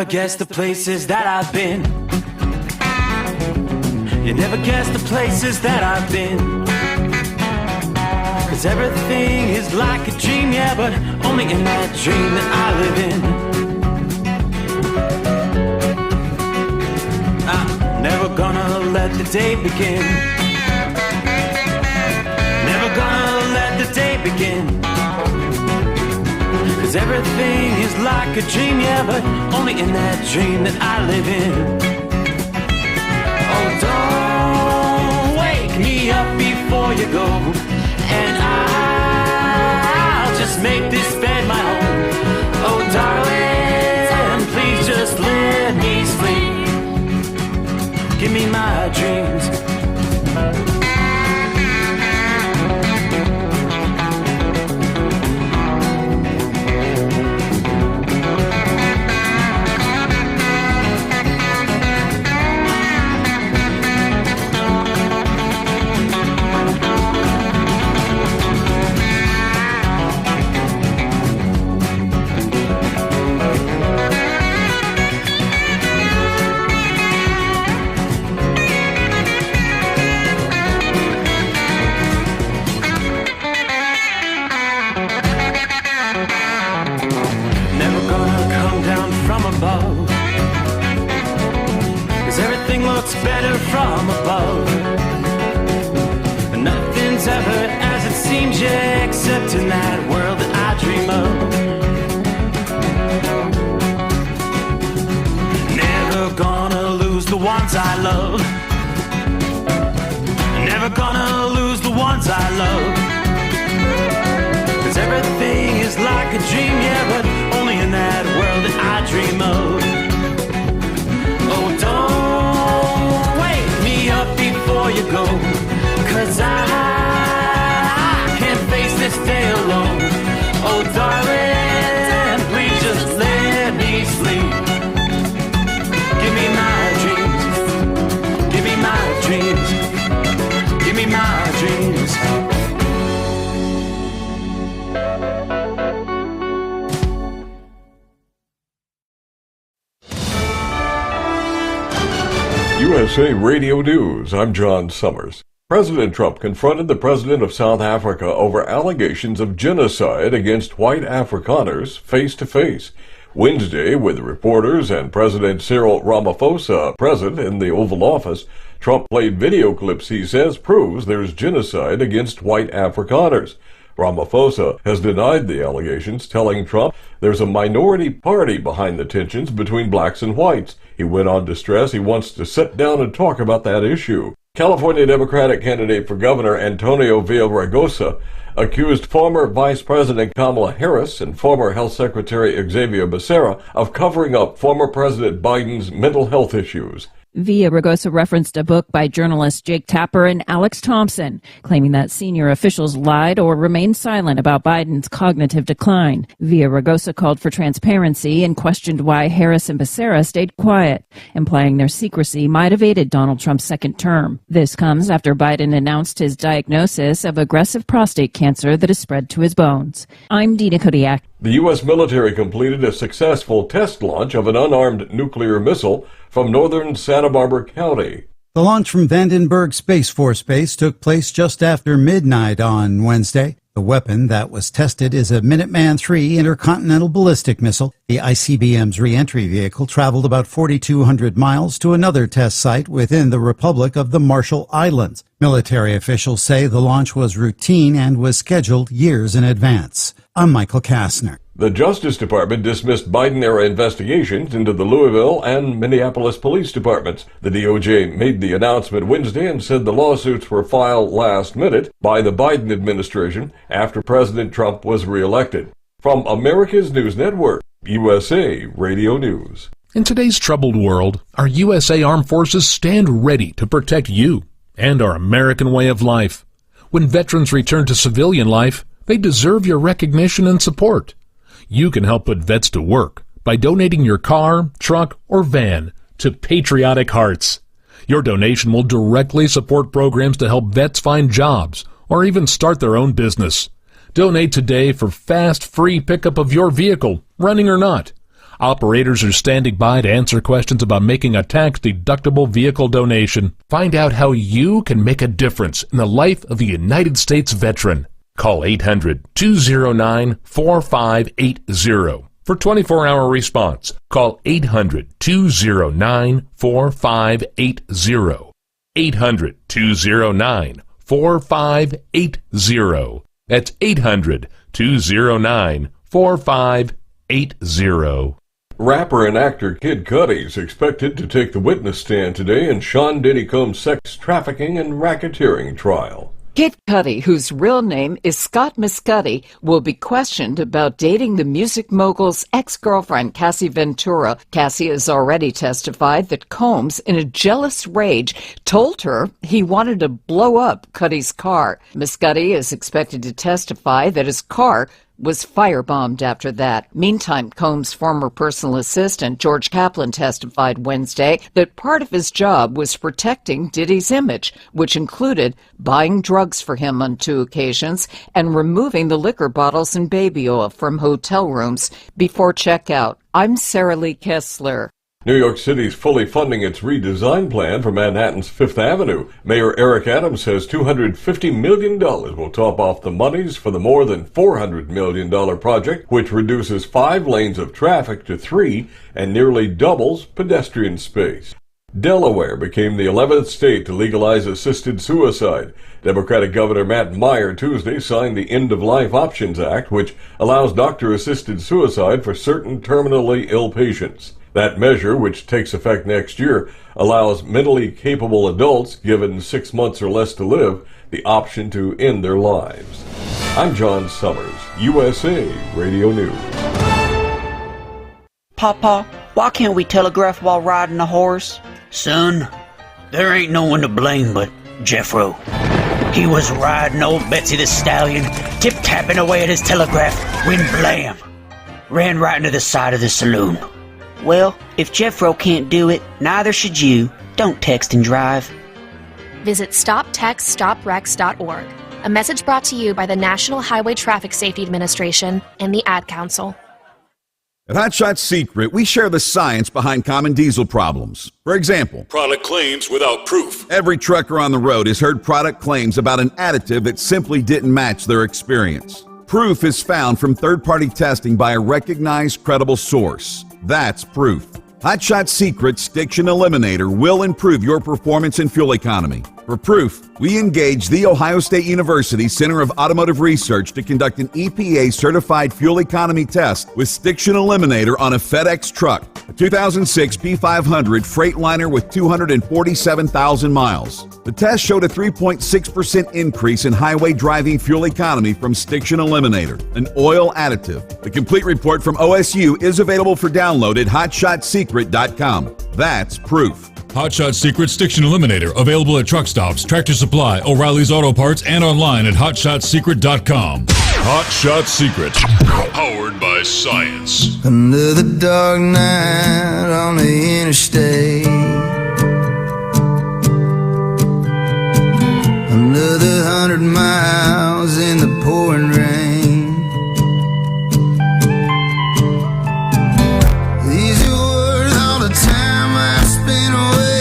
never guess the places that I've been. You never guess the places that I've been. 'Cause everything is like a dream, yeah, but only in that dream that I live in. I'm never gonna let the day begin. Never gonna let the day begin. 'Cause everything is like a dream, yeah, but only in that dream that I live in. Oh, don't wake me up before you go, and I'll just make this bed my home. Oh, darling, please just let me sleep. Give me my dreams. Better from above. Nothing's ever as it seems, yeah, except in that world that I dream of. Never gonna lose the ones I love. Never gonna lose the ones I love. 'Cause everything is like a dream, yeah, but only in that world that I dream of. Oh, don't wake me up before you go, 'cause I can't face this day alone. Oh, darling, please just let me sleep. Give me my dreams. Give me my dreams. Give me my dreams. USA Radio News, I'm John Sommers. President Trump confronted the president of South Africa over allegations of genocide against white Afrikaners face-to-face Wednesday with reporters and President Cyril Ramaphosa present in the Oval Office. Trump played video clips he says proves there's genocide against white Afrikaners. Ramaphosa has denied the allegations, telling Trump there's a minority party behind the tensions between blacks and whites. He went on to stress he wants to sit down and talk about that issue. California Democratic candidate for governor Antonio Villaraigosa accused former Vice President Kamala Harris and former Health Secretary Xavier Becerra of covering up former President Biden's mental health issues. Villaraigosa referenced a book by journalists Jake Tapper and Alex Thompson, claiming that senior officials lied or remained silent about Biden's cognitive decline. Villaraigosa called for transparency and questioned why Harris and Becerra stayed quiet, implying their secrecy might have aided Donald Trump's second term. This comes after Biden announced his diagnosis of aggressive prostate cancer that has spread to his bones. I'm Dina Kodiak. The U.S. military completed a successful test launch of an unarmed nuclear missile from northern Santa Barbara County. The launch from Vandenberg Space Force Base took place just after midnight on Wednesday. The weapon that was tested is a Minuteman III intercontinental ballistic missile. The ICBM's re-entry vehicle traveled about 4,200 miles to another test site within the Republic of the Marshall Islands. Military officials say the launch was routine and was scheduled years in advance. I'm Michael Kastner. The Justice Department dismissed Biden-era investigations into the Louisville and Minneapolis police departments. The DOJ made the announcement Wednesday and said the lawsuits were filed last minute by the Biden administration after President Trump was reelected. From America's News Network, USA Radio News. In today's troubled world, our USA Armed Forces stand ready to protect you and our American way of life. When veterans return to civilian life, they deserve your recognition and support. You can help put vets to work by donating your car, truck, or van to Patriotic Hearts. Your donation will directly support programs to help vets find jobs or even start their own business. Donate today for fast, free pickup of your vehicle, running or not. Operators are standing by to answer questions about making a tax-deductible vehicle donation. Find out how you can make a difference in the life of a United States veteran. Call 800-209-4580 for 24-hour response. Call 800-209-4580. 800-209-4580. That's 800-209-4580. Rapper and actor Kid Cudi is expected to take the witness stand today in Sean Diddy Combs' sex trafficking and racketeering trial. Kid Cudi, whose real name is Scott Miscudi, will be questioned about dating the music mogul's ex-girlfriend, Cassie Ventura. Cassie has already testified that Combs, in a jealous rage, told her he wanted to blow up Cudi's car. Miscudi is expected to testify that his car was firebombed after that. Meantime, Combs' former personal assistant, George Kaplan, testified Wednesday that part of his job was protecting Diddy's image, which included buying drugs for him on 2 occasions and removing the liquor bottles and baby oil from hotel rooms before checkout. I'm Sarah Lee Kessler. New York City is fully funding its redesign plan for Manhattan's Fifth Avenue. Mayor Eric Adams says $250 million will top off the monies for the more than $400 million project, which reduces 5 lanes of traffic to 3 and nearly doubles pedestrian space. Delaware became the 11th state to legalize assisted suicide. Democratic Governor Matt Meyer Tuesday signed the End of Life Options Act, which allows doctor-assisted suicide for certain terminally ill patients. That measure, which takes effect next year, allows mentally capable adults given 6 months or less to live the option to end their lives. I'm John Summers, USA Radio News. Papa, why can't we telegraph while riding a horse? Son, there ain't no one to blame but Jeffro. He was riding old Betsy the Stallion, tip-tapping away at his telegraph, when blam! Ran right into the side of the saloon. Well, if Jeffro can't do it, neither should you. Don't text and drive. Visit StopTextStopWrecks.org. A message brought to you by the National Highway Traffic Safety Administration and the Ad Council. At Hot Shot Secret, we share the science behind common diesel problems. For example, product claims without proof. Every trucker on the road has heard product claims about an additive that simply didn't match their experience. Proof is found from third-party testing by a recognized, credible source. That's proof. Hot Shot Secret's Stiction Eliminator will improve your performance and fuel economy. For proof, we engaged the Ohio State University Center of Automotive Research to conduct an EPA-certified fuel economy test with Stiction Eliminator on a FedEx truck, a 2006 P500 Freightliner with 247,000 miles. The test showed a 3.6% increase in highway driving fuel economy from Stiction Eliminator, an oil additive. The complete report from OSU is available for download at hotshotsecret.com. That's proof. Hot Shot Secret Stiction Eliminator, available at truck stops, Tractor Supply, O'Reilly's Auto Parts, and online at hotshotsecret.com. Hot Shot Secret, powered by science. Another dark night on the interstate. Another 100 miles in the pouring rain. These are worth all the time I spent away.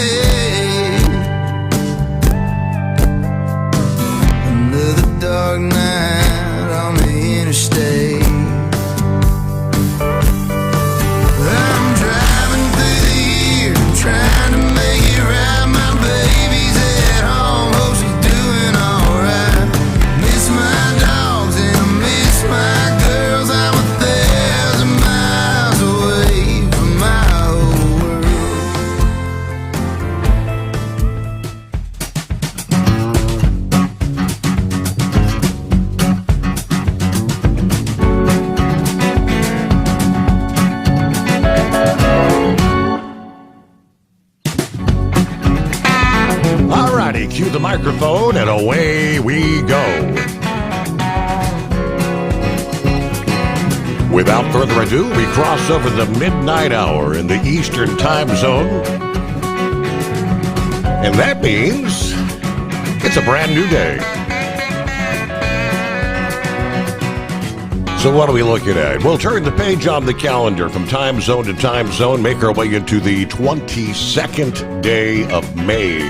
Another dark night on the interstate. I'm driving through the year, trying to make it right. My baby's at home, hope she's doing alright. Miss my dogs and I miss my girls. I'm 1,000 miles away from my whole Alrighty, cue the microphone and away we go. Without further ado, we cross over the midnight hour in the Eastern Time Zone. And that means it's a brand new day. So what are we looking at? We'll turn the page on the calendar from time zone to time zone, make our way into the 22nd day of May.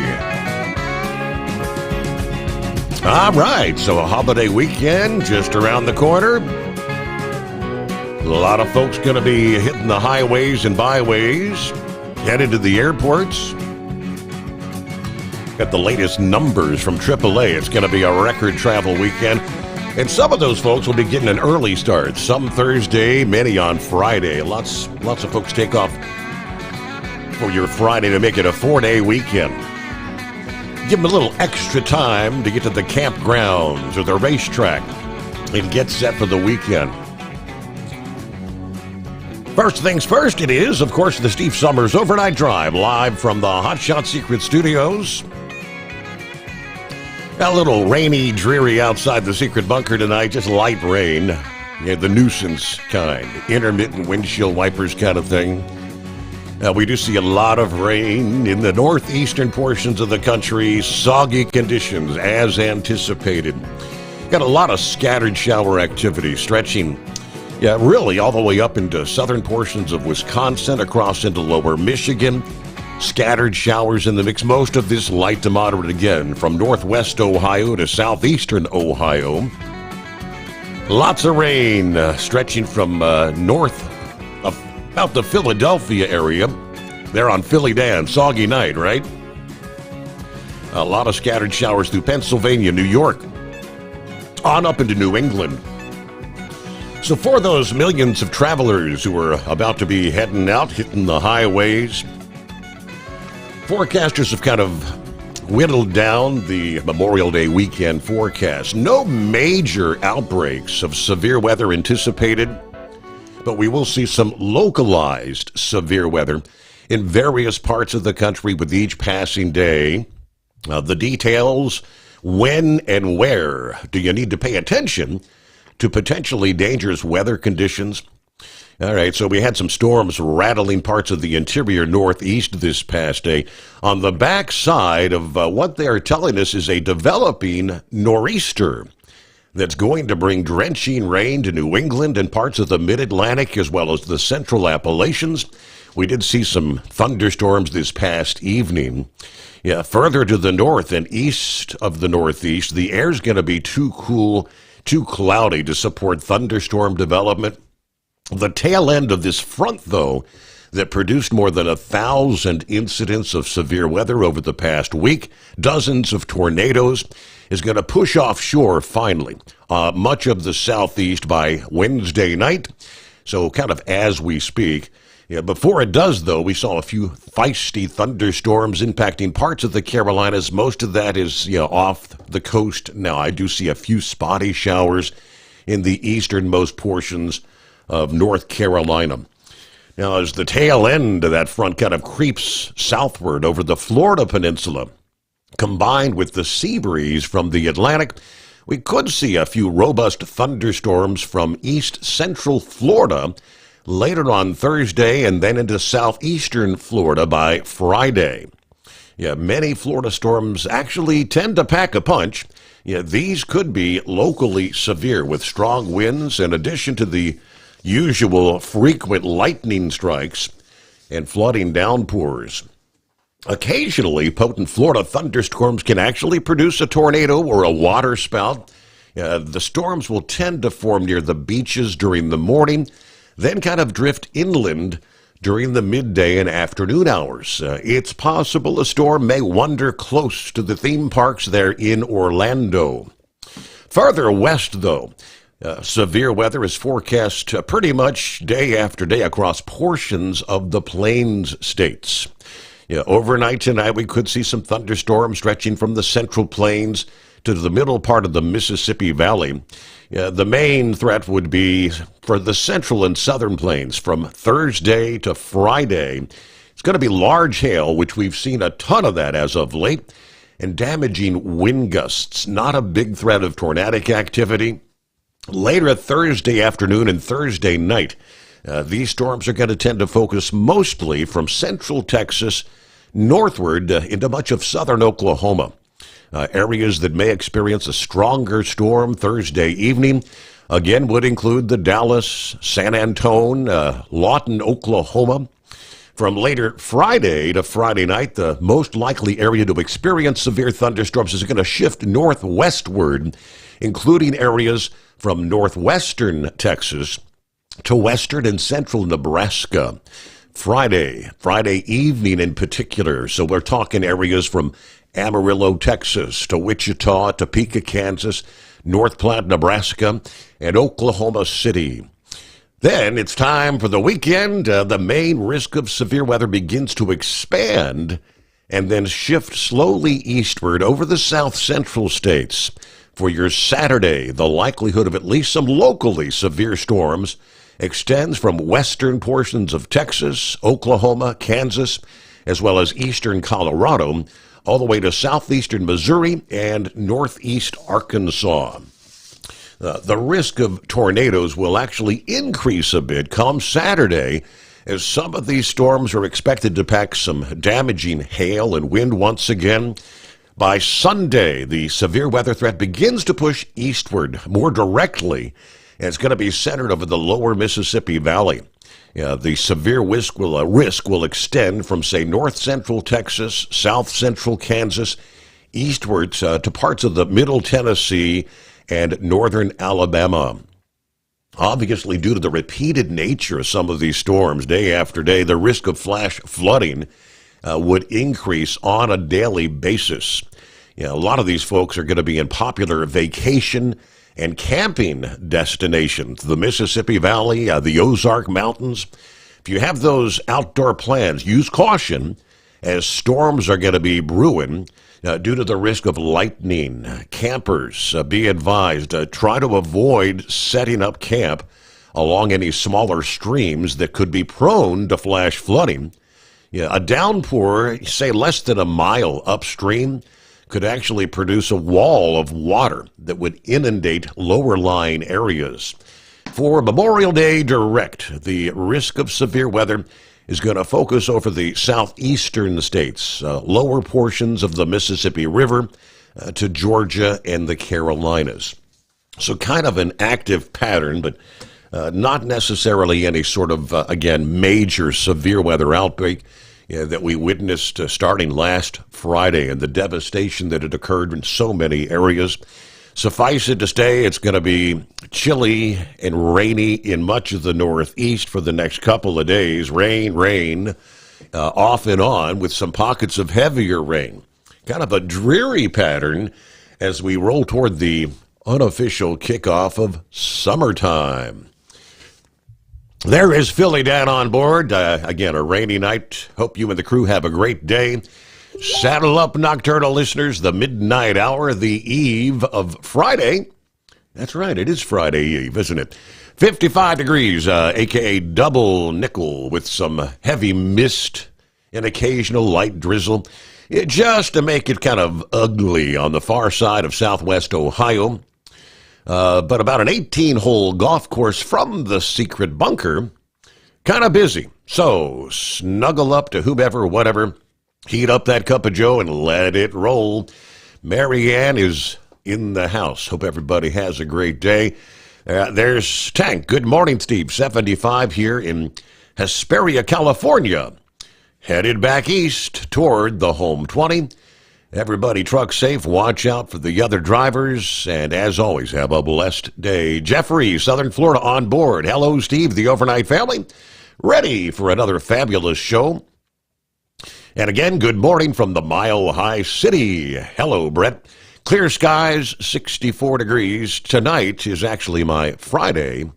All right, so a holiday weekend just around the corner. A lot of folks going to be hitting the highways and byways, headed to the airports. Got the latest numbers from AAA. It's going to be a record travel weekend. And some of those folks will be getting an early start. Some Thursday, many on Friday. Lots of folks take off for your Friday to make it a 4-day weekend. Give them a little extra time to get to the campgrounds or the racetrack and get set for the weekend. First things first, it is, of course, the Steve Sommers Overnight Drive, live from the Hot Shot Secret Studios. A little rainy, dreary outside the secret bunker tonight, just light rain. Yeah, the nuisance kind, intermittent windshield wipers kind of thing. We do see a lot of rain in the northeastern portions of the country, soggy conditions as anticipated. Got a lot of scattered shower activity stretching, really all the way up into southern portions of Wisconsin, across into lower Michigan. Scattered showers in the mix, most of this light to moderate again from northwest Ohio to southeastern Ohio. Lots of rain stretching from north about the Philadelphia area. There on Philly Dan, soggy night, right? A lot of scattered showers through Pennsylvania, New York, on up into New England. So for those millions of travelers who are about to be heading out, hitting the highways, forecasters have kind of whittled down the Memorial Day weekend forecast. No major outbreaks of severe weather anticipated, but we will see some localized severe weather in various parts of the country with each passing day. The details, when and where do you need to pay attention to potentially dangerous weather conditions? All right, so we had some storms rattling parts of the interior northeast this past day on the backside of what they're telling us is a developing nor'easter that's going to bring drenching rain to New England and parts of the mid-Atlantic as well as the central Appalachians. We did see some thunderstorms this past evening. Further to the north and east of the northeast, the air's going to be too cool, too cloudy to support thunderstorm development. The tail end of this front, though, that produced more than 1,000 incidents of severe weather over the past week, dozens of tornadoes, is going to push offshore finally, much of the southeast by Wednesday night. So kind of as we speak. Before it does, though, we saw a few feisty thunderstorms impacting parts of the Carolinas. Most of that is off the coast. Now, I do see a few spotty showers in the easternmost portions of North Carolina. Now, as the tail end of that front kind of creeps southward over the Florida peninsula, combined with the sea breeze from the Atlantic, we could see a few robust thunderstorms from east central Florida later on Thursday and then into southeastern Florida by Friday. Many Florida storms actually tend to pack a punch. These could be locally severe with strong winds in addition to the usual frequent lightning strikes and flooding downpours. Occasionally, potent Florida thunderstorms can actually produce a tornado or a waterspout. The storms will tend to form near the beaches during the morning, then kind of drift inland during the midday and afternoon hours. It's possible a storm may wander close to the theme parks there in Orlando. Farther west, though, severe weather is forecast pretty much day after day across portions of the Plains states. Overnight tonight, we could see some thunderstorms stretching from the Central Plains to the middle part of the Mississippi Valley. The main threat would be for the central and southern plains from Thursday to Friday. It's going to be large hail, which we've seen a ton of that as of late, and damaging wind gusts. Not a big threat of tornadic activity. Later Thursday afternoon and Thursday night, these storms are going to tend to focus mostly from central Texas northward into much of southern Oklahoma. Areas that may experience a stronger storm Thursday evening, again, would include the Dallas, San Antonio, Lawton, Oklahoma. From later Friday to Friday night, the most likely area to experience severe thunderstorms is going to shift northwestward, including areas from northwestern Texas to western and central Nebraska. Friday evening in particular. So we're talking areas from Amarillo, Texas to Wichita, Topeka, Kansas, North Platte, Nebraska, and Oklahoma City. Then it's time for the weekend. The main risk of severe weather begins to expand and then shift slowly eastward over the south central states. For your Saturday, the likelihood of at least some locally severe storms extends from western portions of Texas, Oklahoma, Kansas, as well as eastern Colorado, all the way to southeastern Missouri and northeast Arkansas. The risk of tornadoes will actually increase a bit come Saturday, as some of these storms are expected to pack some damaging hail and wind once again. By Sunday, the severe weather threat begins to push eastward more directly, and it's going to be centered over the lower Mississippi Valley. The severe risk will extend from, say, north-central Texas, south-central Kansas, eastwards to parts of the middle Tennessee and northern Alabama. Obviously, due to the repeated nature of some of these storms day after day, the risk of flash flooding would increase on a daily basis. A lot of these folks are going to be in popular vacation and camping destinations, the Mississippi Valley, the Ozark Mountains. If you have those outdoor plans, use caution, as storms are going to be brewing due to the risk of lightning. Campers, be advised, try to avoid setting up camp along any smaller streams that could be prone to flash flooding. A downpour, say less than a mile upstream, could actually produce a wall of water that would inundate lower-lying areas. For Memorial Day Direct, the risk of severe weather is going to focus over the southeastern states, lower portions of the Mississippi River to Georgia and the Carolinas. So kind of an active pattern, but not necessarily any sort of, again, major severe weather outbreak that we witnessed starting last Friday and the devastation that had occurred in so many areas. Suffice it to say, it's going to be chilly and rainy in much of the Northeast for the next couple of days. Rain, off and on with some pockets of heavier rain. Kind of a dreary pattern as we roll toward the unofficial kickoff of summertime. There is Philly Dan on board. Again, a rainy night. Hope you and the crew have a great day. Saddle up, nocturnal listeners. The midnight hour, the eve of Friday. That's right, it is Friday Eve, isn't it? 55 degrees, a.k.a. double nickel, with some heavy mist and occasional light drizzle. Just to make it kind of ugly on the far side of southwest Ohio. But about an 18-hole golf course from the secret bunker, kind of busy. So snuggle up to whomever, whatever, heat up that cup of joe and let it roll. Marianne is in the house. Hope everybody has a great day. There's Tank. Good morning, Steve. 75 here in Hesperia, California. Headed back east toward the home 20. Everybody truck safe. Watch out for the other drivers. And as always, have a blessed day. Jeffrey, Southern Florida on board. Hello, Steve, the overnight family. Ready for another fabulous show. And again, good morning from the Mile High City. Hello, Brett. Clear skies, 64 degrees. Tonight is actually my Friday.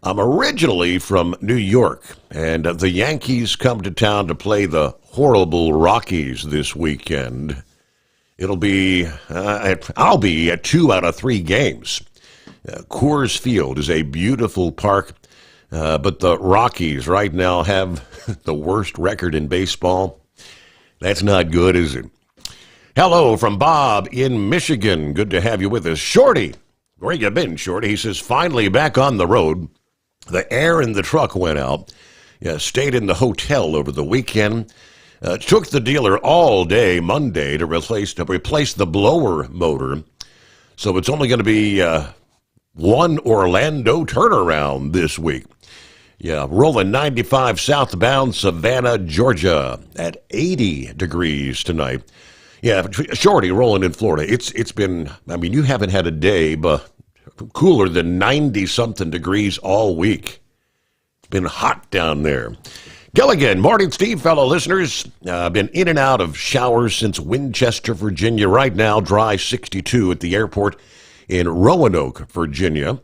I'm originally from New York, and the Yankees come to town to play the horrible Rockies this weekend. It'll be, I'll be at 2 out of 3 games. Coors Field is a beautiful park, but the Rockies right now have the worst record in baseball. That's not good, is it? Hello from Bob in Michigan. Good to have you with us. Shorty, where you been, Shorty? He says, finally back on the road. The air in the truck went out. Stayed in the hotel over the weekend. It took the dealer all day Monday to replace the blower motor, so it's only going to be one Orlando turnaround this week. Yeah, rolling 95 southbound Savannah, Georgia at 80 degrees tonight. Yeah, Shorty rolling in Florida. It's been, I mean, you haven't had a day but cooler than 90-something degrees all week. It's been hot down there. Gilligan, morning, Steve, fellow listeners. Been in and out of showers since Winchester, Virginia. Right now, dry 62 at the airport in Roanoke, Virginia.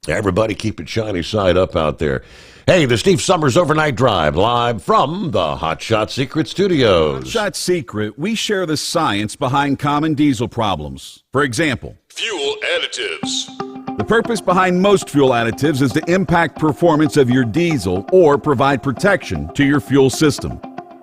Everybody keep it shiny side up out there. Hey, the Steve Sommers Overnight Drive, live from the Hot Shot Secret Studios. Hot Shot Secret, we share the science behind common diesel problems. For example, Fuel additives. the purpose behind most fuel additives is to impact performance of your diesel or provide protection to your fuel system.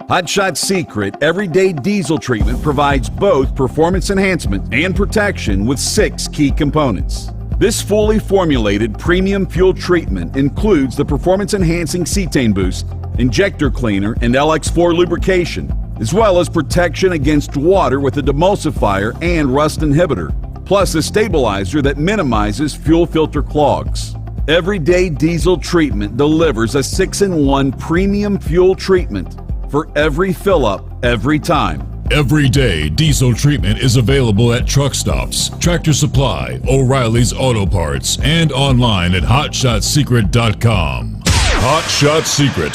Hot Shot Secret Everyday Diesel Treatment provides both performance enhancement and protection with 6 key components. This fully formulated premium fuel treatment includes the performance-enhancing cetane boost, injector cleaner, and LX4 lubrication, as well as protection against water with a demulsifier and rust inhibitor, plus a stabilizer that minimizes fuel filter clogs. Everyday Diesel Treatment delivers a 6-in-1 premium fuel treatment for every fill-up, every time. Everyday diesel treatment is available at truck stops, Tractor Supply, O'Reilly's Auto Parts, and online at HotShotSecret.com. Hot Shot Secret,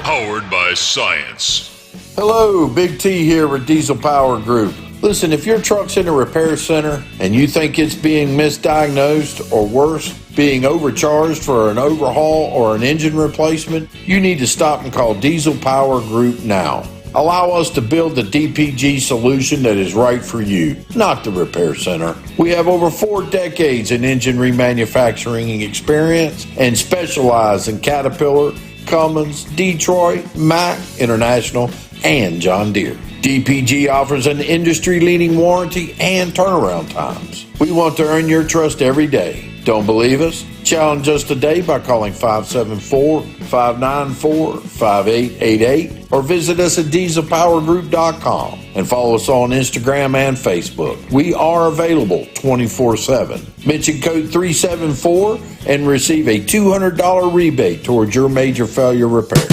powered by science. Hello, Big T here with Diesel Power Group. Listen, if your truck's in a repair center and you think it's being misdiagnosed or worse, being overcharged for an overhaul or an engine replacement, you need to stop and call Diesel Power Group now. Allow us to build the DPG solution that is right for you, not the repair center. We have over 4 decades in engine remanufacturing experience and specialize in Caterpillar, Cummins, Detroit, Mack, International, and John Deere. DPG offers an industry-leading warranty and turnaround times. We want to earn your trust every day. Don't believe us? Challenge us today by calling 574-594-5888 or visit us at dieselpowergroup.com and follow us on Instagram and Facebook. We are available 24/7. Mention code 374 and receive a $200 rebate towards your major failure repair.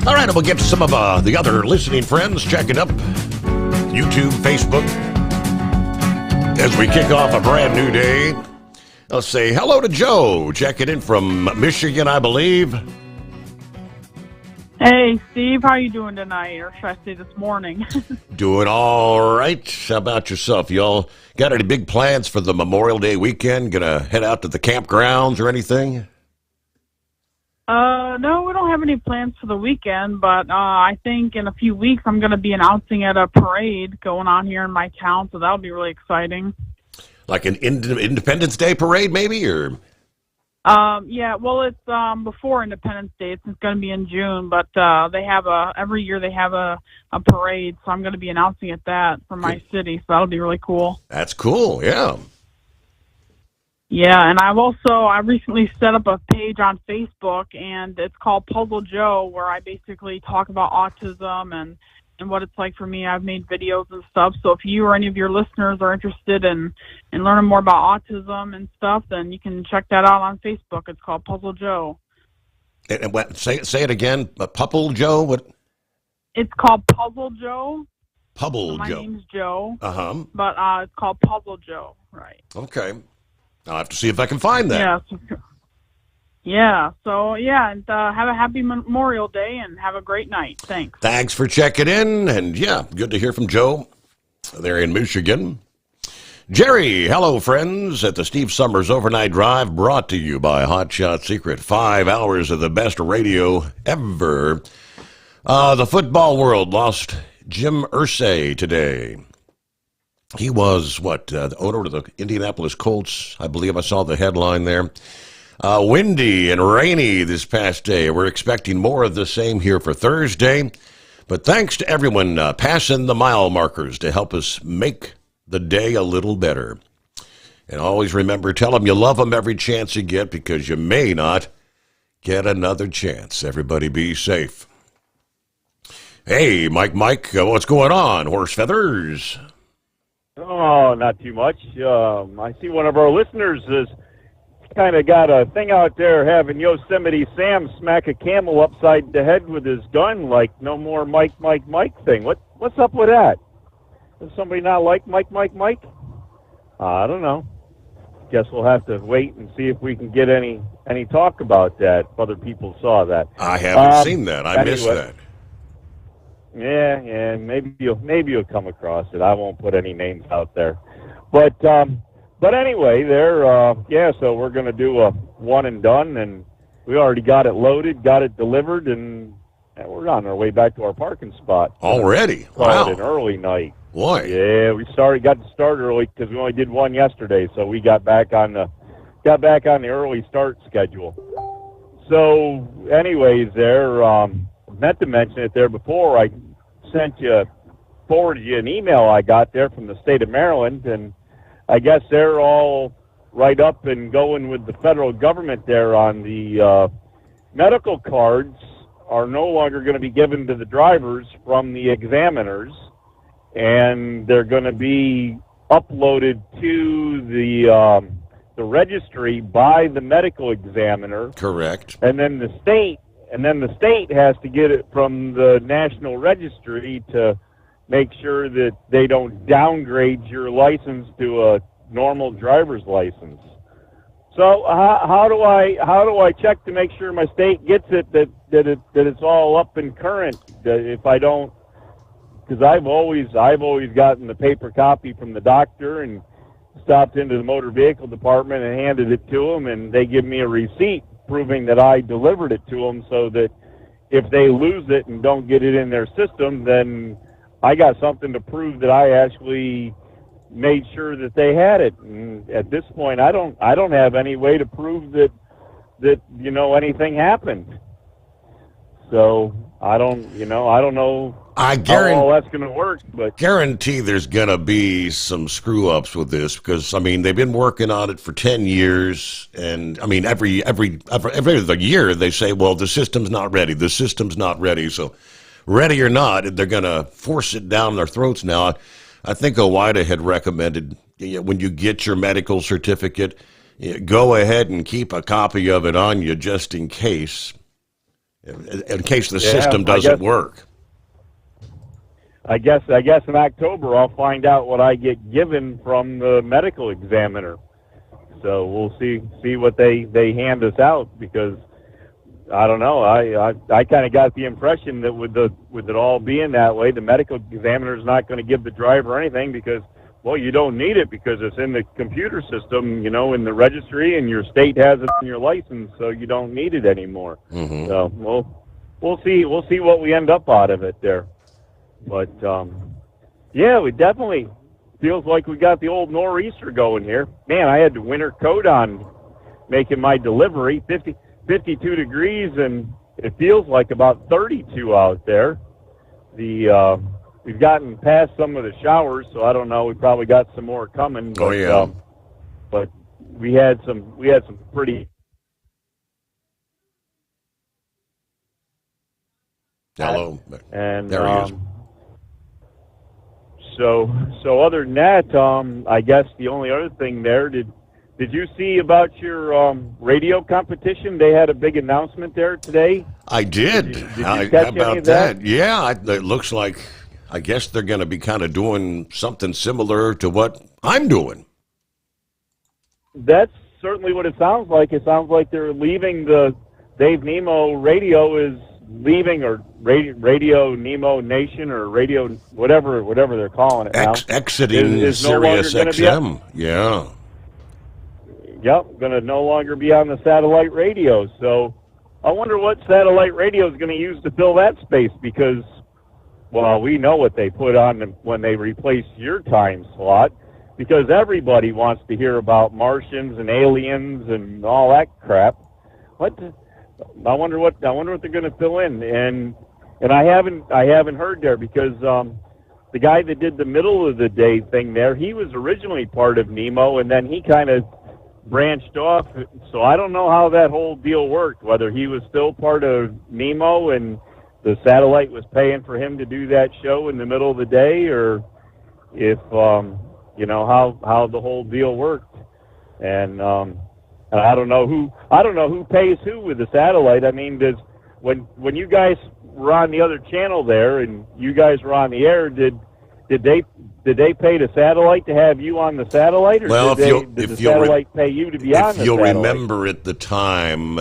All right, and we'll get to some of the other listening friends checking up YouTube, Facebook, as we kick off a brand new day. Let's say hello to Joe, checking in from Michigan, I believe. Hey, Steve, how you doing tonight? Or should I say this morning? Doing all right. How about yourself? Y'all got any big plans for the Memorial Day weekend? Gonna head out to the campgrounds or anything? No, we don't have any plans for the weekend, but I think in a few weeks I'm going to be announcing at a parade going on here in my town, so that'll be really exciting. Like an Independence Day parade, maybe, or? Yeah, well, it's before Independence Day. It's going to be in June, but they have every year they have a parade, so I'm going to be announcing at that from my city, so that'll be really cool. That's cool, yeah. Yeah, and I recently set up a page on Facebook, and it's called Puzzle Joe, where I basically talk about autism and what it's like for me. I've made videos and stuff, so if you or any of your listeners are interested in learning more about autism and stuff, then you can check that out on Facebook. It's called Puzzle Joe. And what, say it again, Puzzle Joe? What? It's called Puzzle Joe. Puzzle so my Joe. name's Joe. Uh-huh. But it's called Puzzle Joe, right. Okay. I'll have to see if I can find that. Yeah. So, and have a happy Memorial Day and have a great night. Thanks. Thanks for checking in. And, yeah, good to hear from Joe there in Michigan. Jerry, hello, friends, at the Steve Sommers Overnight Drive, brought to you by Hot Shot Secret. 5 hours of the best radio ever. The football world lost Jim Irsay today. He was, the owner of the Indianapolis Colts. I believe I saw the headline there. Windy and rainy this past day. We're expecting more of the same here for Thursday. But thanks to everyone passing the mile markers to help us make the day a little better. And always remember, tell them you love them every chance you get, because you may not get another chance. Everybody be safe. Hey, Mike, what's going on? Horse feathers? Oh, not too much. I see one of our listeners has kind of got a thing out there having Yosemite Sam smack a camel upside the head with his gun, like no more Mike thing. What's up with that? Does somebody not like Mike? I don't know. Guess we'll have to wait and see if we can get any talk about that. If other people saw that. I haven't seen that. I missed that. Yeah, maybe you'll come across it. I won't put any names out there, but anyway, so we're gonna do a one and done, and we already got it loaded, got it delivered, and we're on our way back to our parking spot already. Wow, an early night. Boy, yeah, got to start early because we only did one yesterday, so we got back on the early start schedule. So, anyways, meant to mention it there before. I forwarded you an email I got there from the state of Maryland, and I guess they're all right up and going with the federal government there on the medical cards are no longer going to be given to the drivers from the examiners, and they're going to be uploaded to the registry by the medical examiner. Correct. And then the state has to get it from the National Registry to make sure that they don't downgrade your license to a normal driver's license. So how do I check to make sure my state gets it that it's all up and current? If I don't, because I've always gotten the paper copy from the doctor and stopped into the motor vehicle department and handed it to them, and they give me a receipt proving that I delivered it to them, so that if they lose it and don't get it in their system, then I got something to prove that I actually made sure that they had it. And at this point, I don't have any way to prove that anything happened. So I don't know. I guarantee how all that's going to work, but guarantee there's going to be some screw ups with this, because they've been working on it for 10 years, and every year they say, well, the system's not ready. So ready or not, they're going to force it down their throats now. I think OOIDA had recommended, when you get your medical certificate, go ahead and keep a copy of it on you just in case the system doesn't work. I guess in October I'll find out what I get given from the medical examiner. So we'll see what they hand us out, because I don't know. I kind of got the impression that with it all being that way, the medical examiner is not going to give the driver anything, because, well, you don't need it because it's in the computer system, in the registry, and your state has it in your license, so you don't need it anymore. Mm-hmm. So we'll see what we end up out of it there. But we definitely feels like we got the old nor'easter going here. Man, I had the winter coat on making my delivery. 52 degrees, and it feels like about 32 out there. We've gotten past some of the showers, so I don't know. We probably got some more coming. But, but we had some pretty. Hello. And there he is. So other than that, I guess the only other thing there, did you see about your radio competition? They had a big announcement there today. I did. Did you How catch about any of that? Yeah, it looks like, I guess they're going to be kind of doing something similar to what I'm doing. That's certainly what it sounds like. It sounds like they're leaving the Dave Nemo radio is leaving, or Radio Nemo Nation, or Radio whatever they're calling it now. Exiting is no Sirius longer XM. Yeah. Yep, going to no longer be on the satellite radio. So I wonder what satellite radio is going to use to fill that space, because, well, we know what they put on when they replaced your time slot, because everybody wants to hear about Martians and aliens and all that crap. I wonder what they're going to fill in, and I haven't heard there, because the guy that did the middle of the day thing there, he was originally part of Nemo, and then he kind of branched off. So I don't know how that whole deal worked, whether he was still part of Nemo and the satellite was paying for him to do that show in the middle of the day, or if how the whole deal worked. And I don't know who pays who with the satellite. I mean, when you guys were on the other channel there and you guys were on the air, did they pay the satellite to have you on the satellite, or did the satellite pay you to be on the satellite? If you'll remember at the time,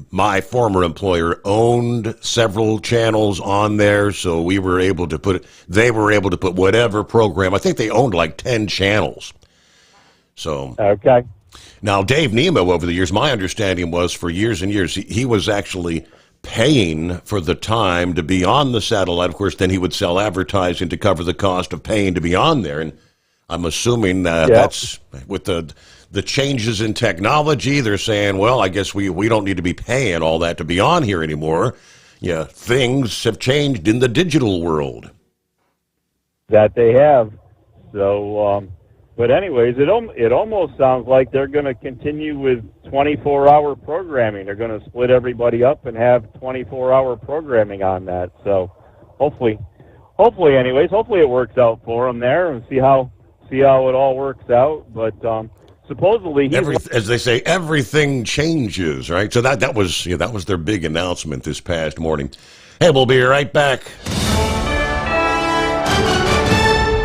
my former employer owned several channels on there, so they were able to put whatever program. I think they owned like 10 channels. So okay. Now, Dave Nemo, over the years, my understanding was for years and years, he was actually paying for the time to be on the satellite. Of course, then he would sell advertising to cover the cost of paying to be on there. And I'm assuming that's with the changes in technology. They're saying, well, I guess we don't need to be paying all that to be on here anymore. Yeah, things have changed in the digital world. That they have. So, but anyways, it almost sounds like they're going to continue with 24-hour programming. They're going to split everybody up and have 24-hour programming on that. So hopefully it works out for them there, and see how it all works out. But supposedly, as they say, everything changes, right? So that was their big announcement this past morning. Hey, we'll be right back.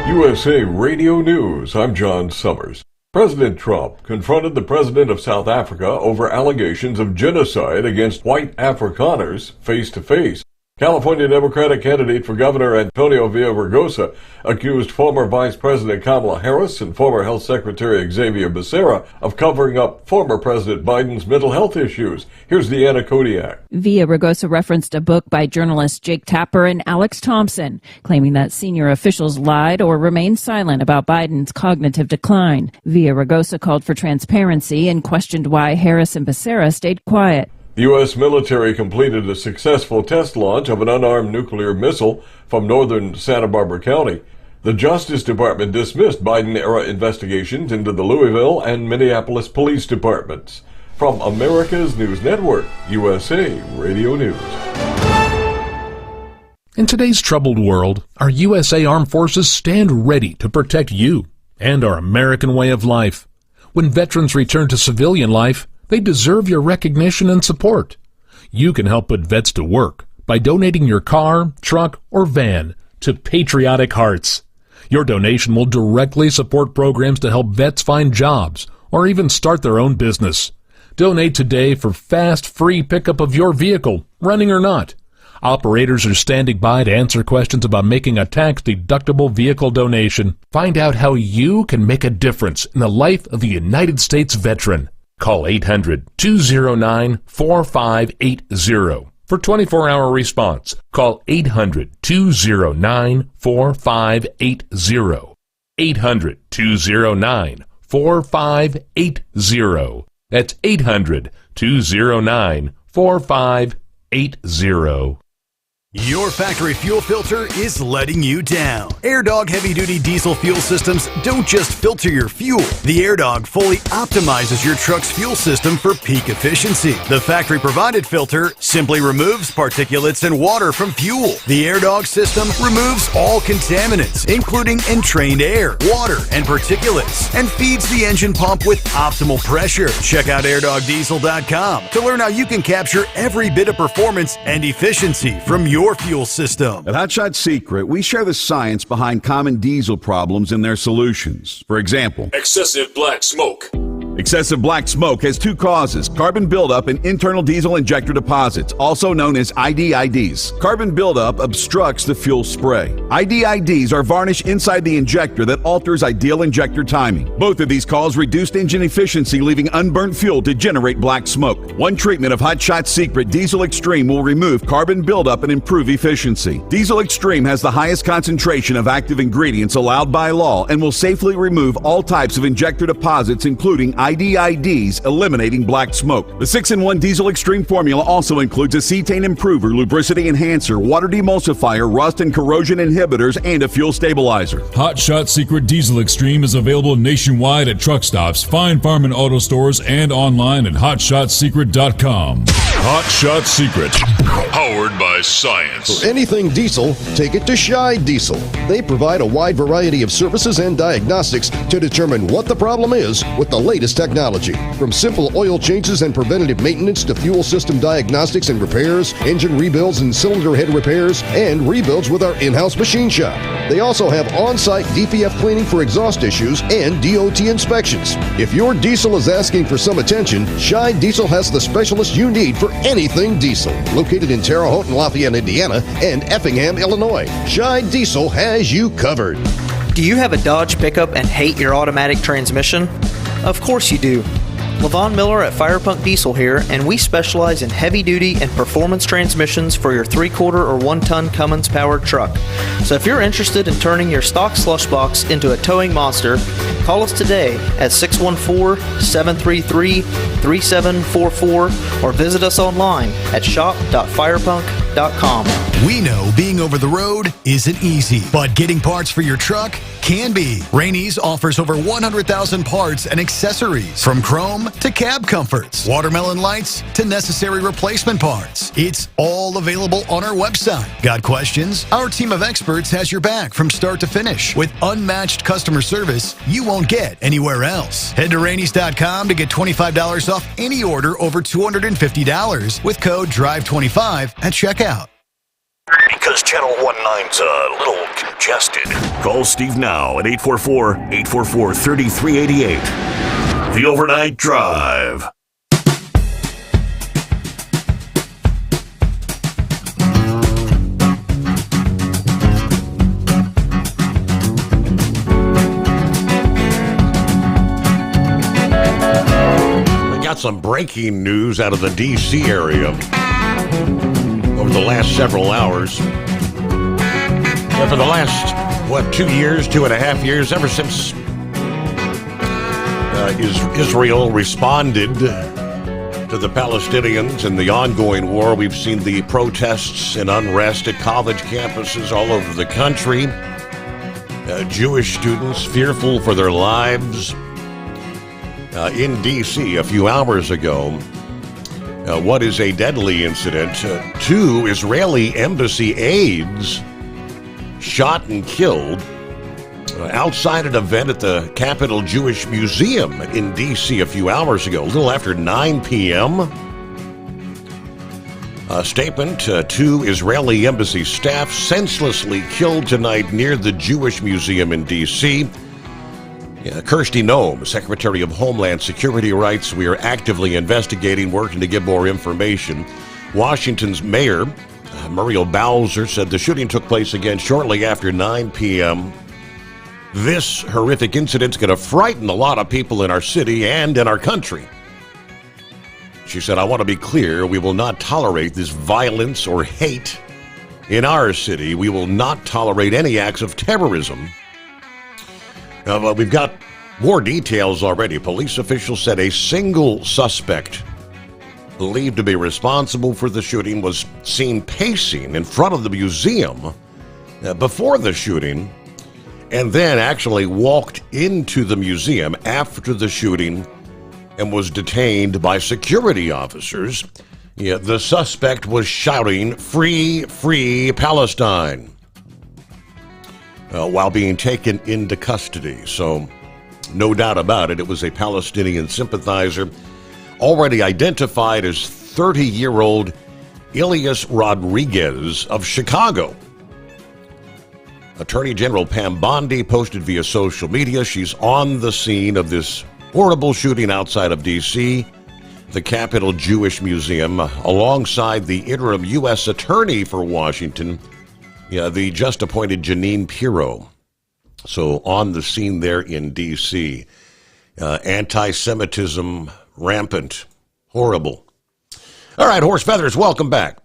USA Radio News, I'm John Sommers. President Trump confronted the president of South Africa over allegations of genocide against white Afrikaners face-to-face. California Democratic candidate for governor Antonio Villaraigosa accused former Vice President Kamala Harris and former Health Secretary Xavier Becerra of covering up former President Biden's mental health issues. Here's Deanna Kodiak. Villaraigosa referenced a book by journalists Jake Tapper and Alex Thompson, claiming that senior officials lied or remained silent about Biden's cognitive decline. Villaraigosa called for transparency and questioned why Harris and Becerra stayed quiet. The U.S. military completed a successful test launch of an unarmed nuclear missile from northern Santa Barbara County. The Justice Department dismissed Biden-era investigations into the Louisville and Minneapolis police departments. From America's News Network, USA Radio News. In today's troubled world, our USA Armed Forces stand ready to protect you and our American way of life. When veterans return to civilian life, they deserve your recognition and support. You can help put vets to work by donating your car, truck, or van to Patriotic Hearts. Your donation will directly support programs to help vets find jobs or even start their own business. Donate today for fast, free pickup of your vehicle, running or not. Operators are standing by to answer questions about making a tax-deductible vehicle donation. Find out how you can make a difference in the life of a United States veteran. Call 800-209-4580 for 24-hour response. Call 800-209-4580. 800-209-4580. That's 800-209-4580. Your factory fuel filter is letting you down. AirDog heavy-duty diesel fuel systems don't just filter your fuel. The AirDog fully optimizes your truck's fuel system for peak efficiency. The factory-provided filter simply removes particulates and water from fuel. The AirDog system removes all contaminants, including entrained air, water, and particulates, and feeds the engine pump with optimal pressure. Check out airdogdiesel.com to learn how you can capture every bit of performance and efficiency from your fuel system. At Hotshot Secret, we share the science behind common diesel problems and their solutions. For example, excessive black smoke. Excessive black smoke has two causes: carbon buildup and internal diesel injector deposits, also known as IDIDs. Carbon buildup obstructs the fuel spray. IDIDs are varnish inside the injector that alters ideal injector timing. Both of these cause reduced engine efficiency, leaving unburnt fuel to generate black smoke. One treatment of Hotshot Secret Diesel Extreme will remove carbon buildup and improve efficiency. Diesel Extreme has the highest concentration of active ingredients allowed by law and will safely remove all types of injector deposits, including IDIDs, eliminating black smoke. The 6-in-1 Diesel Extreme formula also includes a cetane improver, lubricity enhancer, water demulsifier, rust and corrosion inhibitors, and a fuel stabilizer. Hot Shot Secret Diesel Extreme is available nationwide at truck stops, fine farm and auto stores, and online at hotshotsecret.com. Hot Shot Secret, powered by science. For anything diesel, take it to Shy Diesel. They provide a wide variety of services and diagnostics to determine what the problem is with the latest technology. From simple oil changes and preventative maintenance to fuel system diagnostics and repairs, engine rebuilds and cylinder head repairs, and rebuilds with our in-house machine shop. They also have on-site DPF cleaning for exhaust issues and DOT inspections. If your diesel is asking for some attention, Shy Diesel has the specialist you need for anything diesel. Located in Terre Haute and Lafayette, Indiana, and Effingham, Illinois, Shy Diesel has you covered. Do you have a Dodge pickup and hate your automatic transmission? Of course you do. Levon Miller at Firepunk Diesel here, and we specialize in heavy-duty and performance transmissions for your 3-quarter or 1-ton Cummins-powered truck. So if you're interested in turning your stock slush box into a towing monster, call us today at 614-733-3744 or visit us online at shop.firepunk.com. We know being over the road isn't easy, but getting parts for your truck can be. Rainey's offers over 100,000 parts and accessories, from chrome to cab comforts, watermelon lights to necessary replacement parts. It's all available on our website. Got questions? Our team of experts has your back from start to finish with unmatched customer service you won't get anywhere else. Head to Rainey's.com to get $25 off any order over $250 with code DRIVE25 at checkout. Because Channel 19's a little congested. Call Steve now at 844-844-3388. The Overnight Drive. We got some breaking news out of the D.C. area over the last several hours. For the last, 2 years, 2.5 years, ever since Israel responded to the Palestinians in the ongoing war, we've seen the protests and unrest at college campuses all over the country. Jewish students fearful for their lives. In D.C. a few hours ago, what is a deadly incident? 2 Israeli embassy aides shot and killed outside an event at the Capitol Jewish Museum in D.C. a few hours ago, a little after 9 p.m. A statement, 2 Israeli embassy staff senselessly killed tonight near the Jewish Museum in D.C. Kirsty Noem, Secretary of Homeland Security, writes, "We are actively investigating, working to get more information." Washington's Mayor, Muriel Bowser, said the shooting took place again shortly after 9 p.m. This horrific incident's going to frighten a lot of people in our city and in our country. She said, "I want to be clear, we will not tolerate this violence or hate in our city. We will not tolerate any acts of terrorism." We've got more details already. Police officials said a single suspect believed to be responsible for the shooting was seen pacing in front of the museum before the shooting, and then actually walked into the museum after the shooting and was detained by security officers. The suspect was shouting, "Free, free Palestine," while being taken into custody. So, no doubt about it, it was a Palestinian sympathizer, already identified as 30-year-old Elias Rodriguez of Chicago. Attorney General Pam Bondi posted via social media she's on the scene of this horrible shooting outside of D.C., the Capitol Jewish Museum, alongside the interim U.S. Attorney for Washington, the just appointed Janine Pirro. So on the scene there in D.C. Anti-Semitism rampant. Horrible. All right, Horse Feathers, welcome back.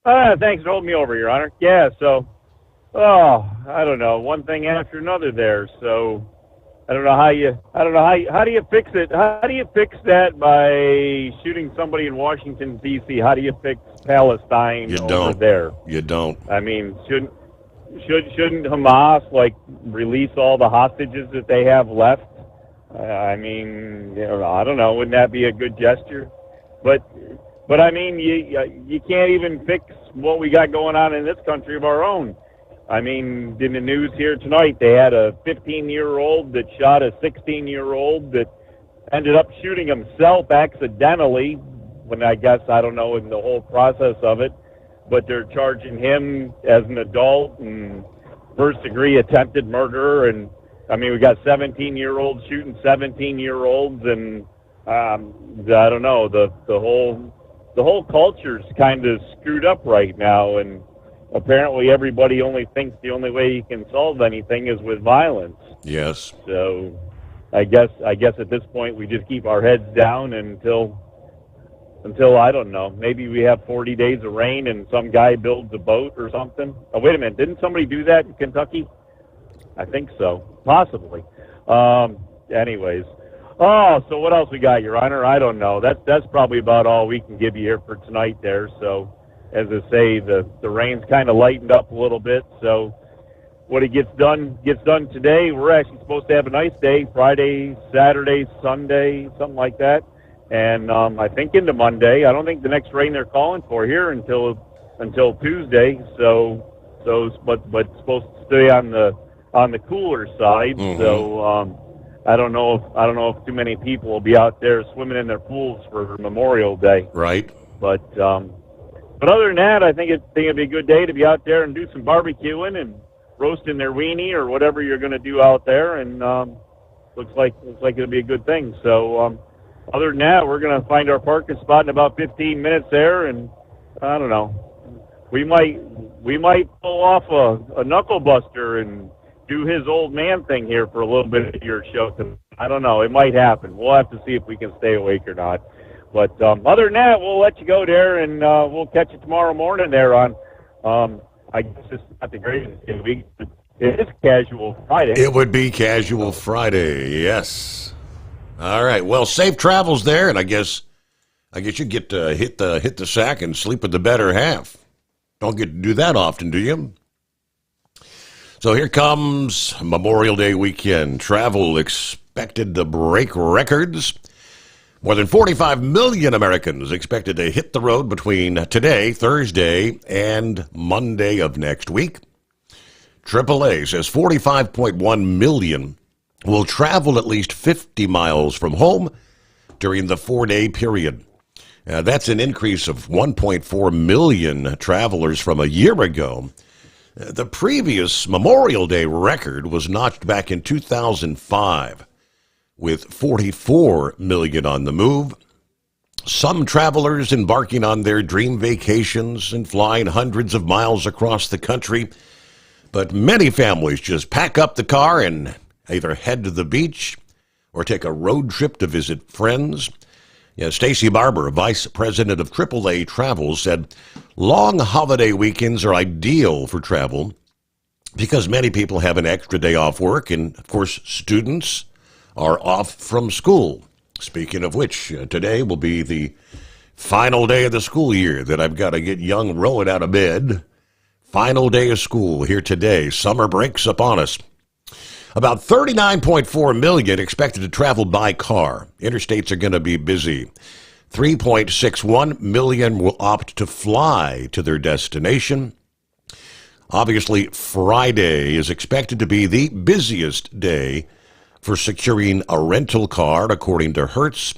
Thanks for holding me over, Your Honor. Yeah, so, I don't know, one thing after another there. So I don't know how do you fix it? How do you fix that by shooting somebody in Washington D.C.? How do you fix Palestine over there? You don't. I mean, shouldn't Hamas like release all the hostages that they have left? I mean, I don't know. Wouldn't that be a good gesture? But I mean, you can't even fix what we got going on in this country of our own. I mean, in the news here tonight, they had a 15-year-old that shot a 16-year-old that ended up shooting himself accidentally. When I don't know in the whole process of it, but they're charging him as an adult and first-degree attempted murder. And I mean, we got 17-year-olds shooting 17-year-olds, and I don't know. The whole culture's kind of screwed up right now, and apparently everybody only thinks the only way you can solve anything is with violence. Yes. So I guess at this point we just keep our heads down until I don't know, maybe we have 40 days of rain and some guy builds a boat or something. Oh, wait a minute. Didn't somebody do that in Kentucky? I think so. Possibly. Anyways. Oh, so what else we got, Your Honor? I don't know. That's probably about all we can give you here for tonight there. So, as I say, the rain's kind of lightened up a little bit. So, what it gets done today. We're actually supposed to have a nice day, Friday, Saturday, Sunday, something like that. And I think into Monday. I don't think the next rain they're calling for here until Tuesday. But it's supposed to stay on the cooler side. Mm-hmm. So I don't know if too many people will be out there swimming in their pools for Memorial Day. Right. But other than that, I think it'd be a good day to be out there and do some barbecuing and roasting their weenie or whatever you're going to do out there. And looks like it'll be a good thing. So. Other than that, we're going to find our parking spot in about 15 minutes there, and I don't know. We might pull off a knuckle buster and do his old man thing here for a little bit of your show. I don't know. It might happen. We'll have to see if we can stay awake or not. But other than that, we'll let you go there, and we'll catch you tomorrow morning there on, I guess it's not the greatest day of the week. It is Casual Friday. It would be Casual Friday, yes. All right. Well, safe travels there, and I guess you get to hit the sack and sleep with the better half. Don't get to do that often, do you? So here comes Memorial Day weekend. Travel expected to break records. More than 45 million Americans expected to hit the road between today, Thursday, and Monday of next week. AAA says 45.1 million will travel at least 50 miles from home during the 4-day period. That's an increase of 1.4 million travelers from a year ago. The previous Memorial Day record was notched back in 2005 with 44 million on the move. Some travelers embarking on their dream vacations and flying hundreds of miles across the country, but many families just pack up the car and either head to the beach or take a road trip to visit friends. Stacy Barber, Vice President of AAA Travel, said long holiday weekends are ideal for travel because many people have an extra day off work, and, of course, students are off from school. Speaking of which, today will be the final day of the school year that I've got to get young Rowan out of bed. Final day of school here today. Summer breaks upon us. About 39.4 million expected to travel by car. Interstates are going to be busy. 3.61 million will opt to fly to their destination. Obviously, Friday is expected to be the busiest day for securing a rental car, according to Hertz.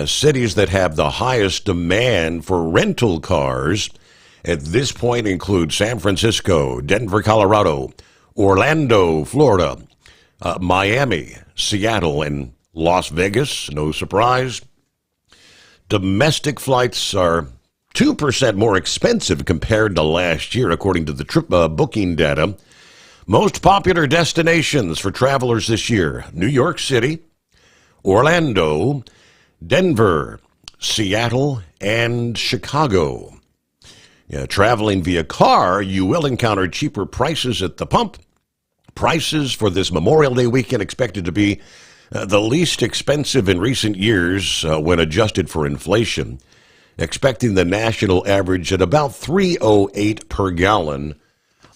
Cities that have the highest demand for rental cars at this point include San Francisco, Denver, Colorado, Orlando, Florida, Miami, Seattle, and Las Vegas. No surprise. Domestic flights are 2% more expensive compared to last year, according to the trip booking data. Most popular destinations for travelers this year: New York City, Orlando, Denver, Seattle, and Chicago. Traveling via car, you will encounter cheaper prices at the pump, Prices for this Memorial Day weekend expected to be the least expensive in recent years when adjusted for inflation, expecting the national average at about $3.08 per gallon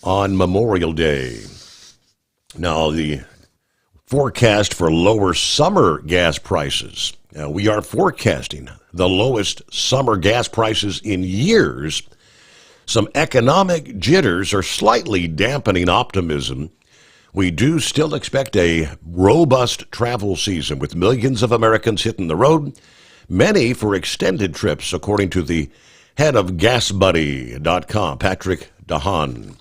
on Memorial Day. Now, the forecast for lower summer gas prices. We are forecasting the lowest summer gas prices in years. Some economic jitters are slightly dampening optimism. We do still expect a robust travel season with millions of Americans hitting the road, many for extended trips, according to the head of GasBuddy.com, Patrick DeHaan.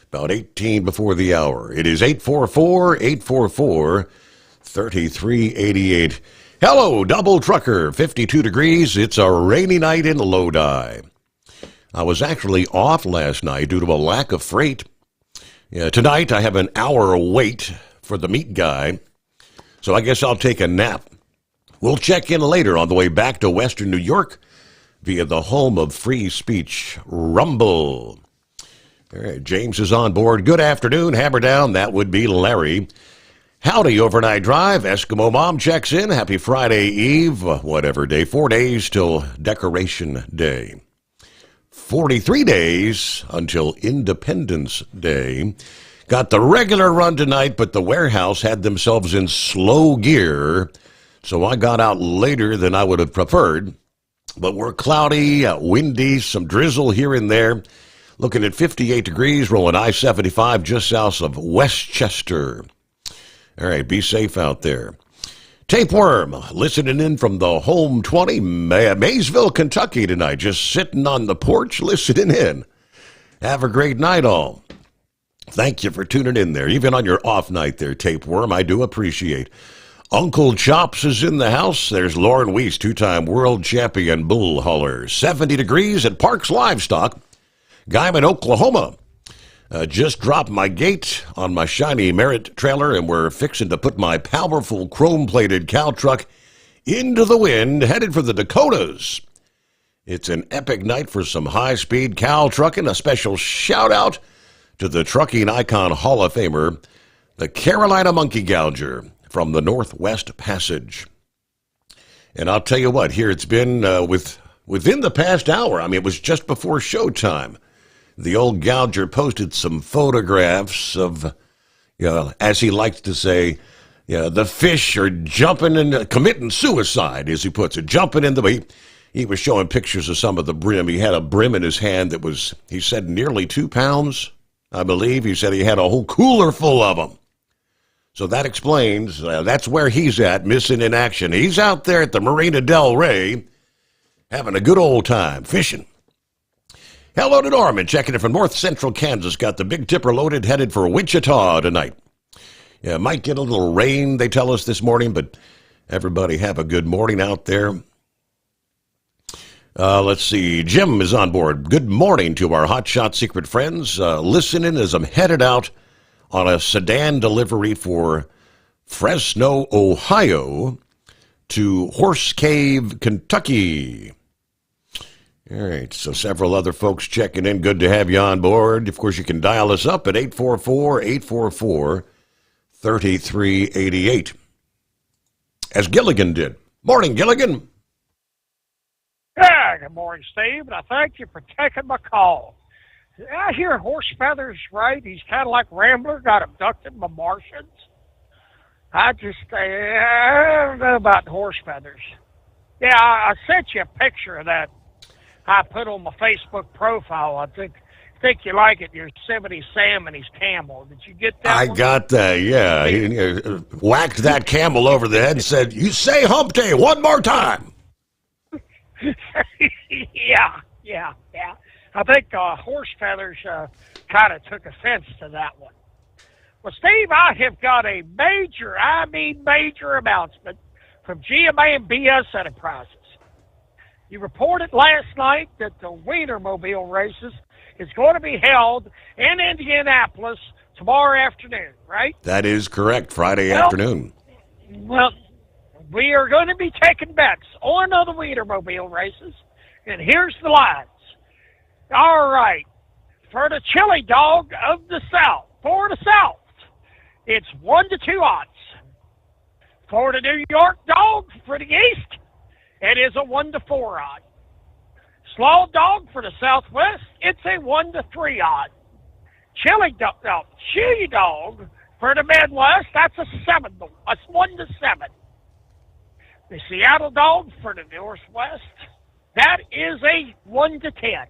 About 18 before the hour. It is 844-844-3388. Hello, Double Trucker, 52 degrees. It's a rainy night in Lodi. I was actually off last night due to a lack of freight. Tonight I have an hour wait for the meat guy, so I guess I'll take a nap. We'll check in later on the way back to Western New York via the home of free speech, Rumble. All right, James is on board. Good afternoon, hammer down. That would be Larry. Howdy, overnight drive. Eskimo Mom checks in. Happy Friday Eve, whatever day. 4 days till Decoration Day. 43 days until Independence Day. Got the regular run tonight, but the warehouse had themselves in slow gear, so I got out later than I would have preferred. But we're cloudy, windy, some drizzle here and there. Looking at 58 degrees, rolling I-75 just south of Westchester. All right, be safe out there. Tapeworm, listening in from the home 20, Maysville, Kentucky tonight. Just sitting on the porch, listening in. Have a great night, all. Thank you for tuning in there. Even on your off night there, Tapeworm, I do appreciate. Uncle Chops is in the house. There's Lauren Weiss, two-time world champion bull hauler. 70 degrees at Parks Livestock. Guyman, Oklahoma. Just dropped my gate on my shiny Merit trailer, and we're fixing to put my powerful chrome-plated cow truck into the wind, headed for the Dakotas. It's an epic night for some high-speed cow trucking. A special shout-out to the trucking icon Hall of Famer, the Carolina Monkey Gouger from the Northwest Passage. And I'll tell you what, here it's been within the past hour. I mean, it was just before showtime. The old gouger posted some photographs of, as he likes to say, the fish are jumping and committing suicide, as he puts it, jumping in the... He was showing pictures of some of the brim. He had a brim in his hand that was, he said, nearly 2 pounds, I believe. He said he had a whole cooler full of them. So that explains, that's where he's at, missing in action. He's out there at the Marina Del Rey, having a good old time, fishing. Hello to Norman, checking in from north central Kansas. Got the Big Tipper loaded, headed for Wichita tonight. Yeah, might get a little rain, they tell us this morning, but everybody have a good morning out there. Let's see, Jim is on board. Good morning to our Hotshot Secret friends. Listening as I'm headed out on a sedan delivery for Fresno, Ohio to Horse Cave, Kentucky. All right, so several other folks checking in. Good to have you on board. Of course, you can dial us up at 844-844-3388, as Gilligan did. Morning, Gilligan. Yeah, good morning, Steve, and I thank you for taking my call. I hear Horse Feathers, right? He's kind of like Rambler, got abducted by Martians. I don't know about Horse Feathers. Yeah, I sent you a picture of that I put on my Facebook profile. I think you like it, Yosemite Sam and his camel. Did you get that I one? got that, yeah. He whacked that camel over the head and said, "You say hump day one more time." Yeah. I think Horse Feathers kind of took offense to that one. Well, Steve, I have got a major announcement from GMA and BS Enterprises. You reported last night that the Wienermobile races is going to be held in Indianapolis tomorrow afternoon, right? That is correct, Friday afternoon. Well, we are going to be taking bets on the Wienermobile races, and here's the lines. All right, for the chili dog of the South, for the South, it's 1 to 2 odds. For the New York dog for the East, it is a 1 to 4 odd. Slaw dog for the Southwest, it's a 1 to 3 odd. Chili dog for the Midwest, that's a 1 to 7. The Seattle dog for the Northwest, that is a 1 to 10.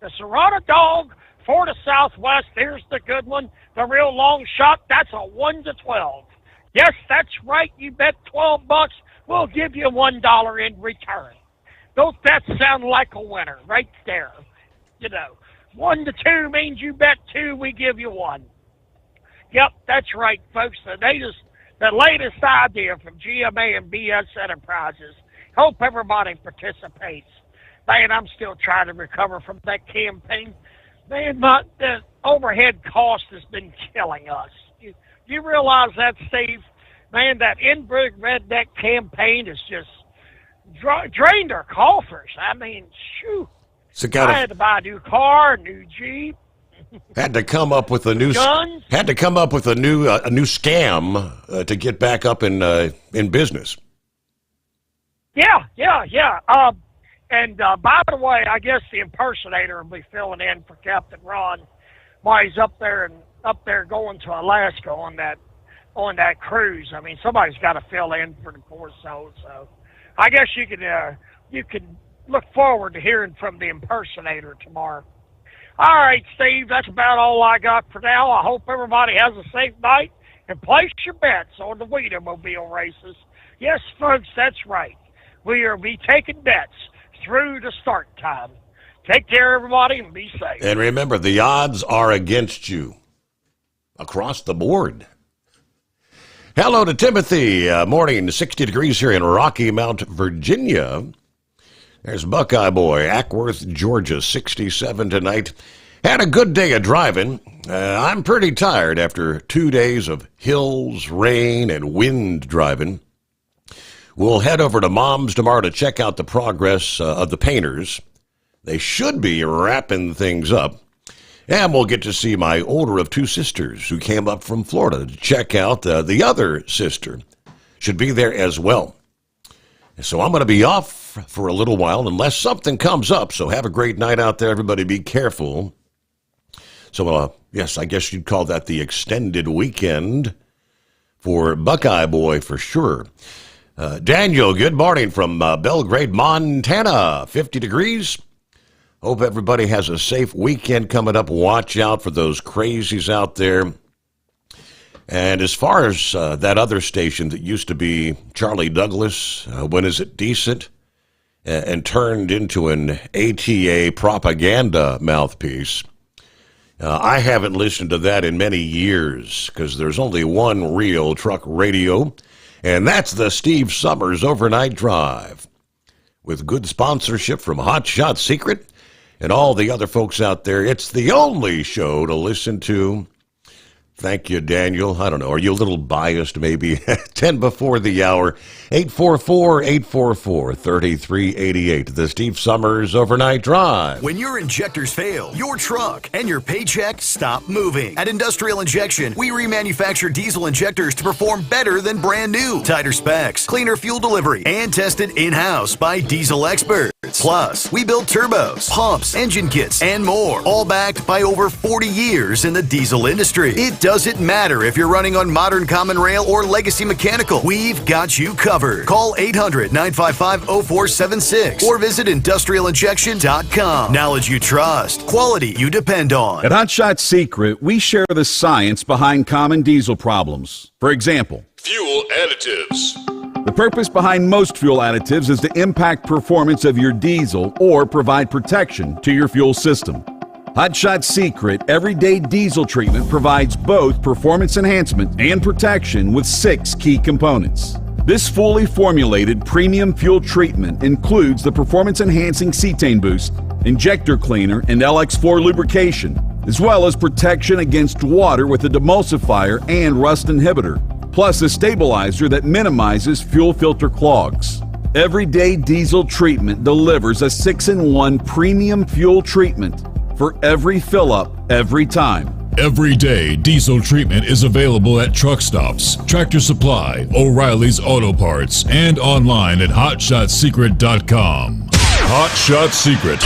The Serrano dog for the Southwest, there's the good one, the real long shot, that's a 1 to 12. Yes, that's right, you bet $12, we'll give you $1 in return. Those bets sound like a winner right there. 1 to 2 means you bet 2, we give you 1. Yep, that's right, folks. The latest idea from GMA and BS Enterprises. Hope everybody participates. Man, I'm still trying to recover from that campaign. Man, the overhead cost has been killing us. You realize that, Steve? Man, that inbred redneck campaign has just drained our coffers. I mean, shoot. So I had to buy a new car, a new Jeep. Had to come up with a new Guns? Had to come up with a new scam to get back up in business. Yeah. And by the way, I guess the impersonator will be filling in for Captain Ron while he's up there going to Alaska on that cruise. I mean, somebody's got to fill in for the poor soul. So I guess you can look forward to hearing from the impersonator tomorrow. All right, Steve, that's about all I got for now. I hope everybody has a safe night and place your bets on the Wienermobile races. Yes, folks, that's right. We will be taking bets through the start time. Take care, everybody, and be safe. And remember, the odds are against you across the board. Hello to Timothy. Morning, 60 degrees here in Rocky Mount, Virginia. There's Buckeye Boy, Ackworth, Georgia, 67 tonight. Had a good day of driving. I'm pretty tired after 2 days of hills, rain, and wind driving. We'll head over to Mom's tomorrow to check out the progress of the painters. They should be wrapping things up. And we'll get to see my older of 2 sisters who came up from Florida to check out the other sister. Should be there as well. So I'm going to be off for a little while unless something comes up. So have a great night out there. Everybody be careful. So, yes, I guess you'd call that the extended weekend for Buckeye Boy for sure. Daniel, good morning from Belgrade, Montana, 50 degrees. Hope everybody has a safe weekend coming up. Watch out for those crazies out there. And as far as that other station that used to be Charlie Douglas, when is it decent, and turned into an ATA propaganda mouthpiece, I haven't listened to that in many years because there's only one real truck radio, and that's the Steve Sommers Overnight Drive. With good sponsorship from Hot Shot Secret and all the other folks out there, it's the only show to listen to. Thank you, Daniel. I don't know. Are you a little biased, maybe? 10 before the hour. 844-844-3388. The Steve Sommers Overnight Drive. When your injectors fail, your truck and your paycheck stop moving. At Industrial Injection, we remanufacture diesel injectors to perform better than brand new. Tighter specs, cleaner fuel delivery, and tested in-house by diesel experts. Plus, we build turbos, pumps, engine kits, and more. All backed by over 40 years in the diesel industry. It doesn't matter if you're running on modern common rail or legacy mechanical. We've got you covered. Call 800-955-0476 or visit industrialinjection.com. Knowledge you trust. Quality you depend on. At Hot Shot Secret, we share the science behind common diesel problems. For example, Fuel additives. the purpose behind most fuel additives is to impact performance of your diesel or provide protection to your fuel system. Hot Shot Secret Everyday Diesel Treatment provides both performance enhancement and protection with 6 key components. This fully formulated premium fuel treatment includes the performance-enhancing cetane boost, injector cleaner, and LX4 lubrication, as well as protection against water with a demulsifier and rust inhibitor, plus a stabilizer that minimizes fuel filter clogs. Everyday Diesel Treatment delivers a 6-in-1 premium fuel treatment for every fill-up, every time. Everyday diesel treatment is available at truck stops, Tractor Supply, O'Reilly's Auto Parts, and online at HotShotSecret.com. Hot Shot Secret,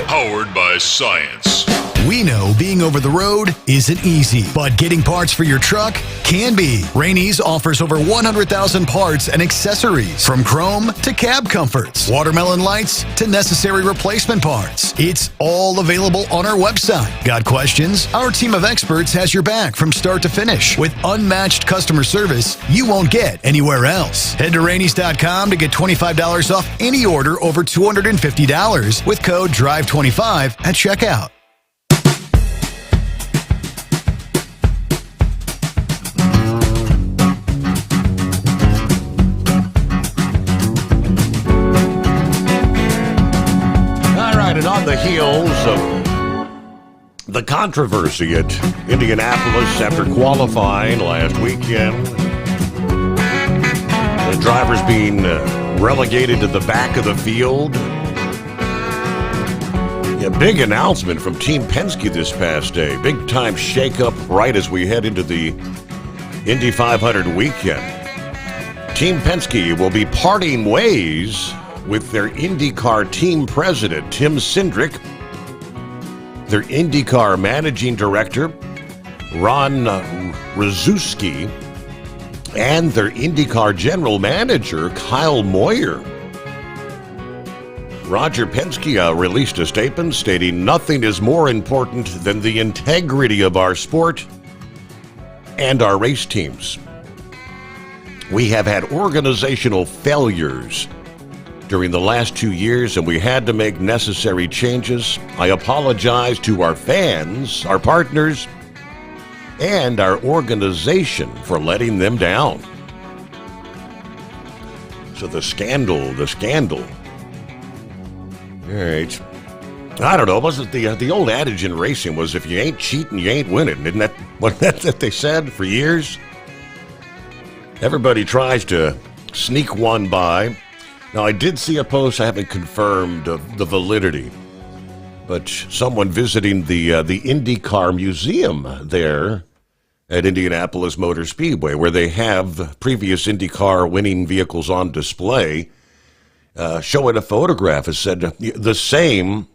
powered by science. We know being over the road isn't easy, but getting parts for your truck can be. Rainey's offers over 100,000 parts and accessories, from chrome to cab comforts, watermelon lights to necessary replacement parts. It's all available on our website. Got questions? Our team of experts has your back from start to finish with unmatched customer service you won't get anywhere else. Head to Rainey's.com to get $25 off any order over $250 with code DRIVE25 at checkout. And on the heels of the controversy at Indianapolis after qualifying last weekend, the drivers being relegated to the back of the field, a big announcement from Team Penske this past day. Big time shakeup right as we head into the Indy 500 weekend. Team Penske will be parting ways with their IndyCar team president, Tim Cindric, their IndyCar managing director, Ron Rzuski, and their IndyCar general manager, Kyle Moyer. Roger Penske released a statement stating, "Nothing is more important than the integrity of our sport and our race teams. We have had organizational failures during the last 2 years, and we had to make necessary changes. I apologize to our fans, our partners, and our organization for letting them down." So the scandal. All right. I don't know. Wasn't the old adage in racing was if you ain't cheating, you ain't winning? Isn't that what that they said for years? Everybody tries to sneak one by. Now, I did see a post, I haven't confirmed the validity, but someone visiting the IndyCar Museum there at Indianapolis Motor Speedway, where they have previous IndyCar winning vehicles on display, showing a photograph, it said the same.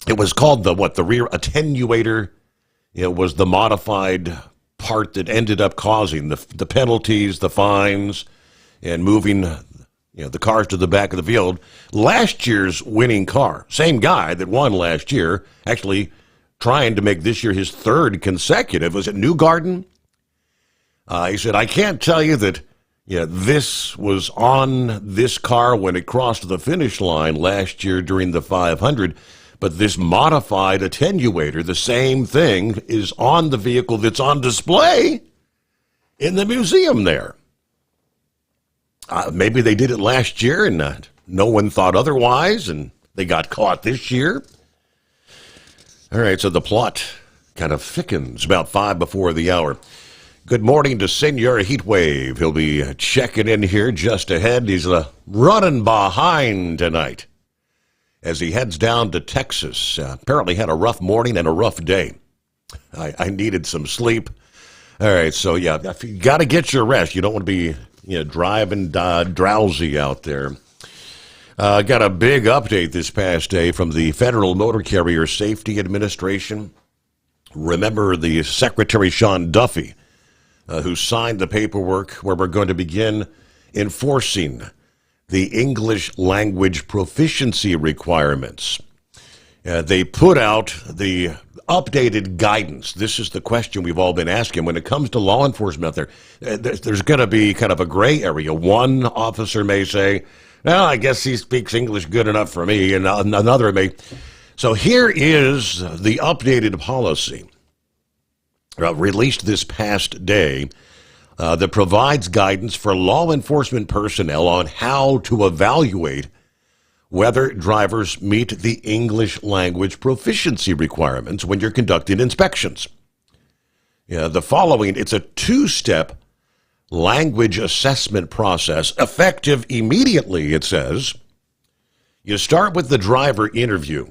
It was called the rear attenuator. It was the modified part that ended up causing the penalties, the fines, and moving the cars to the back of the field. Last year's winning car, same guy that won last year, actually trying to make this year his third consecutive. Was it Newgarden? He said, "I can't tell you that this was on this car when it crossed the finish line last year during the 500, but this modified attenuator, the same thing, is on the vehicle that's on display in the museum there." Maybe they did it last year and no one thought otherwise, and they got caught this year. All right, so the plot kind of thickens about 5 before the hour. Good morning to Senor Heatwave. He'll be checking in here just ahead. He's running behind tonight as he heads down to Texas. Apparently had a rough morning and a rough day. I needed some sleep. All right, so you got to get your rest. You don't want to be driving drowsy out there. Got a big update this past day from the Federal Motor Carrier Safety Administration. Remember the Secretary Sean Duffy, who signed the paperwork where we're going to begin enforcing the English language proficiency requirements. They put out the updated guidance. This is the question we've all been asking. When it comes to law enforcement out there, there's going to be kind of a gray area. One officer may say, "Well, I guess he speaks English good enough for me," and another may. So here is the updated policy released this past day that provides guidance for law enforcement personnel on how to evaluate whether drivers meet the English language proficiency requirements when you're conducting inspections. The following, it's a 2-step language assessment process, effective immediately, it says. You start with the driver interview.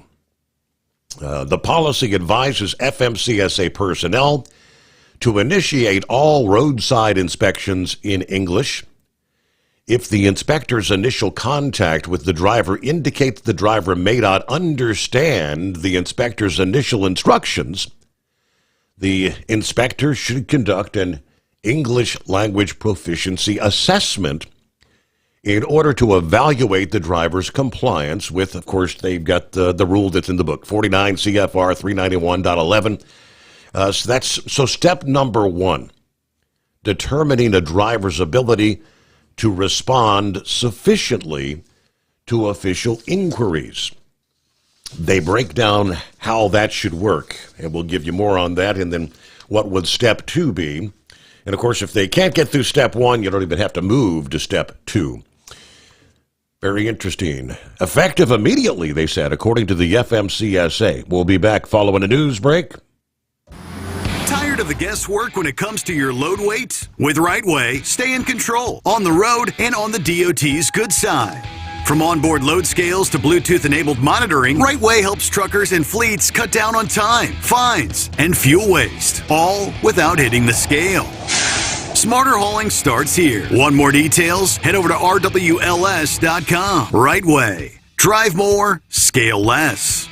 The policy advises FMCSA personnel to initiate all roadside inspections in English. If the inspector's initial contact with the driver indicates the driver may not understand the inspector's initial instructions, the inspector should conduct an English language proficiency assessment in order to evaluate the driver's compliance with, of course, they've got the rule that's in the book, 49 CFR 391.11. So step number one, determining a driver's ability to respond sufficiently to official inquiries. They break down how that should work, and we'll give you more on that, and then what would step two be. And, of course, if they can't get through step one, you don't even have to move to step two. Very interesting. Effective immediately, they said, according to the FMCSA. We'll be back following a news break. Tired of the guesswork when it comes to your load weight? With Rightway, stay in control on the road and on the DOT's good side. From onboard load scales to Bluetooth-enabled monitoring, Rightway helps truckers and fleets cut down on time, fines, and fuel waste, all without hitting the scale. Smarter hauling starts here. Want more details? Head over to rwls.com. Rightway. Drive more, scale less.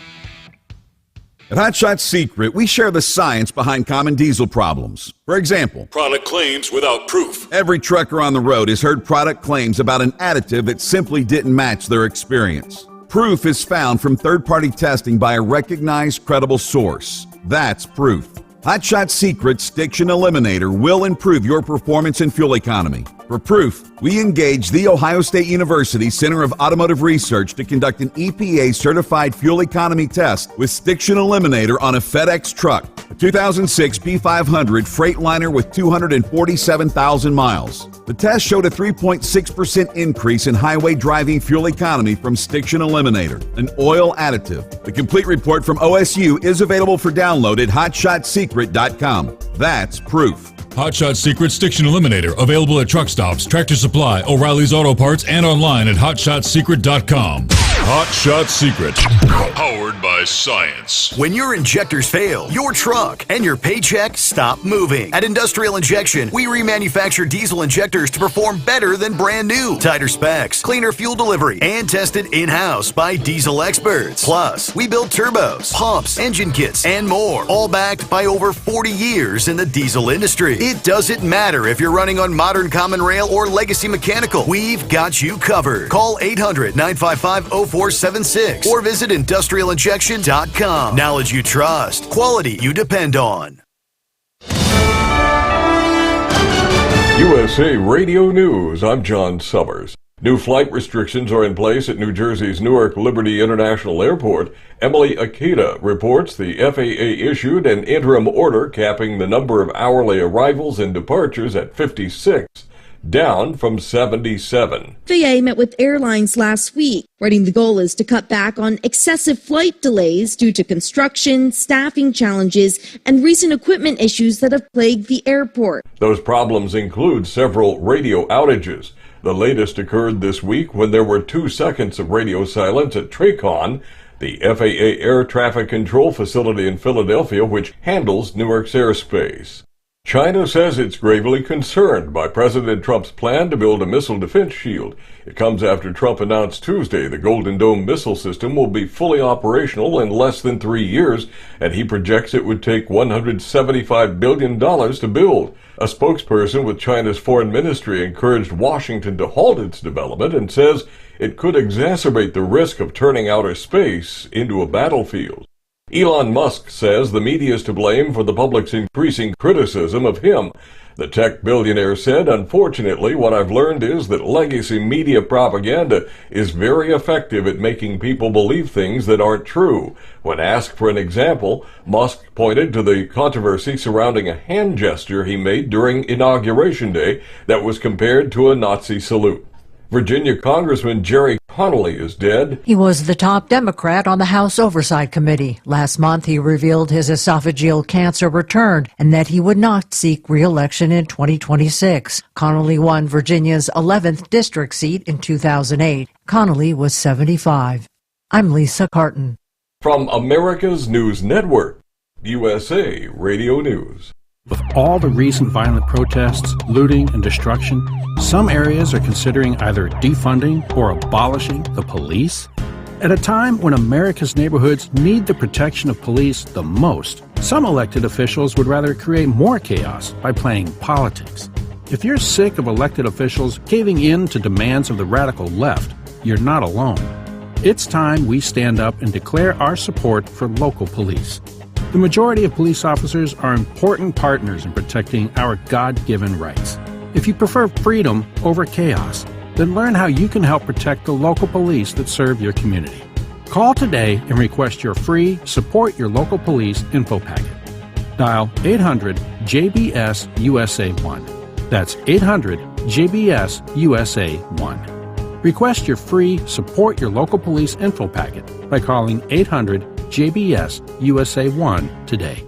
At Hot Shot Secret, we share the science behind common diesel problems. For example, product claims without proof. Every trucker on the road has heard product claims about an additive that simply didn't match their experience. Proof is found from third-party testing by a recognized, credible source. That's proof. Hot Shot Secret's Stiction Eliminator will improve your performance and fuel economy. For proof, we engaged the Ohio State University Center of Automotive Research to conduct an EPA-certified fuel economy test with Stiction Eliminator on a FedEx truck, a 2006 P500 Freightliner with 247,000 miles. The test showed a 3.6% increase in highway driving fuel economy from Stiction Eliminator, an oil additive. The complete report from OSU is available for download at hotshotsecret.com. That's proof. Hot Shot Secret Stiction Eliminator, available at truck stops, Tractor Supply, O'Reilly's Auto Parts, and online at hotshotsecret.com. Hot Shot Secret, powered by science. When your injectors fail, your truck and your paycheck stop moving. At Industrial Injection, we remanufacture diesel injectors to perform better than brand new. Tighter specs, cleaner fuel delivery, and tested in-house by diesel experts. Plus, we build turbos, pumps, engine kits, and more, all backed by over 40 years in the diesel industry. It doesn't matter if you're running on modern common rail or legacy mechanical. We've got you covered. Call 800-955-0476 or visit industrialinjection.com. Knowledge you trust. Quality you depend on. USA Radio News, I'm John Summers. New flight restrictions are in place at New Jersey's Newark Liberty International Airport. Emily Akita reports the FAA issued an interim order capping the number of hourly arrivals and departures at 56, down from 77. FAA met with airlines last week, writing the goal is to cut back on excessive flight delays due to construction, staffing challenges, and recent equipment issues that have plagued the airport. Those problems include several radio outages. The latest occurred this week when there were 2 seconds of radio silence at TRACON, the FAA air traffic control facility in Philadelphia, which handles Newark's airspace. China says it's gravely concerned by President Trump's plan to build a missile defense shield. It comes after Trump announced Tuesday the Golden Dome missile system will be fully operational in less than 3 years, and he projects it would take $175 billion to build. A spokesperson with China's foreign ministry encouraged Washington to halt its development and says it could exacerbate the risk of turning outer space into a battlefield. Elon Musk says the media is to blame for the public's increasing criticism of him. The tech billionaire said, "Unfortunately, what I've learned is that legacy media propaganda is very effective at making people believe things that aren't true." When asked for an example, Musk pointed to the controversy surrounding a hand gesture he made during Inauguration Day that was compared to a Nazi salute. Virginia Congressman Jerry Connolly is dead. He was the top Democrat on the House Oversight Committee. Last month, he revealed his esophageal cancer returned and that he would not seek re-election in 2026. Connolly won Virginia's 11th district seat in 2008. Connolly was 75. I'm Lisa Carton. From America's News Network, USA Radio News. With all the recent violent protests, looting, and destruction, some areas are considering either defunding or abolishing the police. At a time when America's neighborhoods need the protection of police the most, some elected officials would rather create more chaos by playing politics. If you're sick of elected officials caving in to demands of the radical left, you're not alone. It's time we stand up and declare our support for local police. The majority of police officers are important partners in protecting our God-given rights. If you prefer freedom over chaos, then learn how you can help protect the local police that serve your community. Call today and request your free Support Your Local Police info packet. Dial 800-JBS-USA-1. That's 800-JBS-USA-1. Request your free Support Your Local Police info packet by calling 800-JBS-USA-1 today.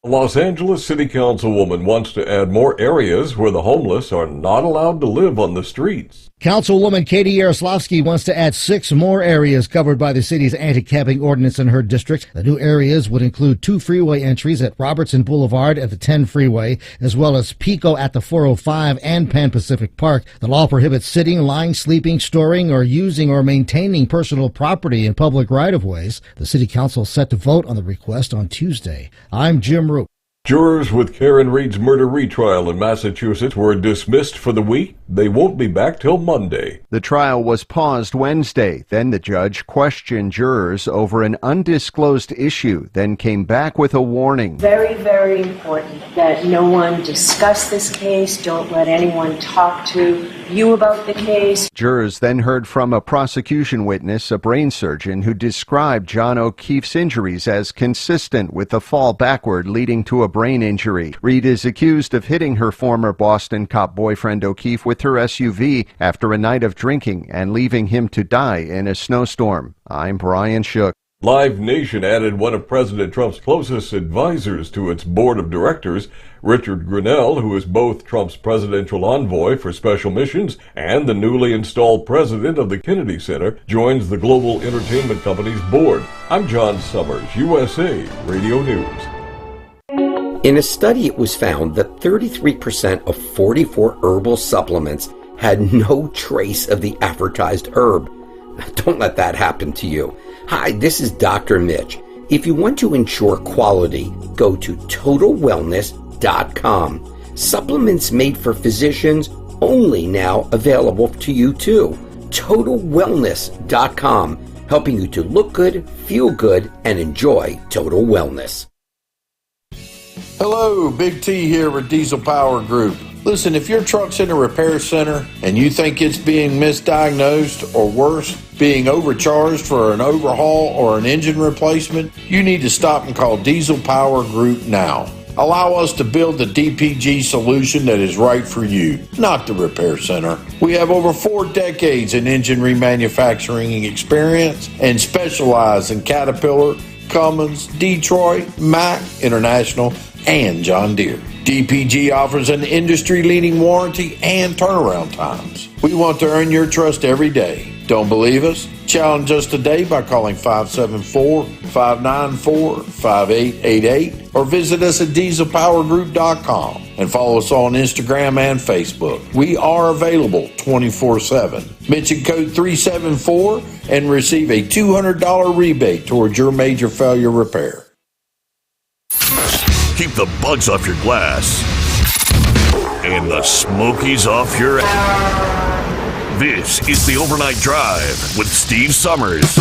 A Los Angeles City Councilwoman wants to add more areas where the homeless are not allowed to live on the streets. Councilwoman Katie Yaroslavsky wants to add 6 more areas covered by the city's anti-camping ordinance in her district. The new areas would include 2 freeway entries at Robertson Boulevard at the 10 freeway, as well as Pico at the 405 and Pan Pacific Park. The law prohibits sitting, lying, sleeping, storing, or using or maintaining personal property in public right-of-ways. The city council is set to vote on the request on Tuesday. I'm Jim Roop. Jurors with Karen Reed's murder retrial in Massachusetts were dismissed for the week. They won't be back till Monday. The trial was paused Wednesday. Then the judge questioned jurors over an undisclosed issue, then came back with a warning. Very, very important that no one discuss this case. Don't let anyone talk to you about the case. Jurors then heard from a prosecution witness, a brain surgeon, who described John O'Keefe's injuries as consistent with the fall backward leading to a brain injury. Reed is accused of hitting her former Boston cop boyfriend O'Keefe with her SUV after a night of drinking and leaving him to die in a snowstorm. I'm Brian Shook. Live Nation added one of President Trump's closest advisors to its board of directors. Richard Grenell, who is both Trump's presidential envoy for special missions and the newly installed president of the Kennedy Center, joins the global entertainment company's board. I'm John Sommers, USA Radio News. In a study, it was found that 33% of 44 herbal supplements had no trace of the advertised herb. Don't let that happen to you. Hi, this is Dr. Mitch. If you want to ensure quality, go to TotalWellness.com. Supplements made for physicians, only now available to you too. TotalWellness.com, helping you to look good, feel good, and enjoy total wellness. Hello, Big T here with Diesel Power Group. Listen, if your truck's in a repair center and you think it's being misdiagnosed or worse, being overcharged for an overhaul or an engine replacement, you need to stop and call Diesel Power Group now. Allow us to build the DPG solution that is right for you, not the repair center. We have over 4 decades in engine remanufacturing experience and specialize in Caterpillar, Cummins, Detroit, Mack, International, and John Deere. DPG offers an industry-leading warranty and turnaround times. We want to earn your trust every day. Don't believe us? Challenge us today by calling 574-594-5888 or visit us at dieselpowergroup.com and follow us on Instagram and Facebook. We are available 24/7. Mention code 374 and receive a $200 rebate towards your major failure repair. Keep the bugs off your glass and the smokies off your ass. This is the Overnight Drive with Steve Sommers.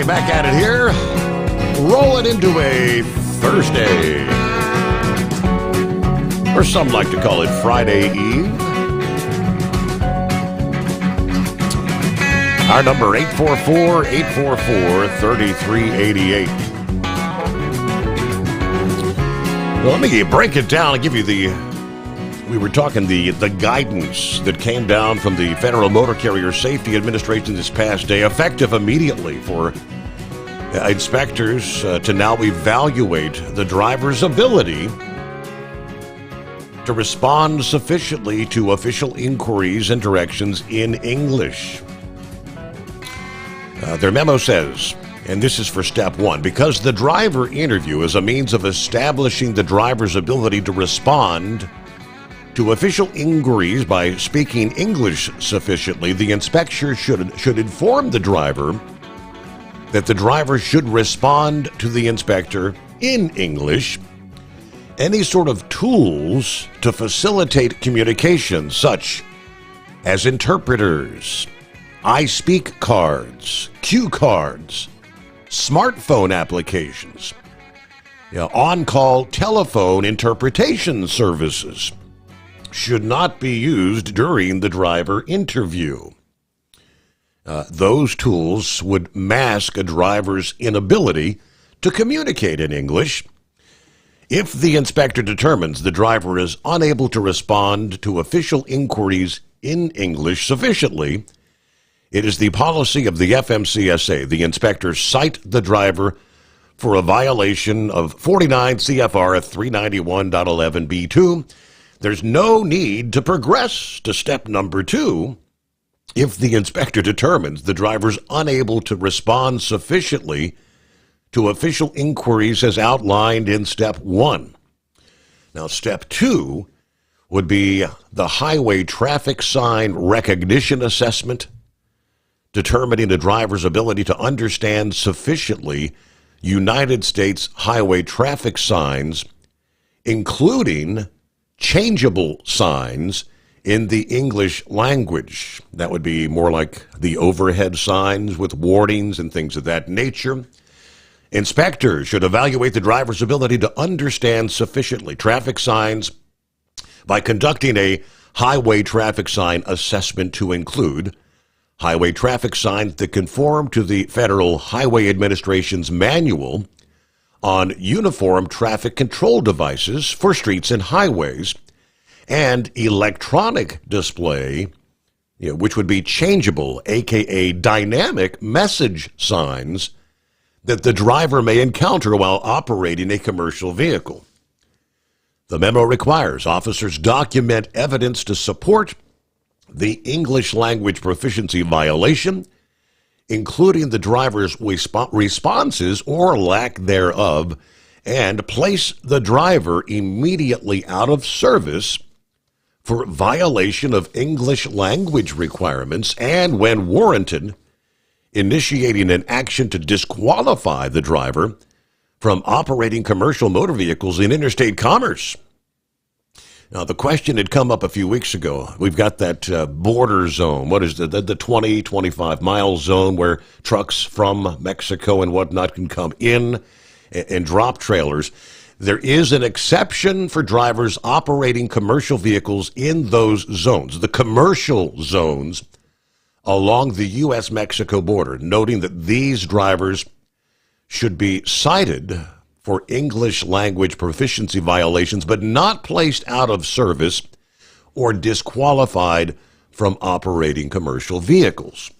Back at it here. Roll it into a Thursday. Or some like to call it Friday Eve. Our number 844-844-3388. Well, let me break it down and give you the We were talking the guidance that came down from the Federal Motor Carrier Safety Administration this past day, effective immediately for inspectors to now evaluate the driver's ability to respond sufficiently to official inquiries and directions in English. Their memo says, and this is for step one, because the driver interview is a means of establishing the driver's ability to respond to official inquiries by speaking English sufficiently, the inspector should inform the driver that the driver should respond to the inspector in English. Any sort of tools to facilitate communication, such as interpreters, I speak cards, cue cards, smartphone applications, on-call telephone interpretation services, should not be used during the driver interview. Those tools would mask a driver's inability to communicate in English. If the inspector determines the driver is unable to respond to official inquiries in English sufficiently, it is the policy of the FMCSA. The inspector cite the driver for a violation of 49 CFR 391.11b2. There's no need to progress to step number 2 if the inspector determines the driver's unable to respond sufficiently to official inquiries as outlined in step 1. Now, step 2 would be the highway traffic sign recognition assessment, determining the driver's ability to understand sufficiently United States highway traffic signs, including changeable signs in the English language. That would be more like the overhead signs with warnings and things of that nature. Inspectors should evaluate the driver's ability to understand sufficiently traffic signs by conducting a highway traffic sign assessment to include highway traffic signs that conform to the Federal Highway Administration's manual on uniform traffic control devices for streets and highways, and electronic display, which would be changeable, aka dynamic message signs that the driver may encounter while operating a commercial vehicle. The memo requires officers document evidence to support the English language proficiency violation, including the driver's responses or lack thereof, and place the driver immediately out of service for violation of English language requirements, and when warranted, initiating an action to disqualify the driver from operating commercial motor vehicles in interstate commerce. Now, the question had come up a few weeks ago. We've got that border zone. What is the 20, 25-mile zone where trucks from Mexico and whatnot can come in and drop trailers. There is an exception for drivers operating commercial vehicles in those zones, the commercial zones along the U.S.-Mexico border, noting that these drivers should be cited for English language proficiency violations, but not placed out of service or disqualified from operating commercial vehicles.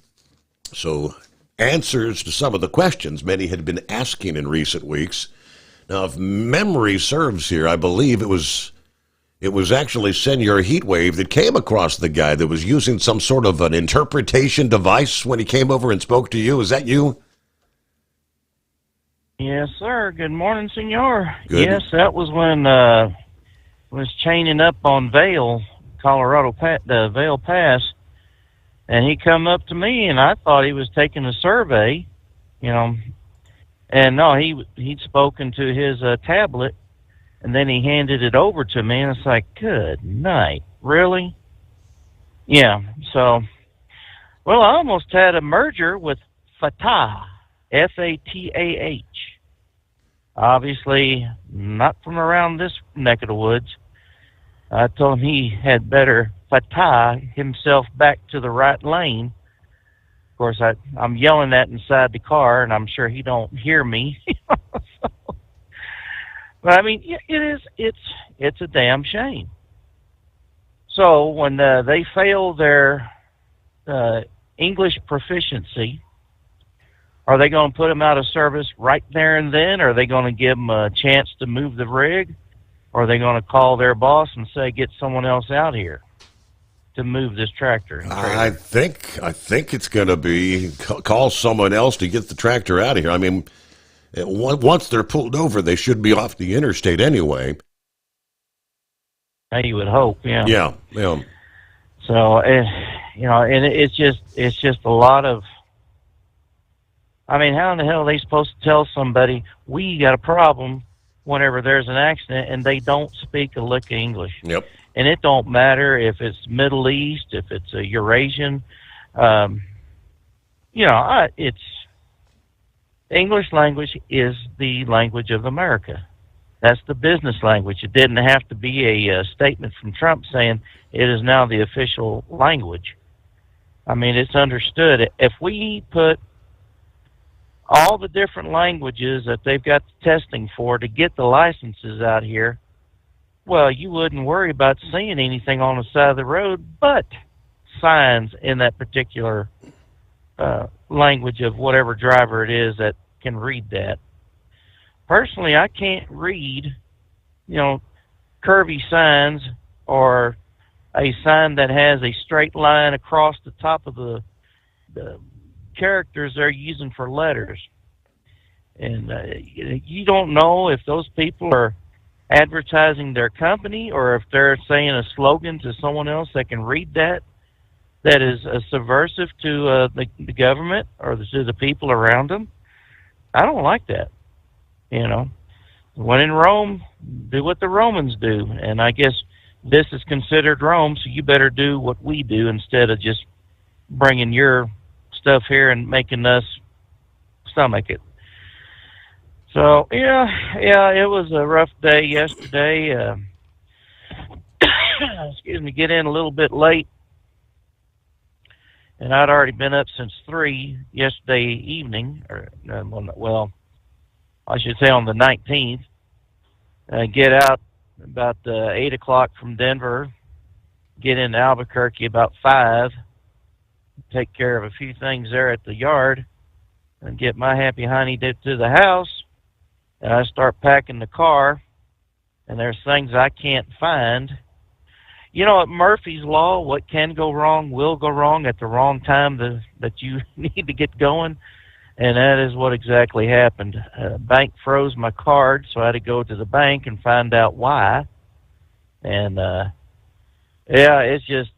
So, answers to some of the questions many had been asking in recent weeks. Now, if memory serves here, I believe it was actually Senor Heatwave that came across the guy that was using some sort of an interpretation device when he came over and spoke to you. Is that you? Yes, sir. Good morning, Senor. Good. Yes, that was when was chaining up on Vail, Colorado, the Vail Pass, and he come up to me, and I thought he was taking a survey, and no, he'd spoken to his tablet, and then he handed it over to me, and it's like, good night, really? Yeah. So, well, I almost had a merger with Fatah. Fatah. Obviously, not from around this neck of the woods. I told him he had better Fatah himself back to the right lane. Of course, I'm yelling that inside the car, and I'm sure he don't hear me. But I mean, it's a damn shame. So when they fail their English proficiency, are they going to put them out of service right there and then? Or are they going to give them a chance to move the rig? Or are they going to call their boss and say, get someone else out here to move this tractor and trailer? I think it's going to be call someone else to get the tractor out of here. I mean, once they're pulled over, they should be off the interstate anyway. You would hope, yeah. Yeah. So, and it's just a lot of. I mean, how in the hell are they supposed to tell somebody we got a problem whenever there's an accident and they don't speak a lick of English? Yep. And it don't matter if it's Middle East, if it's a Eurasian. It's English language is the language of America. That's the business language. It didn't have to be a statement from Trump saying it is now the official language. I mean, it's understood. If we put all the different languages that they've got the testing for to get the licenses out here, well, you wouldn't worry about seeing anything on the side of the road but signs in that particular language of whatever driver it is that can read that. Personally, I can't read, curvy signs or a sign that has a straight line across the top of the characters they're using for letters. And you don't know if those people are advertising their company or if they're saying a slogan to someone else that can read that is subversive to the government or to the people around them. I don't like that. When in Rome, do what the Romans do. And I guess this is considered Rome, so you better do what we do instead of just bringing your stuff here and making us stomach it. So, it was a rough day yesterday. Excuse me, get in a little bit late. And I'd already been up since 3 yesterday evening, I should say on the 19th. Get out about 8 o'clock from Denver, get into Albuquerque about 5, take care of a few things there at the yard, and get my happy hiney to the house. And I start packing the car, and there's things I can't find. At Murphy's Law, what can go wrong will go wrong at the wrong time that you need to get going. And that is what exactly happened. Bank froze my card, so I had to go to the bank and find out why. And, it's just,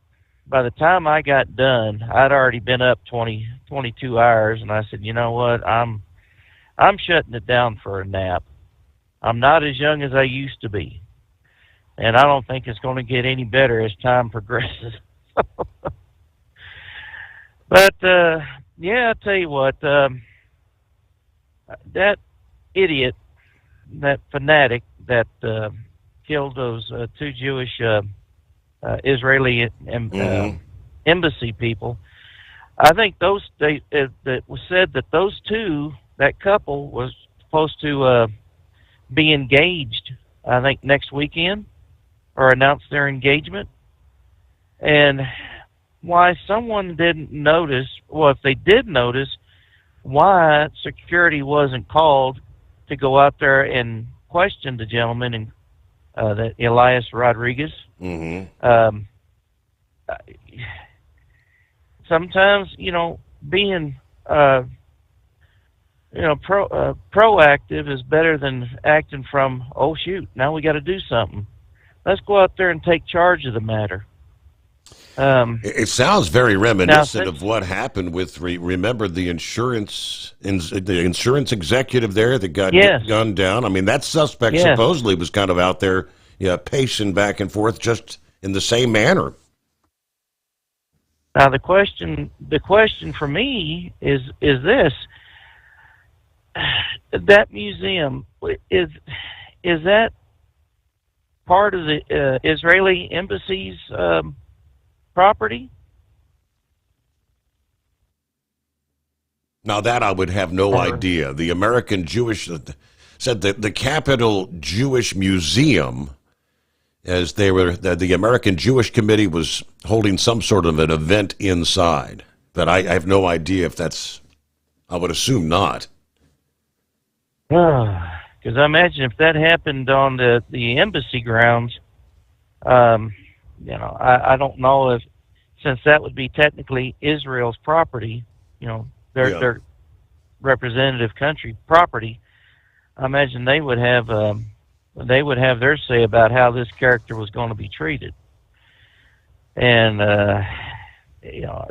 by the time I got done, I'd already been up 22 hours, and I said, you know what, I'm shutting it down for a nap. I'm not as young as I used to be. And I don't think it's going to get any better as time progresses. But, I'll tell you what, that idiot, that fanatic that killed those 2 Jewish Israeli embassy people, I think it was said that those two, that couple, was supposed to be engaged, I think, next weekend, or announce their engagement. And why someone didn't notice, well, if they did notice, why security wasn't called to go out there and question the gentleman and that Elias Rodriguez. Mm-hmm. Sometimes, being proactive is better than acting from, oh shoot, now we got to do something. Let's go out there and take charge of the matter. It sounds very reminiscent of what happened with, remember the insurance executive there that got gunned down? I mean, that suspect supposedly was kind of out there pacing back and forth just in the same manner. Now, the question for me is this. That museum, is that part of the Israeli embassy's property? Now that I would have no idea. The American Jewish said that the Capitol Jewish Museum as the American Jewish Committee was holding some sort of an event inside. That I have no idea if that's, I would assume not. Because I imagine if that happened on the embassy grounds, I don't know if, since that would be technically Israel's property, their representative country property, I imagine they would have their say about how this character was going to be treated. And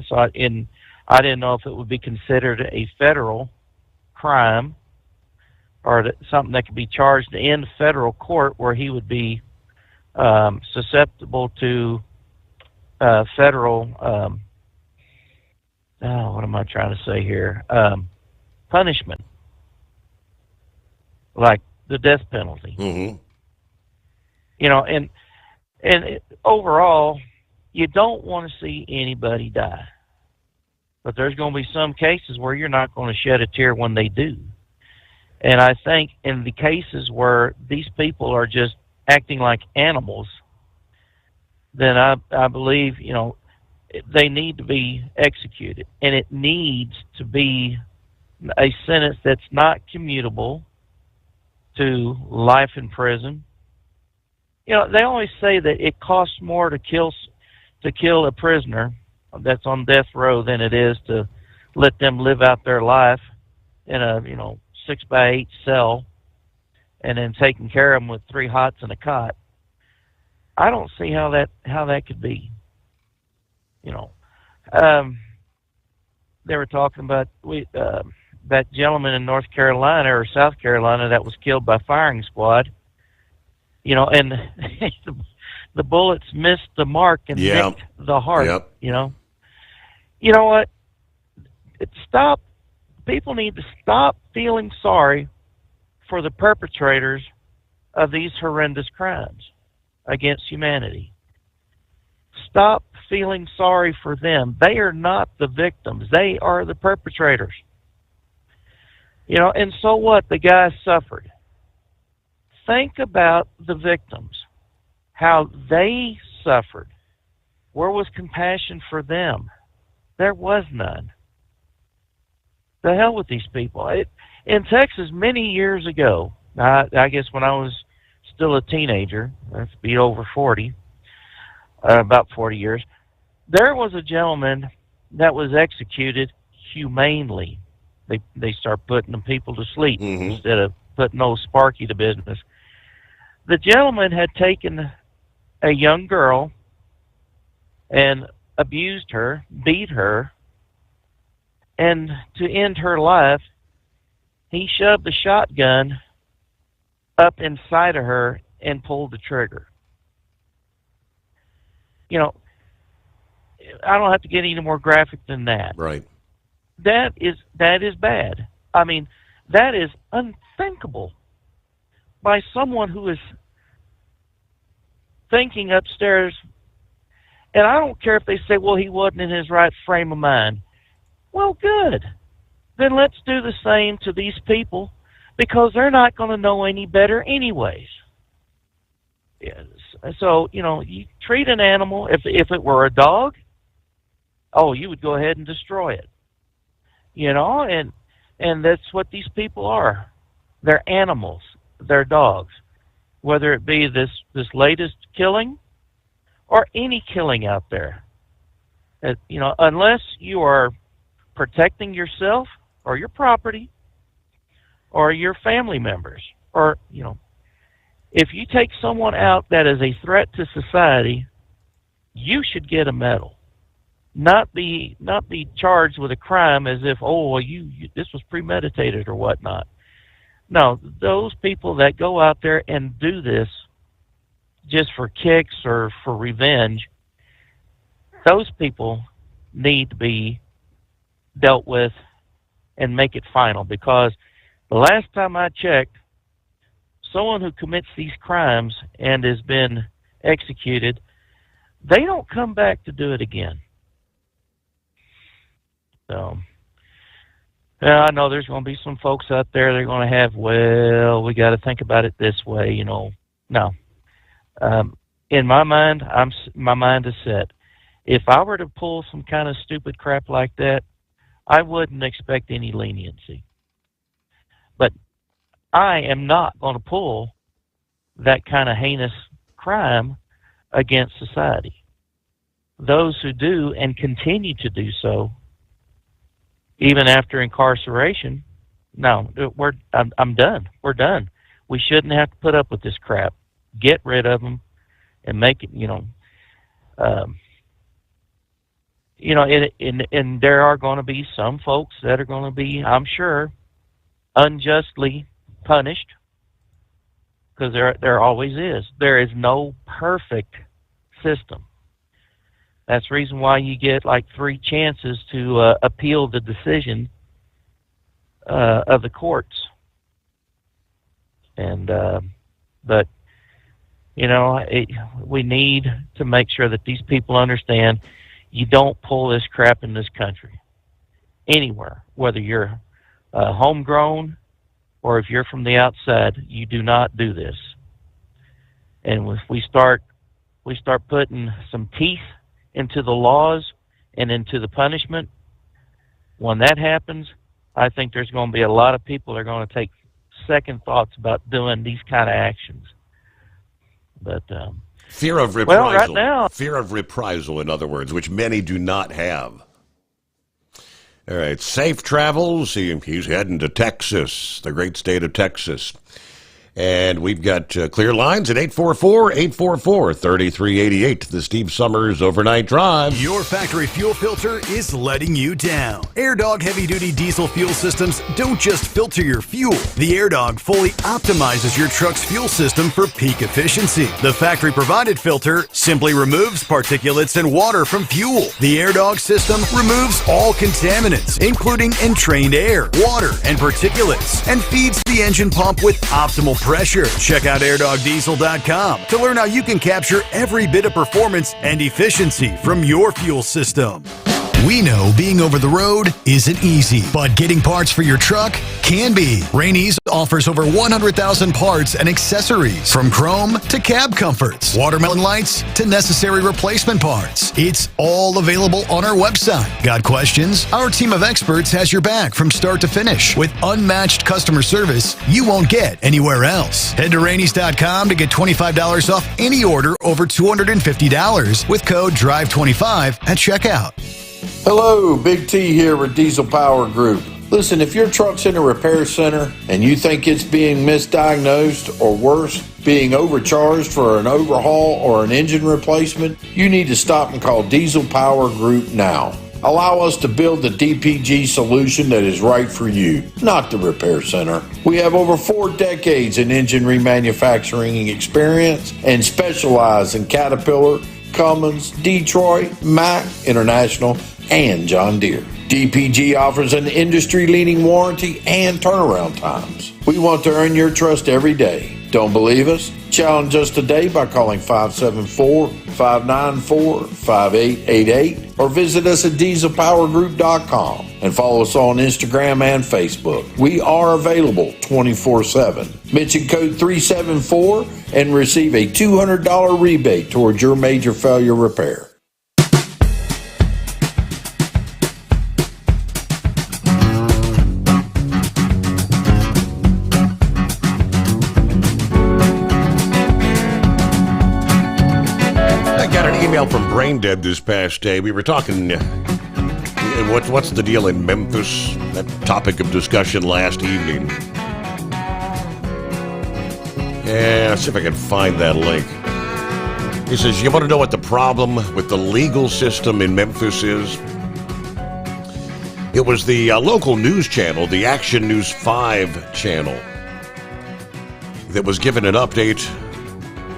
so I didn't know if it would be considered a federal crime or something that could be charged in federal court, where he would be susceptible to federal, what am I trying to say here? Punishment, like the death penalty. Mm-hmm. And overall, you don't want to see anybody die. But there's going to be some cases where you're not going to shed a tear when they do. And I think in the cases where these people are just acting like animals, then I believe, they need to be executed. And it needs to be a sentence that's not commutable to life in prison. They always say that it costs more to kill a prisoner that's on death row than it is to let them live out their life in a 6x8 cell and then taking care of them with 3 hots and a cot. I don't see how that could be. They were talking about that gentleman in North Carolina or South Carolina that was killed by firing squad. And the bullets missed the mark and nicked the heart. Yep. You know what? People need to stop feeling sorry for the perpetrators of these horrendous crimes against humanity. Stop feeling sorry for them. They are not the victims. They are the perpetrators. And so what? The guy suffered. Think about the victims, how they suffered. Where was compassion for them? There was none. The hell with these people. In Texas, many years ago, I guess when I was still a teenager, that's be over 40, about 40 years, there was a gentleman that was executed humanely. They start putting the people to sleep instead of putting old Sparky to business. The gentleman had taken a young girl and abused her, beat her, and to end her life, he shoved the shotgun up inside of her and pulled the trigger. I don't have to get any more graphic than that. Right. That is bad. I mean, that is unthinkable by someone who is thinking upstairs. And I don't care if they say, well, he wasn't in his right frame of mind. Well, good. Then let's do the same to these people, because they're not going to know any better anyways. Yes. So, you treat an animal, if it were a dog, you would go ahead and destroy it. And that's what these people are. They're animals. They're dogs. Whether it be this latest killing or any killing out there. Unless you are protecting yourself or your property or your family members, or, if you take someone out that is a threat to society, you should get a medal. Not be charged with a crime as if, this was premeditated or whatnot. No, those people that go out there and do this just for kicks or for revenge, those people need to be dealt with and make it final, because the last time I checked, someone who commits these crimes and has been executed, they don't come back to do it again. So, I know there's going to be some folks out there that are going to have, we got to think about it this way, No. in my mind, my mind is set. If I were to pull some kind of stupid crap like that, I wouldn't expect any leniency. But I am not going to pull that kind of heinous crime against society. Those who do and continue to do so, even after incarceration, no, I'm done. We're done. We shouldn't have to put up with this crap. Get rid of them and make it, and there are going to be some folks that are going to be, I'm sure, unjustly punished, because there always is. There is no perfect system. That's the reason why you get like 3 chances to appeal the decision of the courts. And but we need to make sure that these people understand you don't pull this crap in this country anywhere, whether you're homegrown or if you're from the outside. You do not do this. And if we start putting some teeth into the laws and into the punishment, when that happens, I think there's going to be a lot of people that are going to take second thoughts about doing these kind of actions. But fear of reprisal. Well, right now, fear of reprisal, in other words, which many do not have. All right, safe travels. He's heading to Texas, the great state of Texas. And we've got clear lines at 844-844-3388. The Steve Sommers Overnight Drive. Your factory fuel filter is letting you down. AirDog heavy-duty diesel fuel systems don't just filter your fuel. The AirDog fully optimizes your truck's fuel system for peak efficiency. The factory-provided filter simply removes particulates and water from fuel. The AirDog system removes all contaminants, including entrained air, water, and particulates, and feeds the engine pump with optimal pressure. Check out airdogdiesel.com to learn how you can capture every bit of performance and efficiency from your fuel system. We know being over the road isn't easy, but getting parts for your truck can be. Rainey's offers over 100,000 parts and accessories, from chrome to cab comforts, watermelon lights to necessary replacement parts. It's all available on our website. Got questions? Our team of experts has your back from start to finish with unmatched customer service you won't get anywhere else. Head to Rainey's.com to get $25 off any order over $250 with code DRIVE25 at checkout. Hello, Big T here with Diesel Power Group. Listen, if your truck's in a repair center and you think it's being misdiagnosed or worse, being overcharged for an overhaul or an engine replacement, you need to stop and call Diesel Power Group now. Allow us to build the DPG solution that is right for you, not the repair center. We have over 4 decades in engine remanufacturing experience and specialize in Caterpillar, Cummins, Detroit, Mack, International, and John Deere. DPG offers an industry-leading warranty and turnaround times. We want to earn your trust every day. Don't believe us? Challenge us today by calling 574-594-5888 or visit us at dieselpowergroup.com and follow us on Instagram and Facebook. We are available 24/7. Mention code 374 and receive a $200 rebate towards your major failure repair. From Brain Dead this past day. We were talking what's the deal in Memphis, that topic of discussion last evening. Yeah, let's see if I can find that link. He says, you want to know what the problem with the legal system in Memphis is? It was the local news channel, the Action News 5 channel, that was given an update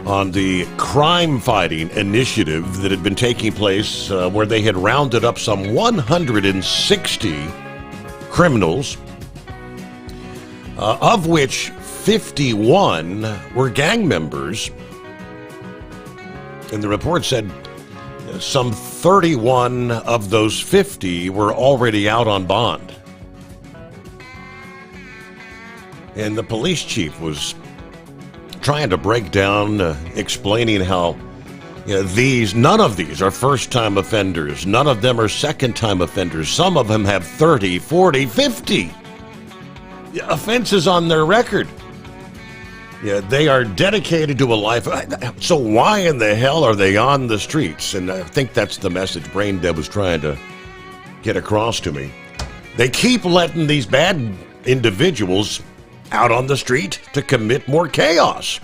on the crime-fighting initiative that had been taking place where they had rounded up some 160 criminals, of which 51 were gang members. And the report said some 31 of those 50 were already out on bond. And the police chief was trying to break down, explaining how None of these are first-time offenders. None of them are second-time offenders. Some of them have 30, 40, 50 offenses on their record. They are dedicated to a life. So why in the hell are they on the streets? And I think that's the message Brain Dead was trying to get across to me. They keep letting these bad individuals out on the street to commit more chaos.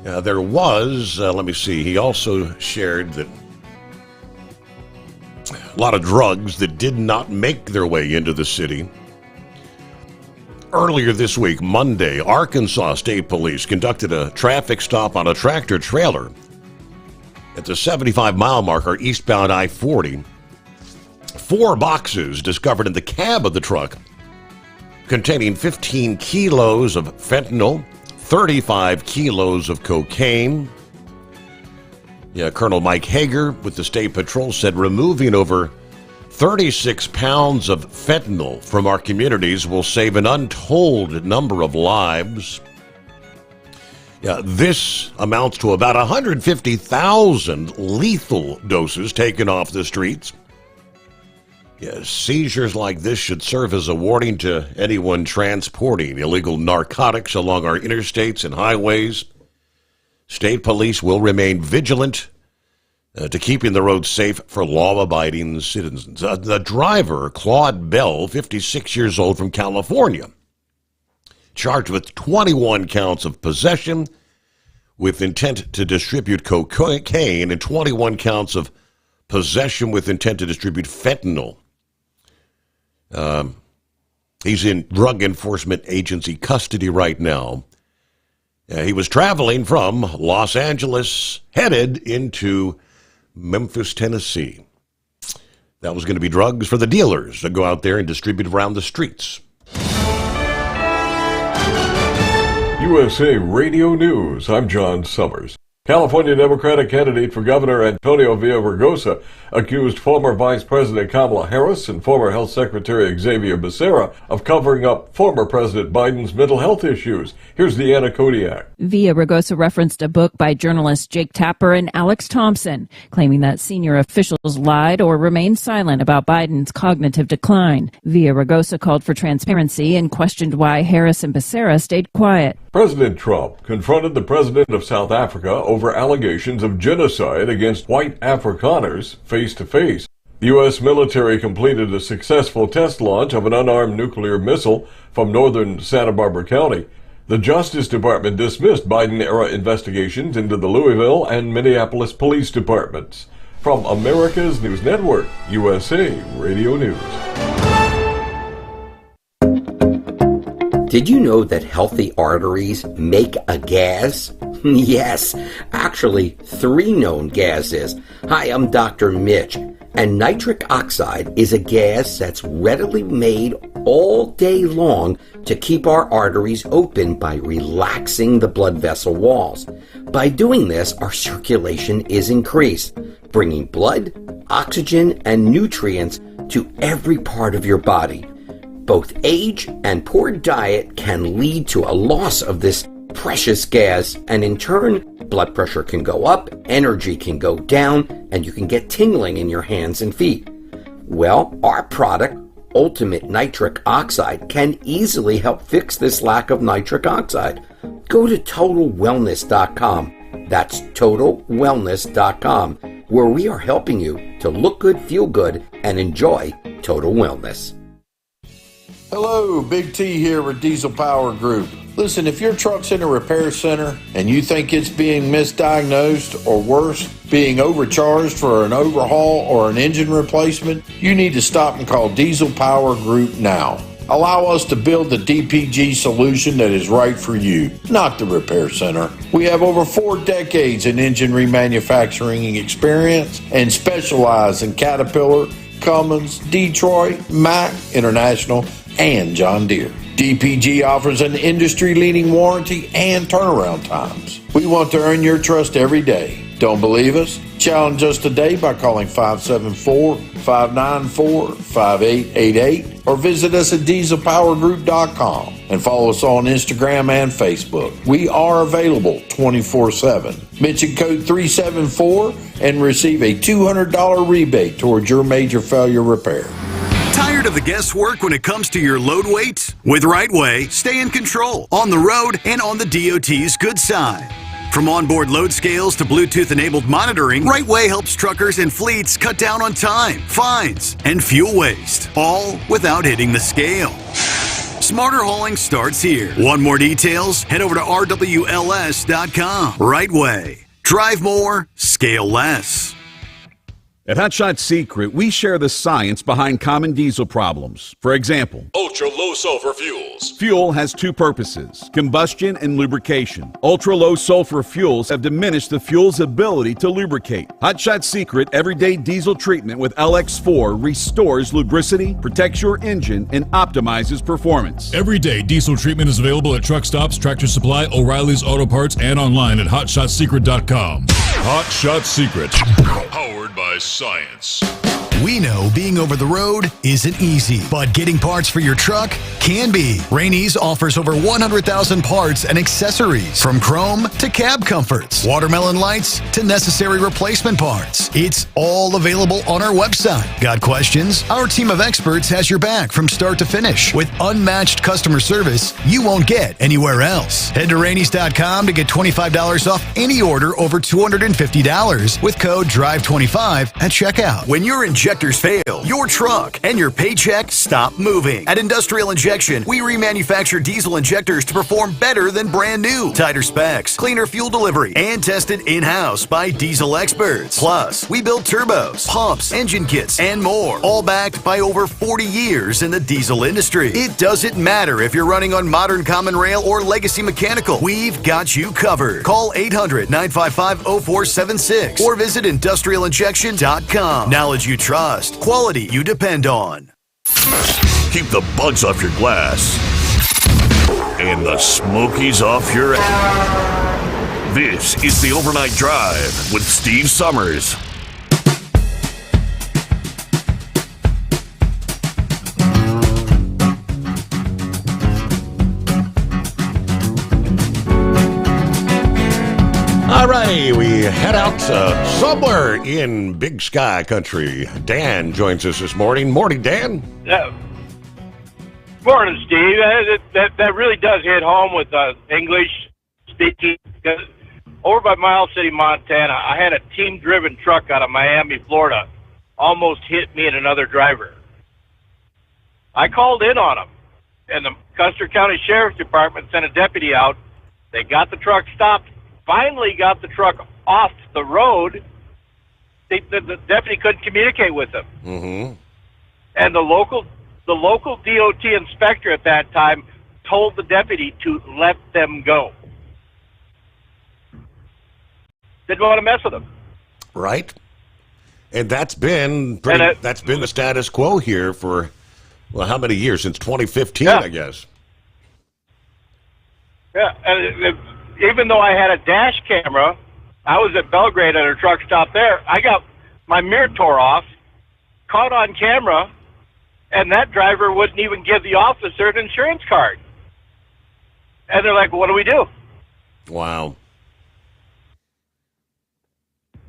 There was, let me see, he also shared that a lot of drugs that did not make their way into the city. Earlier this week, Monday, Arkansas State Police conducted a traffic stop on a tractor trailer at the 75-mile marker eastbound I-40. 4 boxes discovered in the cab of the truck containing 15 kilos of fentanyl, 35 kilos of cocaine. Colonel Mike Hager with the State Patrol said removing over 36 pounds of fentanyl from our communities will save an untold number of lives. This amounts to about 150,000 lethal doses taken off the streets. Seizures like this should serve as a warning to anyone transporting illegal narcotics along our interstates and highways. State police will remain vigilant to keeping the roads safe for law-abiding citizens. The driver, Claude Bell, 56 years old, from California, charged with 21 counts of possession with intent to distribute cocaine and 21 counts of possession with intent to distribute fentanyl. He's in Drug Enforcement Agency custody right now. He was traveling from Los Angeles, headed into Memphis, Tennessee. That was going to be drugs for the dealers that go out there and distribute around the streets. USA Radio News, I'm John Summers. California Democratic candidate for governor Antonio Villaraigosa accused former Vice President Kamala Harris and former Health Secretary Xavier Becerra of covering up former President Biden's mental health issues. Here's Deanna Kodiak. Villaraigosa referenced a book by journalists Jake Tapper and Alex Thompson, claiming that senior officials lied or remained silent about Biden's cognitive decline. Villaraigosa called for transparency and questioned why Harris and Becerra stayed quiet. President Trump confronted the president of South Africa over allegations of genocide against white Afrikaners face-to-face. The U.S. military completed a successful test launch of an unarmed nuclear missile from northern Santa Barbara County. The Justice Department dismissed Biden-era investigations into the Louisville and Minneapolis police departments. From America's News Network, USA Radio News. Did you know that healthy arteries make a gas? Yes, actually 3 known gases. Hi, I'm Dr. Mitch, and nitric oxide is a gas that's readily made all day long to keep our arteries open by relaxing the blood vessel walls. By doing this, our circulation is increased, bringing blood, oxygen, and nutrients to every part of your body. Both age and poor diet can lead to a loss of this precious gas, and in turn, blood pressure can go up, energy can go down, and you can get tingling in your hands and feet. Well, our product, Ultimate Nitric Oxide, can easily help fix this lack of nitric oxide. Go to TotalWellness.com. That's TotalWellness.com, where we are helping you to look good, feel good, and enjoy total wellness. Hello, Big T here with Diesel Power Group. Listen, if your truck's in a repair center and you think it's being misdiagnosed or worse, being overcharged for an overhaul or an engine replacement, you need to stop and call Diesel Power Group now. Allow us to build the DPG solution that is right for you, not the repair center. We have over 4 decades in engine remanufacturing experience and specialize in Caterpillar, Cummins, Detroit, Mack, International, and John Deere. DPG offers an industry-leading warranty and turnaround times. We want to earn your trust every day. Don't believe us? Challenge us today by calling 574-594-5888 or visit us at dieselpowergroup.com and follow us on Instagram and Facebook. We are available 24/7. Mention code 374 and receive a $200 rebate towards your major failure repair. Tired of the guesswork when it comes to your load weight? With Rightway, stay in control on the road and on the DOT's good side. From onboard load scales to Bluetooth-enabled monitoring, Rightway helps truckers and fleets cut down on time, fines, and fuel waste, all without hitting the scale. Smarter hauling starts here. Want more details? Head over to rwls.com. Rightway. Drive more, scale less. At Hot Shot Secret, we share the science behind common diesel problems. For example, ultra-low sulfur fuels. Fuel has two purposes, combustion and lubrication. Ultra-low sulfur fuels have diminished the fuel's ability to lubricate. Hot Shot Secret Everyday Diesel Treatment with LX4 restores lubricity, protects your engine, and optimizes performance. Everyday diesel treatment is available at truck stops, Tractor Supply, O'Reilly's Auto Parts, and online at hotshotsecret.com. Hot Shot Secret, powered by science. We know being over the road isn't easy, but getting parts for your truck can be. Rainey's offers over 100,000 parts and accessories, from chrome to cab comforts, watermelon lights to necessary replacement parts. It's all available on our website. Got questions? Our team of experts has your back from start to finish with unmatched customer service you won't get anywhere else. Head to Rainey's.com to get $25 off any order over $250 with code DRIVE25 at checkout. When your injectors fail, your truck and your paycheck stop moving. At Industrial Injection, we remanufacture diesel injectors to perform better than brand new. Tighter specs, cleaner fuel delivery, and tested in-house by diesel experts. Plus, we build turbos, pumps, engine kits, and more, all backed by over 40 years in the diesel industry. It doesn't matter if you're running on modern common rail or legacy mechanical. We've got you covered. Call 800-955-0476 or visit industrialinjection.com. Knowledge you trust, quality you depend on. Keep the bugs off your glass and the smokies off your ass. This is the Overnight Drive with Steve Sommers. All righty, we head out somewhere in Big Sky Country. Dan joins us this morning. Morning, Dan. Morning, Steve. That really does hit home with English speaking. Over by Miles City, Montana, I had a team-driven truck out of Miami, Florida, almost hit me and another driver. I called in on them, and the Custer County Sheriff's Department sent a deputy out. They got the truck stopped. Finally got the truck off the road. The deputy couldn't communicate with them. Mm-hmm. And the local DOT inspector at that time told the deputy to let them go. Didn't want to mess with them. Right. And that's been the status quo here for, well, how many years? Since 2015, I guess. Yeah, and even though I had a dash camera, I was at Belgrade at a truck stop there. I got my mirror tore off, caught on camera, and that driver wouldn't even give the officer an insurance card. And they're like, well, what do we do? Wow.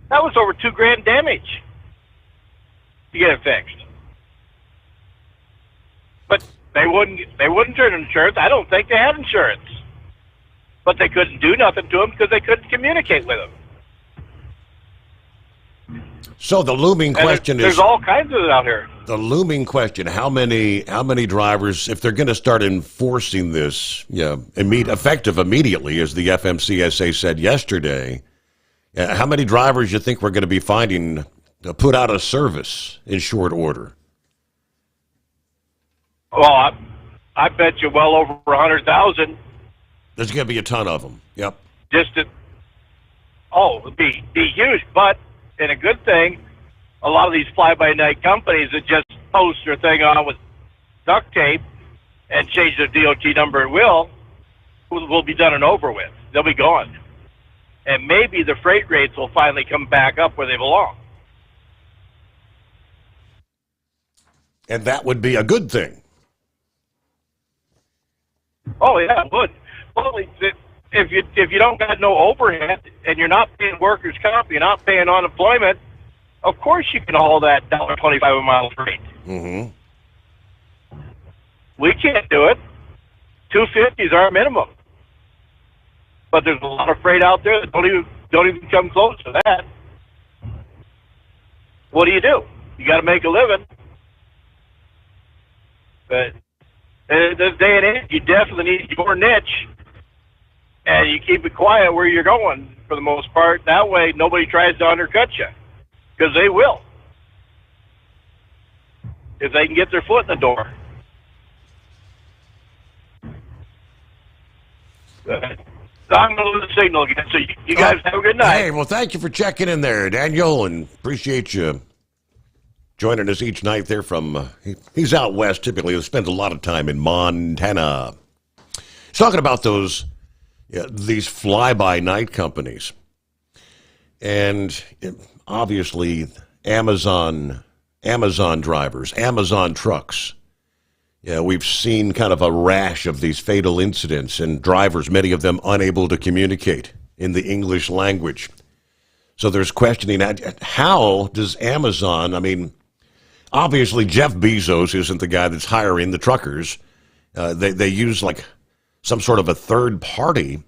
That was over $2,000 damage to get it fixed. But they wouldn't turn insurance. I don't think they had insurance. But they couldn't do nothing to him because they couldn't communicate with him. So the looming question there's all kinds of it out here. The looming question: how many drivers, if they're going to start enforcing this, effective immediately, as the FMCSA said yesterday, how many drivers you think we're going to be finding put out of service in short order? Well, I bet you well over 100,000. There's going to be a ton of them. Yep. It'd be huge. But, and a good thing, a lot of these fly-by-night companies that just post their thing on with duct tape and change their DOT number at will be done and over with. They'll be gone. and maybe the freight rates will finally come back up where they belong. And that would be a good thing. Oh yeah, it would. Well, if you don't got no overhead and you're not paying workers' comp, you're not paying unemployment, of course you can haul that $1.25 a mile freight. Mm-hmm. We can't do it. $2.50 is our minimum. But there's a lot of freight out there that don't even come close to that. What do? You got to make a living. But in this day and age, you definitely need your niche, and you keep it quiet where you're going for the most part. That way, nobody tries to undercut you, because they will if they can get their foot in the door. I'm going to lose the signal again, so you guys have a good night. Hey, well, thank you for checking in there, Daniel, and appreciate you joining us each night there from, he's out west typically. He spends a lot of time in Montana. He's talking about these fly-by-night companies. And obviously, Amazon drivers, Amazon trucks. Yeah, we've seen kind of a rash of these fatal incidents and drivers, many of them unable to communicate in the English language. So there's questioning, how does Amazon, I mean, obviously Jeff Bezos isn't the guy that's hiring the truckers. They use like some sort of a third party.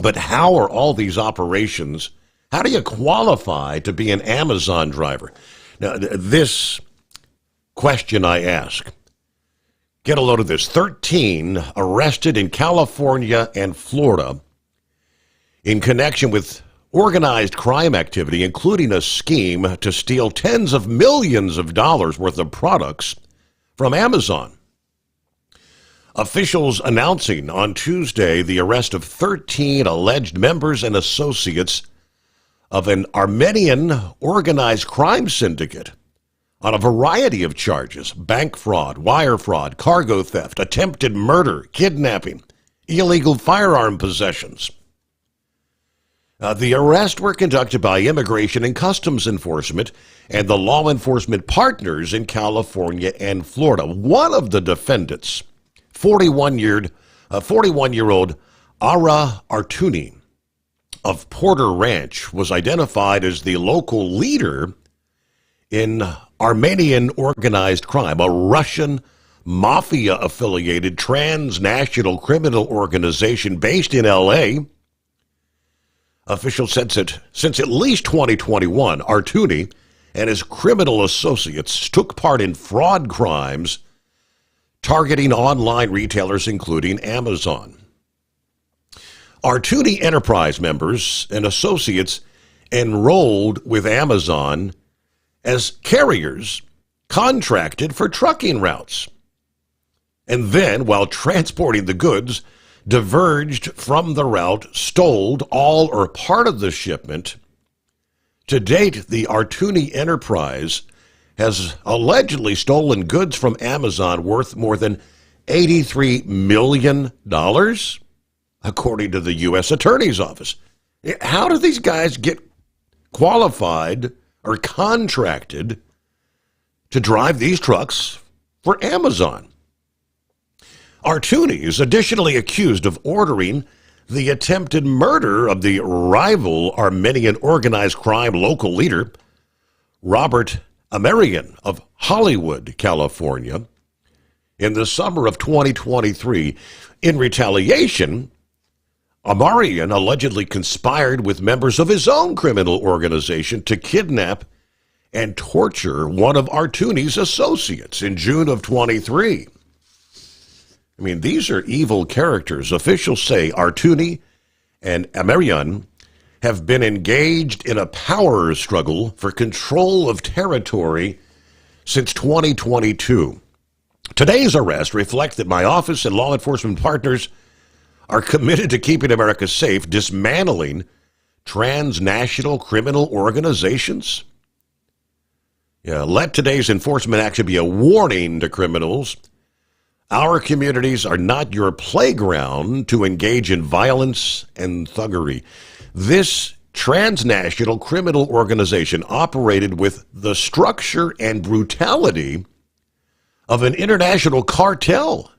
But how are all these operations, how do you qualify to be an Amazon driver? Now, this question I ask. Get a load of this. 13 arrested in California and Florida in connection with organized crime activity, including a scheme to steal tens of millions of dollars worth of products from Amazon. Officials announcing on Tuesday the arrest of 13 alleged members and associates of an Armenian organized crime syndicate on a variety of charges: bank fraud, wire fraud, cargo theft, attempted murder, kidnapping, illegal firearm possessions. The arrests were conducted by Immigration and Customs Enforcement and the law enforcement partners in California and Florida. One of the defendants, 41-year-old Ara Artuni of Porter Ranch, was identified as the local leader in Armenian organized crime, a Russian mafia-affiliated transnational criminal organization based in L.A. Officials said that since at least 2021, Artuni and his criminal associates took part in fraud crimes targeting online retailers, including Amazon. Artuni Enterprise members and associates enrolled with Amazon as carriers contracted for trucking routes, and then, while transporting the goods, diverged from the route, stole all or part of the shipment. To date, the Artuni Enterprise has allegedly stolen goods from Amazon worth more than $83 million, according to the U.S. Attorney's Office. How do these guys get qualified or contracted to drive these trucks for Amazon? Artuni is additionally accused of ordering the attempted murder of the rival Armenian organized crime local leader, Robert Amarian of Hollywood, California, in the summer of 2023. In retaliation, Amarian allegedly conspired with members of his own criminal organization to kidnap and torture one of Artuni's associates in June of 23. I mean, these are evil characters. Officials say Artuni and Amarian have been engaged in a power struggle for control of territory since 2022. Today's arrest reflects that my office and law enforcement partners are committed to keeping America safe, dismantling transnational criminal organizations. Yeah, let today's enforcement action be a warning to criminals Our communities are not your playground to engage in violence and thuggery. This transnational criminal organization operated with the structure and brutality of an international cartel,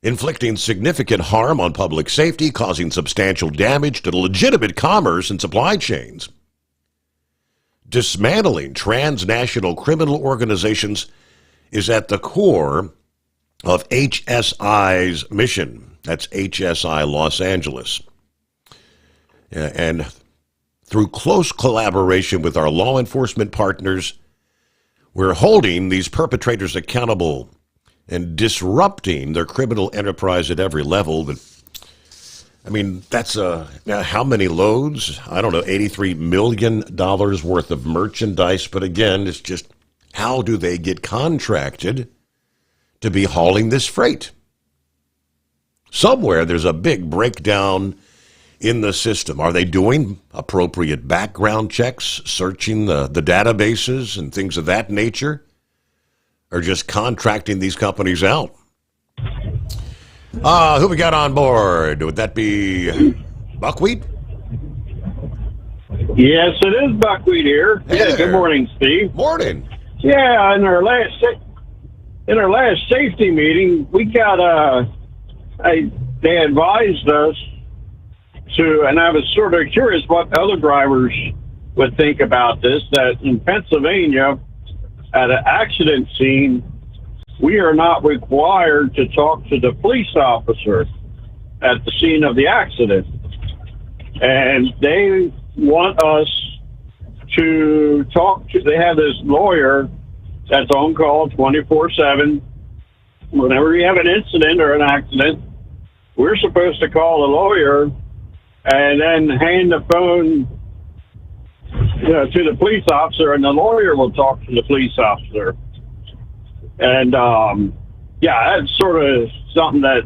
inflicting significant harm on public safety, causing substantial damage to legitimate commerce and supply chains. Dismantling transnational criminal organizations is at the core of HSI's mission. That's HSI Los Angeles. And through close collaboration with our law enforcement partners, we're holding these perpetrators accountable and disrupting their criminal enterprise at every level. That's how many loads? I don't know, $83 million worth of merchandise. But again, it's just, how do they get contracted to be hauling this freight? Somewhere there's a big breakdown in the system. Are they doing appropriate background checks, searching the databases and things of that nature, or just contracting these companies out? Who we got on board? Would that be Buckwheat? Yes, it is Buckwheat here. Hey, good morning, Steve. Morning. Yeah, in our last safety meeting, we got they advised us to, and I was sort of curious what other drivers would think about this, that in Pennsylvania, at an accident scene, we are not required to talk to the police officer at the scene of the accident. And they want us to talk to, they have this lawyer that's on call 24/7. Whenever you have an incident or an accident, we're supposed to call the lawyer and then hand the phone to the police officer, and the lawyer will talk to the police officer. And that's sort of something that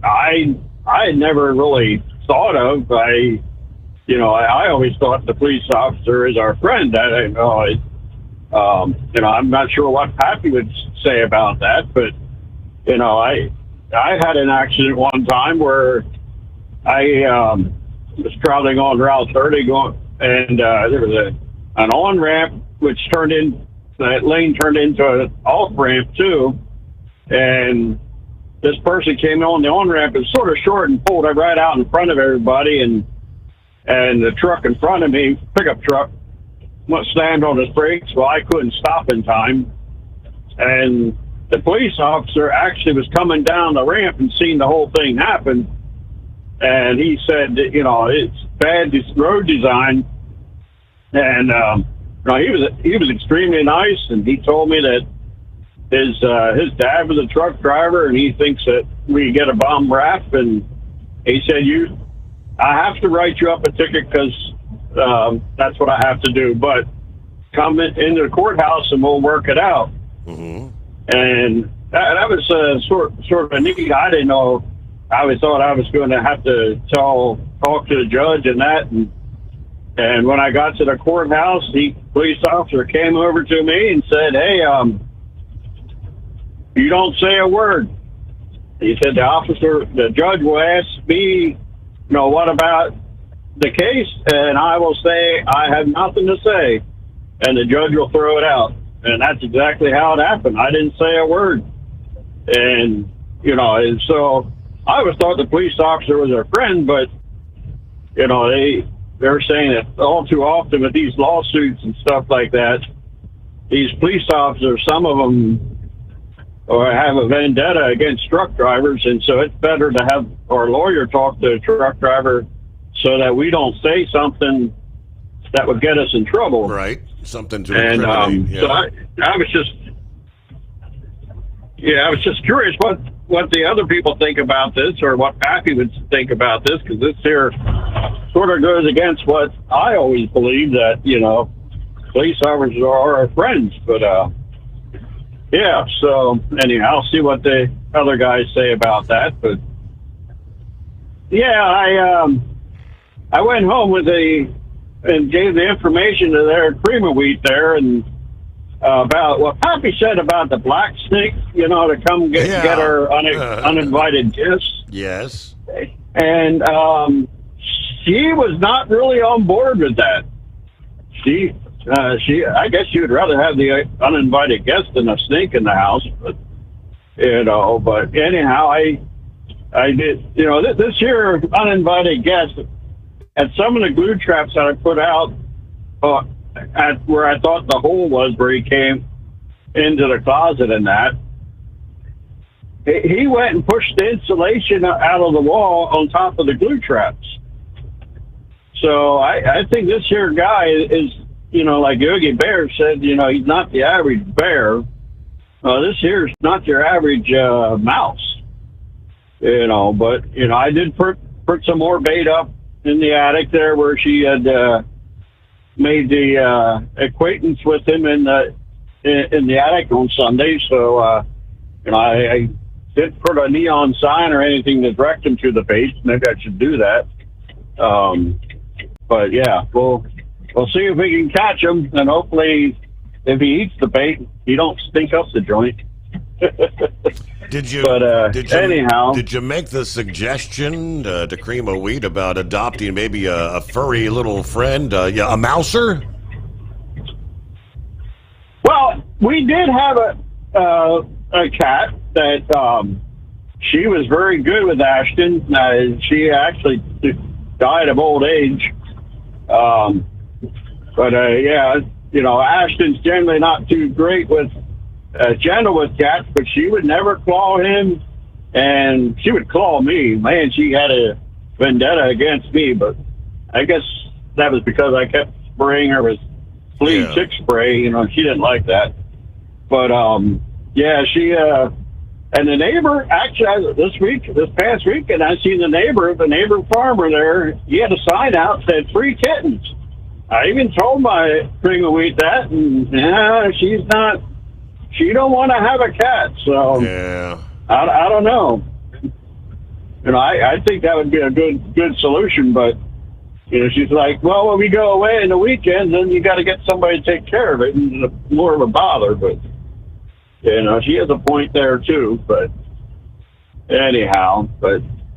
I had never really thought of. I always thought the police officer is our friend. I'm not sure what Pappy would say about that, but I had an accident one time where I was traveling on Route 30 and there was an on-ramp which that lane turned into an off-ramp too, and this person came on the on-ramp and sort of short and pulled right out in front of everybody, and the truck in front of me, pickup truck, slammed on his brakes. Well, I couldn't stop in time, and the police officer actually was coming down the ramp and seen the whole thing happen, and he said that, it's bad road design, and he was extremely nice, and he told me that his dad was a truck driver, and he thinks that we get a bomb rap, and he said, I have to write you up a ticket because that's what I have to do, but come into the courthouse and we'll work it out. Mm-hmm. And that was sort of neat. I didn't know. I always thought I was going to have to talk to the judge and that, and when I got to the courthouse, the police officer came over to me and said, "Hey, you don't say a word." He said, the judge will ask me, what about the case? And I will say, I have nothing to say. And the judge will throw it out. And that's exactly how it happened. I didn't say a word. And, and so I always thought the police officer was our friend, but, they're saying that all too often with these lawsuits and stuff like that, these police officers, some of them have a vendetta against truck drivers, and so it's better to have our lawyer talk to a truck driver so that we don't say something that would get us in trouble. Right. Something to incriminate. So I was just curious what the other people think about this, or what Pappy would think about this, because this here sort of goes against what I always believed, that, police officers are our friends. But, so anyhow, I'll see what the other guys say about that. But, I went home and gave the information to their cream of wheat there, and about what Pappy said about the black snake, to come get her uninvited guests. Yes. And she was not really on board with that. I guess she would rather have the uninvited guest than a snake in the house. But anyhow, I did. This year uninvited guest at some of the glue traps that I put out at where I thought the hole was where he came into the closet and that. He went and pushed the insulation out of the wall on top of the glue traps. So I think this here guy is, like Yogi Bear said, he's not the average bear. This here's not your average mouse, But I did put some more bait up in the attic there where she had made the acquaintance with him in the attic on Sunday. So I didn't put a neon sign or anything to direct him to the bait. Maybe I should do that. But yeah, we'll see if we can catch him, and hopefully, if he eats the bait, he don't stink up the joint. Did you? Anyhow, did you make the suggestion to Cream of Wheat about adopting maybe a furry little friend, a mouser? Well, we did have a cat that she was very good with Ashton. She actually died of old age. Ashton's generally not too great with gentle with cats, but she would never claw him, and she would claw me. Man, she had a vendetta against me, but I guess that was because I kept spraying her with flea tick spray. She didn't like that. But she and the neighbor actually this past weekend, I seen the neighbor farmer there. He had a sign out that said free kittens. I even told my Cream of Wheat that, and she don't want to have a cat. So I don't know. I think that would be a good solution, but she's like, well, when we go away in the weekend, then you got to get somebody to take care of it, and it's more of a bother. But she has a point there too. But anyhow,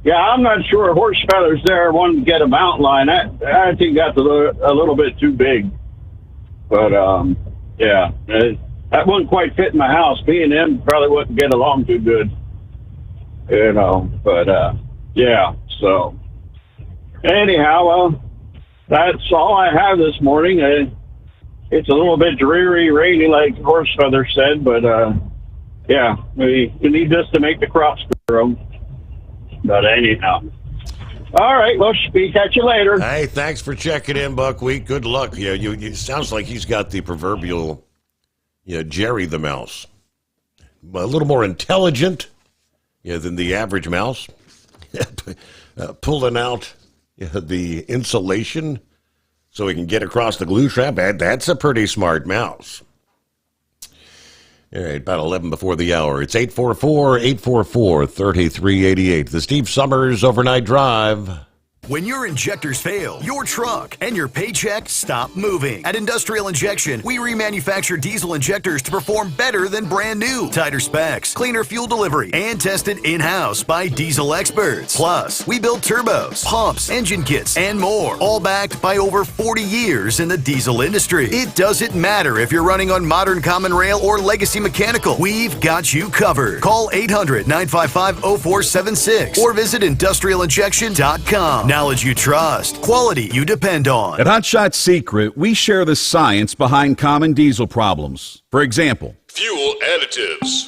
yeah, I'm not sure. Horse feathers there wanted to get a mountain lion. I think that's a little bit too big. But that wouldn't quite fit in my house. Me and him probably wouldn't get along too good. So anyhow, that's all I have this morning. It's a little bit dreary, rainy, like Horse Feather said, but we need this to make the crops grow. But anyhow. All right, well, we catch you later. Hey, thanks for checking in, Buckwheat. Good luck. Yeah, you sounds like he's got the proverbial, Jerry the mouse. A little more intelligent, than the average mouse. Pulling out the insulation so he can get across the glue trap. That's a pretty smart mouse. All right, about 11 before the hour. It's 844-844-3388. The Steve Sommers Overnight Drive. When your injectors fail, your truck and your paycheck stop moving. At Industrial Injection, we remanufacture diesel injectors to perform better than brand new. Tighter specs, cleaner fuel delivery, and tested in-house by diesel experts. Plus, we build turbos, pumps, engine kits, and more, all backed by over 40 years in the diesel industry. It doesn't matter if you're running on modern common rail or legacy mechanical. We've got you covered. Call 800-955-0476 or visit industrialinjection.com. Knowledge you trust, quality you depend on. At Hot Shot Secret, we share the science behind common diesel problems. For example, fuel additives.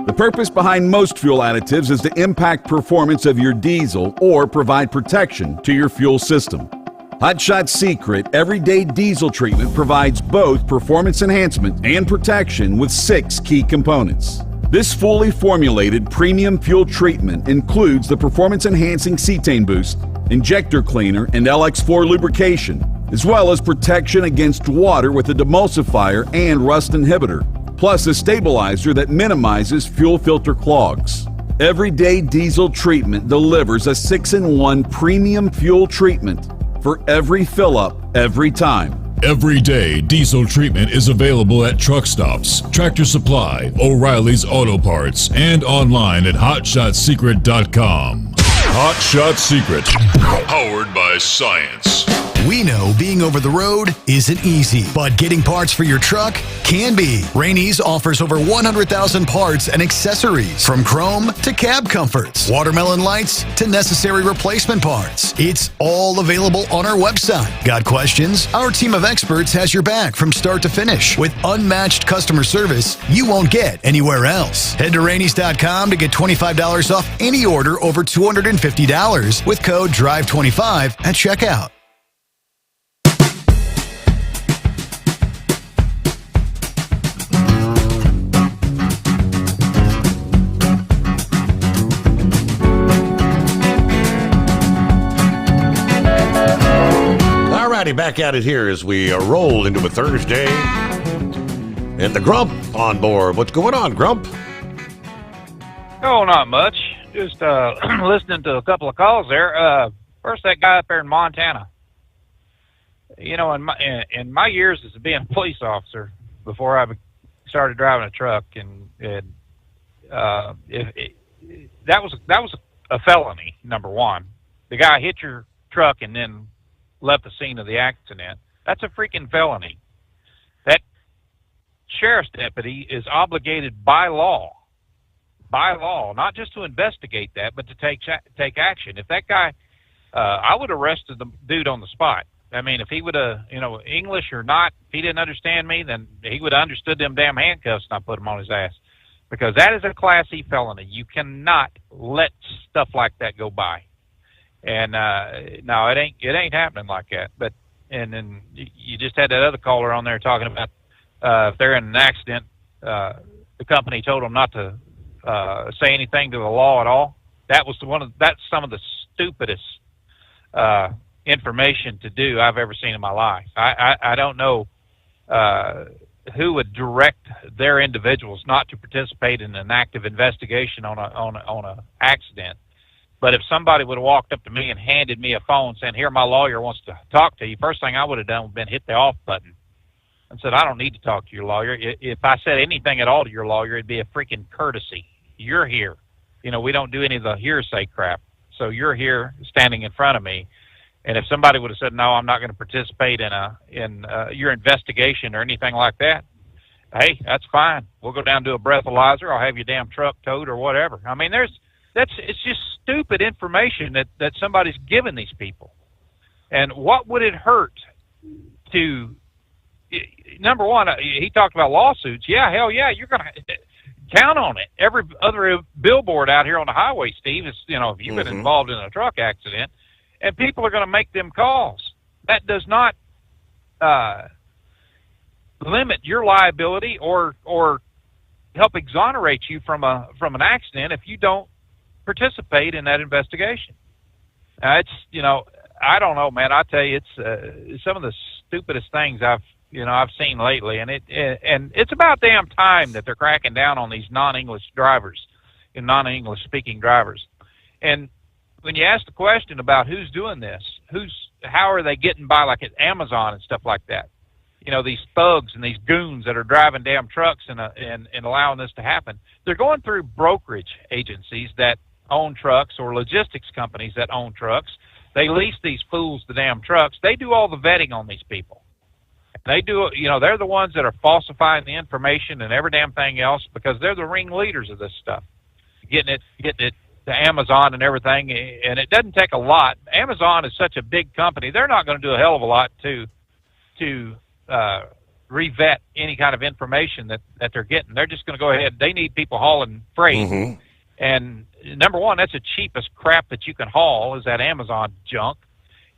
The purpose behind most fuel additives is to impact performance of your diesel or provide protection to your fuel system. Hot Shot Secret Everyday Diesel Treatment provides both performance enhancement and protection with 6 key components. This fully formulated premium fuel treatment includes the performance-enhancing cetane boost, injector cleaner, and LX4 lubrication, as well as protection against water with a demulsifier and rust inhibitor, plus a stabilizer that minimizes fuel filter clogs. Everyday Diesel Treatment delivers a 6-in-1 premium fuel treatment for every fill-up, every time. Everyday diesel treatment is available at truck stops, Tractor Supply, O'Reilly's Auto Parts, and online at HotShotSecret.com. Hot Shot Secret, powered by science. We know being over the road isn't easy, but getting parts for your truck can be. Rainey's offers over 100,000 parts and accessories, from chrome to cab comforts, watermelon lights to necessary replacement parts. It's all available on our website. Got questions? Our team of experts has your back from start to finish with unmatched customer service you won't get anywhere else. Head to Rainey's.com to get $25 off any order over $250 with code DRIVE25 at checkout. Back at it here as we roll into a Thursday. And the Grump on board. What's going on, Grump? Oh, not much. Just listening to a couple of calls there. First, that guy up there in Montana. You know, in my years as being a police officer, before I started driving a truck, that was a felony. Number one, the guy hit your truck and then left the scene of the accident. That's a freaking felony. That sheriff's deputy is obligated by law, not just to investigate that, but to take action. If that guy, I would have arrested the dude on the spot. I mean, if he would have, English or not, if he didn't understand me, then he would have understood them damn handcuffs and I put him on his ass. Because that is a Class E felony. You cannot let stuff like that go by. And no, it ain't happening like that. But and then you just had that other caller on there talking about if they're in an accident, the company told them not to say anything to the law at all. That's some of the stupidest information to do I've ever seen in my life. I don't know who would direct their individuals not to participate in an active investigation on a accident. But if somebody would have walked up to me and handed me a phone saying, "Here, my lawyer wants to talk to you," first thing I would have done would have been hit the off button and said, "I don't need to talk to your lawyer. If I said anything at all to your lawyer, it'd be a freaking courtesy. You're here. We don't do any of the hearsay crap. So you're here standing in front of me." And if somebody would have said, "No, I'm not going to participate in your investigation or anything like that," hey, that's fine. We'll go down and do a breathalyzer. I'll have your damn truck towed or whatever. I mean, it's just stupid information that somebody's giving these people. And what would it hurt to, number one, he talked about lawsuits. Yeah, hell yeah, you're going to count on it. Every other billboard out here on the highway, Steve, is, if you've been involved in a truck accident, and people are going to make them calls. That does not limit your liability or help exonerate you from an accident if you don't participate in that investigation. It's I don't know, man. I tell you, it's some of the stupidest things I've seen lately, and it's about damn time that they're cracking down on these non-English drivers and non-English speaking drivers. And when you ask the question about who's doing this, how are they getting by, like at Amazon and stuff like that? These thugs and these goons that are driving damn trucks and allowing this to happen. They're going through brokerage agencies that own trucks or logistics companies that own trucks. They lease these fools the damn trucks. They do all the vetting on these people. They do, they're the ones that are falsifying the information and every damn thing else because they're the ringleaders of this stuff. Getting it to Amazon and everything, and it doesn't take a lot. Amazon is such a big company. They're not going to do a hell of a lot to revet any kind of information that they're getting. They're just going to go ahead. They need people hauling freight. Mm-hmm. And number one, that's the cheapest crap that you can haul is that Amazon junk.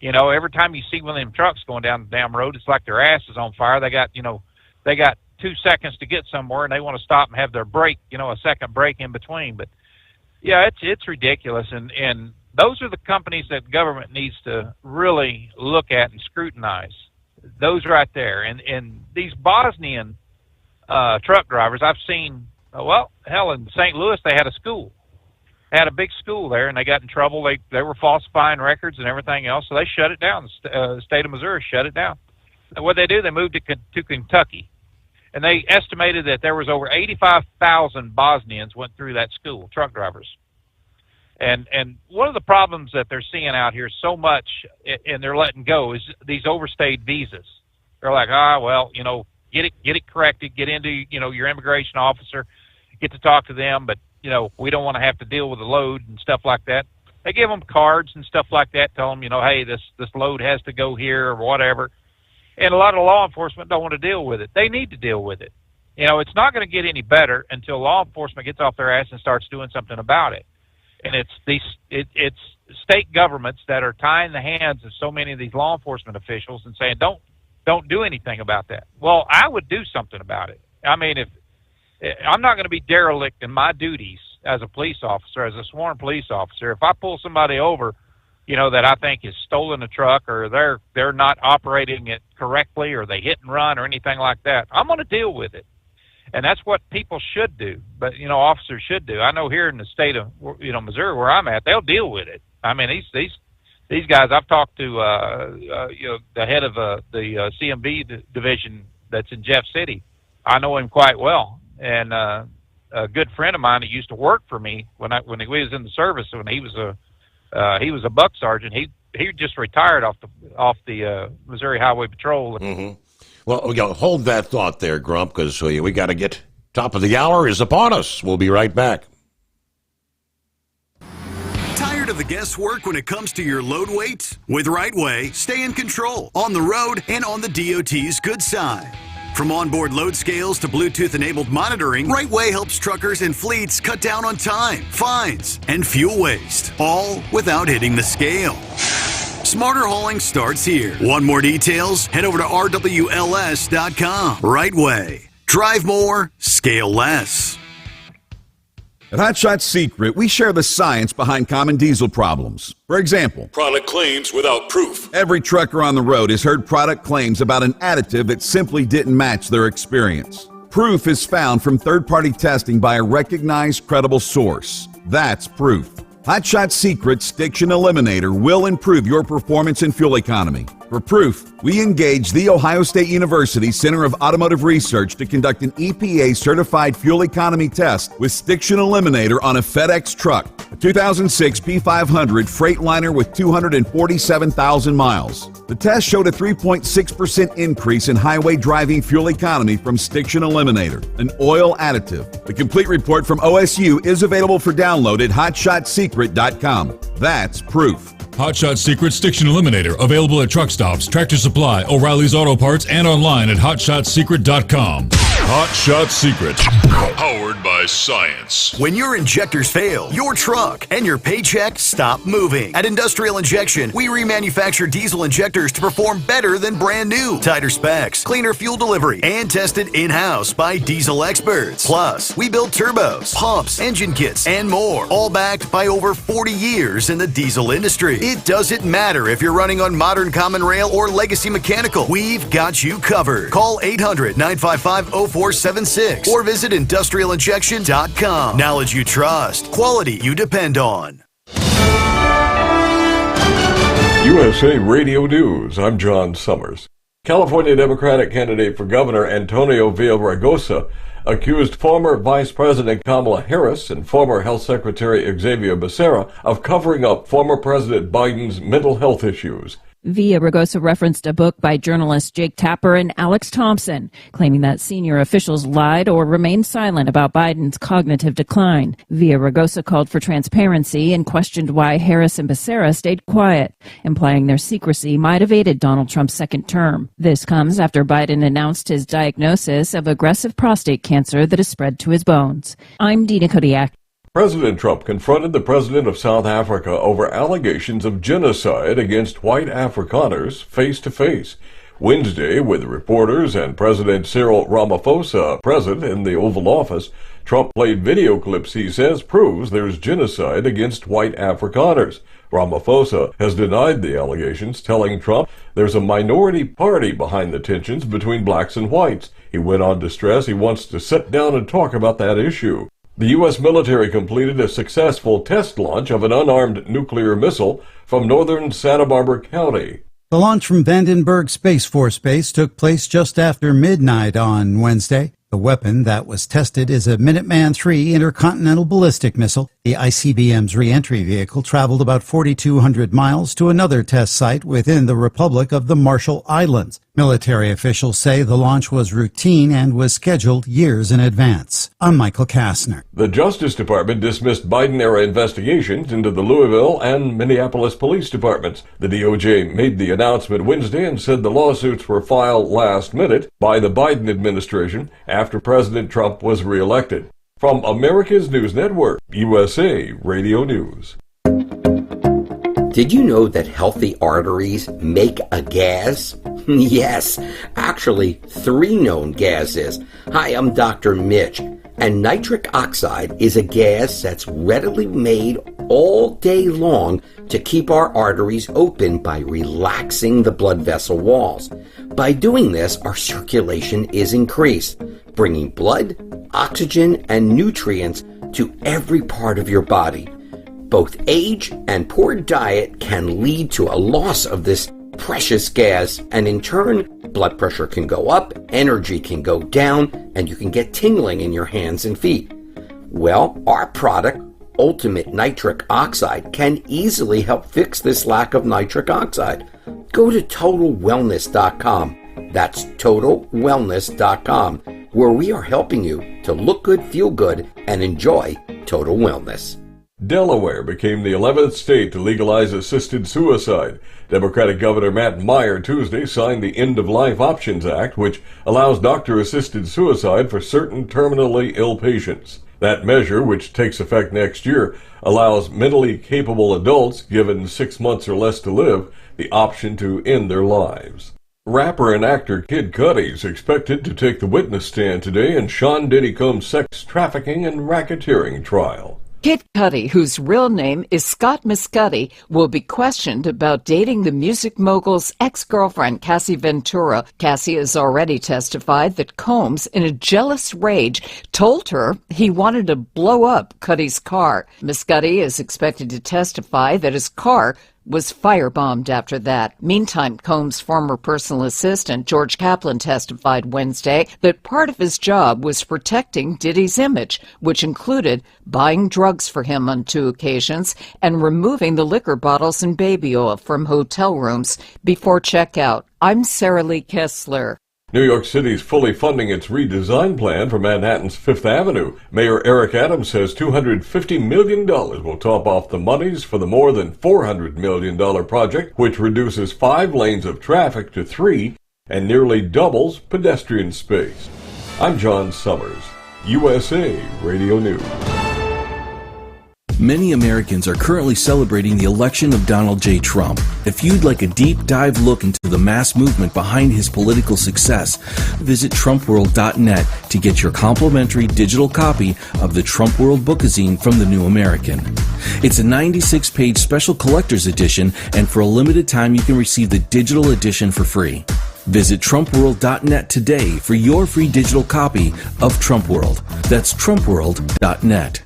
Every time you see one of them trucks going down the damn road, it's like their ass is on fire. They got 2 seconds to get somewhere and they want to stop and have their break, a second break in between. But yeah, it's ridiculous. And those are the companies that government needs to really look at and scrutinize. Those right there. And these Bosnian truck drivers, I've seen, in St. Louis, they had a school. They had a big school there, and they got in trouble. They were falsifying records and everything else, so they shut it down. The state of Missouri shut it down. what they do, they moved to Kentucky. And they estimated that there was over 85,000 Bosnians went through that school, truck drivers. And one of the problems that they're seeing out here so much, and they're letting go, is these overstayed visas. They're like, well, get it corrected, get into, your immigration officer, get to talk to them, but, we don't want to have to deal with the load and stuff like that. They give them cards and stuff like that, tell them, hey, this load has to go here or whatever. And a lot of law enforcement don't want to deal with it. They need to deal with it. It's not going to get any better until law enforcement gets off their ass and starts doing something about it. And it's state governments that are tying the hands of so many of these law enforcement officials and saying, don't do anything about that. Well, I would do something about it. I mean, if I'm not going to be derelict in my duties as a police officer, as a sworn police officer, if I pull somebody over, that I think is stolen a truck, or they're not operating it correctly, or they hit and run or anything like that, I'm going to deal with it. And that's what people should do. But, officers should do. I know here in the state of, Missouri where I'm at, they'll deal with it. I mean, these guys, I've talked to, the head of the CMB division that's in Jeff City. I know him quite well. And a good friend of mine that used to work for me when he was in the service, when he was a buck sergeant. He just retired off the Missouri Highway Patrol. Mm-hmm. Well, hold that thought there, Grump, because we got to get top of the hour is upon us. We'll be right back. Tired of the guesswork when it comes to your load weight? With RightWay, stay in control on the road and on the DOT's good side. From onboard load scales to Bluetooth-enabled monitoring, RightWay helps truckers and fleets cut down on time, fines, and fuel waste, all without hitting the scale. Smarter hauling starts here. Want more details? Head over to rwls.com. RightWay. Drive more, scale less. At Hot Shot Secret, we share the science behind common diesel problems. For example, product claims without proof. Every trucker on the road has heard product claims about an additive that simply didn't match their experience. Proof is found from third-party testing by a recognized, credible source. That's proof. Hot Shot Secret's Stiction Eliminator will improve your performance and fuel economy. For proof, we engaged the Ohio State University Center of Automotive Research to conduct an EPA-certified fuel economy test with Stiction Eliminator on a FedEx truck, a 2006 P500 Freightliner with 247,000 miles. The test showed a 3.6% increase in highway driving fuel economy from Stiction Eliminator, an oil additive. The complete report from OSU is available for download at hotshotsecret.com. That's proof. Hot Shot Secret Stiction Eliminator, available at truck stops, Tractor Supply, O'Reilly's Auto Parts, and online at hotshotsecret.com. Hot Shot Secret, powered by science. When your injectors fail, your truck and your paycheck stop moving. At Industrial Injection, we remanufacture diesel injectors to perform better than brand new. Tighter specs, cleaner fuel delivery, and tested in-house by diesel experts. Plus, we build turbos, pumps, engine kits, and more, all backed by over 40 years in the diesel industry. It doesn't matter if you're running on modern common rail or legacy mechanical. We've got you covered. Call 800-955-0476 or visit industrialinjection.com. Knowledge you trust. Quality you depend on. USA Radio News. I'm John Sommers. California Democratic candidate for governor Antonio Villaraigosa accused former Vice President Kamala Harris and former Health Secretary Xavier Becerra of covering up former President Biden's mental health issues. Villaraigosa referenced a book by journalists Jake Tapper and Alex Thompson, claiming that senior officials lied or remained silent about Biden's cognitive decline. Villaraigosa called for transparency and questioned why Harris and Becerra stayed quiet, implying their secrecy might have aided Donald Trump's second term. This comes after Biden announced his diagnosis of aggressive prostate cancer that has spread to his bones. I'm Dina Kodiak. President Trump confronted the president of South Africa over allegations of genocide against white Afrikaners face-to-face. Wednesday, with reporters and President Cyril Ramaphosa present in the Oval Office, Trump played video clips he says proves there's genocide against white Afrikaners. Ramaphosa has denied the allegations, telling Trump there's a minority party behind the tensions between blacks and whites. He went on to stress he wants to sit down and talk about that issue. The U.S. military completed a successful test launch of an unarmed nuclear missile from northern Santa Barbara County. The launch from Vandenberg Space Force Base took place just after midnight on Wednesday. The weapon that was tested is a Minuteman III intercontinental ballistic missile. The ICBM's re-entry vehicle traveled about 4,200 miles to another test site within the Republic of the Marshall Islands. Military officials say the launch was routine and was scheduled years in advance. I'm Michael Kastner. The Justice Department dismissed Biden-era investigations into the Louisville and Minneapolis police departments. The DOJ made the announcement Wednesday and said the lawsuits were filed last minute by the Biden administration after President Trump was reelected. From America's News Network, USA Radio News. Did you know that healthy arteries make a gas? Yes, actually 3 known gases. Hi, I'm Dr. Mitch, and nitric oxide is a gas that's readily made all day long to keep our arteries open by relaxing the blood vessel walls. By doing this, our circulation is increased, bringing blood, oxygen, and nutrients to every part of your body. Both age and poor diet can lead to a loss of this precious gas, and in turn, blood pressure can go up, energy can go down, and you can get tingling in your hands and feet. Well, our product, Ultimate Nitric Oxide, can easily help fix this lack of nitric oxide. Go to TotalWellness.com. That's TotalWellness.com, where we are helping you to look good, feel good, and enjoy total wellness. Delaware became the 11th state to legalize assisted suicide. Democratic Governor Matt Meyer Tuesday signed the End of Life Options Act, which allows doctor-assisted suicide for certain terminally ill patients. That measure, which takes effect next year, allows mentally capable adults given 6 months or less to live the option to end their lives. Rapper and actor Kid Cudi is expected to take the witness stand today in Sean Diddy Combs' sex trafficking and racketeering trial. Kid Cudi, whose real name is Scott Miscudi, will be questioned about dating the music mogul's ex-girlfriend, Cassie Ventura. Cassie has already testified that Combs, in a jealous rage, told her he wanted to blow up Cudi's car. Miscudi is expected to testify that his car was firebombed after that. Meantime, Combs' former personal assistant, George Kaplan, testified Wednesday that part of his job was protecting Diddy's image, which included buying drugs for him on 2 occasions and removing the liquor bottles and baby oil from hotel rooms before checkout. I'm Sarah Lee Kessler. New York City is fully funding its redesign plan for Manhattan's Fifth Avenue. Mayor Eric Adams says $250 million will top off the monies for the more than $400 million project, which reduces 5 lanes of traffic to 3 and nearly doubles pedestrian space. I'm John Summers, USA Radio News. Many Americans are currently celebrating the election of Donald J. Trump. If you'd like a deep dive look into the mass movement behind his political success, visit TrumpWorld.net to get your complimentary digital copy of the Trump World Bookazine from The New American. It's a 96-page special collector's edition, and for a limited time you can receive the digital edition for free. Visit TrumpWorld.net today for your free digital copy of Trump World. That's TrumpWorld.net.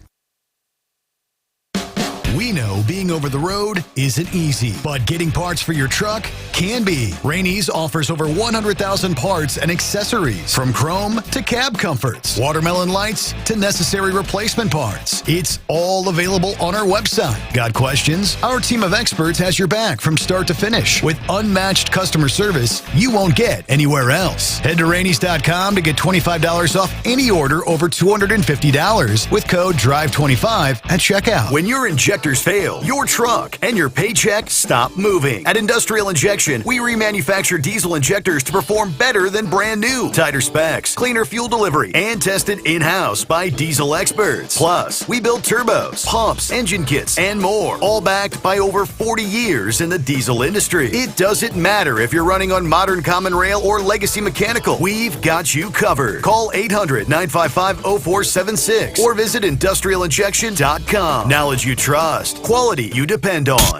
We know being over the road isn't easy, but getting parts for your truck can be. Rainey's offers over 100,000 parts and accessories, from chrome to cab comforts, watermelon lights to necessary replacement parts. It's all available on our website. Got questions? Our team of experts has your back from start to finish with unmatched customer service you won't get anywhere else. Head to Rainey's.com to get $25 off any order over $250 with code DRIVE25 at checkout. When your injectors fail, your truck and your paycheck stop moving. At Industrial Injection, we remanufacture diesel injectors to perform better than brand new. Tighter specs, cleaner fuel delivery, and tested in-house by diesel experts. Plus, we build turbos, pumps, engine kits, and more, all backed by over 40 years in the diesel industry. It doesn't matter if you're running on modern common rail or legacy mechanical. We've got you covered. Call 800-955-0476 or visit industrialinjection.com. Knowledge you trust, quality you depend on.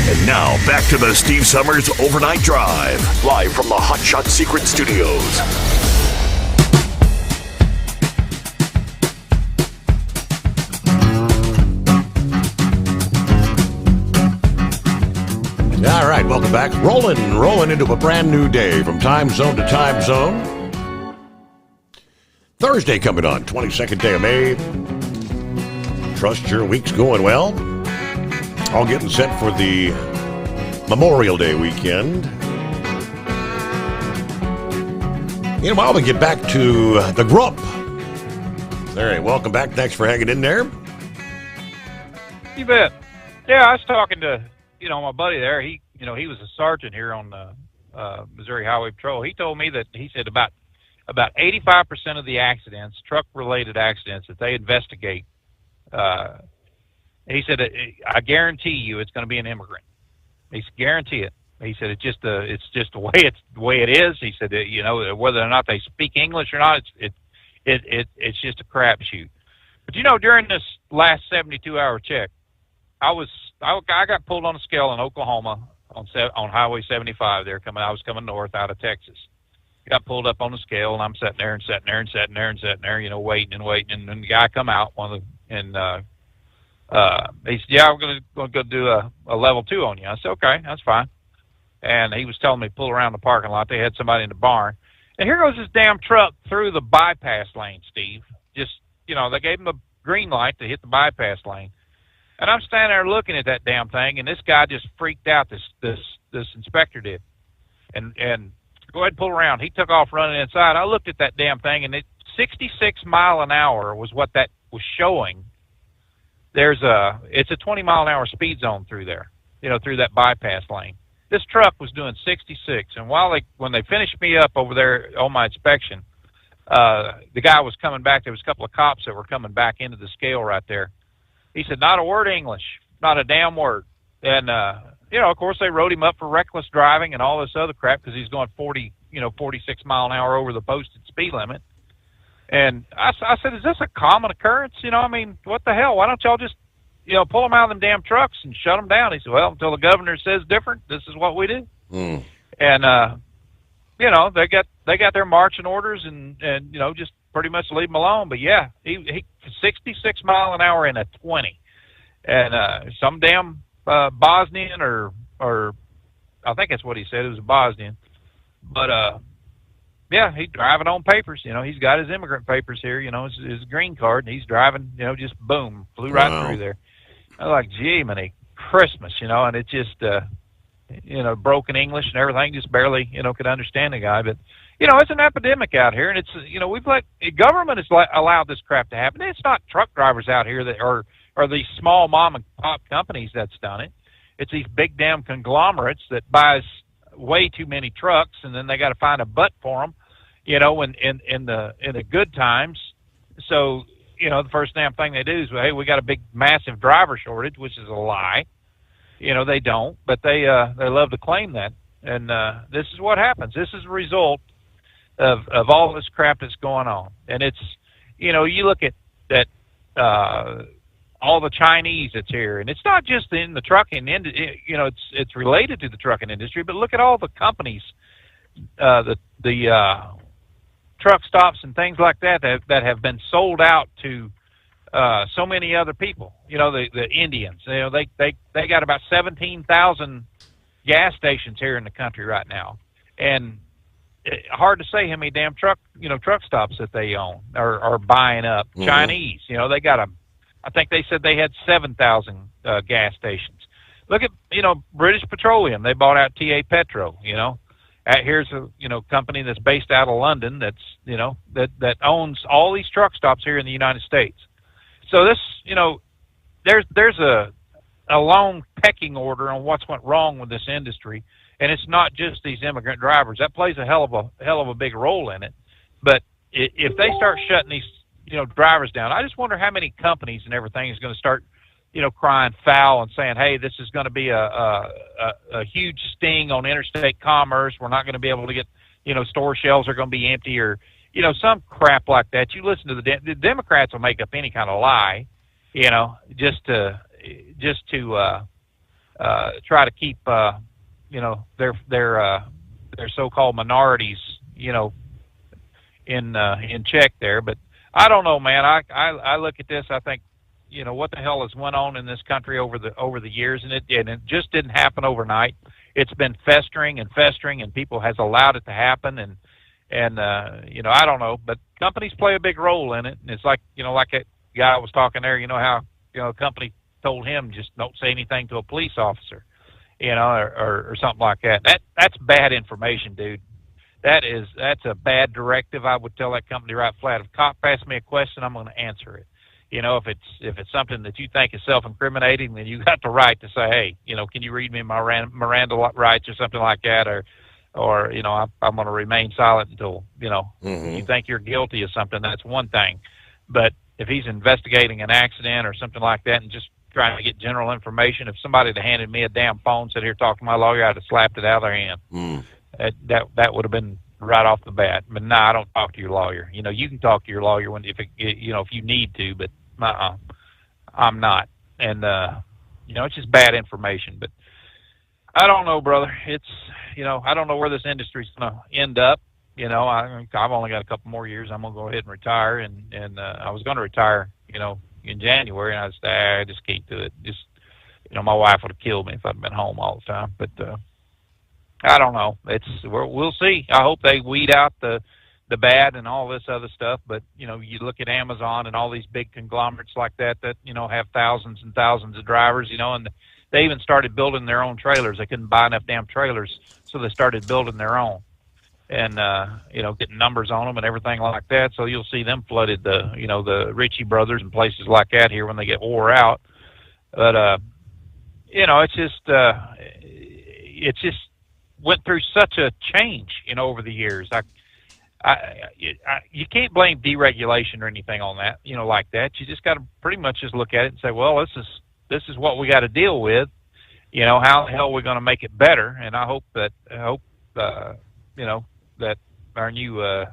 And now, back to the Steve Summers Overnight Drive, live from the Hot Shot Secret Studios. All right, welcome back, rolling into a brand new day from time zone to time zone. Thursday coming on, 22nd day of May. Trust your week's going well. All getting set for the Memorial Day weekend. In a while, we get back to the Grump. All right, welcome back. Thanks for hanging in there. You bet. Yeah, I was talking to, my buddy there. He was a sergeant here on the Missouri Highway Patrol. He told me that he said about 85% of the accidents, truck-related accidents that they investigate, he said, I guarantee you it's going to be an immigrant. He said, guarantee it. He said it's just the way it is. He said whether or not they speak English or not, it's just a crapshoot. But during this last 72-hour check, I got pulled on a scale in Oklahoma on Highway 75 there I was coming north out of Texas. Got pulled up on the scale, and I'm sitting there, waiting, and then the guy come out, he said, yeah, we're going to do a level 2 on you. I said, okay, that's fine. And he was telling me to pull around the parking lot. They had somebody in the barn. And here goes this damn truck through the bypass lane, Steve. Just, they gave him a green light to hit the bypass lane. And I'm standing there looking at that damn thing, and this guy just freaked out, this inspector did. And go ahead and pull around. He took off running inside. I looked at that damn thing, and 66 mile an hour was what that was showing. It's a 20 mile an hour speed zone through there, through that bypass lane. This truck was doing 66, and when they finished me up over there on my inspection, the guy was coming back. There was a couple of cops that were coming back into the scale right there. He said, not a word English, not a damn word. And, of course, they wrote him up for reckless driving and all this other crap because he's going 46 mile an hour over the posted speed limit. And I said, is this a common occurrence? What the hell? Why don't y'all just, pull them out of them damn trucks and shut them down? He said, well, until the governor says different, this is what we do. Mm. And, they got their marching orders and just pretty much leave them alone. But yeah, he 66 mile an hour in a 20, and some damn Bosnian or I think that's what he said. It was a Bosnian, but yeah, he's driving on papers. He's got his immigrant papers here. His green card, and he's driving. Just boom, flew right through there. I was like, gee, man, Christmas, and it just broken English and everything, just barely could understand the guy, but. It's an epidemic out here, and it's, government has allowed this crap to happen. It's not truck drivers out here that are these small mom and pop companies that's done it. It's these big damn conglomerates that buys way too many trucks, and then they got to find a butt for them, in the good times. So, the first damn thing they do is, hey, we got a big, massive driver shortage, which is a lie. They don't, but they love to claim that. And this is what happens. This is a result of all this crap that's going on. And it's, you look at all the Chinese that's here, and it's not just in the trucking industry, it's related to the trucking industry, but look at all the companies, the truck stops and things like that have been sold out to so many other people. The Indians, they got about 17,000 gas stations here in the country right now, and hard to say how many damn truck stops that they own are buying up. Mm-hmm. Chinese, they got I think they said they had 7,000 gas stations. Look at British Petroleum. They bought out TA Petro. Here's a company that's based out of London that's that owns all these truck stops here in the United States. So this there's a long pecking order on what's went wrong with this industry, and it's not just these immigrant drivers. That plays a hell of a big role in it. But if they start shutting these drivers down, I just wonder how many companies and everything is going to start crying foul and saying, hey, this is going to be a huge sting on interstate commerce. We're not going to be able to get store shelves are going to be empty, or some crap like that. You listen to the Democrats will make up any kind of lie, just to try to keep their so-called minorities in check there. But I don't know, man. I look at this, I think what the hell has went on in this country over the years, and it just didn't happen overnight. it's been festering and festering, and people has allowed it to happen, and you know, I don't know, but companies play a big role in it. And it's like, you know, like that guy was talking there, you know, how, you know, a company told him just don't say anything to a police officer, you know, or something like that. That's bad information, dude. That's a bad directive. I would tell that company right flat. If a cop asks me a question, I'm going to answer it. You know, if it's something that you think is self-incriminating, then you got the right to say, hey, you know, can you read me my Miranda rights or something like that, or you know, I'm going to remain silent until, you know, you think you're guilty of something. That's one thing. But if he's investigating an accident or something like that and just trying to get general information, if somebody had handed me a damn phone, said, here, talk to my lawyer, I'd have slapped it out of their hand. That would have been right off the bat. But no, I don't talk to your lawyer. You know, you can talk to your lawyer if you need to, but I'm not. And you know, it's just bad information. But I don't know, brother. It's, you know, I don't know where this industry's going to end up. You know, I've only got a couple more years. I'm going to go ahead and retire, and I was going to retire, you know, in January, and I just can't do it. Just, you know, my wife would have killed me if I'd been home all the time. But I don't know. We'll see. I hope they weed out the bad and all this other stuff. But, you know, you look at Amazon and all these big conglomerates like that, you know, have thousands and thousands of drivers, you know, and they even started building their own trailers. They couldn't buy enough damn trailers, so they started building their own, and you know, getting numbers on them and everything like that. So you'll see them flooded the Ritchie Brothers and places like that here when they get wore out. But you know, it's just went through such a change, you know, over the years. You can't blame deregulation or anything on that, you know, like that. You just got to pretty much just look at it and say, well, this is what we got to deal with. You know, how the hell are we going to make it better? And I hope you know, that our new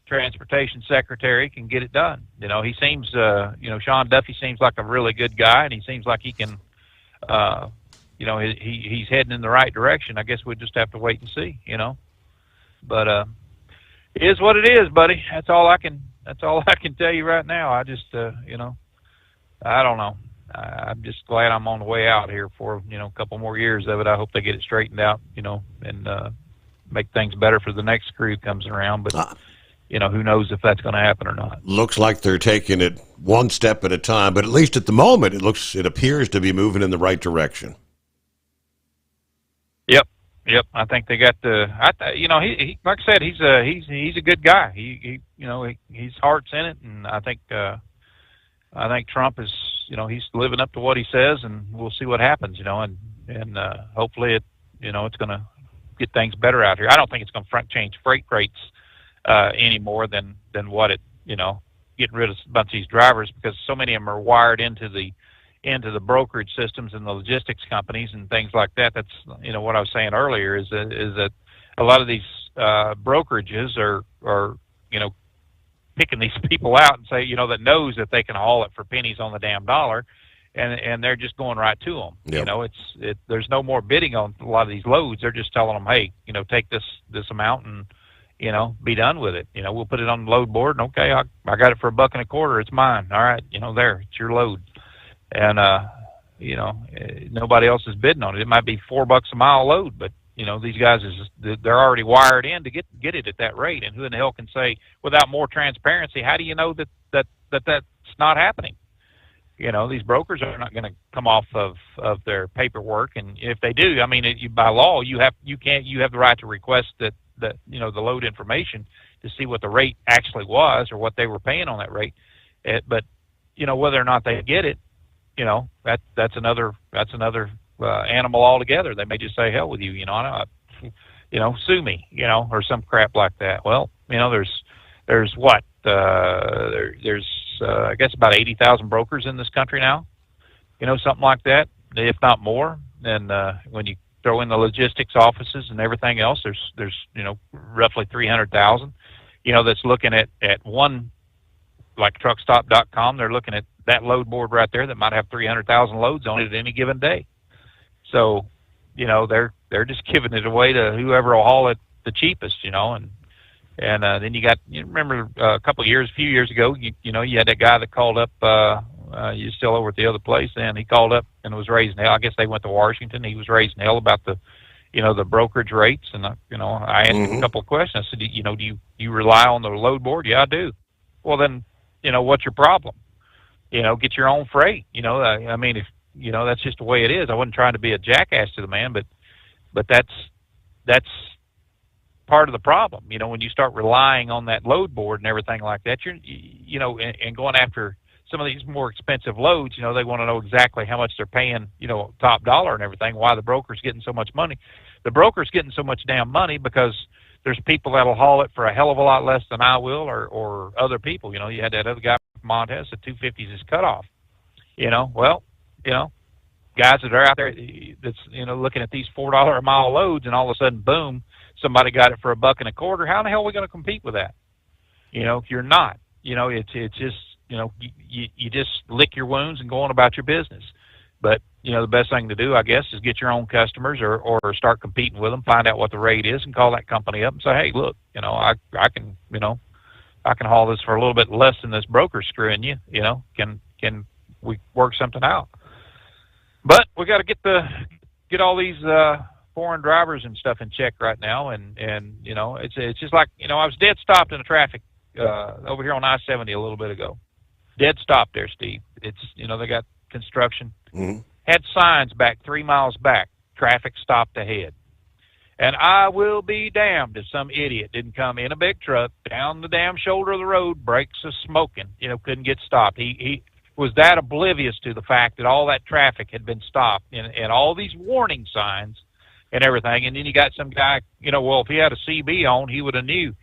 transportation secretary can get it done. You know, he seems, you know, Sean Duffy seems like a really good guy, and he seems like he can, you know, he's heading in the right direction. I guess we'll just have to wait and see, you know. But it is what it is, buddy. That's all I can tell you right now. I just, you know, I don't know. I'm just glad I'm on the way out here for, you know, a couple more years of it. I hope they get it straightened out, you know, and make things better for the next crew comes around. But, you know, who knows if that's going to happen or not. Looks like they're taking it one step at a time, but at least at the moment, it appears to be moving in the right direction. Yep. I think they got you know, he like I said, he's a good guy. He you know, his heart's in it, and I think Trump is, you know, he's living up to what he says, and we'll see what happens, you know, and hopefully you know, it's going to get things better out here. I don't think it's going to change freight rates any more than what it, you know, getting rid of a bunch of these drivers, because so many of them are wired into the brokerage systems and the logistics companies and things like that. That's, you know, what I was saying earlier is that a lot of these brokerages are, you know, picking these people out and say, you know, that knows that they can haul it for pennies on the damn dollar, and they're just going right to them. Yep. You know, there's no more bidding on a lot of these loads. They're just telling them, hey, you know, take this amount and, you know, be done with it. You know, we'll put it on the load board, and okay, I got it for $1.25. It's mine. All right, you know, it's your load. And you know, nobody else is bidding on it. It might be $4 a mile load, but you know, these guys they're already wired in to get it at that rate. And who in the hell can say, without more transparency, how do you know that's not happening? You know, these brokers are not going to come off of their paperwork, and if they do, I mean, by law, you have the right to request that you know, the load information to see what the rate actually was or what they were paying on that rate. But you know, whether or not they get it, you know, that's another animal altogether. They may just say, hell with you, you know, you know, sue me, you know, or some crap like that. Well, you know, there's what there's I guess about 80,000 brokers in this country now, you know, something like that, if not more. And when you throw in the logistics offices and everything else, there's you know, roughly 300,000, you know, that's looking at one, like truckstop.com. They're looking at that load board right there that might have 300,000 loads on it at any given day. So, you know, they're just giving it away to whoever will haul it the cheapest, you know. And then you remember a few years ago, you know, you had that guy that called up, you're still over at the other place, and he called up and was raising hell. I guess they went to Washington. He was raising hell about the the brokerage rates. And, I asked him a couple of questions. I said, do you rely on the load board? Yeah, I do. Well, then, what's your problem? Get your own freight. I mean, if, that's just the way it is. I wasn't trying to be a jackass to the man, but that's part of the problem. When you start relying on that load board and everything like that, and going after some of these more expensive loads, they want to know exactly how much they're paying, top dollar and everything, why the broker's getting so much money. The broker's getting so much damn money because there's people that'll haul it for a hell of a lot less than I will, or other people. You had that other guy from Montez, the 250 is his cutoff. Guys that are out there that's, looking at these $4 a mile loads, and all of a sudden, boom, somebody got it for $1.25. How in the hell are we going to compete with that? If you're not, it's just, you just lick your wounds and go on about your business. But, the best thing to do, I guess, is get your own customers or start competing with them, find out what the rate is, and call that company up and say, hey, look, I can haul this for a little bit less than this broker's screwing you. Can we work something out? But we got to get all these foreign drivers and stuff in check right now, and it's just like, I was dead stopped in the traffic over here on I-70 a little bit ago. Dead stop there, Steve. It's they got construction. Had signs back 3 miles back, traffic stopped ahead. And I will be damned if some idiot didn't come in a big truck down the damn shoulder of the road, brakes are smoking, couldn't get stopped. He was that oblivious to the fact that all that traffic had been stopped and all these warning signs and everything. And then you got some guy, if he had a CB on, he would have knew.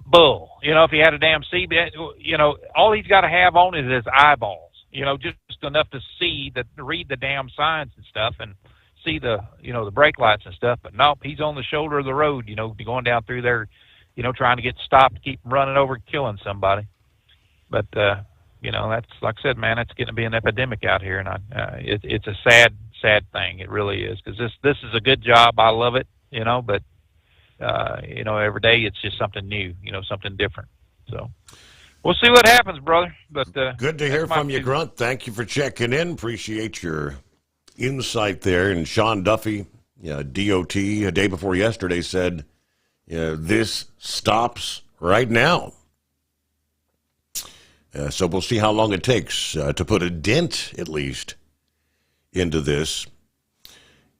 Bull. If he had a damn CB, all he's got to have on is his eyeballs, just enough to read the damn signs and stuff and see the brake lights and stuff. But nope, he's on the shoulder of the road, going down through there, trying to get stopped to keep from running over and killing somebody. But, that's, like I said, man, it's getting to be an epidemic out here. And it's a sad, sad thing. It really is. Because this is a good job. I love it, but, every day it's just something new, something different. So we'll see what happens, brother. But good to hear from you, Grunt. Thank you for checking in. Appreciate your insight there. And Sean Duffy, DOT, a day before yesterday, said this stops right now. So we'll see how long it takes to put a dent, at least, into this.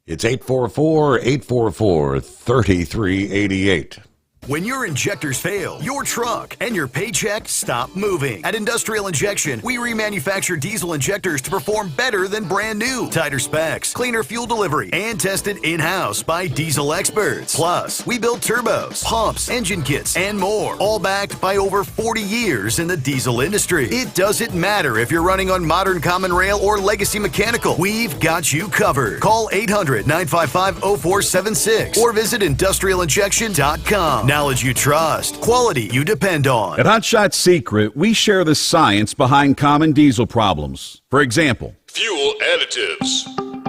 It's 844-844-3388. When your injectors fail, your truck and your paycheck stop moving. At Industrial Injection, we remanufacture diesel injectors to perform better than brand new. Tighter specs, cleaner fuel delivery, and tested in-house by diesel experts. Plus, we build turbos, pumps, engine kits, and more. All backed by over 40 years in the diesel industry. It doesn't matter if you're running on modern common rail or legacy mechanical. We've got you covered. Call 800-955-0476 or visit industrialinjection.com. Knowledge you trust, quality you depend on. At Hot Shot Secret, we share the science behind common diesel problems. For example, fuel additives.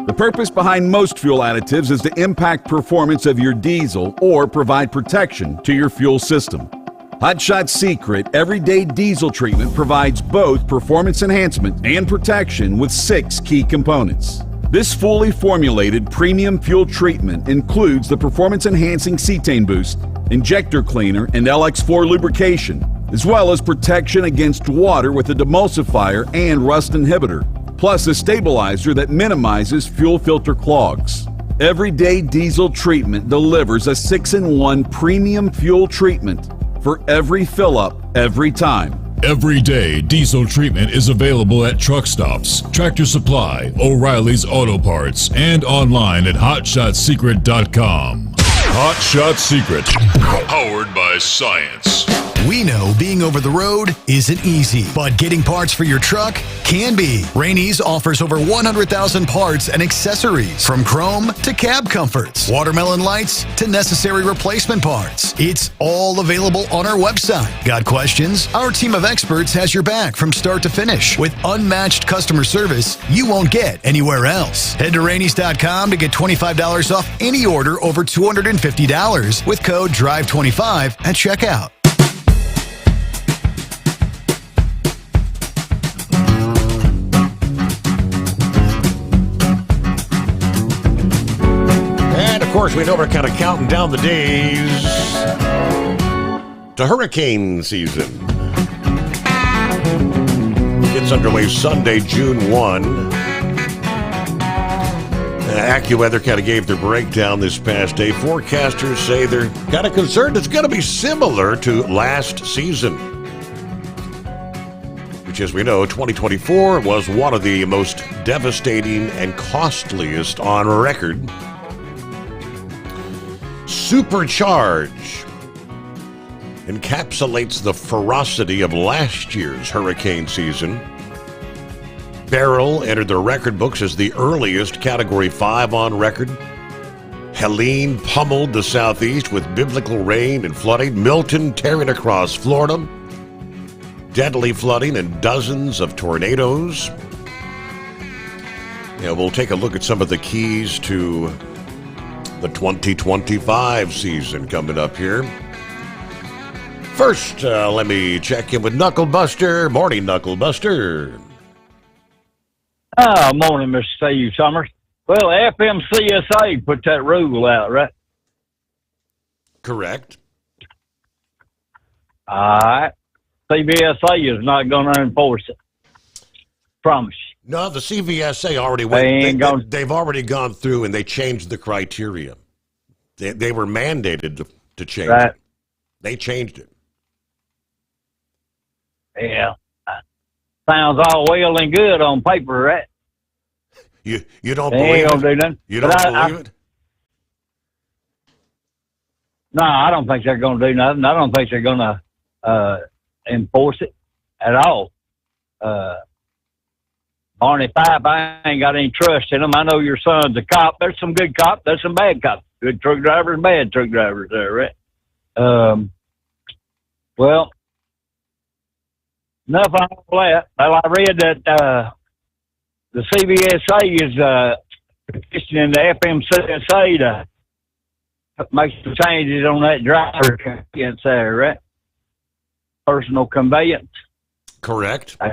The purpose behind most fuel additives is to impact performance of your diesel or provide protection to your fuel system. Hot Shot Secret Everyday Diesel Treatment provides both performance enhancement and protection with 6 key components. This fully formulated premium fuel treatment includes the performance-enhancing cetane boost, injector cleaner, and LX4 lubrication, as well as protection against water with a demulsifier and rust inhibitor, plus a stabilizer that minimizes fuel filter clogs. Everyday Diesel Treatment delivers a 6-in-1 premium fuel treatment for every fill-up, every time. Everyday Diesel Treatment is available at truck stops, Tractor Supply, O'Reilly's Auto Parts, and online at HotShotSecret.com. Hot Shot Secret, powered by science. We know being over the road isn't easy, but getting parts for your truck can be. Rainey's offers over 100,000 parts and accessories, from chrome to cab comforts, watermelon lights to necessary replacement parts. It's all available on our website. Got questions? Our team of experts has your back from start to finish with unmatched customer service you won't get anywhere else. Head to Rainey's.com to get $25 off any order over $250 with code DRIVE25 at checkout. course, we know we're kind of counting down the days to hurricane season. Gets underway Sunday, June 1. AccuWeather kind of gave their breakdown this past day. Forecasters say they're kind of concerned it's going to be similar to last season, which, as we know, 2024 was one of the most devastating and costliest on record. Supercharge encapsulates the ferocity of last year's hurricane season. Beryl entered the record books as the earliest Category 5 on record. Helene pummeled the southeast with biblical rain and flooding. Milton tearing across Florida. Deadly flooding and dozens of tornadoes. Yeah, we'll take a look at some of the keys to the 2025 season coming up here. First, let me check in with Knucklebuster. Morning, Knucklebuster. Morning, Mr. Steve Sommers. Well, FMCSA put that rule out, right? Correct. All right. CVSA is not going to enforce it. Promise you. No, the CVSA already went. They've already gone through and they changed the criteria. They were mandated to change it. They changed it. Yeah. Sounds all well and good on paper, right? You don't believe it? Do nothing. You don't believe it? No, I don't think they're going to do nothing. I don't think they're going to enforce it at all. Barney Fife, I ain't got any trust in them. I know your son's a cop. There's some good cops. There's some bad cops. Good truck drivers, bad truck drivers there, right? Well, enough on all that. Well, I read that the CVSA is petitioning the FMCSA to make some changes on that driver conveyance there, right? Personal conveyance. Correct. I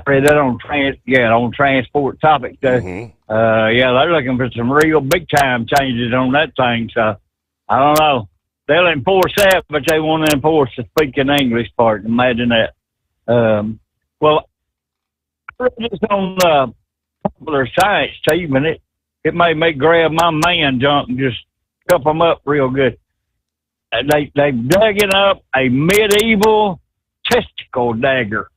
read that on transport topic there. Mm-hmm. Yeah, they're looking for some real big time changes on that thing. So I don't know. They'll enforce that, but they won't enforce the speaking English part. Imagine that. Well, I read this on Popular Science, Steve, and it made me grab my man junk and just cup them up real good. They've dug it up a medieval testicle dagger.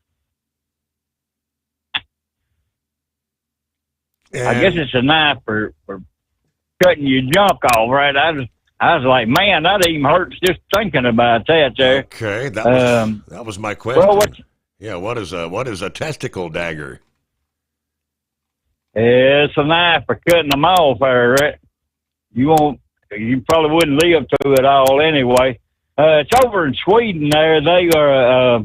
I guess it's a knife for cutting your junk off, right? I was like, man, that even hurts just thinking about that there. Okay, that was my question. Well, what is a testicle dagger? It's a knife for cutting them off there, right? You probably wouldn't live to it all anyway. It's over in Sweden there. They are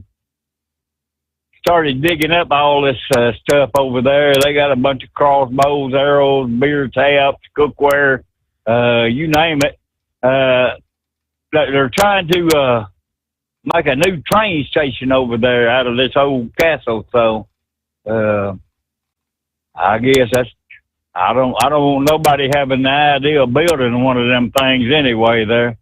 started digging up all this stuff over there. They got a bunch of crossbows, arrows, beer taps, cookware, you name it. They're trying to make a new train station over there out of this old castle. So I guess I don't want nobody having the idea of building one of them things anyway there.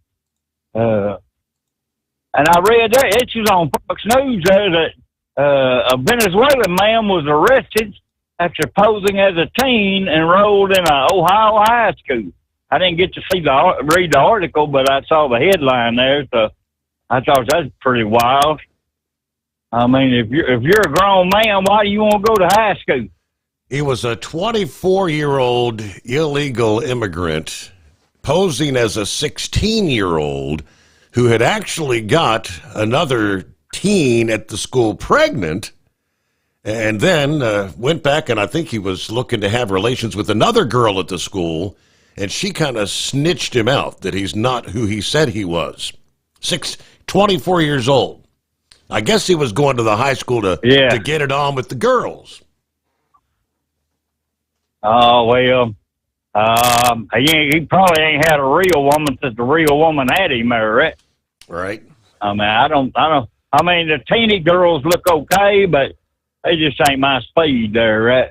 And I read that it was on Fox News there that a Venezuelan man was arrested after posing as a teen enrolled in an Ohio high school. I didn't get to read the article, but I saw the headline there, so I thought that's pretty wild. I mean, if you're a grown man, why do you want to go to high school? He was a 24-year-old illegal immigrant posing as a 16-year-old who had actually got another teen at the school pregnant, and then went back, and I think he was looking to have relations with another girl at the school, and she kind of snitched him out that he's not who he said he was. 24 years old. I guess he was going to the high school to get it on with the girls. Oh, well, he probably ain't had a real woman since the real woman had him there, right? Right. I mean, I mean, the teeny girls look okay, but they just ain't my speed there, right?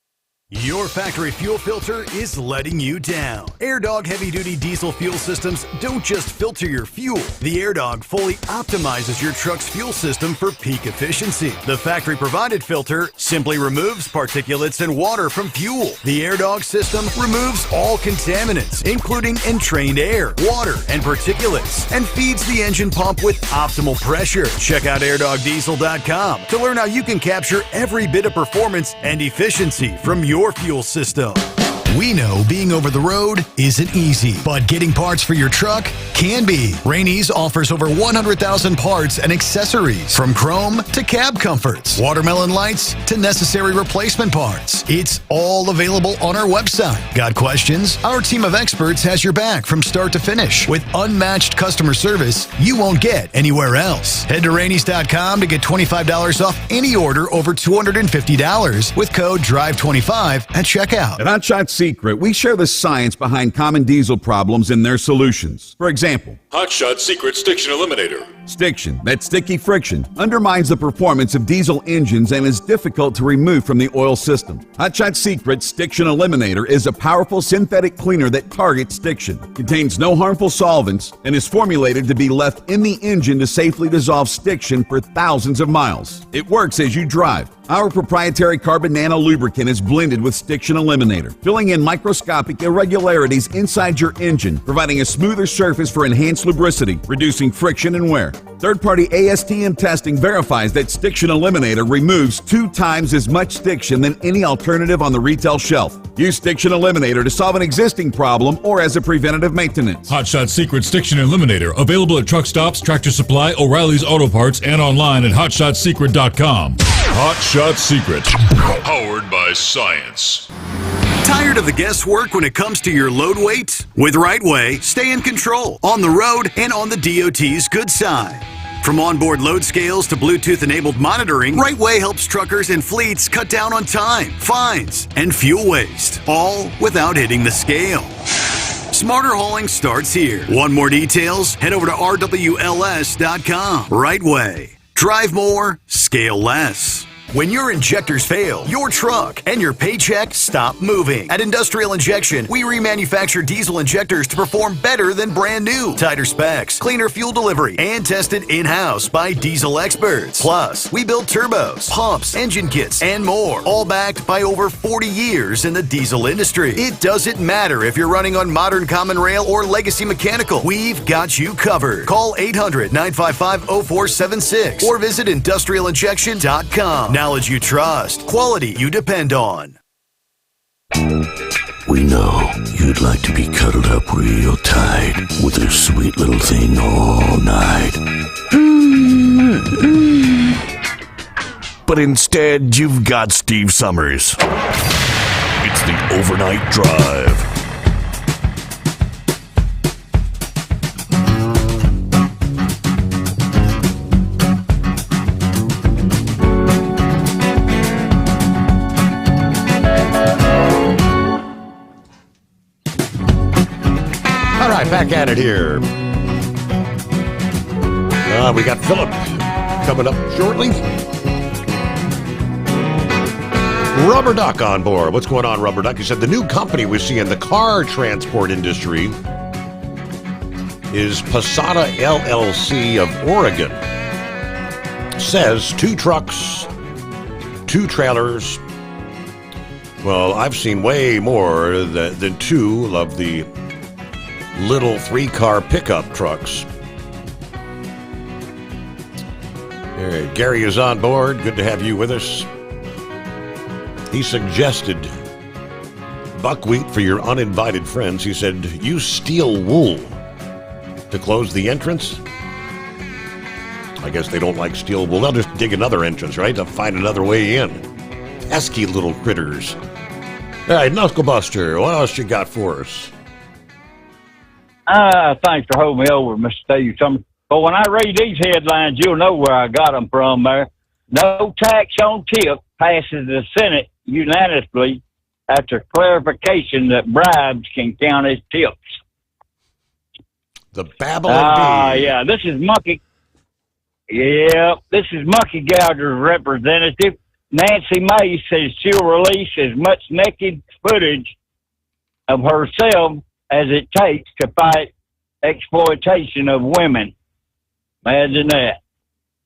Your factory fuel filter is letting you down. AirDog heavy-duty diesel fuel systems don't just filter your fuel. The AirDog fully optimizes your truck's fuel system for peak efficiency. The factory-provided filter simply removes particulates and water from fuel. The AirDog system removes all contaminants, including entrained air, water, and particulates, and feeds the engine pump with optimal pressure. Check out airdogdiesel.com to learn how you can capture every bit of performance and efficiency from your fuel system. We know being over the road isn't easy, but getting parts for your truck can be. Rainey's offers over 100,000 parts and accessories, from chrome to cab comforts, watermelon lights to necessary replacement parts. It's all available on our website. Got questions? Our team of experts has your back from start to finish with unmatched customer service you won't get anywhere else. Head to Rainey's.com to get $25 off any order over $250 with code DRIVE25 at checkout. At Hot Shot Secret, we share the science behind common diesel problems and their solutions. For example, Hot Shot Secret Stiction Eliminator. Stiction, that sticky friction, undermines the performance of diesel engines and is difficult to remove from the oil system. Hot Shot Secret Stiction Eliminator is a powerful synthetic cleaner that targets stiction, contains no harmful solvents, and is formulated to be left in the engine to safely dissolve stiction for thousands of miles. It works as you drive. Our proprietary carbon nano lubricant is blended with Stiction Eliminator, filling in microscopic irregularities inside your engine, providing a smoother surface for enhanced lubricity, reducing friction and wear. Third-party ASTM testing verifies that Stiction Eliminator removes 2 times as much stiction than any alternative on the retail shelf. Use Stiction Eliminator to solve an existing problem or as a preventative maintenance. Hot Shot Secret Stiction Eliminator, available at truck stops, Tractor Supply, O'Reilly's Auto Parts, and online at hotshotsecret.com. Hot Shot Secret, powered by science. Tired of the guesswork when it comes to your load weight? With RightWay, stay in control on the road and on the DOT's good side. From onboard load scales to Bluetooth-enabled monitoring, RightWay helps truckers and fleets cut down on time, fines, and fuel waste, all without hitting the scale. Smarter hauling starts here. Want more details? Head over to rwls.com. RightWay. Drive more, scale less. When your injectors fail, your truck and your paycheck stop moving. At Industrial Injection, we remanufacture diesel injectors to perform better than brand new. Tighter specs, cleaner fuel delivery, and tested in-house by diesel experts. Plus, we build turbos, pumps, engine kits, and more, all backed by over 40 years in the diesel industry. It doesn't matter if you're running on modern common rail or legacy mechanical. We've got you covered. Call 800-955-0476 or visit industrialinjection.com. Knowledge you trust, quality you depend on. We know you'd like to be cuddled up real tight with a sweet little thing all night. But instead, you've got Steve Sommers. It's the Overnight Drive. Back at it here. We got Philip coming up shortly. Rubber Duck on board. What's going on, Rubber Duck? He said the new company we see in the car transport industry is Posada LLC of Oregon. Says 2 trucks, 2 trailers. Well, I've seen way more than 2 of the little 3-car pickup trucks. Gary is on board. Good to have you with us. He suggested buckwheat for your uninvited friends. He said, use steel wool to close the entrance. I guess they don't like steel wool. They'll just dig another entrance, right? They'll find another way in. Pesky little critters. All right, Knuckle Buster, what else you got for us? Thanks for holding me over, Mr. Steve Summers. But when I read these headlines, you'll know where I got them from there. No tax on tip passes the Senate unanimously after clarification that bribes can count as tips. The Babylon Bee. Yeah, this is Monkey Gouger's representative Nancy May says she'll release as much naked footage of herself as it takes to fight exploitation of women. Imagine that.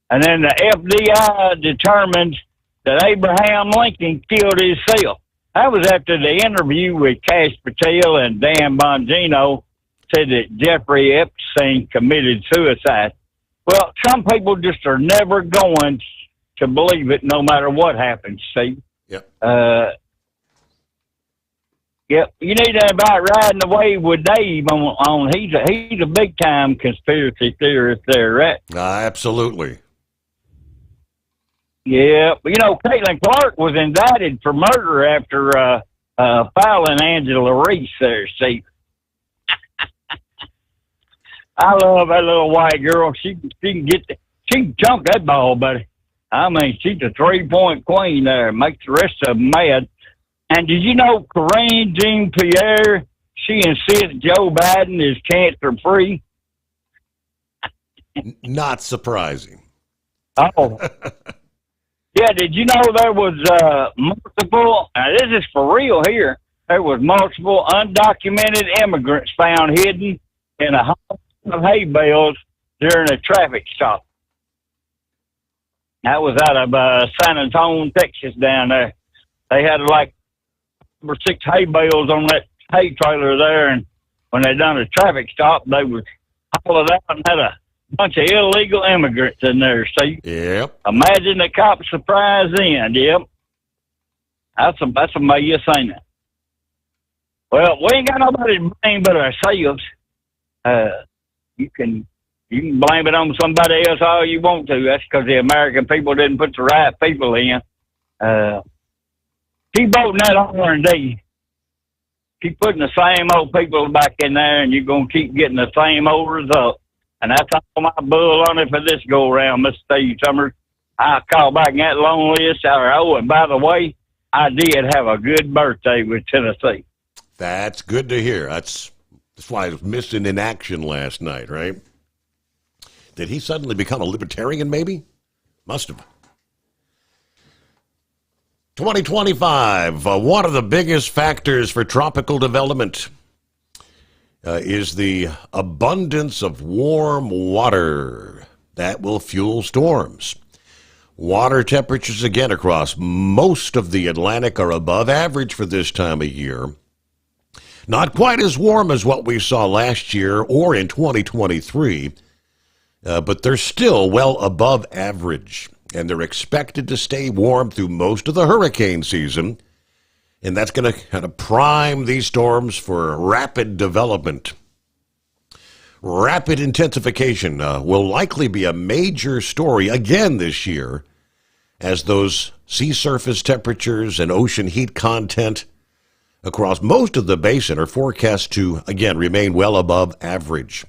And then the FBI determines that Abraham Lincoln killed himself. That was after the interview with Cash Patel and Dan Bongino said that Jeffrey Epstein committed suicide. Well, some people just are never going to believe it no matter what happens, see? Yep. Yep. You need to about riding away with Dave on he's a big time conspiracy theorist there, right? Absolutely. Yeah, but Caitlin Clark was indicted for murder after fouling Angela Reese there, see. I love that little white girl. She can chunk that ball, buddy. I mean, she's a 3-point queen there. Makes the rest of them mad. And did you know Corinne Jean-Pierre, she insists Joe Biden is cancer-free? Not surprising. Oh. Yeah, did you know there was multiple, now this is for real here, there was multiple undocumented immigrants found hidden in a home of hay bales during a traffic stop. That was out of San Antonio, Texas down there. They had like 5 or 6 hay bales on that hay trailer there, and when they done a traffic stop, they would haul it out and had a bunch of illegal immigrants in there. See? Yep. Imagine the cops surprise then. Yep. That's amazing. Well, we ain't got nobody to blame but ourselves. You can blame it on somebody else all you want to. That's because the American people didn't put the right people in. Keep voting that R&D. Keep putting the same old people back in there, and you're going to keep getting the same old result. And that's all my bull on it for this go-around, Mr. Steve Sommers. I'll call back in that long list. Oh, and by the way, I did have a good birthday with Tennessee. That's good to hear. That's why I was missing in action last night, right? Did he suddenly become a libertarian, maybe? Must have. 2025, one of the biggest factors for tropical development is the abundance of warm water that will fuel storms. Water temperatures, again, across most of the Atlantic are above average for this time of year. Not quite as warm as what we saw last year or in 2023, but they're still well above average, and they're expected to stay warm through most of the hurricane season, and that's going to kind of prime these storms for rapid development. Rapid intensification will likely be a major story again this year as those sea surface temperatures and ocean heat content across most of the basin are forecast to, again, remain well above average.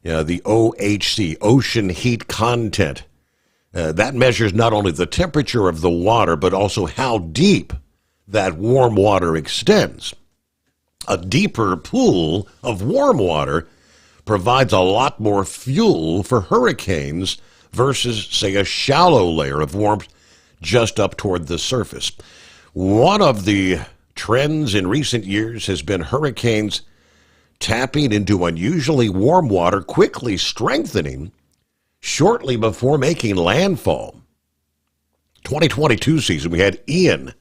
The OHC, ocean heat content, that measures not only the temperature of the water, but also how deep that warm water extends. A deeper pool of warm water provides a lot more fuel for hurricanes versus, say, a shallow layer of warmth just up toward the surface. One of the trends in recent years has been hurricanes tapping into unusually warm water, quickly strengthening shortly before making landfall. 2022 season, we had Ian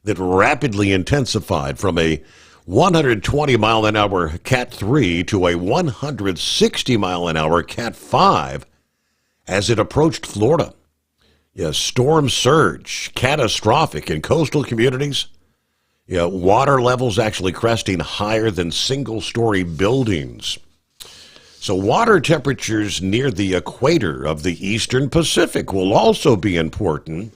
that rapidly intensified from a 120-mile-an-hour Cat 3 to a 160-mile-an-hour Cat 5 as it approached Florida. Storm surge, catastrophic in coastal communities. Water levels actually cresting higher than single-story buildings. So water temperatures near the equator of the eastern Pacific will also be important,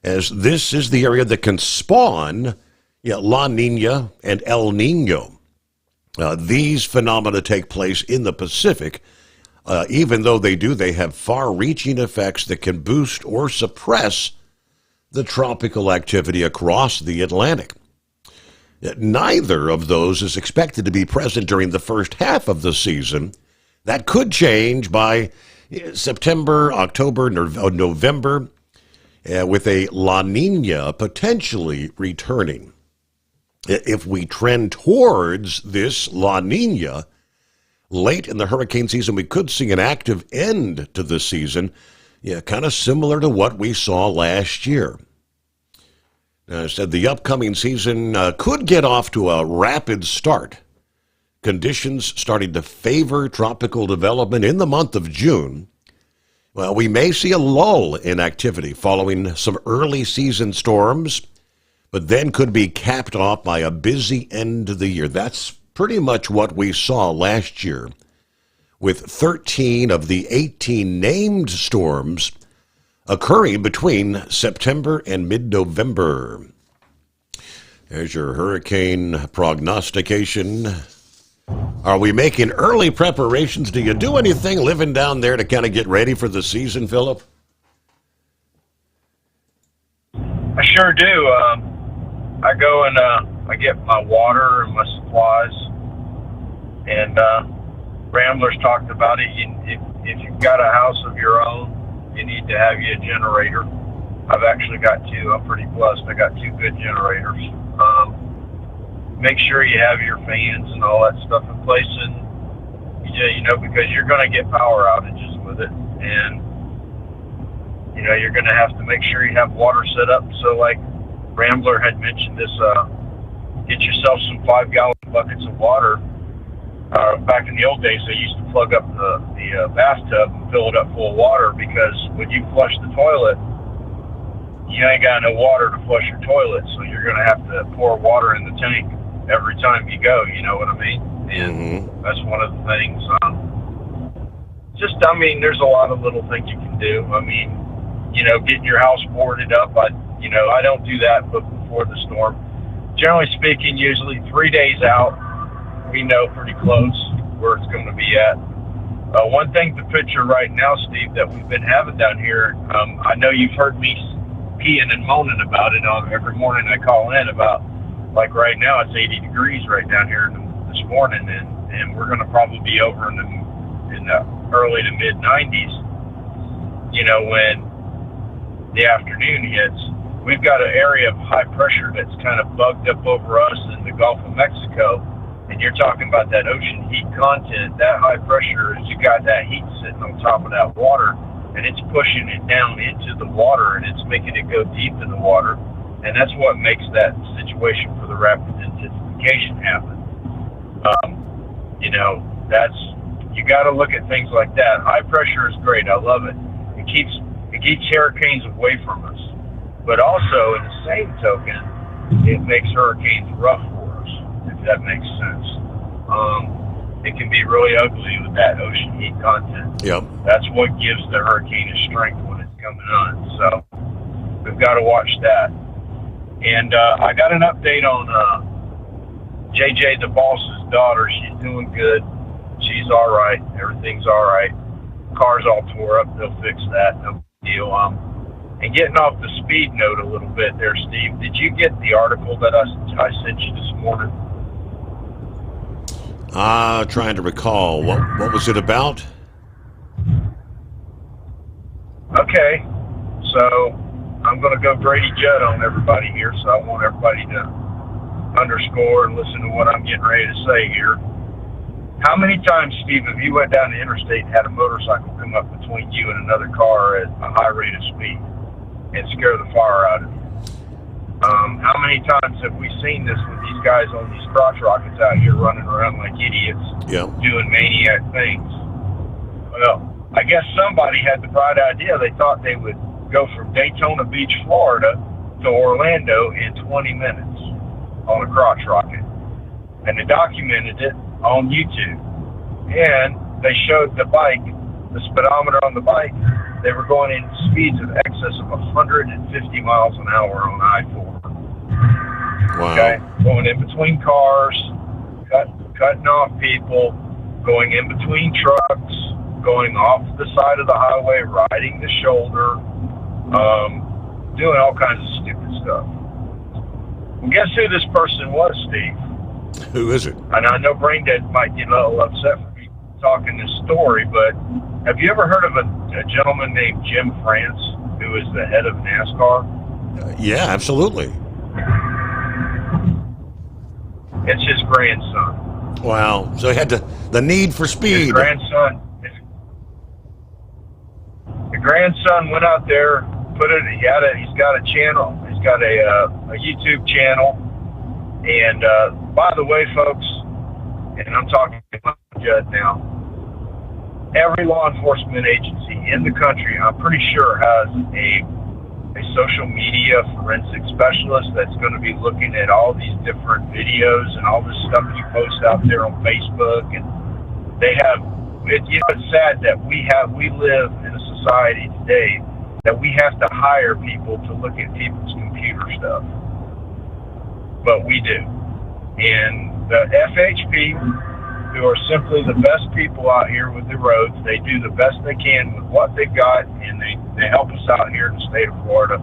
as this is the area that can spawn La Nina and El Nino. These phenomena take place in the Pacific. Even though they have far-reaching effects that can boost or suppress the tropical activity across the Atlantic. Neither of those is expected to be present during the first half of the season. That could change by September, October, November. with a La Nina potentially returning. If we trend towards this La Nina late in the hurricane season, we could see an active end to the season, kind of similar to what we saw last year. I said the upcoming season could get off to a rapid start. Conditions starting to favor tropical development in the month of June. Well, we may see a lull in activity following some early season storms, but then could be capped off by a busy end of the year. That's pretty much what we saw last year, with 13 of the 18 named storms occurring between September and mid-November. There's your hurricane prognostication. Are we making early preparations? Do you do anything living down there to kind of get ready for the season, Philip? I sure do. I go and I get my water and my supplies. And Ramblers talked about it. If you've got a house of your own, you need to have you a generator. I've actually got two. I'm pretty blessed. I got two good generators. Make sure you have your fans and all that stuff in place, and because you're going to get power outages with it, and you're going to have to make sure you have water set up. So, like Rambler had mentioned, this get yourself some 5-gallon buckets of water. Back in the old days, they used to plug up the bathtub and fill it up full of water, because when you flush the toilet, you ain't got no water to flush your toilet, so you're going to have to pour water in the tank every time you go, you know what I mean? And that's one of the things. There's a lot of little things you can do. Getting your house boarded up, I don't do that before the storm. Generally speaking, usually 3 days out, we know pretty close where it's going to be at. One thing to picture right now, Steve, that we've been having down here, I know you've heard me peeing and moaning about it every morning I call in about, like right now, it's 80 degrees right down here this morning, and we're going to probably be over in the early to mid 90s, when the afternoon hits. We've got an area of high pressure that's kind of bugged up over us in the Gulf of Mexico. And you're talking about that ocean heat content, that high pressure, you got that heat sitting on top of that water, and it's pushing it down into the water, and it's making it go deep in the water. And that's what makes that situation for the rapid intensification happen. You got to look at things like that. High pressure is great. I love it. It keeps hurricanes away from us. But also, in the same token, it makes hurricanes rough for us, if that makes sense. It can be really ugly with that ocean heat content. Yep. That's what gives the hurricane its strength when it's coming on. So we've got to watch that. And I got an update on JJ, the boss's daughter. She's doing good. She's all right. Everything's all right. Car's all tore up. They'll fix that. No big deal. And getting off the speed note a little bit there, Steve, did you get the article that I sent you this morning? Trying to recall. What was it about? Okay. So I'm going to go Brady Judd on everybody here, so I want everybody to underscore and listen to what I'm getting ready to say here. How many times, Steve, have you went down the interstate and had a motorcycle come up between you and another car at a high rate of speed and scare the fire out of you? How many times have we seen this with these guys on these crotch rockets out here running around like idiots, doing maniac things? Well, I guess somebody had the bright idea. They thought they would go from Daytona Beach, Florida to Orlando in 20 minutes on a crotch rocket. And they documented it on YouTube. And they showed the bike, the speedometer on the bike. They were going in speeds of excess of 150 miles an hour on I-4. Wow. Okay? Going in between cars, cutting off people, going in between trucks, going off the side of the highway, riding the shoulder, doing all kinds of stupid stuff. Well, guess who this person was, Steve? Who is it? And I know Braindead might get a little upset for me talking this story, but have you ever heard of a gentleman named Jim France who is the head of NASCAR? Yeah, absolutely. It's his grandson. Wow. So he had the need for speed. His grandson. The grandson went out there, he's got a channel. He's got a YouTube channel. And by the way, folks, and I'm talking about Judd now, every law enforcement agency in the country, I'm pretty sure, has a social media forensic specialist that's going to be looking at all these different videos and all this stuff you post out there on Facebook. And they have, it's sad that we live in a society today that we have to hire people to look at people's computer stuff. But we do. And the FHP, who are simply the best people out here with the roads, they do the best they can with what they've got, and they help us out here in the state of Florida.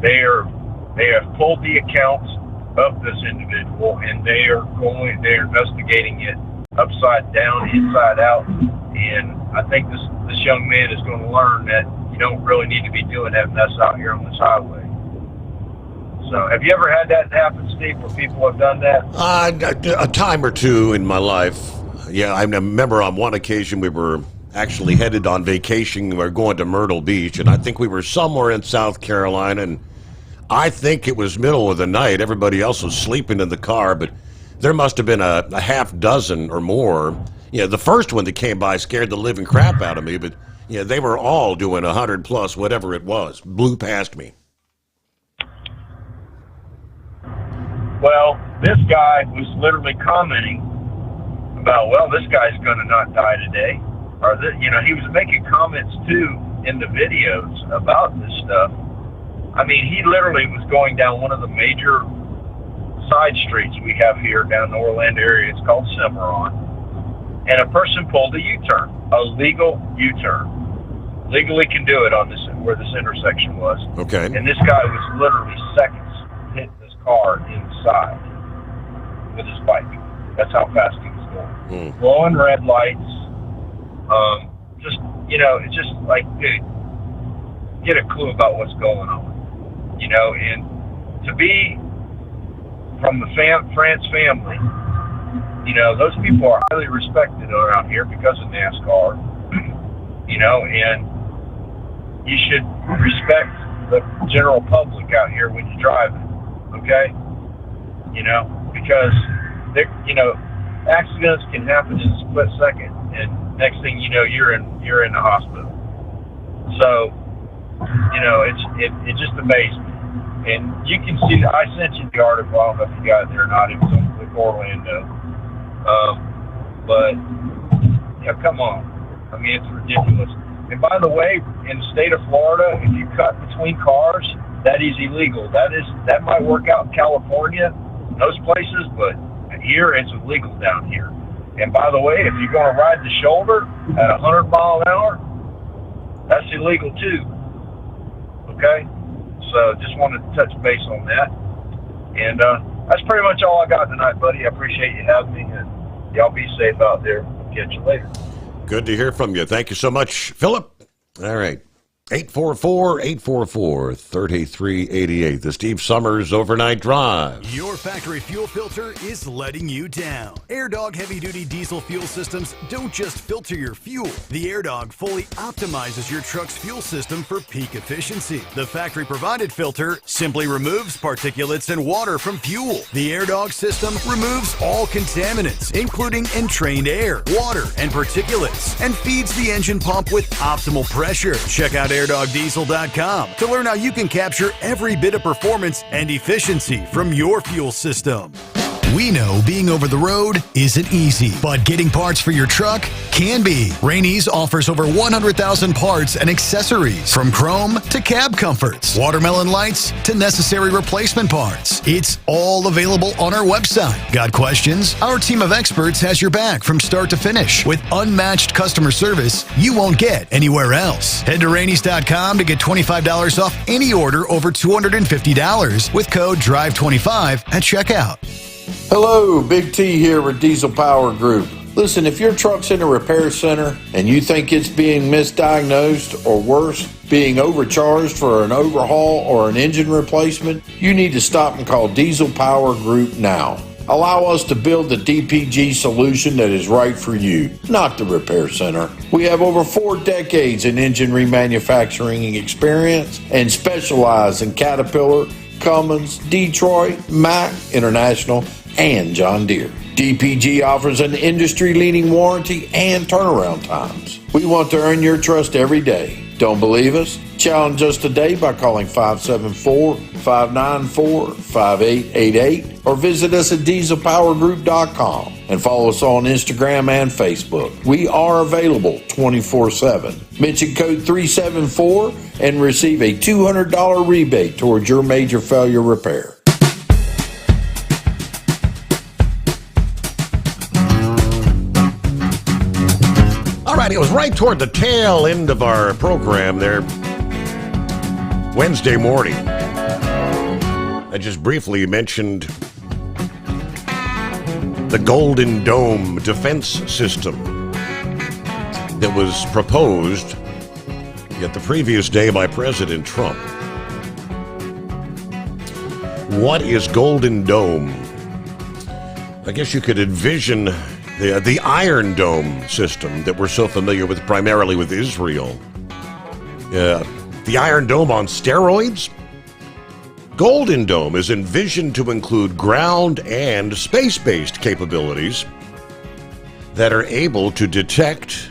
They have pulled the accounts of this individual, and they're investigating it upside down, inside out. And I think this young man is going to learn that you don't really need to be doing that mess out here on this highway. So, have you ever had that happen, Steve, where people have done that? A time or two in my life. Yeah, I remember on one occasion we were actually headed on vacation. We were going to Myrtle Beach, and I think we were somewhere in South Carolina, and I think it was middle of the night. Everybody else was sleeping in the car, but there must have been a half dozen or more. The first one that came by scared the living crap out of me, but they were all doing 100 plus, whatever it was, blew past me. Well, this guy was literally commenting about, well, this guy's going to not die today. Or, he was making comments, too, in the videos about this stuff. I mean, he literally was going down one of the major side streets we have here down in the Orlando area. It's called Cimarron. And a person pulled a U-turn, a legal U-turn. Legally can do it on this, where this intersection was. Okay. And this guy was literally seconds hitting this car inside with his bike. That's how fast he was going. Blowing red lights. It's just like, dude, get a clue about what's going on. And to be from the France family, those people are highly respected around here because of NASCAR, and you should respect the general public out here when you're driving, okay? Because accidents can happen in a split second, and next thing you know, you're in the hospital. So, it just amazed me. And you can see, I sent you the article, I don't know if you got it there or not, it was with Orlando. But, come on. I mean, it's ridiculous. And by the way, in the state of Florida, if you cut between cars, that is illegal. That might work out in California, those places, but here it's illegal down here. And by the way, if you're going to ride the shoulder at 100 mile an hour, that's illegal too. Okay? So just wanted to touch base on that. And that's pretty much all I got tonight, buddy. I appreciate you having me, and y'all be safe out there. Catch you later. Good to hear from you. Thank you so much, Philip. All right. 844-844-3388. The Steve Sommers Overnight Drive. Your factory fuel filter is letting you down. AirDog heavy-duty diesel fuel systems don't just filter your fuel. The AirDog fully optimizes your truck's fuel system for peak efficiency. The factory-provided filter simply removes particulates and water from fuel. The AirDog system removes all contaminants, including entrained air, water, and particulates, and feeds the engine pump with optimal pressure. Check out AirDogDiesel.com to learn how you can capture every bit of performance and efficiency from your fuel system. We know being over the road isn't easy, but getting parts for your truck can be. Rainey's offers over 100,000 parts and accessories, from chrome to cab comforts, watermelon lights to necessary replacement parts. It's all available on our website. Got questions? Our team of experts has your back from start to finish with unmatched customer service you won't get anywhere else. Head to Rainey's.com to get $25 off any order over $250 with code DRIVE25 at checkout. Hello, Big T here with Diesel Power Group. Listen, if your truck's in a repair center and you think it's being misdiagnosed or worse, being overcharged for an overhaul or an engine replacement, you need to stop and call Diesel Power Group now. Allow us to build the DPG solution that is right for you, not the repair center. We have over 4 decades in engine remanufacturing experience and specialize in Caterpillar, Cummins, Detroit, Mack, International, and John Deere. DPG offers an industry-leading warranty and turnaround times. We want to earn your trust every day. Don't believe us? Challenge us today by calling 574-594-5888 or visit us at dieselpowergroup.com and follow us on Instagram and Facebook. We are available 24/7. Mention code 374 and receive a $200 rebate towards your major failure repair. All right, it was right toward the tail end of our program there, Wednesday morning. I just briefly mentioned the Golden Dome defense system that was proposed yet the previous day by President Trump. What is Golden Dome? I guess you could envision the Iron Dome system that we're so familiar with primarily with Israel. The Iron Dome on steroids? Golden Dome is envisioned to include ground and space-based capabilities that are able to detect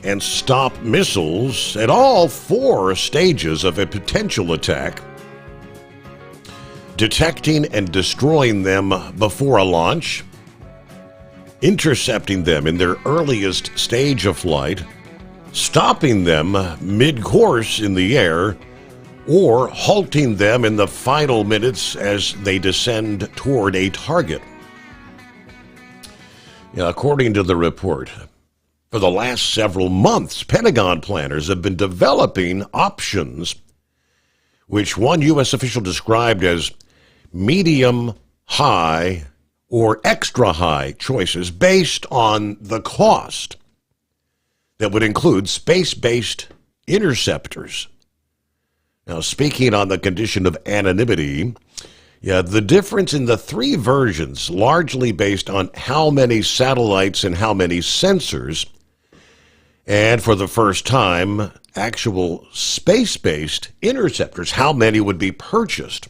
and stop missiles at all 4 stages of a potential attack, detecting and destroying them before a launch, intercepting them in their earliest stage of flight, stopping them mid-course in the air, or halting them in the final minutes as they descend toward a target. According to the report, for the last several months, Pentagon planners have been developing options which one U.S. official described as medium, high, or extra high choices based on the cost that would include space-based interceptors. Now, speaking on the condition of anonymity, the difference in the 3 versions, largely based on how many satellites and how many sensors, and for the first time, actual space-based interceptors, how many would be purchased.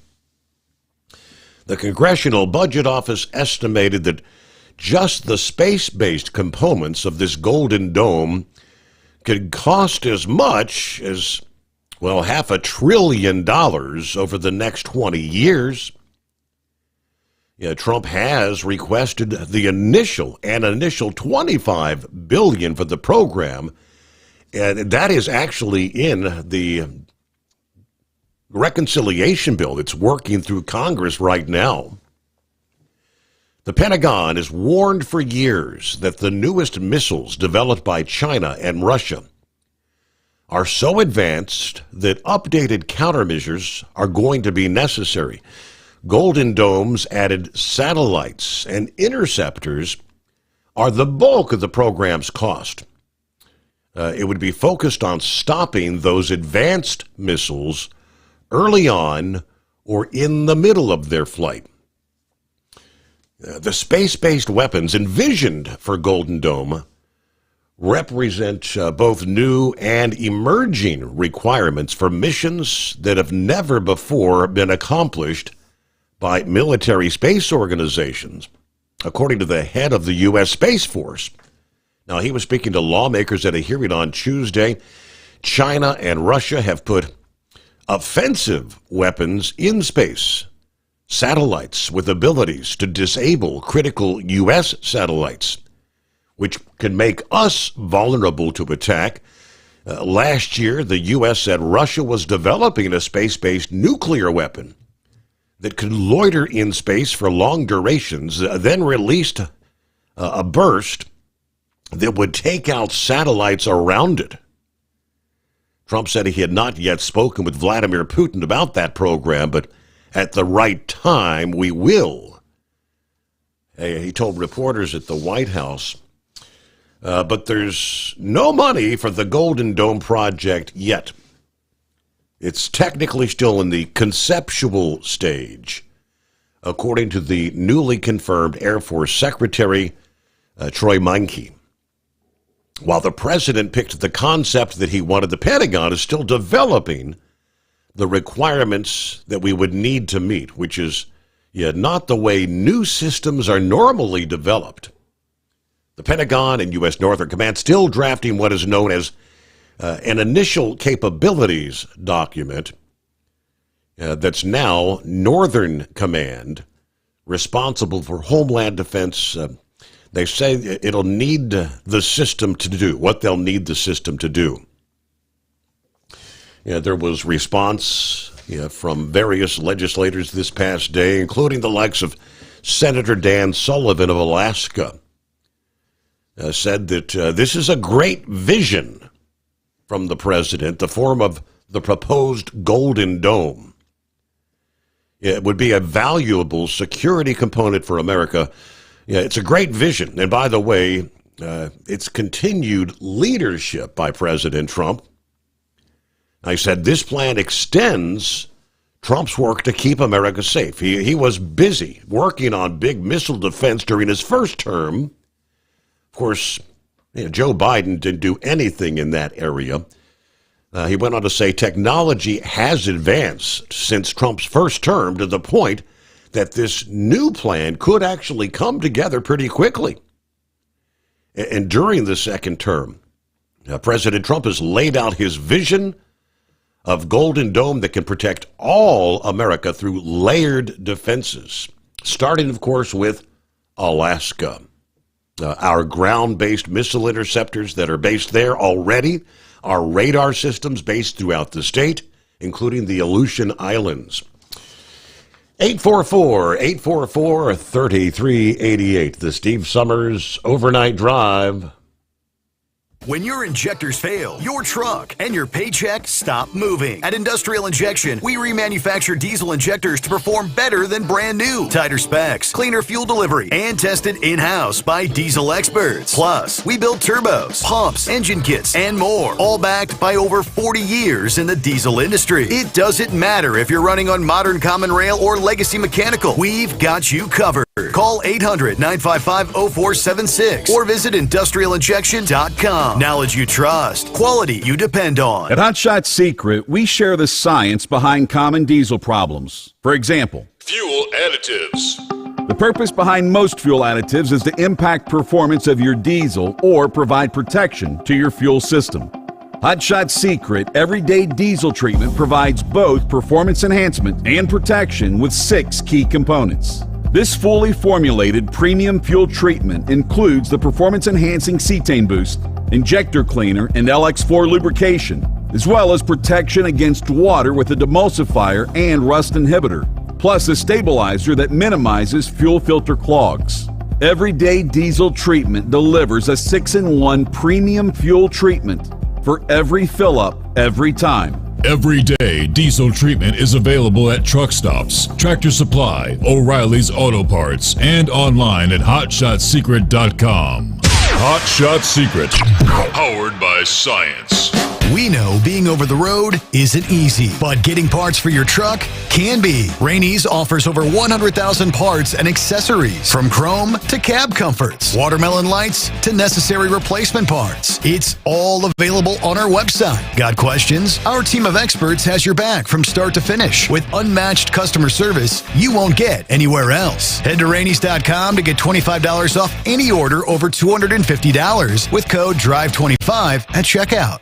The Congressional Budget Office estimated that just the space-based components of this Golden Dome could cost as much as, well, $500 billion over the next 20 years. Trump has requested an initial $25 billion for the program, and that is actually in the reconciliation bill that's working through Congress right now. The Pentagon has warned for years that the newest missiles developed by China and Russia are so advanced that updated countermeasures are going to be necessary. Golden Dome's added satellites and interceptors are the bulk of the program's cost. It would be focused on stopping those advanced missiles early on or in the middle of their flight. The space-based weapons envisioned for Golden Dome represent both new and emerging requirements for missions that have never before been accomplished by military space organizations, according to the head of the U.S. Space Force. Now, he was speaking to lawmakers at a hearing on Tuesday. China and Russia have put offensive weapons in space, satellites with abilities to disable critical U.S. satellites, which can make us vulnerable to attack. Last year, the U.S. said Russia was developing a space-based nuclear weapon that could loiter in space for long durations, then released a burst that would take out satellites around it. Trump said he had not yet spoken with Vladimir Putin about that program, but at the right time, we will. He told reporters at the White House. But there's no money for the Golden Dome project yet. It's technically still in the conceptual stage, according to the newly confirmed Air Force Secretary Troy Meinke. While the president picked the concept that he wanted, the Pentagon is still developing the requirements that we would need to meet, which is not the way new systems are normally developed. The Pentagon and U.S. Northern Command still drafting what is known as an initial capabilities document that's now Northern Command, responsible for Homeland Defense. They say it'll need the system to do what they'll need the system to do. There was response from various legislators this past day, including the likes of Senator Dan Sullivan of Alaska, said that this is a great vision from the president, the form of the proposed Golden Dome. It would be a valuable security component for America. It's a great vision. And by the way, it's continued leadership by President Trump. I said this plan extends Trump's work to keep America safe. He was busy working on big missile defense during his first term. Of course, Joe Biden didn't do anything in that area. He went on to say technology has advanced since Trump's first term to the point that this new plan could actually come together pretty quickly. And during the second term, President Trump has laid out his vision of Golden Dome that can protect all America through layered defenses, starting, of course, with Alaska. Our ground-based missile interceptors that are based there already, our radar systems based throughout the state, including the Aleutian Islands. 844-844-3388, the Steve Sommers Overnight Drive. When your injectors fail, your truck and your paycheck stop moving. At Industrial Injection, we remanufacture diesel injectors to perform better than brand new. Tighter specs, cleaner fuel delivery, and tested in-house by diesel experts. Plus, we build turbos, pumps, engine kits, and more, all backed by over 40 years in the diesel industry. It doesn't matter if you're running on modern common rail or legacy mechanical. We've got you covered. Call 800-955-0476 or visit industrialinjection.com. Knowledge you trust, quality you depend on. At Hot Shot Secret, we share the science behind common diesel problems. For example, Fuel additives. the purpose behind most fuel additives is to impact performance of your diesel or provide protection to your fuel system. Hot Shot Secret Everyday Diesel Treatment provides both performance enhancement and protection with 6 key components. This fully formulated premium fuel treatment includes the performance-enhancing cetane boost, injector cleaner, and LX4 lubrication, as well as protection against water with a demulsifier and rust inhibitor, plus a stabilizer that minimizes fuel filter clogs. Everyday Diesel Treatment delivers a 6-in-1 premium fuel treatment for every fill-up, every time. Everyday Diesel Treatment is available at truck stops, Tractor Supply, O'Reilly's Auto Parts, and online at HotShotSecret.com. Hot Shot Secret, powered by science. We know being over the road isn't easy, but getting parts for your truck can be. Rainey's offers over 100,000 parts and accessories, from chrome to cab comforts, watermelon lights to necessary replacement parts. It's all available on our website. Got questions? Our team of experts has your back from start to finish with unmatched customer service you won't get anywhere else. Head to Rainey's.com to get $25 off any order over $250 with code DRIVE25 at checkout.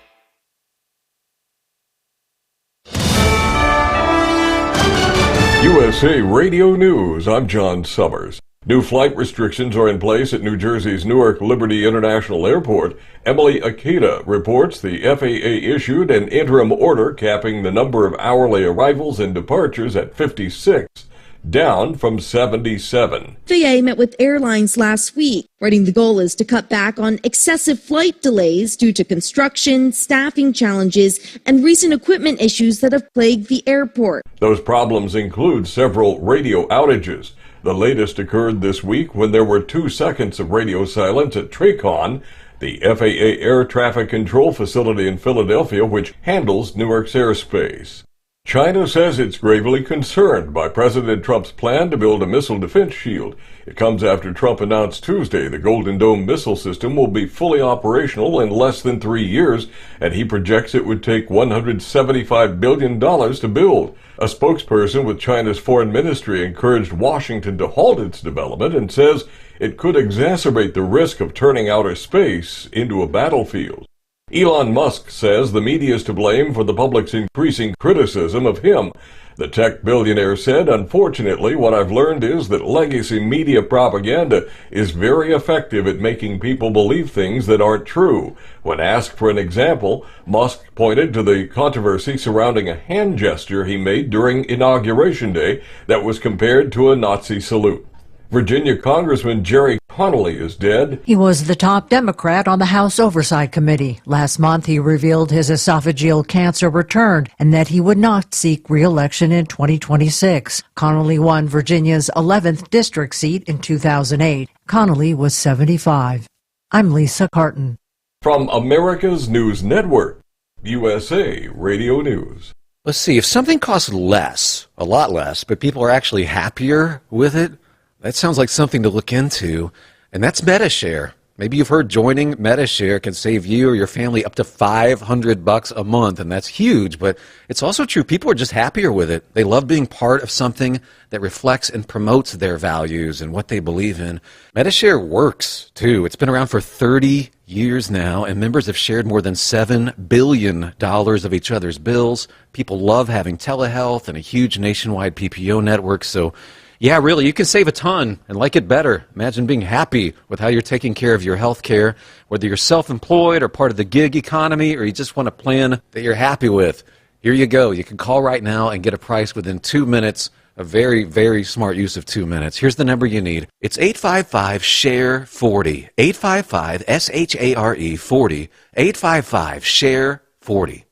USA Radio News, I'm John Summers. New flight restrictions are in place at New Jersey's Newark Liberty International Airport. Emily Akita reports the FAA issued an interim order capping the number of hourly arrivals and departures at 56, down from 77. FAA met with airlines last week, writing the goal is to cut back on excessive flight delays due to construction, staffing challenges, and recent equipment issues that have plagued the airport. Those problems include several radio outages. The latest occurred this week when there were 2 seconds of radio silence at TRACON, the FAA air traffic control facility in Philadelphia, which handles Newark's airspace. China says it's gravely concerned by President Trump's plan to build a missile defense shield. It comes after Trump announced Tuesday the Golden Dome missile system will be fully operational in less than 3 years, and he projects it would take $175 billion to build. A spokesperson with China's foreign ministry encouraged Washington to halt its development and says it could exacerbate the risk of turning outer space into a battlefield. Elon Musk says the media is to blame for the public's increasing criticism of him. The tech billionaire said, "Unfortunately, what I've learned is that legacy media propaganda is very effective at making people believe things that aren't true." When asked for an example, Musk pointed to the controversy surrounding a hand gesture he made during Inauguration Day that was compared to a Nazi salute. Virginia Congressman Jerry Connolly is dead. He was the top Democrat on the House Oversight Committee. Last month, he revealed his esophageal cancer returned and that he would not seek re-election in 2026. Connolly won Virginia's 11th district seat in 2008. Connolly was 75. I'm Lisa Carton. From America's News Network, USA Radio News. Let's see, if something costs less, a lot less, but people are actually happier with it, that sounds like something to look into, and that's MetaShare. Maybe you've heard joining MetaShare can save you or your family up to $500 a month, and that's huge, but it's also true. People are just happier with it. They love being part of something that reflects and promotes their values and what they believe in. MetaShare works, too. It's been around for 30 years now, and members have shared more than $7 billion of each other's bills. People love having telehealth and a huge nationwide PPO network, so yeah, really, you can save a ton and like it better. Imagine being happy with how you're taking care of your health care, whether you're self-employed or part of the gig economy, or you just want a plan that you're happy with. Here you go. You can call right now and get a price within 2 minutes. A very, very smart use of 2 minutes. Here's the number you need. It's 855-SHARE-40. 855-SHARE-40. 855-SHARE-40.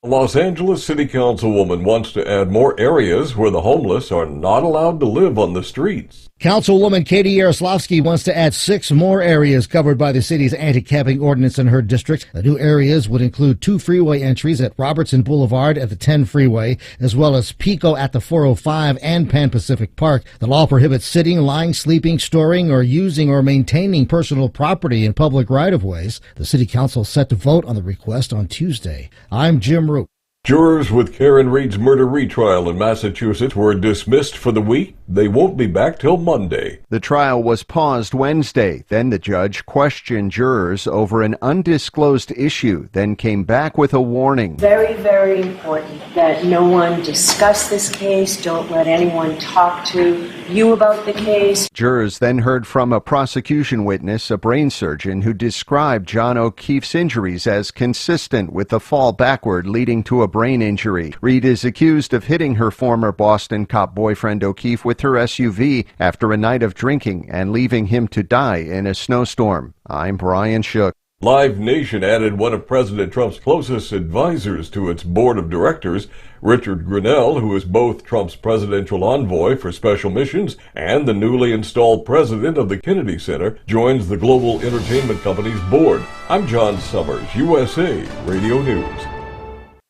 A Los Angeles City Councilwoman wants to add more areas where the homeless are not allowed to live on the streets. Councilwoman Katie Yaroslavsky wants to add 6 more areas covered by the city's anti-camping ordinance in her district. The new areas would include 2 freeway entries at Robertson Boulevard at the 10 freeway, as well as Pico at the 405 and Pan Pacific Park. The law prohibits sitting, lying, sleeping, storing, or using or maintaining personal property in public right-of-ways. The city council is set to vote on the request on Tuesday. I'm Jim Root. Jurors with Karen Reed's murder retrial in Massachusetts were dismissed for the week. They won't be back till Monday. The trial was paused Wednesday. Then the judge questioned jurors over an undisclosed issue, then came back with a warning. Very, very important that no one discuss this case. Don't let anyone talk to you about the case. Jurors then heard from a prosecution witness, a brain surgeon, who described John O'Keefe's injuries as consistent with the fall backward leading to a brain injury. Reed is accused of hitting her former Boston cop boyfriend O'Keefe with her SUV after a night of drinking and leaving him to die in a snowstorm. I'm Brian Shook. Live Nation added one of President Trump's closest advisors to its board of directors. Richard Grenell, who is both Trump's presidential envoy for special missions and the newly installed president of the Kennedy Center, joins the global entertainment company's board. I'm John Sommers, USA Radio News.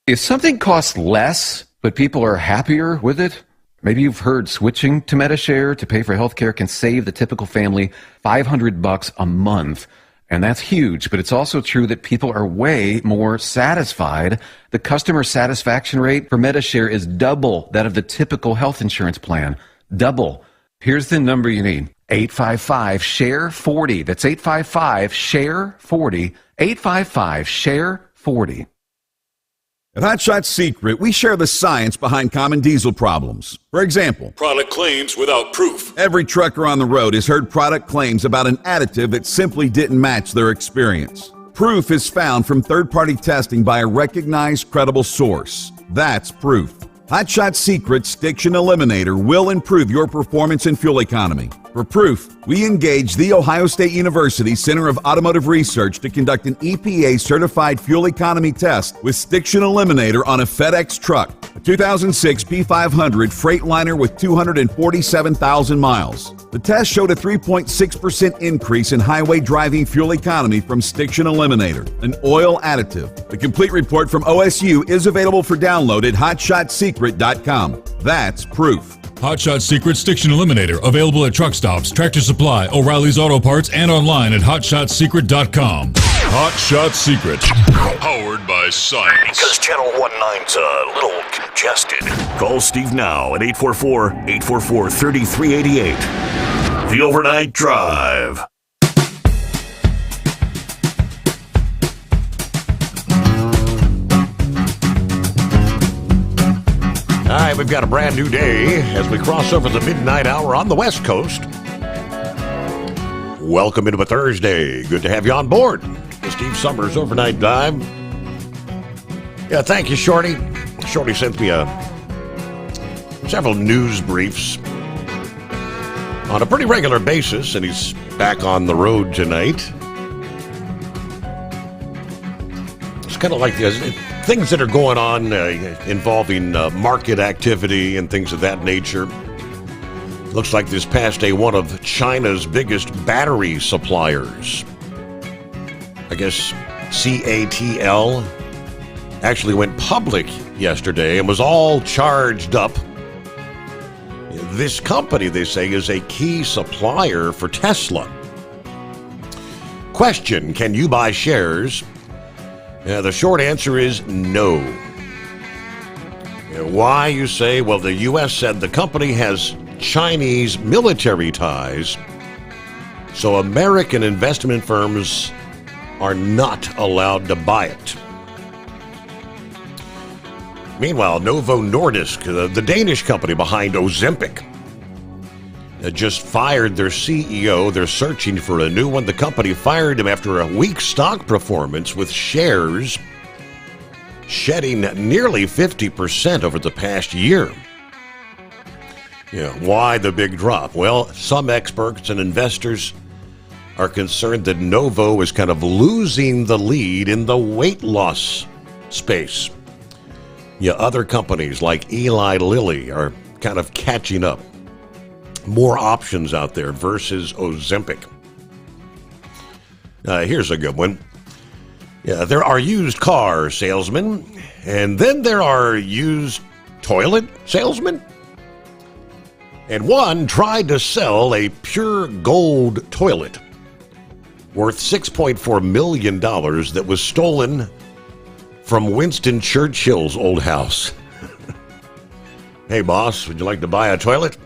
If something costs less, but people are happier with it, maybe you've heard switching to MetaShare to pay for healthcare can save the typical family $500 a month. And that's huge, but it's also true that people are way more satisfied. The customer satisfaction rate for MetaShare is double that of the typical health insurance plan. Double. Here's the number you need. 855-SHARE-40. That's 855-SHARE-40. 855-SHARE-40. At Hot Shot Secret, we share the science behind common diesel problems. For example, product claims without proof. Every trucker on the road has heard product claims about an additive that simply didn't match their experience. Proof is found from third-party testing by a recognized, credible source. That's proof. Hot Shot Secret Stiction Eliminator will improve your performance and fuel economy. For proof, we engaged The Ohio State University Center of Automotive Research to conduct an EPA-certified fuel economy test with Stiction Eliminator on a FedEx truck, a 2006 P500 Freightliner with 247,000 miles. The test showed a 3.6% increase in highway driving fuel economy from Stiction Eliminator, an oil additive. The complete report from OSU is available for download at hotshotsecret.com. That's proof. Hot Shot Secret Stiction Eliminator, available at truck stops, Tractor Supply, O'Reilly's Auto Parts, and online at hotshotsecret.com. Hot Shot Secret, powered by science. Because Channel 19's a little congested. Call Steve now at 844-844-3388. The Overnight Drive. All right, we've got a brand new day as we cross over the midnight hour on the West Coast. Welcome into a Thursday. Good to have you on board. The Steve Sommers Overnight Dive. Yeah, thank you, Shorty. Shorty sent me several news briefs on a pretty regular basis, and he's back on the road tonight. It's kind of like things that are going on involving market activity and things of that nature. Looks like this past day, one of China's biggest battery suppliers, I guess CATL, actually went public yesterday and was all charged up. This company, they say, is a key supplier for Tesla. Question, can you buy shares? The short answer is no. Why, you say? Well, the U.S. said the company has Chinese military ties, so American investment firms are not allowed to buy it. Meanwhile, Novo Nordisk, the Danish company behind Ozempic, just fired their CEO. They're searching for a new one. The company fired him after a weak stock performance, with shares shedding nearly 50% over the past year. Why the big drop? Well, some experts and investors are concerned that Novo is kind of losing the lead in the weight loss space. Other companies like Eli Lilly are kind of catching up. More options out there versus Ozempic. Here's a good one. There are used car salesmen, and then there are used toilet salesmen. And one tried to sell a pure gold toilet worth $6.4 million that was stolen from Winston Churchill's old house. Hey, boss, would you like to buy a toilet?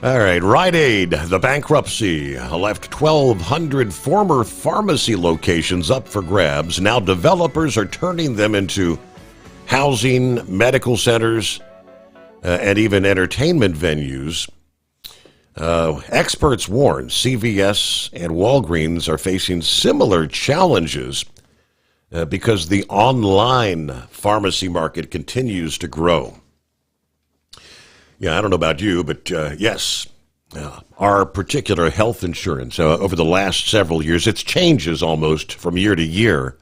All right, Rite Aid, the bankruptcy left 1,200 former pharmacy locations up for grabs. Now developers are turning them into housing, medical centers, and even entertainment venues. Experts warn CVS and Walgreens are facing similar challenges because the online pharmacy market continues to grow. I don't know about you, but yes, our particular health insurance over the last several years, it changes almost from year to year.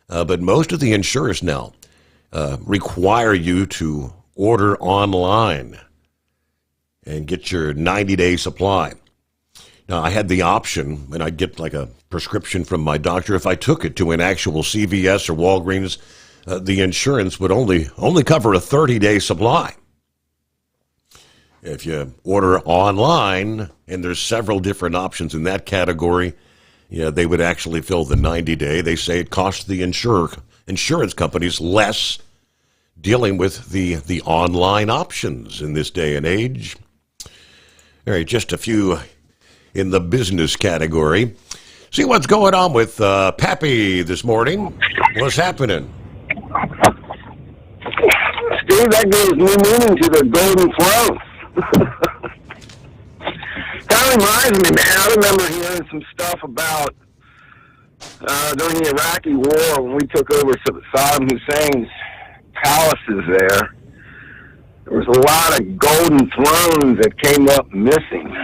But most of the insurers now require you to order online and get your 90-day supply. Now, I had the option, and I'd get like a prescription from my doctor. If I took it to an actual CVS or Walgreens, the insurance would only cover a 30-day supply. If you order online, and there's several different options in that category, they would actually fill the 90-day. They say it costs the insurance companies less dealing with the online options in this day and age. All right, just a few in the business category. See what's going on with Pappy this morning. What's happening? Steve, that gives new meaning to the golden throne. Kind of reminds me, man, I remember hearing some stuff about during the Iraqi war when we took over Saddam Hussein's palaces there. There was a lot of golden thrones that came up missing.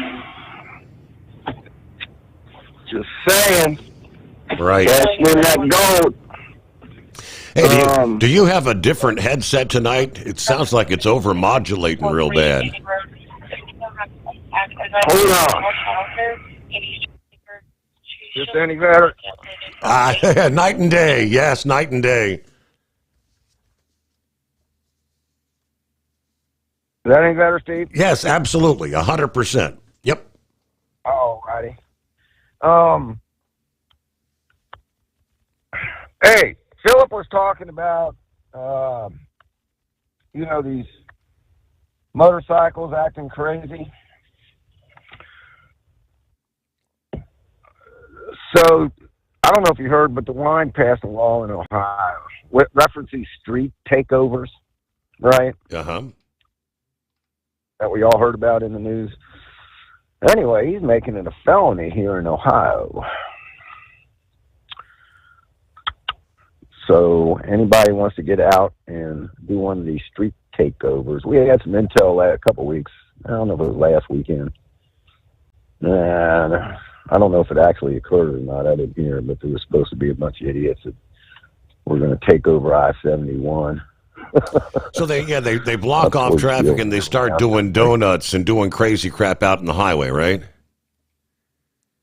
Just saying. Right. Cashing in that gold. Hey, do you have a different headset tonight? It sounds like it's over-modulating real bad. Hold on. Is this any better? Night and day. Yes, night and day. Is that any better, Steve? Yes, absolutely. 100%. Yep. All righty. Hey, Philip was talking about, these motorcycles acting crazy. So, I don't know if you heard, but the line passed a law in Ohio referencing street takeovers, right? Uh-huh. That we all heard about in the news. Anyway, he's making it a felony here in Ohio. So anybody wants to get out and do one of these street takeovers. We had some intel a couple weeks. I don't know if it was last weekend. And I don't know if it actually occurred or not. I didn't hear, but there was supposed to be a bunch of idiots that were going to take over I-71. So they block off traffic and they start doing donuts and doing crazy crap out in the highway, right?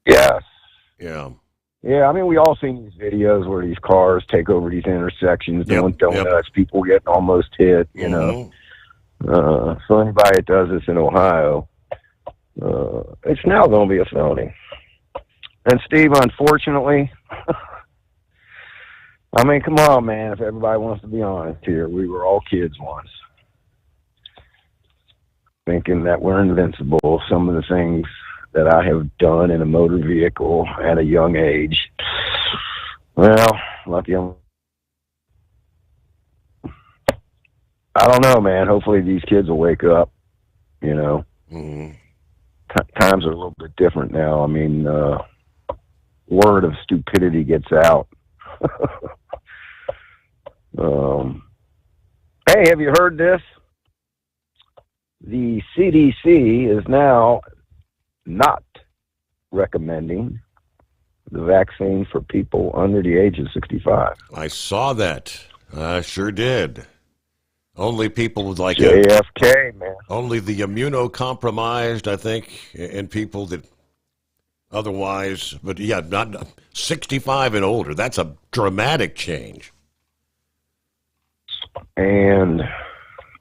Yes. Yeah. Yeah, I mean, we all seen these videos where these cars take over these intersections, doing donuts, people getting almost hit, you know. So anybody that does this in Ohio, it's now going to be a felony. And Steve, unfortunately, I mean, come on, man, if everybody wants to be honest here, we were all kids once. Thinking that we're invincible. Some of the things that I have done in a motor vehicle at a young age. Well, lucky I don't know, man. Hopefully these kids will wake up, you know. Times are a little bit different now. I mean, word of stupidity gets out. Hey, have you heard this? The CDC is now not recommending the vaccine for people under the age of 65. I saw that. I sure did. Only people with like JFK, man. Only the immunocompromised, I think, and people that otherwise, but yeah, not 65 and older. That's a dramatic change. And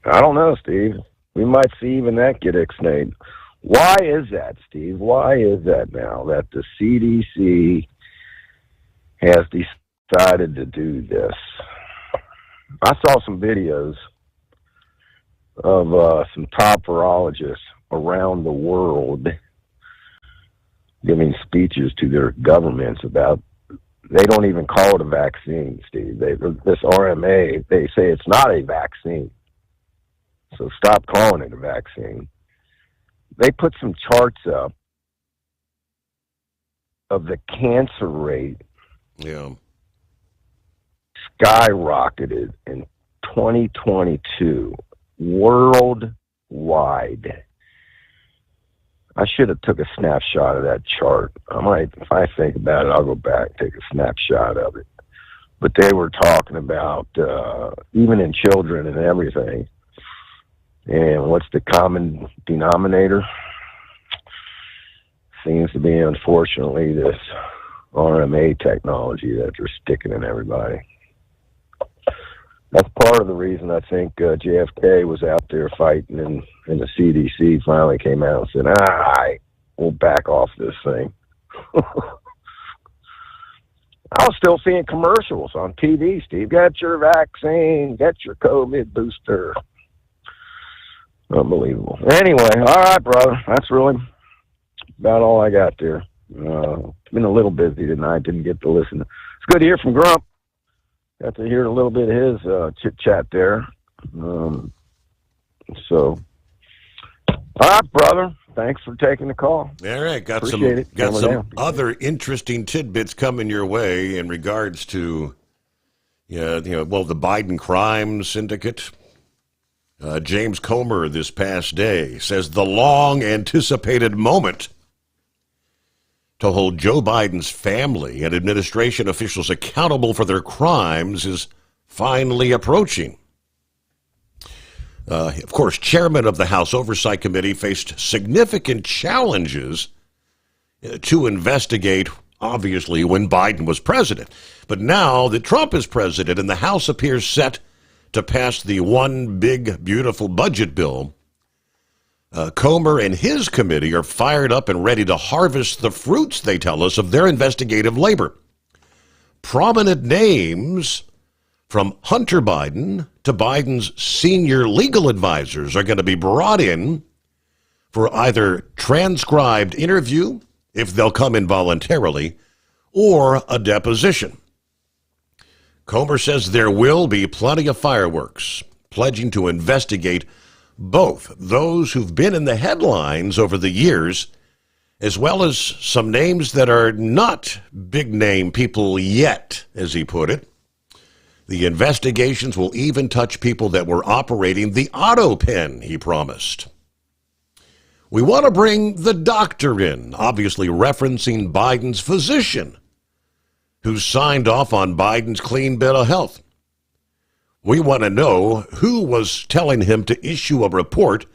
I don't know, Steve. We might see even that get ixnayed. Why is that, Steve? Why is that now that the CDC has decided to do this? I saw some videos of some top virologists around the world giving speeches to their governments about, they don't even call it a vaccine, Steve. This RMA, they say it's not a vaccine. So stop calling it a vaccine. They put some charts up of the cancer rate. Yeah. Skyrocketed in 2022 worldwide. I should have took a snapshot of that chart. I might, if I think about it, I'll go back and take a snapshot of it. But they were talking about even in children and everything. And what's the common denominator? Seems to be, unfortunately, this RMA technology that they're sticking in everybody. That's part of the reason I think JFK was out there fighting, and the CDC finally came out and said, all right, we'll back off this thing. I was still seeing commercials on TV, Steve. Get your vaccine, get your COVID booster. Unbelievable. Anyway, all right, brother. That's really about all I got there. Been a little busy tonight. Didn't get to listen. It's good to hear from Grump. Got to hear a little bit of his chit-chat there. So, all right, brother. Thanks for taking the call. All right. Got Appreciate some other interesting tidbits coming your way in regards to Yeah, the Biden crime syndicate. James Comer this past day says the long-anticipated moment to hold Joe Biden's family and administration officials accountable for their crimes is finally approaching. Of course, chairman of the House Oversight Committee faced significant challenges to investigate, obviously, when Biden was president. But now that Trump is president and the House appears set to pass the one big, beautiful budget bill, Comer and his committee are fired up and ready to harvest the fruits, they tell us, of their investigative labor. Prominent names from Hunter Biden to Biden's senior legal advisors are going to be brought in for either transcribed interview, if they'll come in voluntarily, or a deposition. Comer says there will be plenty of fireworks, pledging to investigate both those who've been in the headlines over the years, as well as some names that are not big-name people yet, as he put it. The investigations will even touch people that were operating the auto pen, he promised. We want to bring the doctor in, obviously referencing Biden's physician, who signed off on Biden's clean bill of health. We want to know who was telling him to issue a report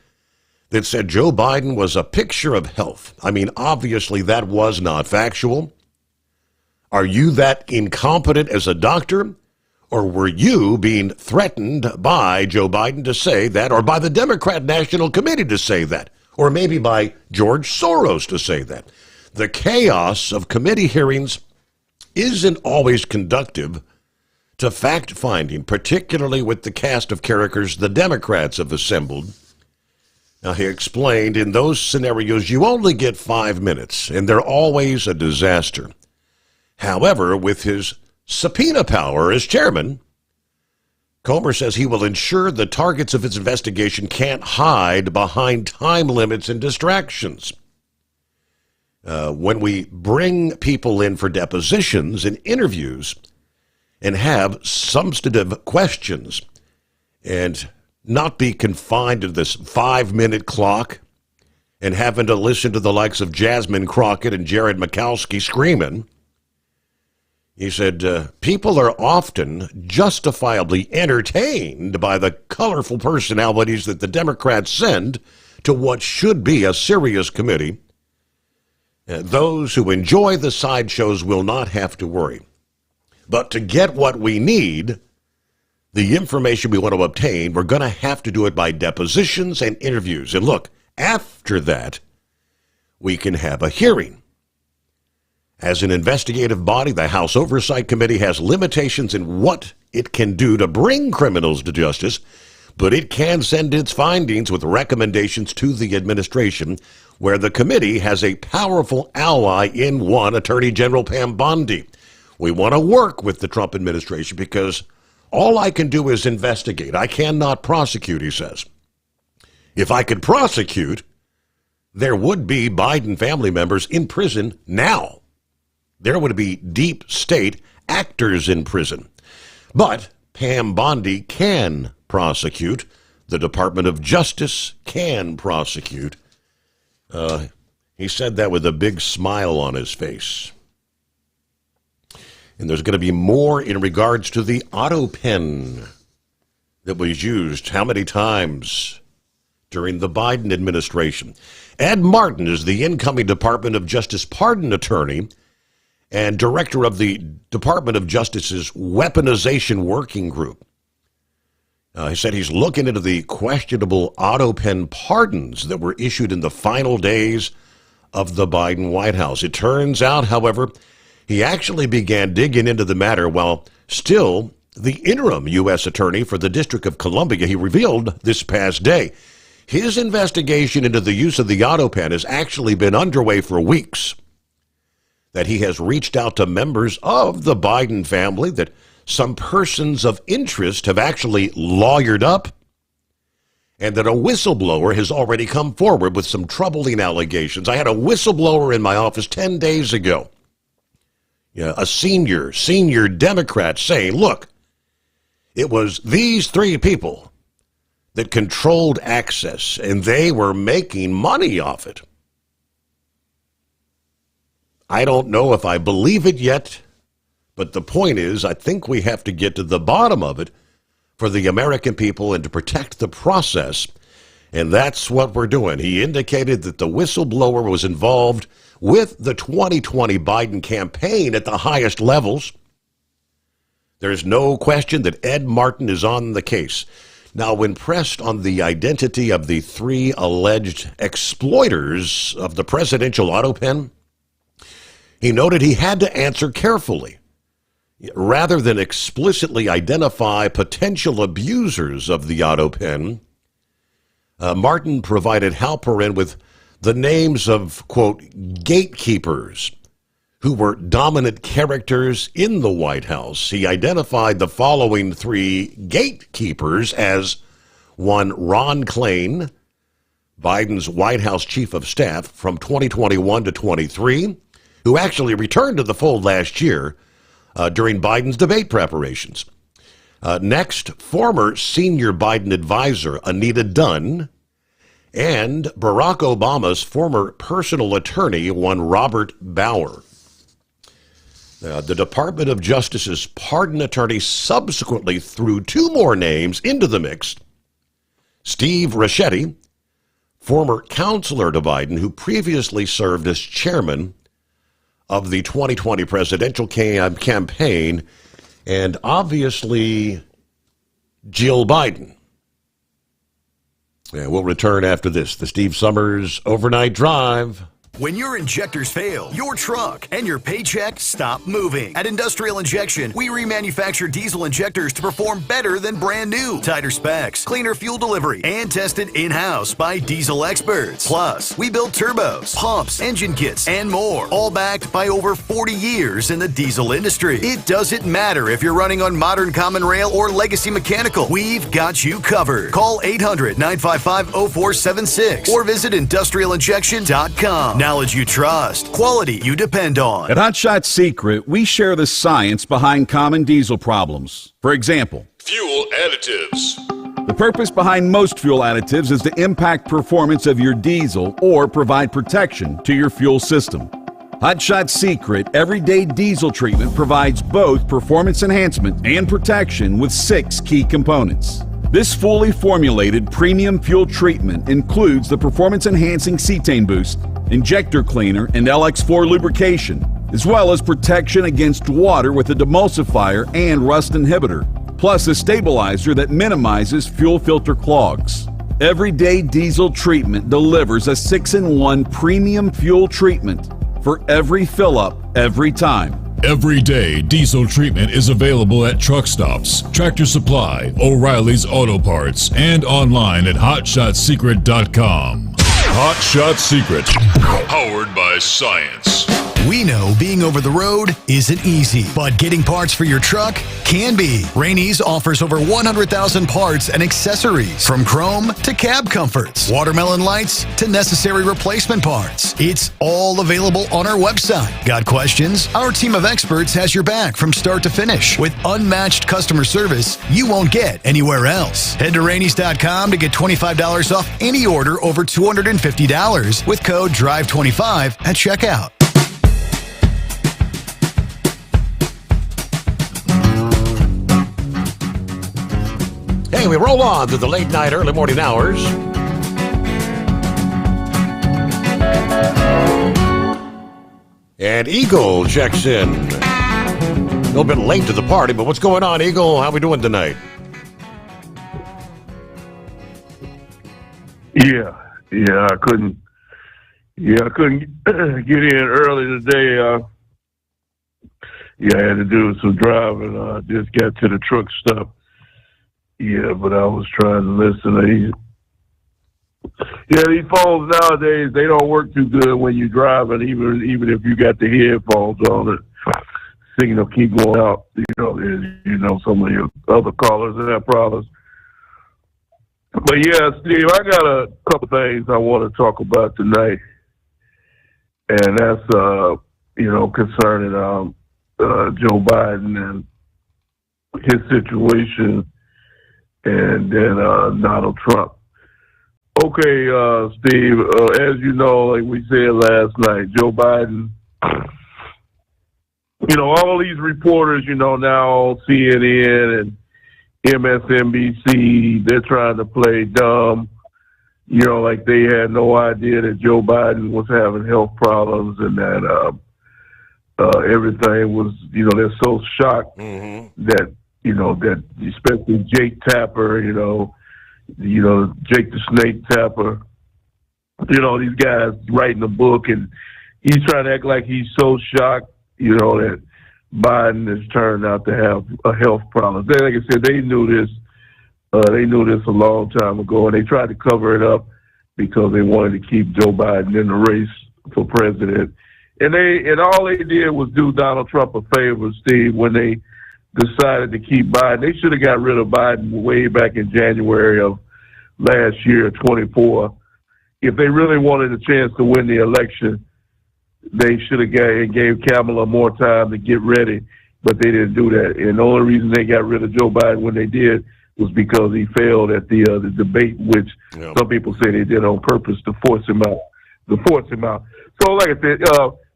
that said Joe Biden was a picture of health. I mean, obviously that was not factual. Are you that incompetent as a doctor? Or were you being threatened by Joe Biden to say that, or by the Democrat National Committee to say that, or maybe by George Soros to say that? The chaos of committee hearings isn't always conducive to fact-finding, particularly with the cast of characters the Democrats have assembled. Now, he explained, in those scenarios, you only get 5 minutes, and they're always a disaster. However, with his subpoena power as chairman, Comer says he will ensure the targets of his investigation can't hide behind time limits and distractions. When we bring people in for depositions and interviews and have substantive questions and not be confined to this 5-minute clock and having to listen to the likes of Jasmine Crockett and Jared Mikowski screaming, he said, people are often justifiably entertained by the colorful personalities that the Democrats send to what should be a serious committee. Those who enjoy the sideshows will not have to worry. But to get what we need, the information we want to obtain, we're going to have to do it by depositions and interviews. And look, after that, we can have a hearing. As an investigative body, the House Oversight Committee has limitations in what it can do to bring criminals to justice, but it can send its findings with recommendations to the administration, where the committee has a powerful ally in one, Attorney General Pam Bondi. We want to work with the Trump administration because all I can do is investigate. I cannot prosecute, he says. If I could prosecute, there would be Biden family members in prison now. There would be deep state actors in prison. But Pam Bondi can prosecute. The Department of Justice can prosecute. He said that with a big smile on his face. And there's going to be more in regards to the auto pen that was used how many times during the Biden administration. Ed Martin is the incoming Department of Justice pardon attorney and director of the Department of Justice's Weaponization Working Group. He said he's looking into the questionable auto pen pardons that were issued in the final days of the Biden White House. It turns out, however, he actually began digging into the matter while still the interim U.S. attorney for the District of Columbia. He revealed this past day his investigation into the use of the auto pen has actually been underway for weeks, that he has reached out to members of the Biden family, that some persons of interest have actually lawyered up, and that a whistleblower has already come forward with some troubling allegations. I had a whistleblower in my office 10 days ago, a senior Democrat saying, look, It was these three people that controlled access, and they were making money off it. I don't know if I believe it yet, but the point is, I think we have to get to the bottom of it for the American people and to protect the process, and that's what we're doing. He indicated that the whistleblower was involved with the 2020 Biden campaign at the highest levels. There's no question that Ed Martin is on the case. Now, when pressed on the identity of the three alleged exploiters of the presidential auto pen, he noted he had to answer carefully. Rather than explicitly identify potential abusers of the auto pen, Martin provided Halperin with the names of, quote, gatekeepers who were dominant characters in the White House. He identified the following three gatekeepers as: one, Ron Klain, Biden's White House chief of staff from 2021 to 23, who actually returned to the fold last year during Biden's debate preparations. Next, former senior Biden advisor Anita Dunn, and Barack Obama's former personal attorney, one Robert Bauer. The Department of Justice's pardon attorney subsequently threw two more names into the mix. Steve Ricchetti, former counselor to Biden, who previously served as chairman of the 2020 presidential campaign, and obviously Jill Biden. And we'll return after this. The Steve Sommers Overnight Drive. When your injectors fail, your truck and your paycheck stop moving. At Industrial Injection, we remanufacture diesel injectors to perform better than brand new. Tighter specs, cleaner fuel delivery, and tested in-house by diesel experts. Plus, we build turbos, pumps, engine kits, and more, all backed by over 40 years in the diesel industry. It doesn't matter if you're running on modern common rail or legacy mechanical. We've got you covered. Call 800-955-0476 or visit industrialinjection.com. Knowledge you trust, quality you depend on. At Hot Shot Secret, we share the science behind common diesel problems. For example, Fuel additives. the purpose behind most fuel additives is to impact performance of your diesel or provide protection to your fuel system. Hot Shot Secret Everyday Diesel Treatment provides both performance enhancement and protection with 6 key components. This fully formulated premium fuel treatment includes the performance-enhancing cetane boost, injector cleaner, and LX4 lubrication, as well as protection against water with a demulsifier and rust inhibitor, plus a stabilizer that minimizes fuel filter clogs. Everyday Diesel Treatment delivers a 6-in-1 premium fuel treatment for every fill-up, every time. Everyday Diesel Treatment is available at truck stops, Tractor Supply, O'Reilly's Auto Parts, and online at HotShotSecret.com. Hot Shot Secret, powered by science. We know being over the road isn't easy, but getting parts for your truck can be. Rainey's offers over 100,000 parts and accessories, from chrome to cab comforts, watermelon lights to necessary replacement parts. It's all available on our website. Got questions? Our team of experts has your back from start to finish with unmatched customer service you won't get anywhere else. Head to Rainey's.com to get $25 off any order over $250 with code DRIVE25 at checkout. Hey, we roll on through the late night, early morning hours. And Eagle checks in. A little bit late to the party, but what's going on, Eagle? How we doing tonight? Yeah, I couldn't get in early today. I had to do some driving. Just got to the truck stop. Yeah, but I was trying to listen. These phones nowadays, they don't work too good when you're driving, even if you got the headphones on. The signal keep going out. Some of your other callers have problems. But yeah, Steve, I got a couple things I want to talk about tonight, and that's concerning Joe Biden his situation and then Donald Trump. Okay, Steve, as you know, like we said last night, Joe Biden, all these reporters, now CNN and MSNBC, they're trying to play dumb, like they had no idea that Joe Biden was having health problems and that everything was, they're so shocked that, that especially Jake Tapper, Jake the Snake Tapper, these guys writing a book and he's trying to act like he's so shocked, that Biden has turned out to have a health problem. Like I said, they knew this a long time ago and they tried to cover it up because they wanted to keep Joe Biden in the race for president. And all they did was do Donald Trump a favor, Steve, when they decided to keep Biden. They should have got rid of Biden way back in January of last year, 24. If they really wanted a chance to win the election, they should have gave Kamala more time to get ready, but they didn't do that. And the only reason they got rid of Joe Biden when they did was because he failed at the debate, which some people say they did on purpose to force him out. So, like I said,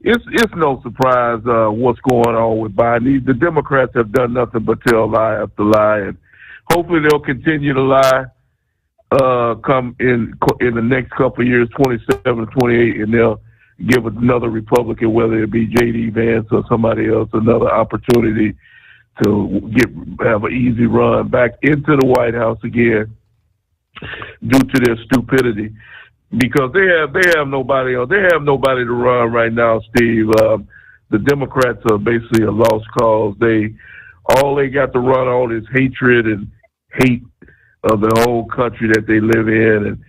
it's no surprise what's going on with Biden. The Democrats have done nothing but tell lie after lie, and hopefully they'll continue to lie come in the next couple of years, 27, 28, and they'll give another Republican, whether it be J.D. Vance or somebody else, another opportunity to have an easy run back into the White House again due to their stupidity. Because they have nobody else. They have nobody to run right now, Steve. The Democrats are basically a lost cause. All they got to run on is hatred and hate of the whole country that they live in.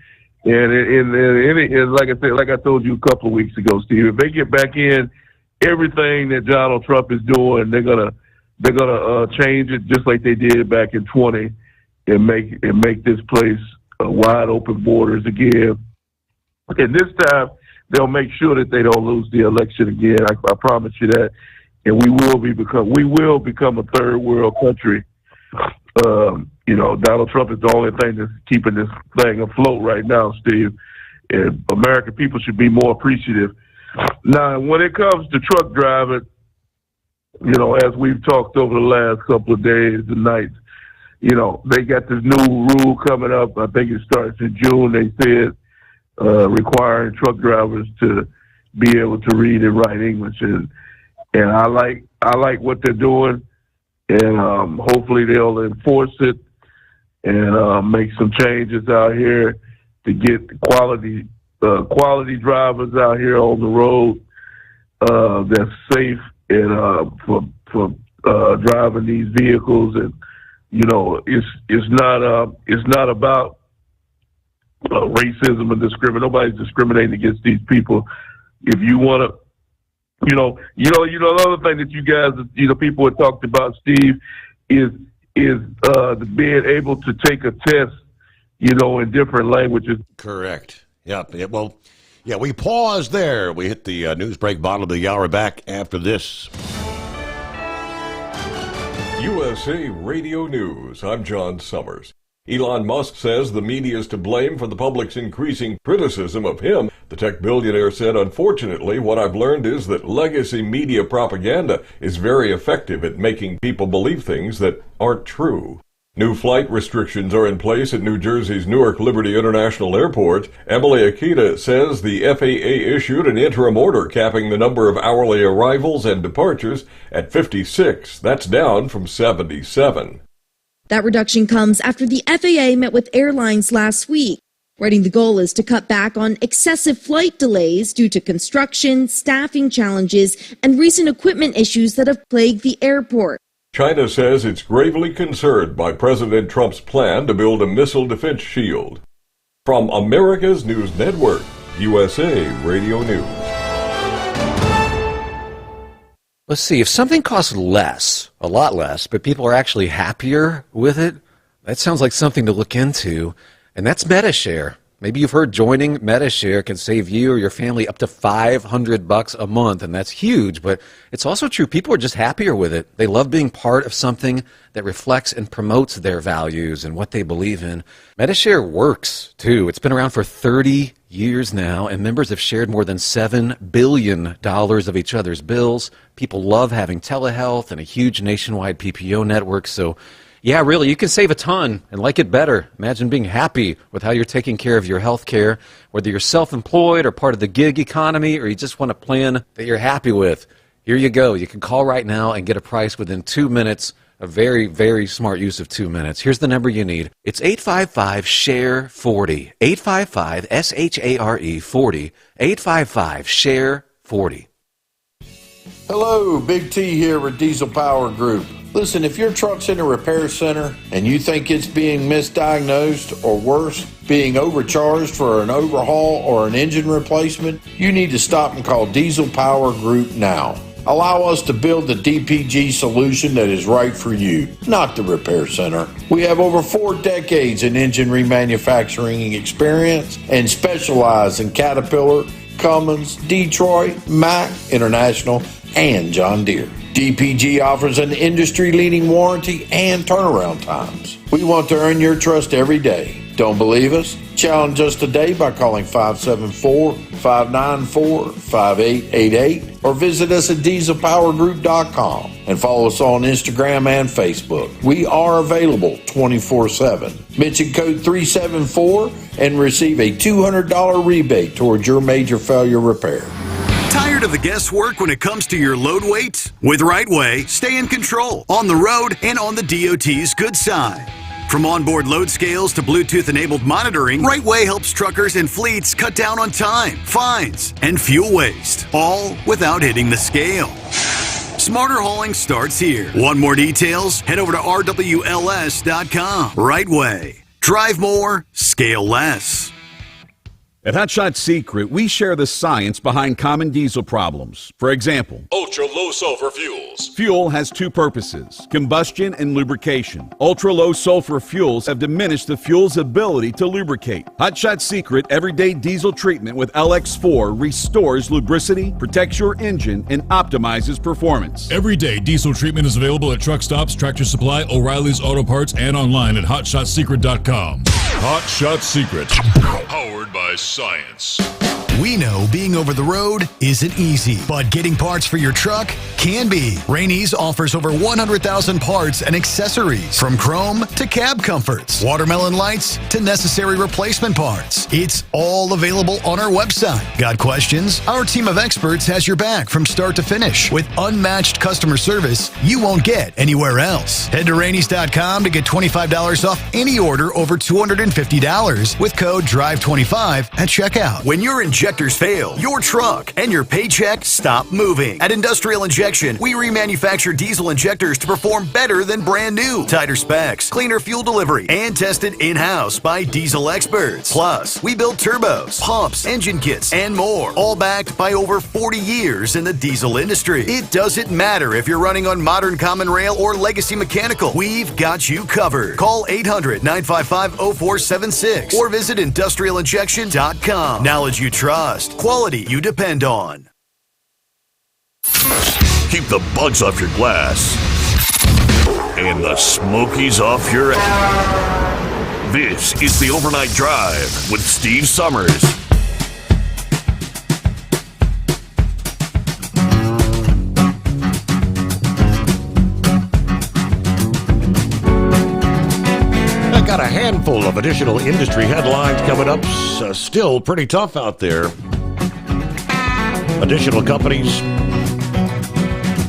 And like I said, like I told you a couple of weeks ago, Steve, if they get back in everything that Donald Trump is doing, they're gonna change it just like they did back in 20 and make this place wide open borders again. And this time, they'll make sure that they don't lose the election again. I promise you that. And we will become a third world country. Donald Trump is the only thing that's keeping this thing afloat right now, Steve. And American people should be more appreciative. Now, when it comes to truck driving, as we've talked over the last couple of days and nights, they got this new rule coming up. I think it starts in June. They said requiring truck drivers to be able to read and write English, and I like what they're doing, and hopefully they'll enforce it and make some changes out here to get quality drivers out here on the road that's safe and for driving these vehicles. And it's not about racism and discrimination. Nobody's discriminating against these people. If you want to, another thing that you guys, people have talked about, Steve, is being able to take a test, in different languages. Correct. Yeah. Well, we pause there. We hit the news break, bottom of the hour. Back after this. USA Radio News. I'm John Summers. Elon Musk says the media is to blame for the public's increasing criticism of him. The tech billionaire said, "Unfortunately, what I've learned is that legacy media propaganda is very effective at making people believe things that aren't true." New flight restrictions are in place at New Jersey's Newark Liberty International Airport. Emily Akita says the FAA issued an interim order capping the number of hourly arrivals and departures at 56. That's down from 77. That reduction comes after the FAA met with airlines last week, writing the goal is to cut back on excessive flight delays due to construction, staffing challenges, and recent equipment issues that have plagued the airport. China says it's gravely concerned by President Trump's plan to build a missile defense shield. From America's News Network, USA Radio News. Let's see, if something costs less, a lot less, but people are actually happier with it, that sounds like something to look into. And that's MetaShare. Maybe you've heard joining MediShare can save you or your family up to $500 a month, and that's huge, but it's also true. People are just happier with it. They love being part of something that reflects and promotes their values and what they believe in. MediShare works, too. It's been around for 30 years now, and members have shared more than $7 billion of each other's bills. People love having telehealth and a huge nationwide PPO network, so yeah, really, you can save a ton and like it better. Imagine being happy with how you're taking care of your health care, whether you're self-employed or part of the gig economy, or you just want a plan that you're happy with. Here you go. You can call right now and get a price within 2 minutes. A very, very smart use of 2 minutes. Here's the number you need. It's 855-SHARE-40. 855-SHARE-40. 855-SHARE-40. Hello, Big T here with Diesel Power Group. Listen, if your truck's in a repair center and you think it's being misdiagnosed or worse, being overcharged for an overhaul or an engine replacement, you need to stop and call Diesel Power Group now. Allow us to build the DPG solution that is right for you, not the repair center. We have over 4 decades in engine remanufacturing experience and specialize in Caterpillar, Cummins, Detroit, Mack, International, and John Deere. DPG offers an industry-leading warranty and turnaround times. We want to earn your trust every day. Don't believe us? Challenge us today by calling 574-594-5888 or visit us at dieselpowergroup.com and follow us on Instagram and Facebook. We are available 24/7. Mention code 374 and receive a $200 rebate towards your major failure repair. Tired of the guesswork when it comes to your load weight? With Rightway, stay in control on the road and on the DOT's good side. From onboard load scales to Bluetooth-enabled monitoring, Rightway helps truckers and fleets cut down on time, fines, and fuel waste, all without hitting the scale. Smarter hauling starts here. Want more details? Head over to rwls.com. Rightway. Drive more, scale less. At Hot Shot Secret, we share the science behind common diesel problems. For example, ultra-low sulfur fuels. Fuel has 2 purposes, combustion and lubrication. Ultra-low sulfur fuels have diminished the fuel's ability to lubricate. Hot Shot Secret Everyday Diesel Treatment with LX4 restores lubricity, protects your engine, and optimizes performance. Everyday Diesel Treatment is available at truck stops, Tractor Supply, O'Reilly's Auto Parts, and online at hotshotsecret.com. Hot Shot Secret, powered by science. We know being over the road isn't easy, but getting parts for your truck can be. Rainey's offers over 100,000 parts and accessories, from chrome to cab comforts, watermelon lights to necessary replacement parts. It's all available on our website. Got questions? Our team of experts has your back from start to finish with unmatched customer service you won't get anywhere else. Head to Rainey's.com to get $25 off any order over $250 with code DRIVE25 at checkout. When your injectors fail, your truck and your paycheck stop moving. At Industrial Injection, we remanufacture diesel injectors to perform better than brand new. Tighter specs, cleaner fuel delivery, and tested in-house by diesel experts. Plus, we build turbos, pumps, engine kits, and more, all backed by over 40 years in the diesel industry. It doesn't matter if you're running on modern common rail or legacy mechanical. We've got you covered. Call 800-955-0476 or visit industrialinjection.com. Knowledge you trust, quality you depend on. Keep the bugs off your glass and the smokies off your ass. This is the Overnight Drive with Steve Sommers. Got a handful of additional industry headlines coming up. Still pretty tough out there. Additional companies,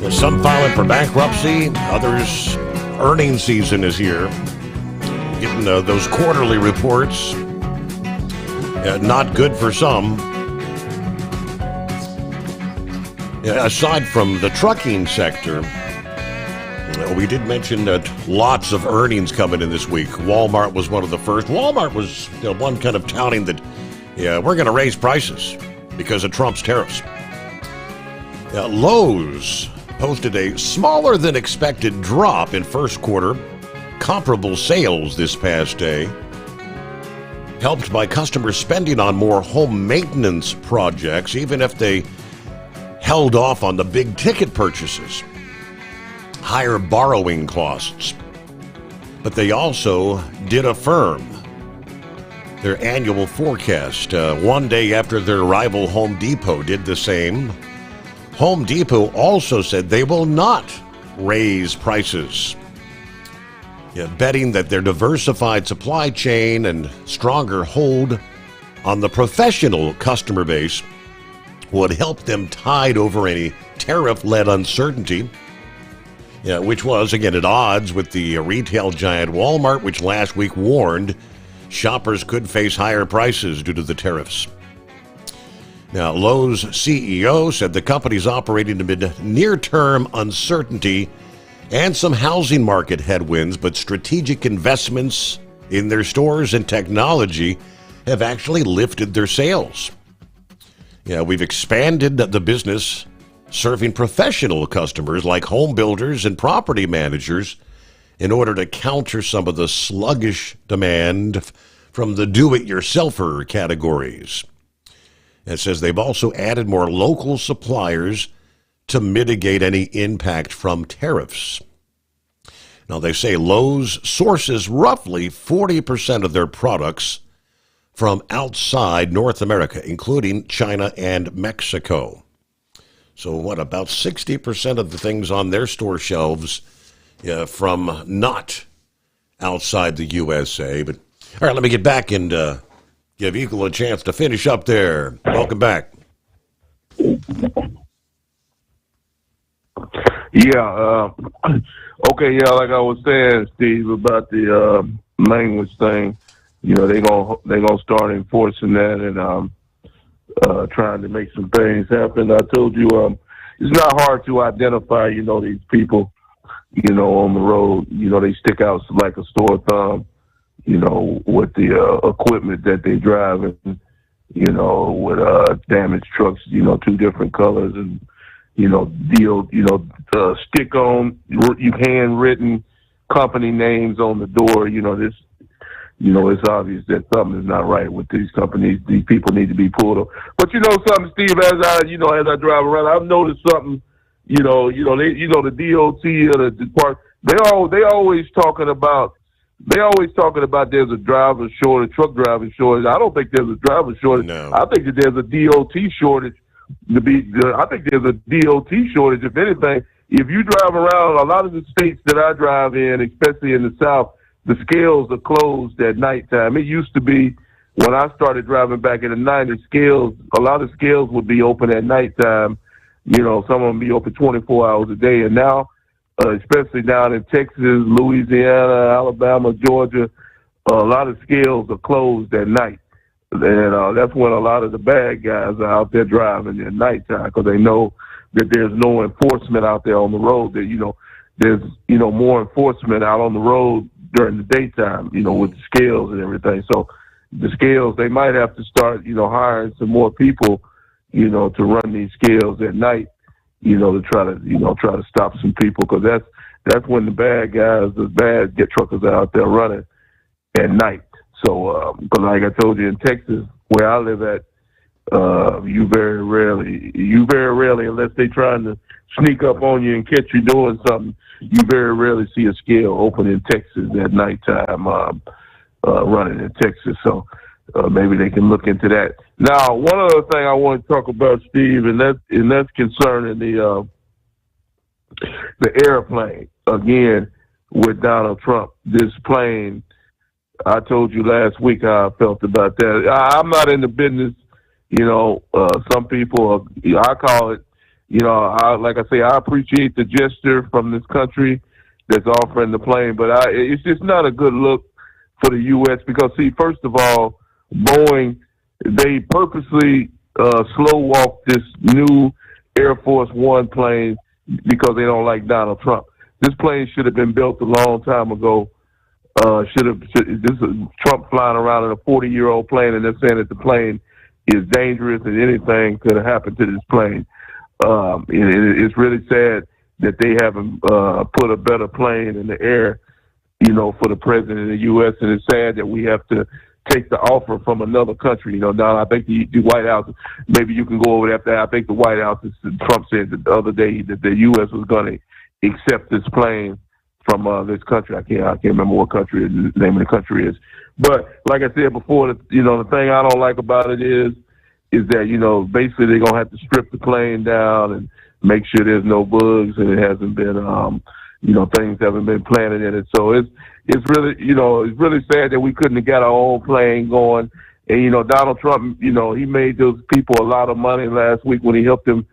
some filing for bankruptcy, others earnings season is here. Getting those quarterly reports, not good for some. Aside from the trucking sector, we did mention that lots of earnings coming in this week. Walmart was one of the first. Walmart was one kind of touting that, we're going to raise prices because of Trump's tariffs. Lowe's posted a smaller than expected drop in first quarter comparable sales this past day. helped by customers spending on more home maintenance projects, even if they held off on the big ticket purchases. Higher borrowing costs. But they also did affirm their annual forecast. One day after their rival Home Depot did the same, Home Depot also said they will not raise prices, betting that their diversified supply chain and stronger hold on the professional customer base would help them tide over any tariff-led uncertainty, which was, again, at odds with the retail giant Walmart, which last week warned shoppers could face higher prices due to the tariffs. Now, Lowe's CEO said the company's operating amid near-term uncertainty and some housing market headwinds, but strategic investments in their stores and technology have actually lifted their sales. We've expanded the business serving professional customers like home builders and property managers in order to counter some of the sluggish demand from the do-it-yourselfer categories. It says they've also added more local suppliers to mitigate any impact from tariffs. Now, they say Lowe's sources roughly 40% of their products from outside North America, including China and Mexico. So about 60% of the things on their store shelves from not outside the USA. But all right, let me get back and give Eagle a chance to finish up there. Welcome back. Yeah. Okay. Yeah. Like I was saying, Steve, about the language thing. They're gonna start enforcing that and trying to make some things happen. I told you, it's not hard to identify. These people. On the road. They stick out like a sore thumb. With the equipment that they drive and, with damaged trucks, two different colors and, stick on, handwritten company names on the door. It's obvious that something is not right with these companies. These people need to be pulled up. But something, Steve, as I drive around, I've noticed something, the DOT or the department, they always talking about there's a driver shortage, truck driver shortage. I don't think there's a driver shortage. No. I think that there's a DOT shortage. I think there's a DOT shortage. If anything, if you drive around a lot of the states that I drive in, especially in the South, the scales are closed at nighttime. It used to be when I started driving back in the 90s, a lot of scales would be open at nighttime. Some of them be open 24 hours a day. And now, especially down in Texas, Louisiana, Alabama, Georgia, a lot of scales are closed at night. And that's when a lot of the bad guys are out there driving at nighttime because they know that there's no enforcement out there on the road. That, there's, more enforcement out on the road during the daytime, with the scales and everything. So the scales, they might have to start, hiring some more people, to run these scales at night, to try to stop some people, because that's when the bad guys, the bad truckers are out there running at night. So, because like I told you, in Texas, where I live at, you very rarely, unless they trying to sneak up on you and catch you doing something, you very rarely see a scale open in Texas at nighttime, running in Texas. So maybe they can look into that. Now, one other thing I want to talk about, Steve, and that's concerning the airplane again with Donald Trump. This plane, I told you last week how I felt about that. I'm not in the business. Some people, I call it, like I say, I appreciate the gesture from this country that's offering the plane, but it's just not a good look for the U.S. because, see, first of all, Boeing, they purposely slow walked this new Air Force One plane because they don't like Donald Trump. This plane should have been built a long time ago. This is Trump flying around in a 40-year-old plane, and they're saying that the plane is dangerous and anything could have happened to this plane. It's really sad that they haven't put a better plane in the air, for the president of the U.S., and it's sad that we have to take the offer from another country. Now I think the White House, maybe you can go over that. I think the White House, Trump said the other day that the U.S. was going to accept this plane from this country. I can't remember what country the name of the country is. But like I said before, the thing I don't like about it is that basically they're gonna have to strip the plane down and make sure there's no bugs and it hasn't been things haven't been planted in it. So it's really it's really sad that we couldn't have got our own plane going. And Donald Trump, he made those people a lot of money last week when he helped them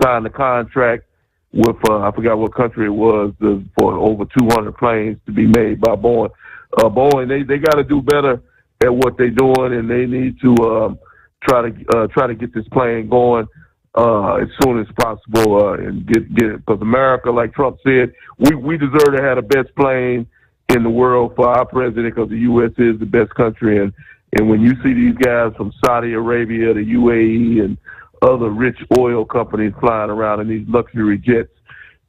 sign the contract with I forgot what country it was for over 200 planes to be made by Boeing. Boeing, they got to do better at what they're doing, and they need to try to get this plane going as soon as possible and get it, because America, like Trump said, we deserve to have the best plane in the world for our president, because the U.S. is the best country. And when you see these guys from Saudi Arabia, the UAE, and other rich oil companies flying around in these luxury jets,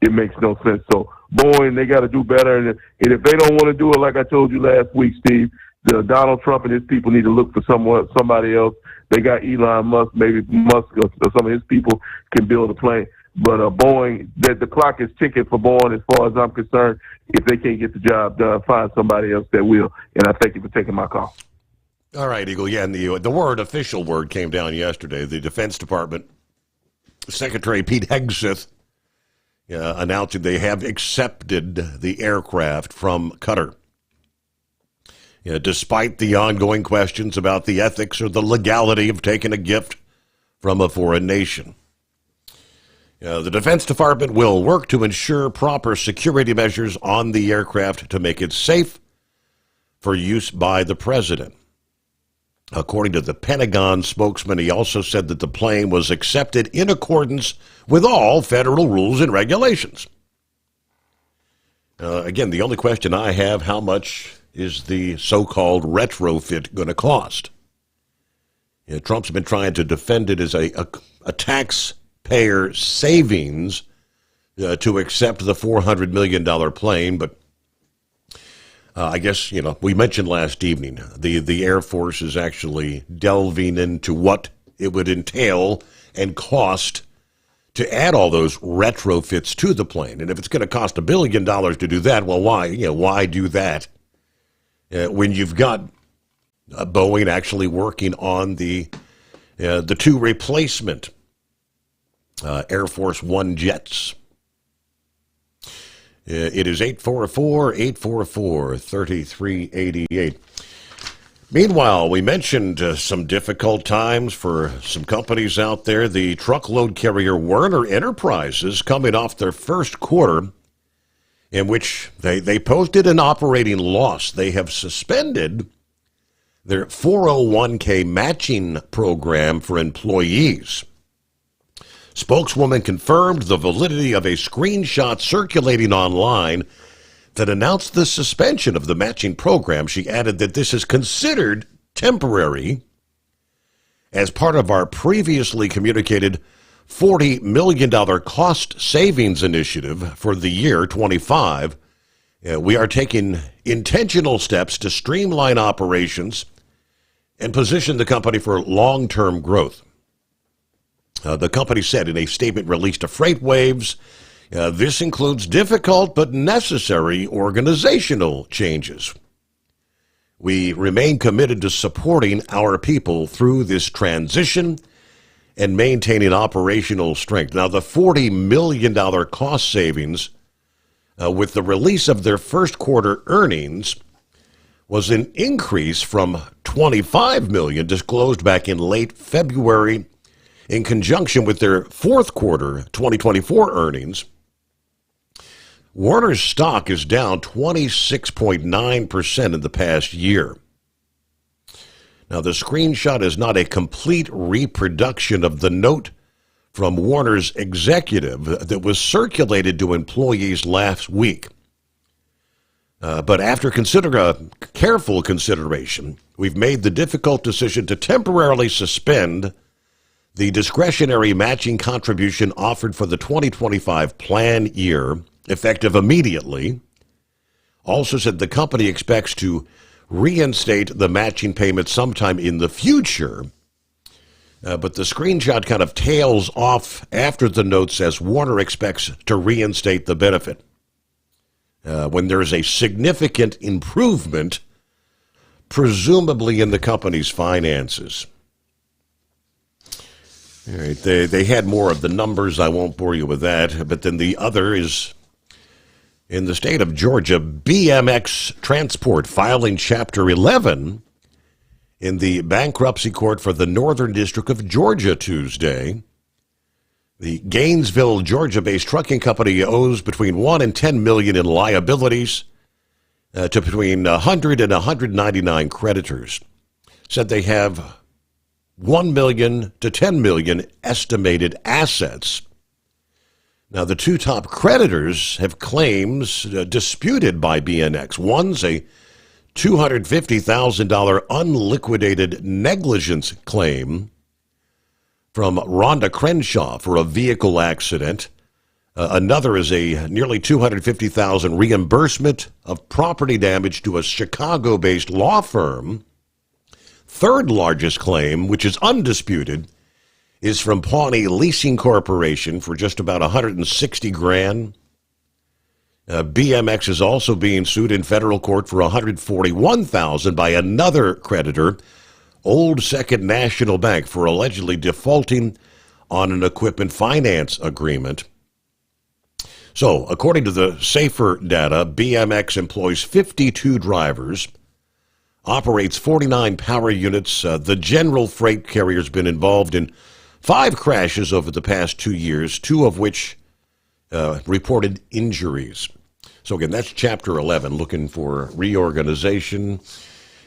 it makes no sense. So Boeing, they got to do better. And if they don't want to do it, like I told you last week, Steve, Donald Trump and his people need to look for somebody else. They got Elon Musk, maybe Musk or some of his people can build a plane. But Boeing, the clock is ticking for Boeing as far as I'm concerned. If they can't get the job done, find somebody else that will. And I thank you for taking my call. All right, Eagle. Yeah, and the official word came down yesterday. The Defense Department, Secretary Pete Hegseth, announcing they have accepted the aircraft from Qatar. Despite the ongoing questions about the ethics or the legality of taking a gift from a foreign nation. The Defense Department will work to ensure proper security measures on the aircraft to make it safe for use by the president. According to the Pentagon spokesman, he also said that the plane was accepted in accordance with all federal rules and regulations. Again, the only question I have, how much is the so-called retrofit going to cost? Trump's been trying to defend it as a taxpayer savings to accept the $400 million plane, but I guess, we mentioned last evening, the Air Force is actually delving into what it would entail and cost to add all those retrofits to the plane. And if it's going to cost $1 billion to do that, well, why? Why do that when you've got Boeing actually working on the two replacement Air Force One jets? It is 844-844-3388. Meanwhile, we mentioned some difficult times for some companies out there. The truckload carrier Werner Enterprises coming off their first quarter in which they posted an operating loss. They have suspended their 401k matching program for employees. Spokeswoman confirmed the validity of a screenshot circulating online that announced the suspension of the matching program. She added that this is considered temporary as part of our previously communicated $40 million cost savings initiative for the year 25. We are taking intentional steps to streamline operations and position the company for long-term growth. The company said in a statement released to FreightWaves, this includes difficult but necessary organizational changes. We remain committed to supporting our people through this transition and maintaining operational strength. Now, the $40 million cost savings with the release of their first quarter earnings was an increase from $25 million disclosed back in late February in conjunction with their fourth quarter 2024 earnings. Werner's stock is down 26.9% in the past year. Now, the screenshot is not a complete reproduction of the note from Werner's executive that was circulated to employees last week. But after careful consideration, we've made the difficult decision to temporarily suspend the discretionary matching contribution offered for the 2025 plan year, effective immediately. Also said the company expects to reinstate the matching payment sometime in the future. But the screenshot kind of tails off after the note says Warner expects to reinstate the benefit when there is a significant improvement, presumably in the company's finances. All right, they had more of the numbers. I won't bore you with that. But then the other is in the state of Georgia, BMX Transport filing Chapter 11 in the bankruptcy court for the Northern District of Georgia Tuesday. The Gainesville, Georgia-based trucking company owes between $1 and $10 million in liabilities to between 100 and 199 creditors. Said they have $1 million to $10 million estimated assets. Now, the two top creditors have claims disputed by BNX. One's a $250,000 unliquidated negligence claim from Rhonda Crenshaw for a vehicle accident. Another is a nearly $250,000 reimbursement of property damage to a Chicago-based law firm. Third largest claim, which is undisputed, is from Pawnee Leasing Corporation for just about $160,000. BMX is also being sued in federal court for $141,000 by another creditor, Old Second National Bank, for allegedly defaulting on an equipment finance agreement. So, according to the SAFER data, BMX employs 52 drivers, operates 49 power units. The general freight carrier has been involved in 5 crashes over the past 2 years, 2 of which reported injuries. So again, that's Chapter 11, looking for reorganization.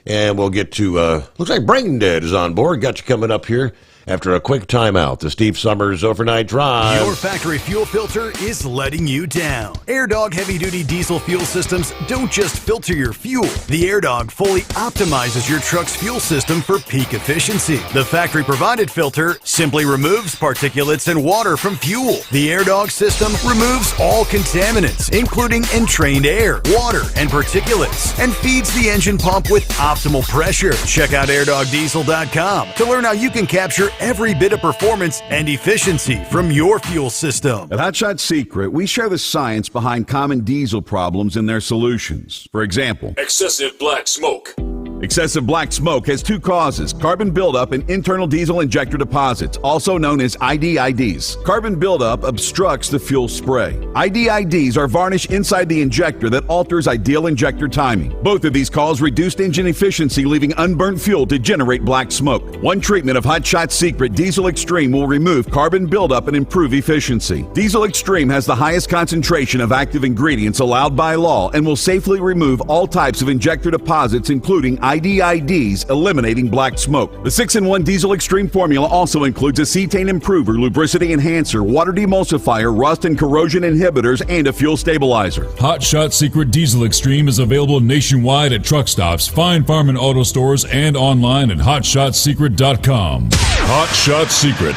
And we'll get to, looks like Brain Dead is on board. Got you coming up here after a quick timeout. The Steve Sommers Overnight Drive. Your factory fuel filter is letting you down. AirDog heavy-duty diesel fuel systems don't just filter your fuel. The AirDog fully optimizes your truck's fuel system for peak efficiency. The factory-provided filter simply removes particulates and water from fuel. The AirDog system removes all contaminants, including entrained air, water, and particulates, and feeds the engine pump with optimal pressure. Check out airdogdiesel.com to learn how you can capture every bit of performance and efficiency from your fuel system. At Hot Shot Secret, we share the science behind common diesel problems and their solutions. For example, excessive black smoke. Excessive black smoke has 2 causes: carbon buildup and internal diesel injector deposits, also known as IDIDs. Carbon buildup obstructs the fuel spray. IDIDs are varnish inside the injector that alters ideal injector timing. Both of these cause reduced engine efficiency, leaving unburnt fuel to generate black smoke. One treatment of Hot Shot Secret Diesel Extreme will remove carbon buildup and improve efficiency. Diesel Extreme has the highest concentration of active ingredients allowed by law and will safely remove all types of injector deposits, including IDIDs, eliminating black smoke. The 6-in-1 Diesel Extreme formula also includes a cetane improver, lubricity enhancer, water demulsifier, rust and corrosion inhibitors, and a fuel stabilizer. Hot Shot Secret Diesel Extreme is available nationwide at truck stops, fine farm and auto stores, and online at hotshotsecret.com. Hot Shot Secret,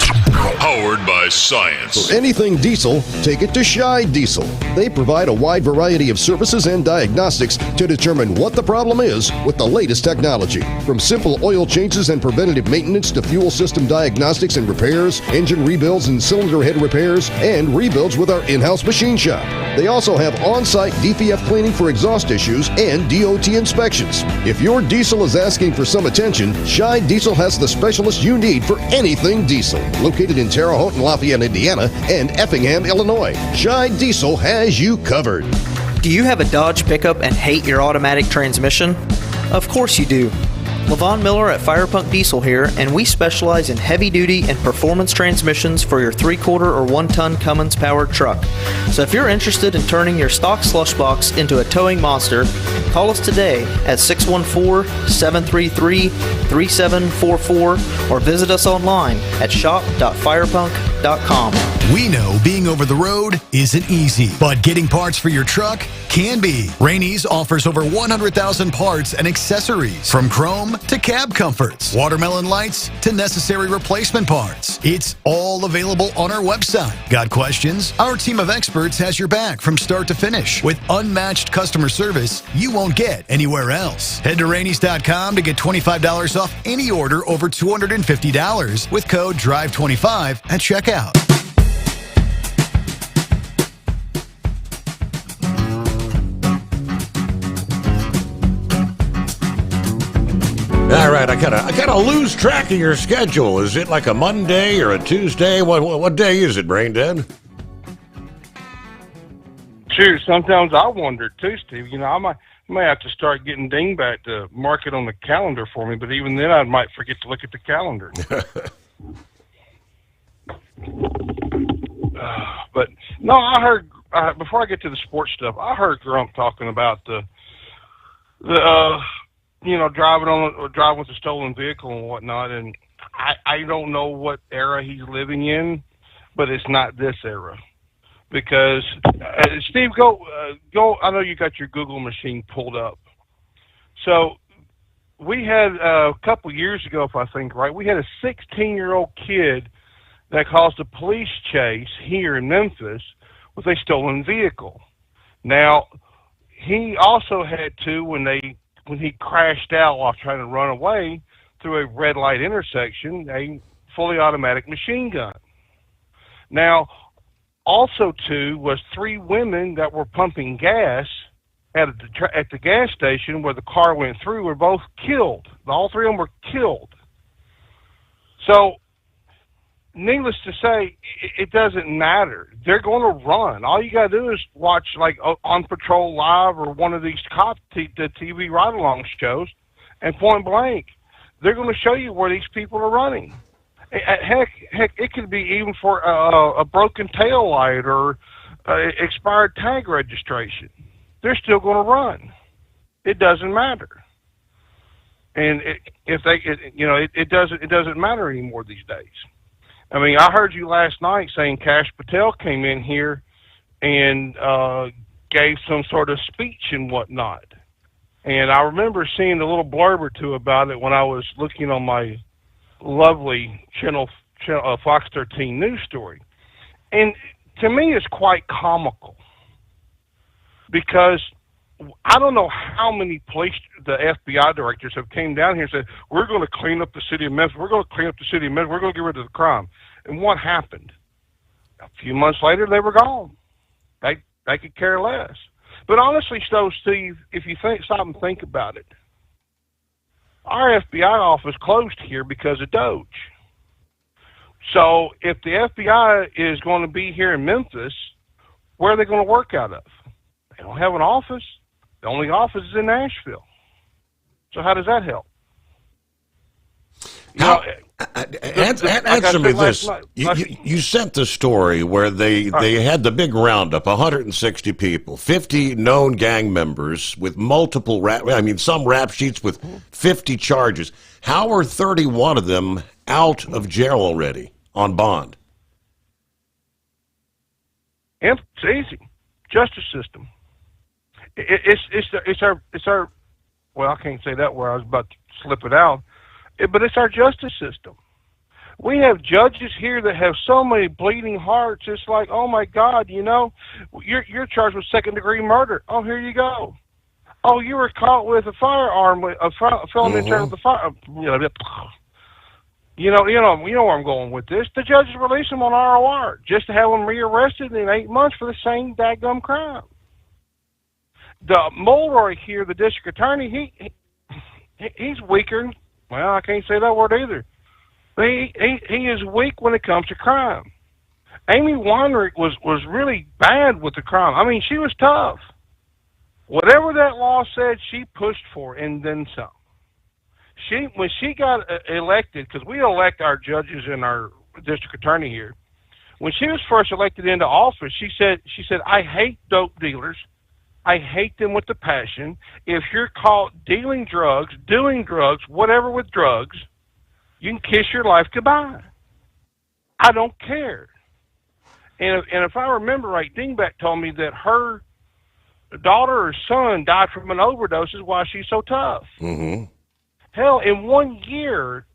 powered by science. For anything diesel, take it to Shy Diesel. They provide a wide variety of services and diagnostics to determine what the problem is with the latest technology. From simple oil changes and preventative maintenance to fuel system diagnostics and repairs, engine rebuilds and cylinder head repairs, and rebuilds with our in-house machine shop. They also have on-site DPF cleaning for exhaust issues and DOT inspections. If your diesel is asking for some attention, Shy Diesel has the specialist you need for anything diesel. Located in Terre Haute and Lafayette, Indiana, and Effingham, Illinois, Shy Diesel has you covered. Do you have a Dodge pickup and hate your automatic transmission? Of course you do. LaVon Miller at Firepunk Diesel here, and we specialize in heavy-duty and performance transmissions for your 3/4 or 1-ton Cummins-powered truck. So if you're interested in turning your stock slush box into a towing monster, call us today at 614-733-3744 or visit us online at shop.firepunk.com. Rainey'sAutoparts.com. We know being over the road isn't easy, but getting parts for your truck can be. Rainey's offers over 100,000 parts and accessories, from chrome to cab comforts, watermelon lights to necessary replacement parts. It's all available on our website. Got questions? Our team of experts has your back from start to finish with unmatched customer service you won't get anywhere else. Head to Rainey's.com to get $25 off any order over $250 with code DRIVE25 at checkout. All right, I gotta lose track of your schedule. Is it like a Monday or a Tuesday? What day is it, Brain Dead? Shoot, sometimes I wonder too, Steve. You know, I may have to start getting Dingbat to mark it on the calendar for me, but even then I might forget to look at the calendar. But no, I heard before I get to the sports stuff, I heard Grump talking about the driving with a stolen vehicle and whatnot, and I don't know what era he's living in, but it's not this era. Because, Steve, go. I know you got your Google machine pulled up. So, we had a couple years ago, if I think right, we had a 16-year-old kid that caused a police chase here in Memphis with a stolen vehicle. Now, he also had to, when he crashed out while trying to run away through a red light intersection, a fully automatic machine gun. Now, also too was 3 women that were pumping gas at the gas station where the car went through were both killed. All 3 of them were killed. So, needless to say, it doesn't matter. They're going to run. All you got to do is watch, like, On Patrol Live or one of these cop the TV ride-along shows, and point blank, they're going to show you where these people are running. Heck, it could be even for a broken tail light or expired tag registration. They're still going to run. It doesn't matter. And it doesn't matter anymore these days. I mean, I heard you last night saying Kash Patel came in here and gave some sort of speech and whatnot. And I remember seeing a little blurb or two about it when I was looking on my lovely channel Fox 13 news story. And to me, it's quite comical because I don't know how many the FBI directors have came down here and said, we're going to clean up the city of Memphis. We're going to clean up the city of Memphis. We're going to get rid of the crime. And what happened? A few months later, they were gone. They could care less. But honestly, so Steve, if you stop and think about it, our FBI office closed here because of Doge. So if the FBI is going to be here in Memphis, where are they going to work out of? They don't have an office. The only office is in Nashville. So how does that help? Answer me this. You sent the story where they had the big roundup, 160 people, 50 known gang members with multiple some rap sheets with 50 charges. How are 31 of them out of jail already on bond? It's easy. Justice system. It's our well, I can't say that where I was about to slip it out. But it's our justice system. We have judges here that have so many bleeding hearts. It's like, oh my God, you're charged with second-degree murder. Oh, here you go. Oh, you were caught with a firearm, a felony in terms of the fire. You know where I'm going with this. The judges release them on ROR just to have them rearrested in 8 months for the same dadgum crime. The Mulroy here, the district attorney, he's weaker. Well, I can't say that word either. He is weak when it comes to crime. Amy Weinrich was really bad with the crime. I mean, she was tough. Whatever that law said, she pushed for and then some. When she got elected, because we elect our judges and our district attorney here, when she was first elected into office, she said, I hate dope dealers. I hate them with a passion. If you're caught dealing drugs, doing drugs, whatever with drugs, you can kiss your life goodbye. I don't care. And if I remember right, Dingbeck told me that her daughter or son died from an overdose, is why she's so tough. Mm-hmm. Hell, in 1 year,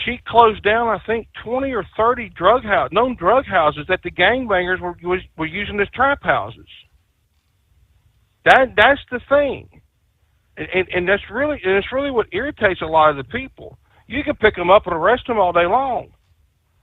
she closed down, I think, 20 or 30 known drug houses that the gangbangers were using as trap houses. That's the thing, and that's really what irritates a lot of the people. You can pick them up and arrest them all day long,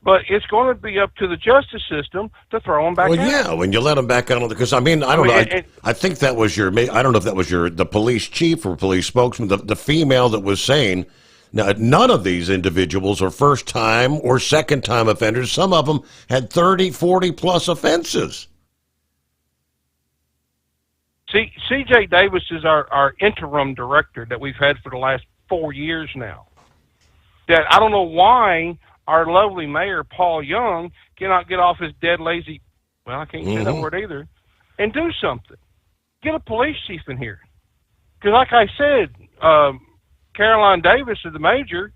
but it's going to be up to the justice system to throw them back out. Well, yeah, when you let them back out, because I don't know. I think that was I don't know if that was the police chief or police spokesman, the female that was saying, now, none of these individuals are first-time or second-time offenders. Some of them had 30, 40-plus offenses. C.J. Davis is our interim director that we've had for the last 4 years now. That I don't know why our lovely mayor, Paul Young, cannot get off his dead lazy, well, I can't say that word either, and do something. Get a police chief in here. Because like I said, Caroline Davis is the major.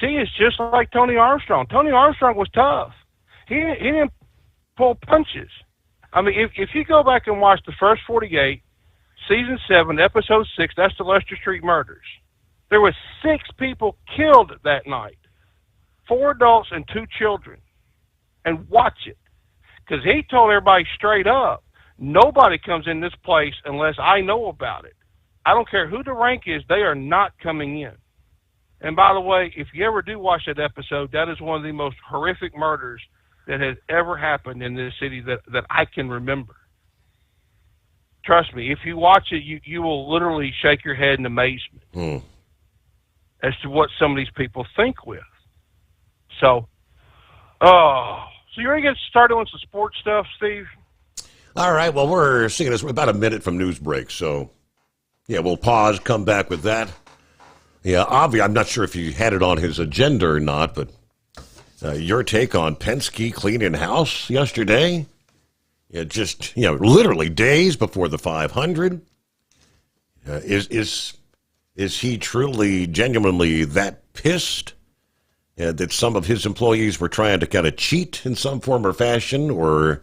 She is just like Tony Armstrong. Tony Armstrong was tough. He didn't pull punches. I mean, if you go back and watch the first 48, season 7, episode 6, that's the Lester Street murders. There were 6 people killed that night, 4 adults and 2 children. And watch it, because he told everybody straight up, nobody comes in this place unless I know about it. I don't care who the rank is, they are not coming in. And by the way, if you ever do watch that episode, that is one of the most horrific murders that has ever happened in this city that I can remember. Trust me, if you watch it, you will literally shake your head in amazement as to what some of these people think with. So you ready to get started on some sports stuff, Steve? All right, well, we're seeing this about a minute from news break, so yeah, we'll pause, come back with that. Yeah, Avi, I'm not sure if you had it on his agenda or not, but your take on Penske cleaning house yesterday? Yeah, just, literally days before the 500. Is he truly, genuinely that pissed that some of his employees were trying to kind of cheat in some form or fashion, or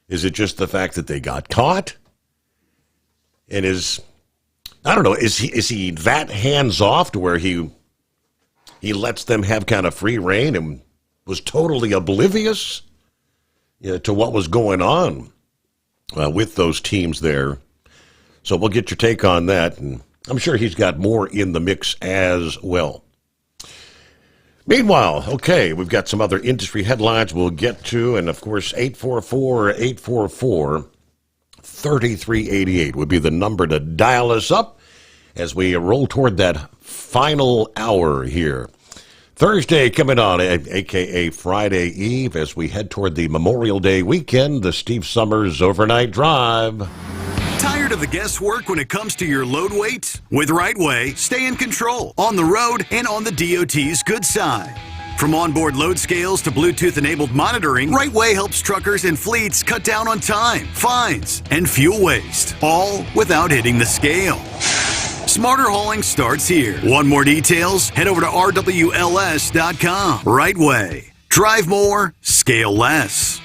is it just the fact that they got caught? And I don't know, is he that hands-off to where he lets them have kind of free reign and was totally oblivious to what was going on with those teams there? So we'll get your take on that, and I'm sure he's got more in the mix as well. Meanwhile, okay, we've got some other industry headlines we'll get to, and of course, 844-844-3388 would be the number to dial us up as we roll toward that final hour here. Thursday coming on, a.k.a. Friday Eve, as we head toward the Memorial Day weekend, the Steve Sommers Overnight Drive. Tired of the guesswork when it comes to your load weight? With Rightway, stay in control, on the road and on the DOT's good side. From onboard load scales to Bluetooth-enabled monitoring, Rightway helps truckers and fleets cut down on time, fines, and fuel waste, all without hitting the scale. Smarter hauling starts here. Want more details? Head over to rwls.com. Rightway. Drive more, scale less.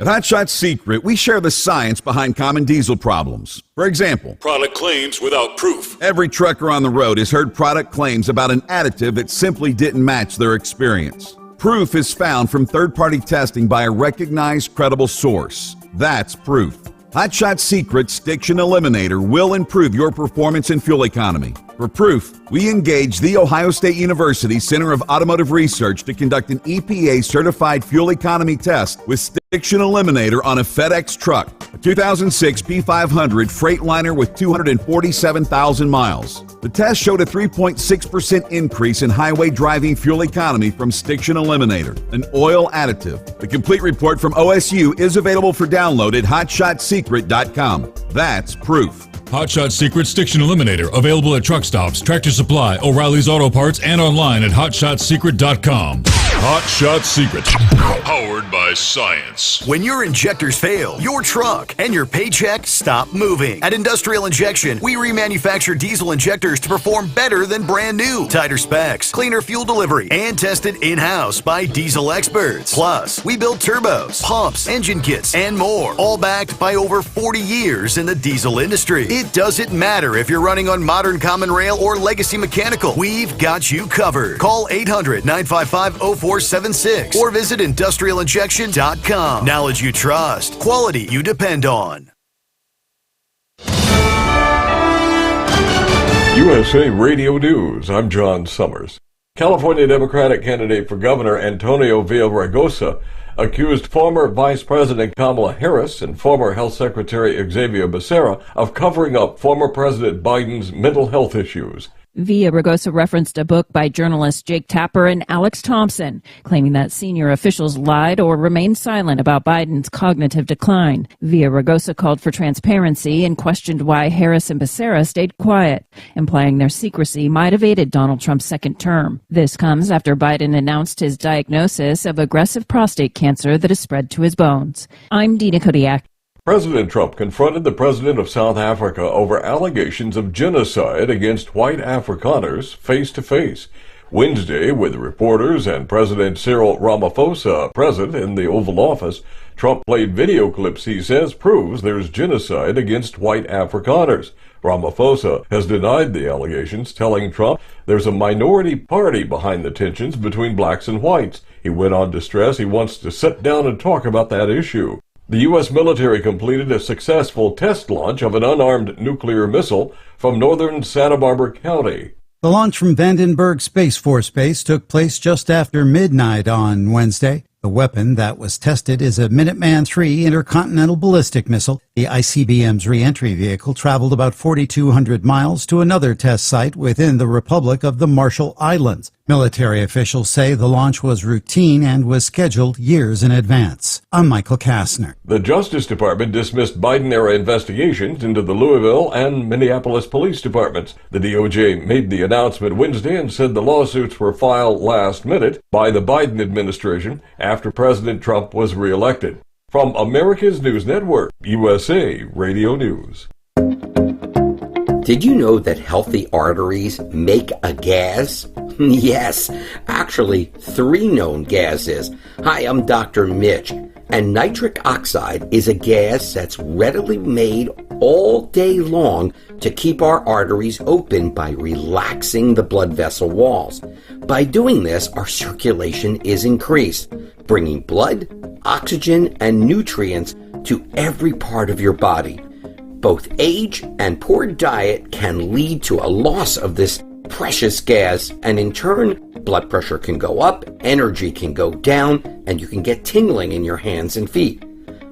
At Hot Shot Secret, we share the science behind common diesel problems. For example, product claims without proof. Every trucker on the road has heard product claims about an additive that simply didn't match their experience. Proof is found from third-party testing by a recognized, credible source. That's proof. Hot Shot Secret Stiction Eliminator will improve your performance and fuel economy. For proof, we engaged the Ohio State University Center of Automotive Research to conduct an EPA-certified fuel economy test with Stiction Eliminator on a FedEx truck, a 2006 P500 Freightliner with 247,000 miles. The test showed a 3.6% increase in highway driving fuel economy from Stiction Eliminator, an oil additive. The complete report from OSU is available for download at hotshotsecret.com. That's proof. Hot Shot Secret Stiction Eliminator, available at truck stops, Tractor Supply, O'Reilly's Auto Parts, and online at hotshotsecret.com. Hot Shot Secret. Powered by science. When your injectors fail, your truck and your paycheck stop moving. At Industrial Injection, we remanufacture diesel injectors to perform better than brand new. Tighter specs, cleaner fuel delivery, and tested in-house by diesel experts. Plus, we build turbos, pumps, engine kits, and more. All backed by over 40 years in the diesel industry. It doesn't matter if you're running on modern common rail or legacy mechanical. We've got you covered. Call 800-955-0476 or visit industrialinjection.com. Knowledge you trust. Quality you depend on. USA Radio News. I'm John Summers. California Democratic candidate for governor Antonio Villaraigosa accused former Vice President Kamala Harris and former Health Secretary Xavier Becerra of covering up former President Biden's mental health issues. Villaraigosa referenced a book by journalists Jake Tapper and Alex Thompson, claiming that senior officials lied or remained silent about Biden's cognitive decline. Villaraigosa called for transparency and questioned why Harris and Becerra stayed quiet, implying their secrecy might have aided Donald Trump's second term. This comes after Biden announced his diagnosis of aggressive prostate cancer that has spread to his bones. I'm Dina Kodiak. President Trump confronted the president of South Africa over allegations of genocide against white Afrikaners face-to-face. Wednesday, with reporters and President Cyril Ramaphosa present in the Oval Office, Trump played video clips he says proves there's genocide against white Afrikaners. Ramaphosa has denied the allegations, telling Trump there's a minority party behind the tensions between blacks and whites. He went on to stress he wants to sit down and talk about that issue. The U.S. military completed a successful test launch of an unarmed nuclear missile from northern Santa Barbara County. The launch from Vandenberg Space Force Base took place just after midnight on Wednesday. The weapon that was tested is a Minuteman III intercontinental ballistic missile. The ICBM's re-entry vehicle traveled about 4,200 miles to another test site within the Republic of the Marshall Islands. Military officials say the launch was routine and was scheduled years in advance. I'm Michael Kastner. The Justice Department dismissed Biden-era investigations into the Louisville and Minneapolis police departments. The DOJ made the announcement Wednesday and said the lawsuits were filed last minute by the Biden administration after President Trump was reelected. From America's News Network, USA Radio News. Did you know that healthy arteries make a gas? Yes, actually 3 known gases. Hi, I'm Dr. Mitch, and nitric oxide is a gas that's readily made all day long to keep our arteries open by relaxing the blood vessel walls. By doing this, our circulation is increased, bringing blood, oxygen, and nutrients to every part of your body. Both age and poor diet can lead to a loss of this precious gas, and in turn, blood pressure can go up, energy can go down, and you can get tingling in your hands and feet.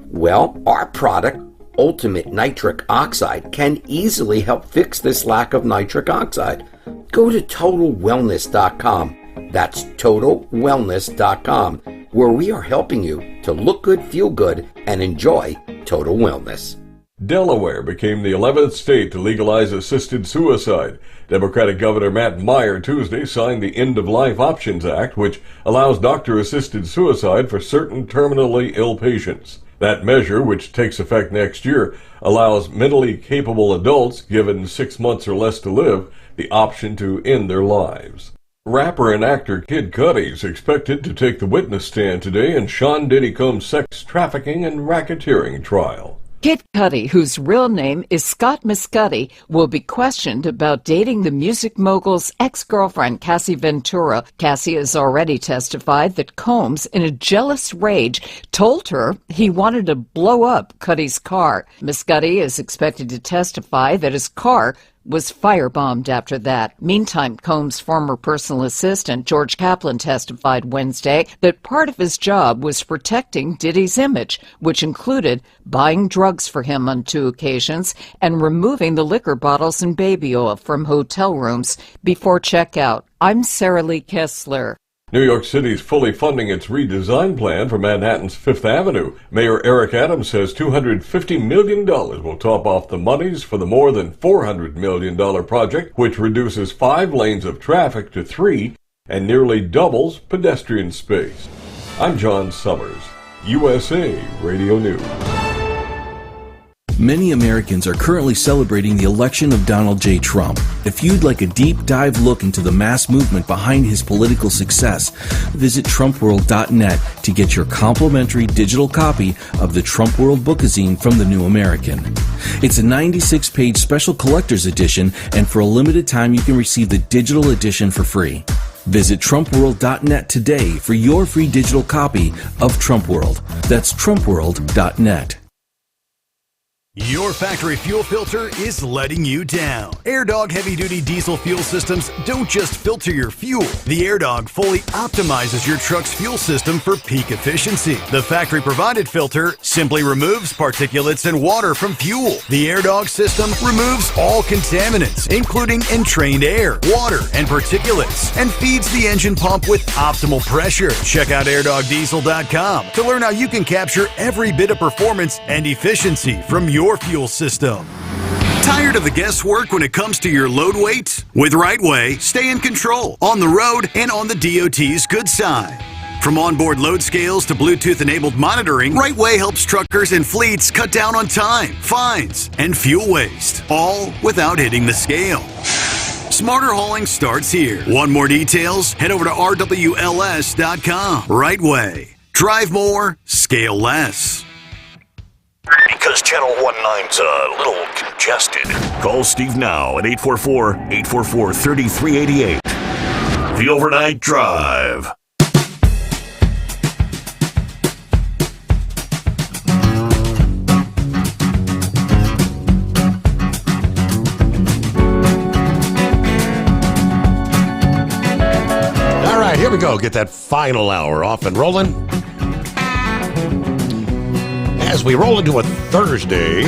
Well, our product, Ultimate Nitric Oxide, can easily help fix this lack of nitric oxide. Go to TotalWellness.com. That's TotalWellness.com, where we are helping you to look good, feel good, and enjoy total wellness. Delaware became the 11th state to legalize assisted suicide. Democratic Governor Matt Meyer Tuesday signed the End of Life Options Act, which allows doctor-assisted suicide for certain terminally ill patients. That measure, which takes effect next year, allows mentally capable adults given 6 months or less to live the option to end their lives. Rapper and actor Kid Cudi is expected to take the witness stand today in Sean Diddy Combs' sex trafficking and racketeering trial. Kid Cudi, whose real name is Scott Miscudi, will be questioned about dating the music mogul's ex-girlfriend, Cassie Ventura. Cassie has already testified that Combs, in a jealous rage, told her he wanted to blow up Cudi's car. Miscudi is expected to testify that his car was firebombed after that. Meantime, Combs' former personal assistant, George Kaplan, testified Wednesday that part of his job was protecting Diddy's image, which included buying drugs for him on 2 occasions and removing the liquor bottles and baby oil from hotel rooms before checkout. I'm Sarah Lee Kessler. New York City is fully funding its redesign plan for Manhattan's Fifth Avenue. Mayor Eric Adams says $250 million will top off the monies for the more than $400 million project, which reduces 5 lanes of traffic to 3 and nearly doubles pedestrian space. I'm John Summers, USA Radio News. Many Americans are currently celebrating the election of Donald J. Trump. If you'd like a deep dive look into the mass movement behind his political success, visit TrumpWorld.net to get your complimentary digital copy of the Trump World Bookazine from the New American. It's a 96-page special collector's edition, and for a limited time you can receive the digital edition for free. Visit TrumpWorld.net today for your free digital copy of Trump World. That's TrumpWorld.net. Your factory fuel filter is letting you down. AirDog heavy-duty diesel fuel systems don't just filter your fuel. The AirDog fully optimizes your truck's fuel system for peak efficiency. The factory-provided filter simply removes particulates and water from fuel. The AirDog system removes all contaminants, including entrained air, water, and particulates, and feeds the engine pump with optimal pressure. Check out airdogdiesel.com to learn how you can capture every bit of performance and efficiency from your fuel system. Tired of the guesswork when it comes to your load weight? With RightWay, stay in control on the road and on the DOT's good side. From onboard load scales to Bluetooth-enabled monitoring, RightWay helps truckers and fleets cut down on time, fines, and fuel waste, all without hitting the scale. Smarter hauling starts here. Want more details? Head over to rwls.com. RightWay. Drive more, scale less. Because Channel 19's a little congested. Call Steve now at 844-844-3388. The Overnight Drive. All right, here we go. Get that final hour off and rolling. As we roll into a Thursday,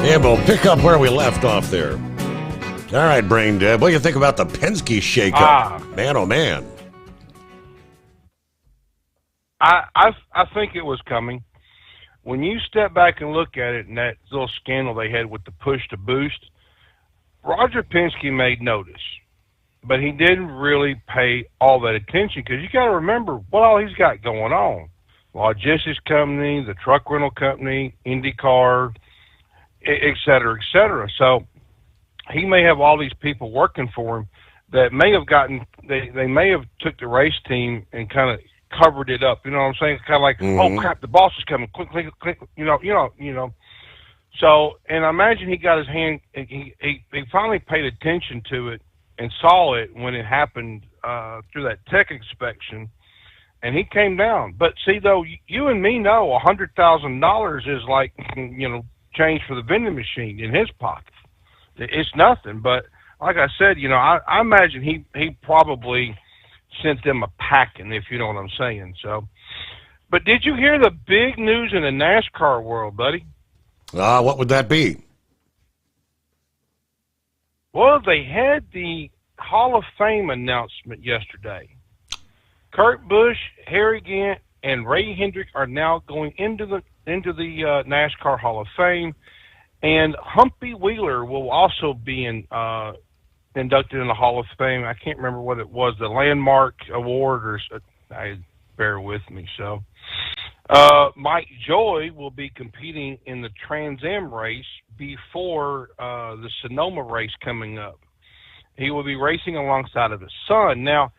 and we'll pick up where we left off there. All right, Brain Dead, what do you think about the Penske shakeup? Man, oh man. I think it was coming. When you step back and look at it and that little scandal they had with the push to boost, Roger Penske made notice, but he didn't really pay all that attention because you got to remember what all he's got going on. Logistics company, the truck rental company, IndyCar, et cetera, et cetera. So he may have all these people working for him that may have gotten, they may have took the race team and kind of covered it up. You know what I'm saying? Kind of like, oh crap, the boss is coming, quick, you know. So, and I imagine he got his hand, he finally paid attention to it and saw it when it happened through that tech inspection. And he came down. But see, though, you and me know $100,000 is like, change for the vending machine in his pocket. It's nothing. But like I said, I imagine he probably sent them a packing, if you know what I'm saying. So, but did you hear the big news in the NASCAR world, buddy? What would that be? Well, they had the Hall of Fame announcement yesterday. Kurt Busch, Harry Gant, and Ray Hendrick are now going into the NASCAR Hall of Fame, and Humpy Wheeler will also be inducted in the Hall of Fame. I can't remember what it was, the Landmark Award, bear with me. So, Mike Joy will be competing in the Trans Am race before the Sonoma race coming up. He will be racing alongside of his son. Now,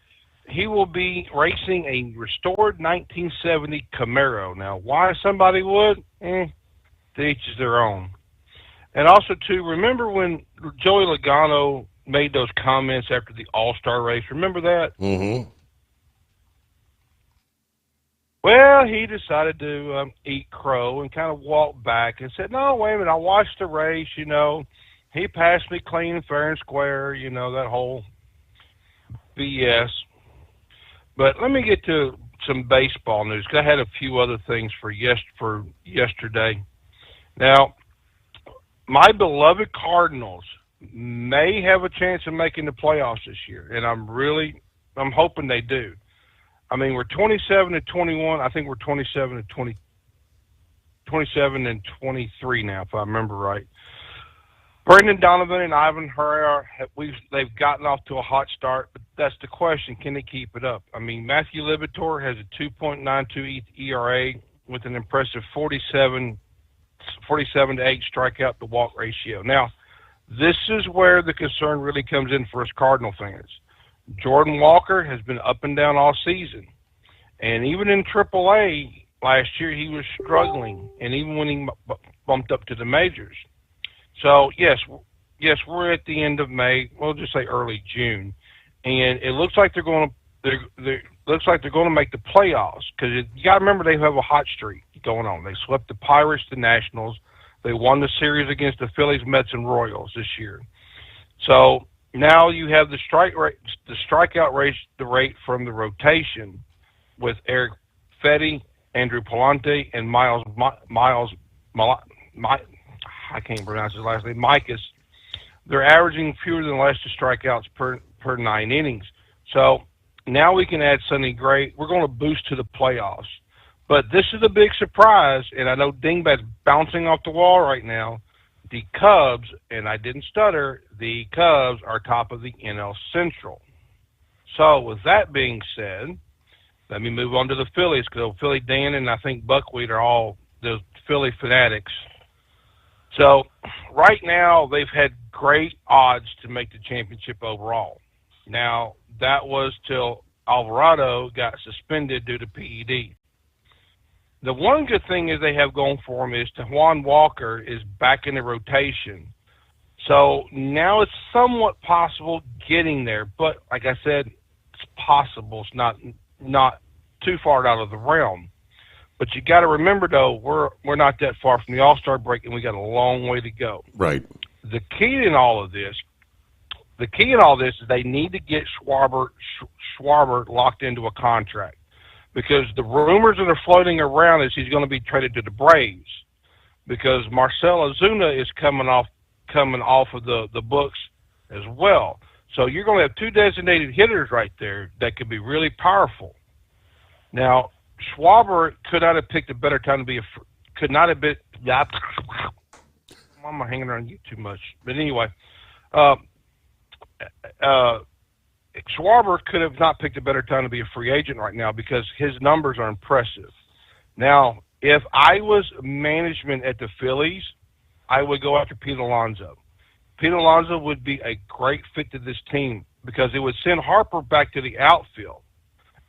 he will be racing a restored 1970 Camaro. Now, why somebody would? To each is their own. And also, too, remember when Joey Logano made those comments after the All-Star race? Remember that? Mm-hmm. Well, he decided to eat crow and kind of walk back and said, no, wait a minute, I watched the race, He passed me clean, fair and square, that whole BS. But let me get to some baseball news, because I had a few other things for yesterday. Now, my beloved Cardinals may have a chance of making the playoffs this year, and I'm hoping they do. I mean, we're 27-21. I think we're 27-23 now, if I remember right. Brendan Donovan and Ivan Herrera, they've gotten off to a hot start, but that's the question. Can they keep it up? I mean, Matthew Libator has a 2.92 ERA with an impressive 47 to 8 strikeout to walk ratio. Now, this is where the concern really comes in for us Cardinal fans. Jordan Walker has been up and down all season. And even in AAA last year, he was struggling, and even when he bumped up to the majors. So, yes, we're at the end of May. We'll just say early June. And it looks like they're going to make the playoffs, because you got to remember they have a hot streak going on. They swept the Pirates, the Nationals. They won the series against the Phillies, Mets, and Royals this year. So now you have the strikeout rate from the rotation with Eric Fetty, Andrew Palante, and I can't pronounce his last name, Micas. They're averaging fewer than less strikeouts per 9 innings. So now we can add Sonny Gray. We're going to boost to the playoffs. But this is a big surprise, and I know Dingbat's bouncing off the wall right now. The Cubs, and I didn't stutter, the Cubs are top of the NL Central. So with that being said, let me move on to the Phillies, because Philly Dan and I think Buckwheat are all the Philly fanatics. So right now they've had great odds to make the championship overall. Now, that was till Alvarado got suspended due to PED. The one good thing is they have going for them is Juan Walker is back in the rotation. So now it's somewhat possible getting there. But like I said, it's possible. It's not too far out of the realm. But you got to remember, though, we're not that far from the All-Star break, and we got a long way to go. Right. The key in all of this is they need to get Schwarber locked into a contract, because the rumors that are floating around is he's going to be traded to the Braves, because Marcell Ozuna is coming off of the books as well. So you're going to have 2 designated hitters right there that could be really powerful. Now, Schwarber could not have picked a better time to be I'm hanging around you too much. But anyway, Schwarber could have not picked a better time to be a free agent right now, because his numbers are impressive. Now, if I was management at the Phillies, I would go after Pete Alonso. Pete Alonso would be a great fit to this team, because it would send Harper back to the outfield,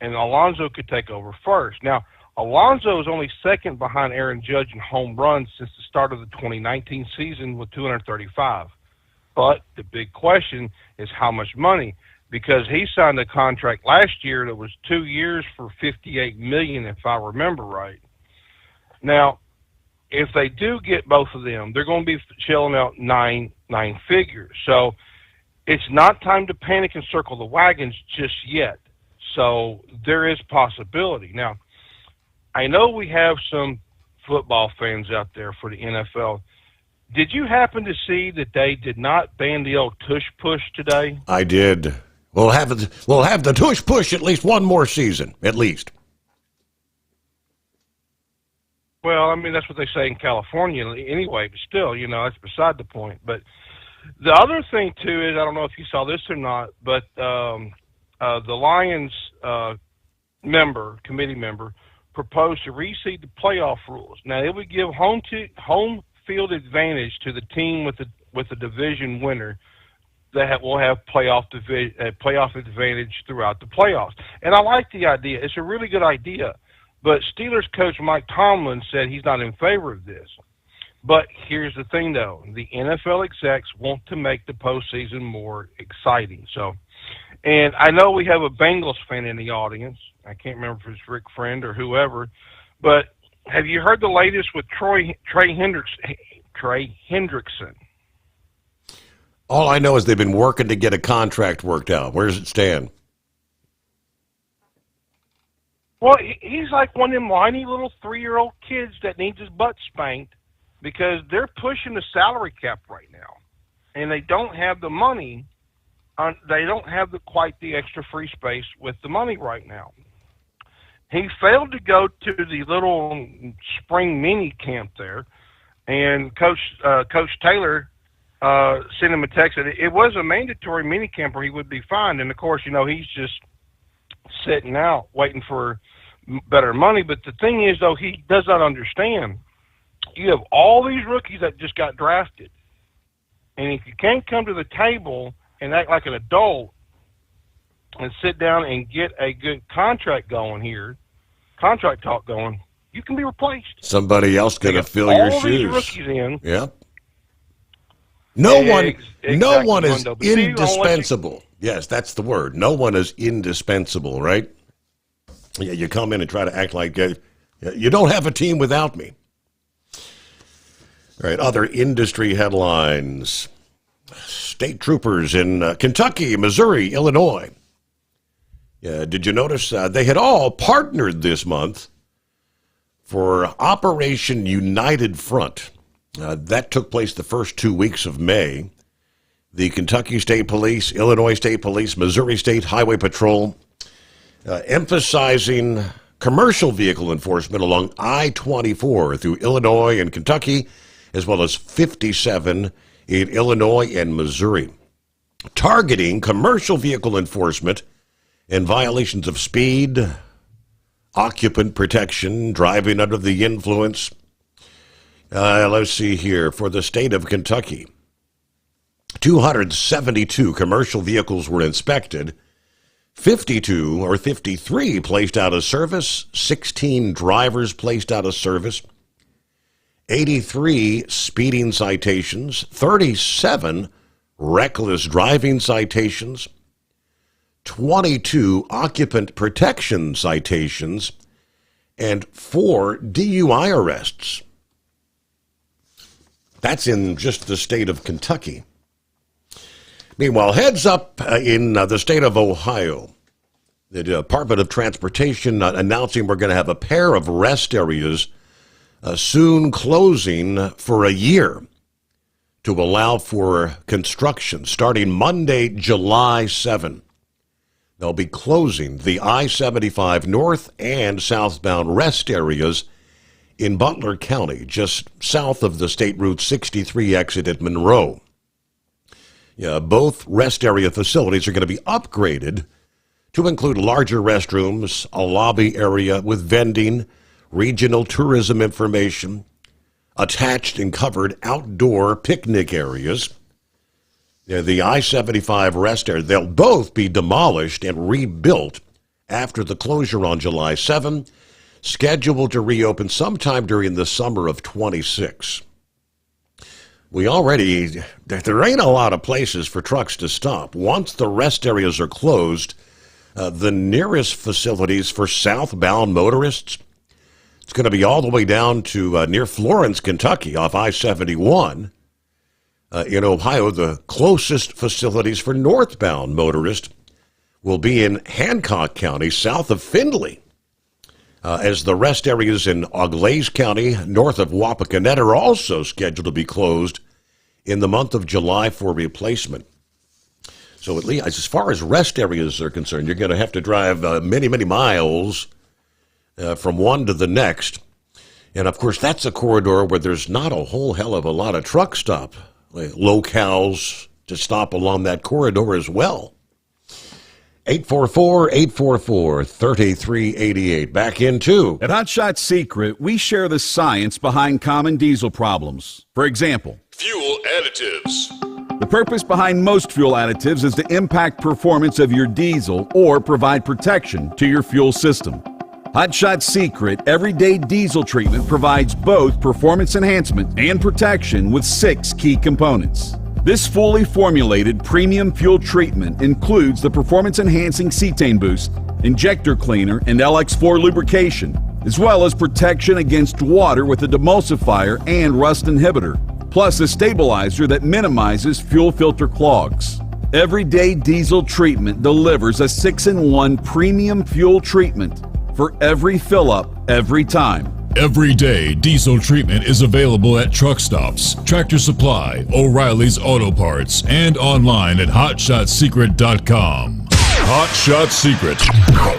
and Alonso could take over first. Now, Alonso is only second behind Aaron Judge in home runs since the start of the 2019 season with 235. But the big question is how much money, because he signed a contract last year that was 2 years for $58 million, if I remember right. Now, if they do get both of them, they're going to be shelling out nine figures. So it's not time to panic and circle the wagons just yet. So there is possibility. Now, I know we have some football fans out there for the NFL. Did you happen to see that they did not ban the old tush push today? I did. We'll have the tush push at least one more season, at least. Well, I mean, that's what they say in California anyway, but still, that's beside the point. But the other thing, too, is, I don't know if you saw this or not, but the Lions committee member, proposed to reseed the playoff rules. Now, it would give home field advantage to the team with the division winner that will have playoff advantage throughout the playoffs. And I like the idea. It's a really good idea. But Steelers coach Mike Tomlin said he's not in favor of this. But here's the thing, though. The NFL execs want to make the postseason more exciting. So, and I know we have a Bengals fan in the audience. I can't remember if it's Rick Friend or whoever. But have you heard the latest with Trey Hendrickson? All I know is they've been working to get a contract worked out. Where does it stand? Well, he's like one of them whiny little 3-year-old kids that needs his butt spanked, because they're pushing the salary cap right now, and they don't have the money. They don't have quite the extra free space with the money right now. He failed to go to the little spring mini camp there, and Coach Taylor send him a text that it was a mandatory mini camper, he would be fine. And of course, he's just sitting out waiting for better money. But the thing is, though, he does not understand. You have all these rookies that just got drafted. And if you can't come to the table and act like an adult and sit down and get a good contract going here, contract talk going, you can be replaced. Somebody else going to fill your shoes. All these rookies in. Yeah. No one is indispensable. Yes, that's the word. No one is indispensable, right? Yeah, you come in and try to act like you don't have a team without me. All right, other industry headlines. State troopers in Kentucky, Missouri, Illinois. Did you notice they had all partnered this month for Operation United Front? That took place the first 2 weeks of May. The Kentucky State Police, Illinois State Police, Missouri State Highway Patrol, emphasizing commercial vehicle enforcement along I-24 through Illinois and Kentucky, as well as 57 in Illinois and Missouri, targeting commercial vehicle enforcement and violations of speed, occupant protection, driving under the influence. Let's see here. For the state of Kentucky, 272 commercial vehicles were inspected, 53 placed out of service, 16 drivers placed out of service, 83 speeding citations, 37 reckless driving citations, 22 occupant protection citations, and 4 DUI arrests. That's in just the state of Kentucky. Meanwhile, heads up in the state of Ohio. The Department of Transportation announcing we're going to have a pair of rest areas soon closing for a year to allow for construction starting Monday, July 7. They'll be closing the I-75 north and southbound rest areas in Butler County, just south of the State Route 63 exit at Monroe. Both rest area facilities are going to be upgraded to include larger restrooms, a lobby area with vending, regional tourism information, attached and covered outdoor picnic areas. The I-75 rest area, they'll both be demolished and rebuilt after the closure on July 7, scheduled to reopen sometime during the summer of 26. There ain't a lot of places for trucks to stop. Once the rest areas are closed, the nearest facilities for southbound motorists, it's going to be all the way down to near Florence, Kentucky, off I-71. In Ohio, the closest facilities for northbound motorists will be in Hancock County, south of Findlay, as the rest areas in Auglaize County, north of Wapakoneta, are also scheduled to be closed in the month of July for replacement. So at least as far as rest areas are concerned, you're going to have to drive many, many miles from one to the next. And, of course, that's a corridor where there's not a whole hell of a lot of truck stop locales to stop along that corridor as well. 844-844-3388. Back into. At Hot Shot Secret, we share the science behind common diesel problems. For example, Fuel additives. The purpose behind most fuel additives is to impact performance of your diesel or provide protection to your fuel system. Hot Shot Secret Everyday Diesel Treatment provides both performance enhancement and protection with 6 key components. This fully formulated premium fuel treatment includes the performance-enhancing cetane boost, injector cleaner, and LX4 lubrication, as well as protection against water with a demulsifier and rust inhibitor, plus a stabilizer that minimizes fuel filter clogs. Everyday Diesel Treatment delivers a 6-in-1 premium fuel treatment for every fill-up, every time. Everyday Diesel Treatment is available at truck stops, Tractor Supply, O'Reilly's Auto Parts, and online at HotShotSecret.com. Hot Shot Secret,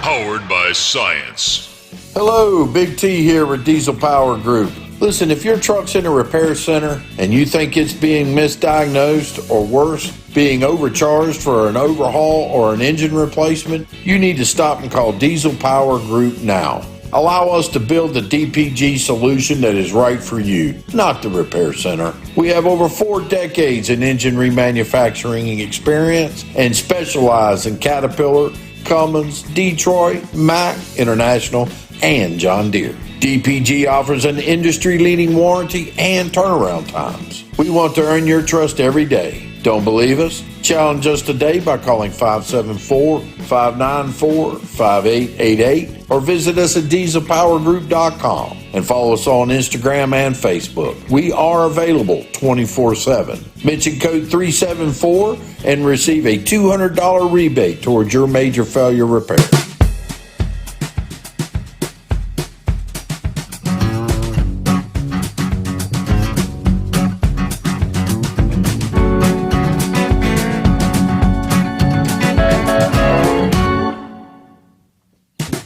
powered by science. Hello, Big T here with Diesel Power Group. Listen, if your truck's in a repair center and you think it's being misdiagnosed or worse, being overcharged for an overhaul or an engine replacement, you need to stop and call Diesel Power Group now. Allow us to build the DPG solution that is right for you, not the repair center. We have over 4 decades in engine remanufacturing experience and specialize in Caterpillar, Cummins, Detroit, Mack, International, and John Deere. DPG offers an industry-leading warranty and turnaround times. We want to earn your trust every day. Don't believe us? Challenge us today by calling 574-594-5888 or visit us at dieselpowergroup.com and follow us on Instagram and Facebook. We are available 24/7. Mention code 374 and receive a $200 rebate towards your major failure repair.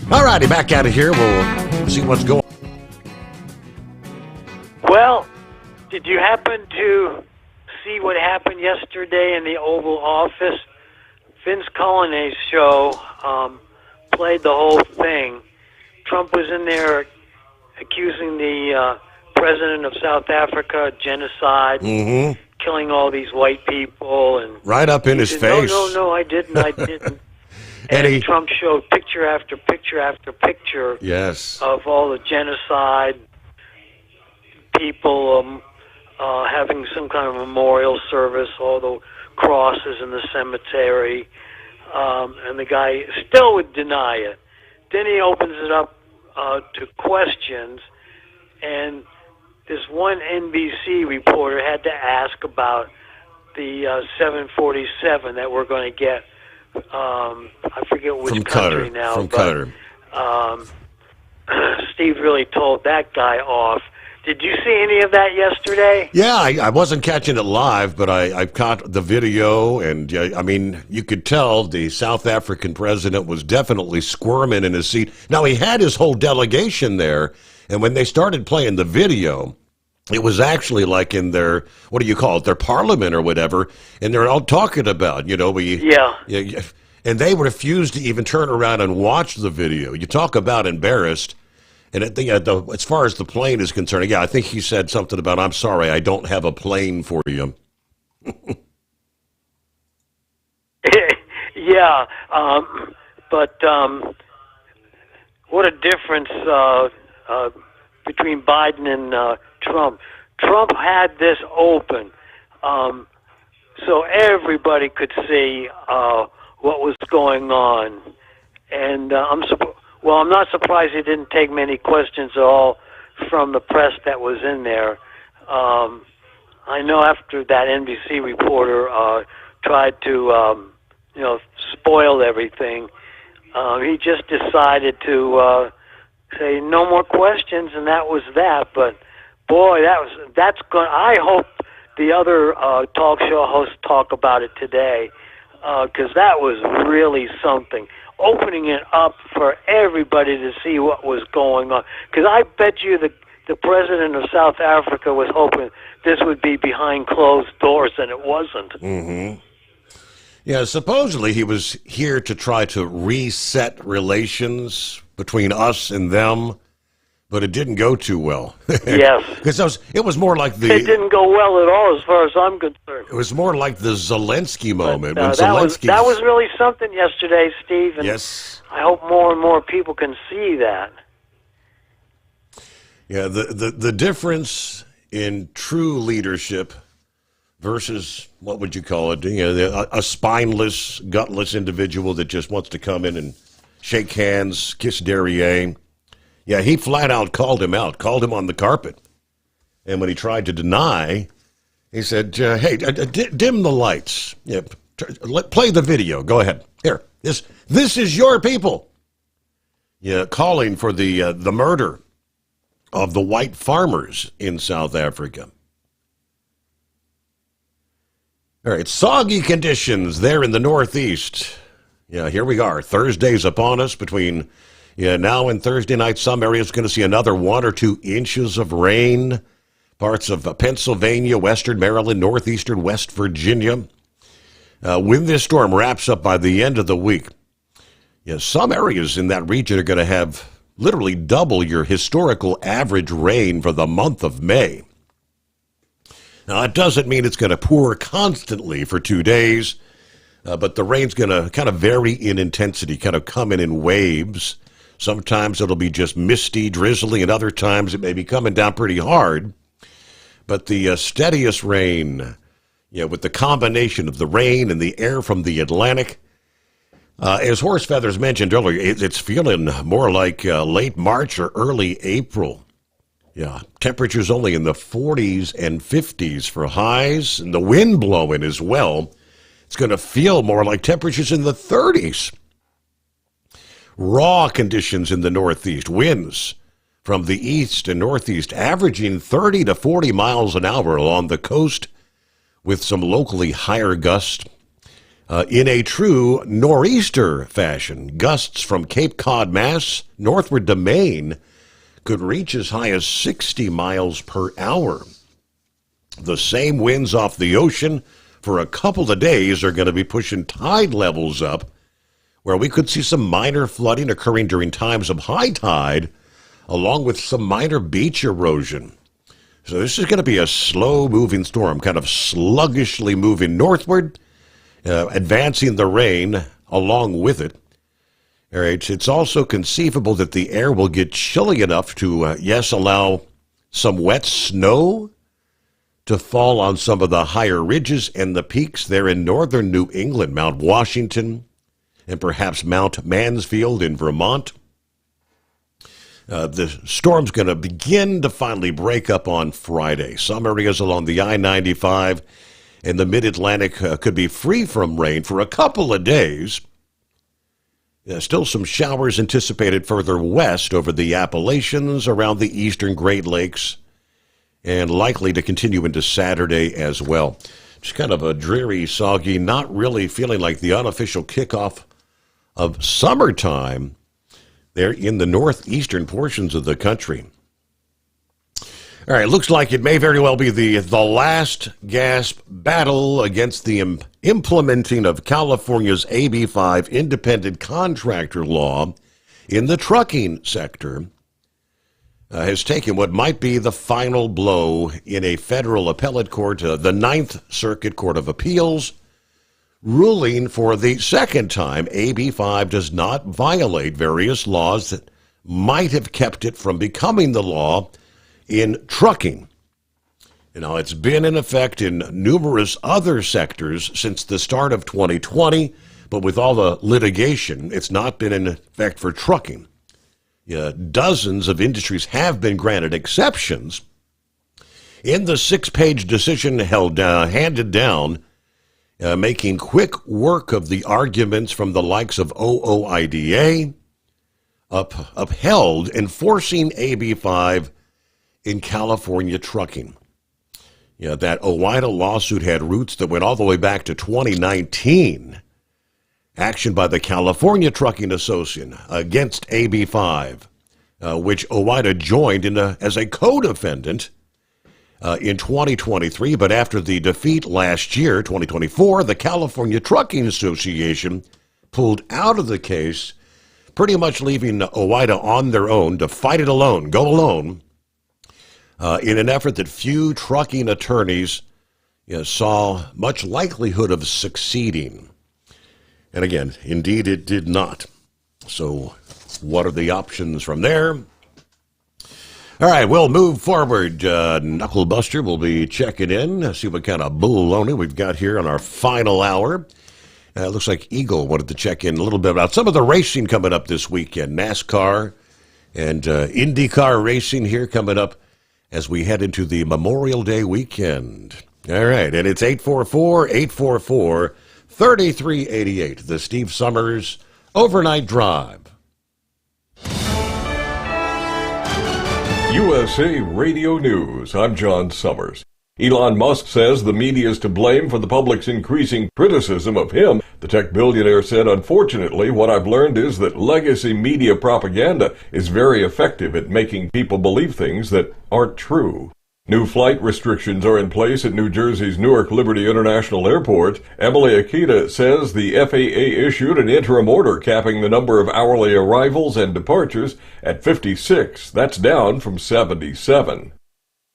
Alrighty, back out of here. We'll see what's going on. Well, did you happen to see what happened yesterday in the Oval Office? Vince Cogliane's show played the whole thing. Trump was in there accusing the president of South Africa of genocide, killing all these white people, and right up in his said, face. No, I didn't. And Trump showed picture after picture after picture yes. of all the genocide, people having some kind of memorial service, all the crosses in the cemetery, and the guy still would deny it. Then he opens it up to questions, and this one NBC reporter had to ask about the 747 that we're going to get. I forget which country now. From Qatar. Steve really told that guy off. Did you see any of that yesterday? Yeah, I wasn't catching it live, but I caught the video, and I mean, you could tell the South African president was definitely squirming in his seat. Now, he had his whole delegation there, and when they started playing the video, it was actually like in their, what do you call it, their parliament or whatever, and they're all talking about, and they refused to even turn around and watch the video. You talk about embarrassed, and I think as far as the plane is concerned, I think he said something about, I'm sorry, I don't have a plane for you. Yeah, but what a difference between Biden and Trump. Trump had this open, so everybody could see what was going on, and I'm not surprised he didn't take many questions at all from the press that was in there. I know after that NBC reporter tried to, spoil everything, he just decided to say no more questions, and that was that. But boy, that's going. I hope the other talk show hosts talk about it today, because that was really something. Opening it up for everybody to see what was going on. Because I bet you the president of South Africa was hoping this would be behind closed doors, and it wasn't. Mm-hmm. Yeah, supposedly he was here to try to reset relations between us and them, but it didn't go too well. Yes. Because it was more like It didn't go well at all, as far as I'm concerned. It was more like the Zelensky moment. But, that was really something yesterday, Steve. And yes. I hope more and more people can see that. Yeah, the difference in true leadership versus, what would you call it, a spineless, gutless individual that just wants to come in and shake hands, kiss derriere. Yeah, he flat out called him out, called him on the carpet. And when he tried to deny, he said, hey, dim the lights. Yeah, play the video. Go ahead. Here, this is your people. Yeah, calling for the murder of the white farmers in South Africa. All right, soggy conditions there in the Northeast. Yeah, here we are. Thursday's upon us between Yeah, now in Thursday night, some areas going to see another 1 or 2 inches of rain. Parts of Pennsylvania, western Maryland, northeastern West Virginia. When this storm wraps up by the end of the week, some areas in that region are going to have literally double your historical average rain for the month of May. Now, it doesn't mean it's going to pour constantly for 2 days, but the rain's going to kind of vary in intensity, kind of come in waves. Sometimes it'll be just misty, drizzly, and other times it may be coming down pretty hard. But the steadiest rain, with the combination of the rain and the air from the Atlantic, as Horse Feathers mentioned earlier, it's feeling more like late March or early April. Yeah, temperatures only in the 40s and 50s for highs, and the wind blowing as well. It's going to feel more like temperatures in the 30s. Raw conditions in the Northeast, winds from the east and northeast averaging 30 to 40 miles an hour along the coast with some locally higher gusts. In a true nor'easter fashion, gusts from Cape Cod, Mass, northward to Maine could reach as high as 60 miles per hour. The same winds off the ocean for a couple of days are going to be pushing tide levels up, where we could see some minor flooding occurring during times of high tide, along with some minor beach erosion. So this is going to be a slow-moving storm, kind of sluggishly moving northward, advancing the rain along with it. All right, it's also conceivable that the air will get chilly enough to, allow some wet snow to fall on some of the higher ridges and the peaks there in northern New England, Mount Washington, and perhaps Mount Mansfield in Vermont. The storm's going to begin to finally break up on Friday. Some areas along the I-95 and the Mid-Atlantic could be free from rain for a couple of days. Still some showers anticipated further west over the Appalachians, around the eastern Great Lakes, and likely to continue into Saturday as well. Just kind of a dreary, soggy, not really feeling like the unofficial kickoff of summertime there in the northeastern portions of the country. All right, looks like it may very well be the last gasp battle against the implementing of California's AB 5 independent contractor law in the trucking sector has taken what might be the final blow in a federal appellate court, the Ninth Circuit Court of Appeals, ruling for the second time AB 5 does not violate various laws that might have kept it from becoming the law in trucking. It's been in effect in numerous other sectors since the start of 2020, but with all the litigation, it's not been in effect for trucking. Dozens of industries have been granted exceptions. In the 6-page decision handed down, making quick work of the arguments from the likes of OOIDA, upheld enforcing AB 5 in California trucking. That OOIDA lawsuit had roots that went all the way back to 2019. Action by the California Trucking Association against AB 5, which OOIDA joined as a co-defendant in 2023. But after the defeat last year, 2024, the California Trucking Association pulled out of the case, pretty much leaving OOIDA on their own to fight it alone, go alone, in an effort that few trucking attorneys saw much likelihood of succeeding. And again, indeed it did not. So what are the options from there? All right, we'll move forward. Knucklebuster will be checking in, see what kind of baloney we've got here on our final hour. It looks like Eagle wanted to check in a little bit about some of the racing coming up this weekend. NASCAR and IndyCar racing here coming up as we head into the Memorial Day weekend. All right, and it's 844-844-3388, the Steve Sommers Overnight Drive. USA Radio News, I'm John Sommers. Elon Musk says the media is to blame for the public's increasing criticism of him. The tech billionaire said, "Unfortunately, what I've learned is that legacy media propaganda is very effective at making people believe things that aren't true." New flight restrictions are in place at New Jersey's Newark Liberty International Airport. Emily Akita says the FAA issued an interim order capping the number of hourly arrivals and departures at 56. That's down from 77.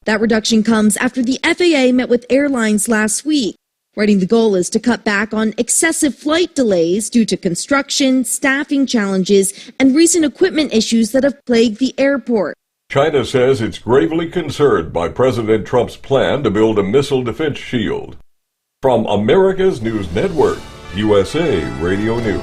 That reduction comes after the FAA met with airlines last week, writing the goal is to cut back on excessive flight delays due to construction, staffing challenges, and recent equipment issues that have plagued the airport. China says it's gravely concerned by President Trump's plan to build a missile defense shield. From America's News Network, USA Radio News.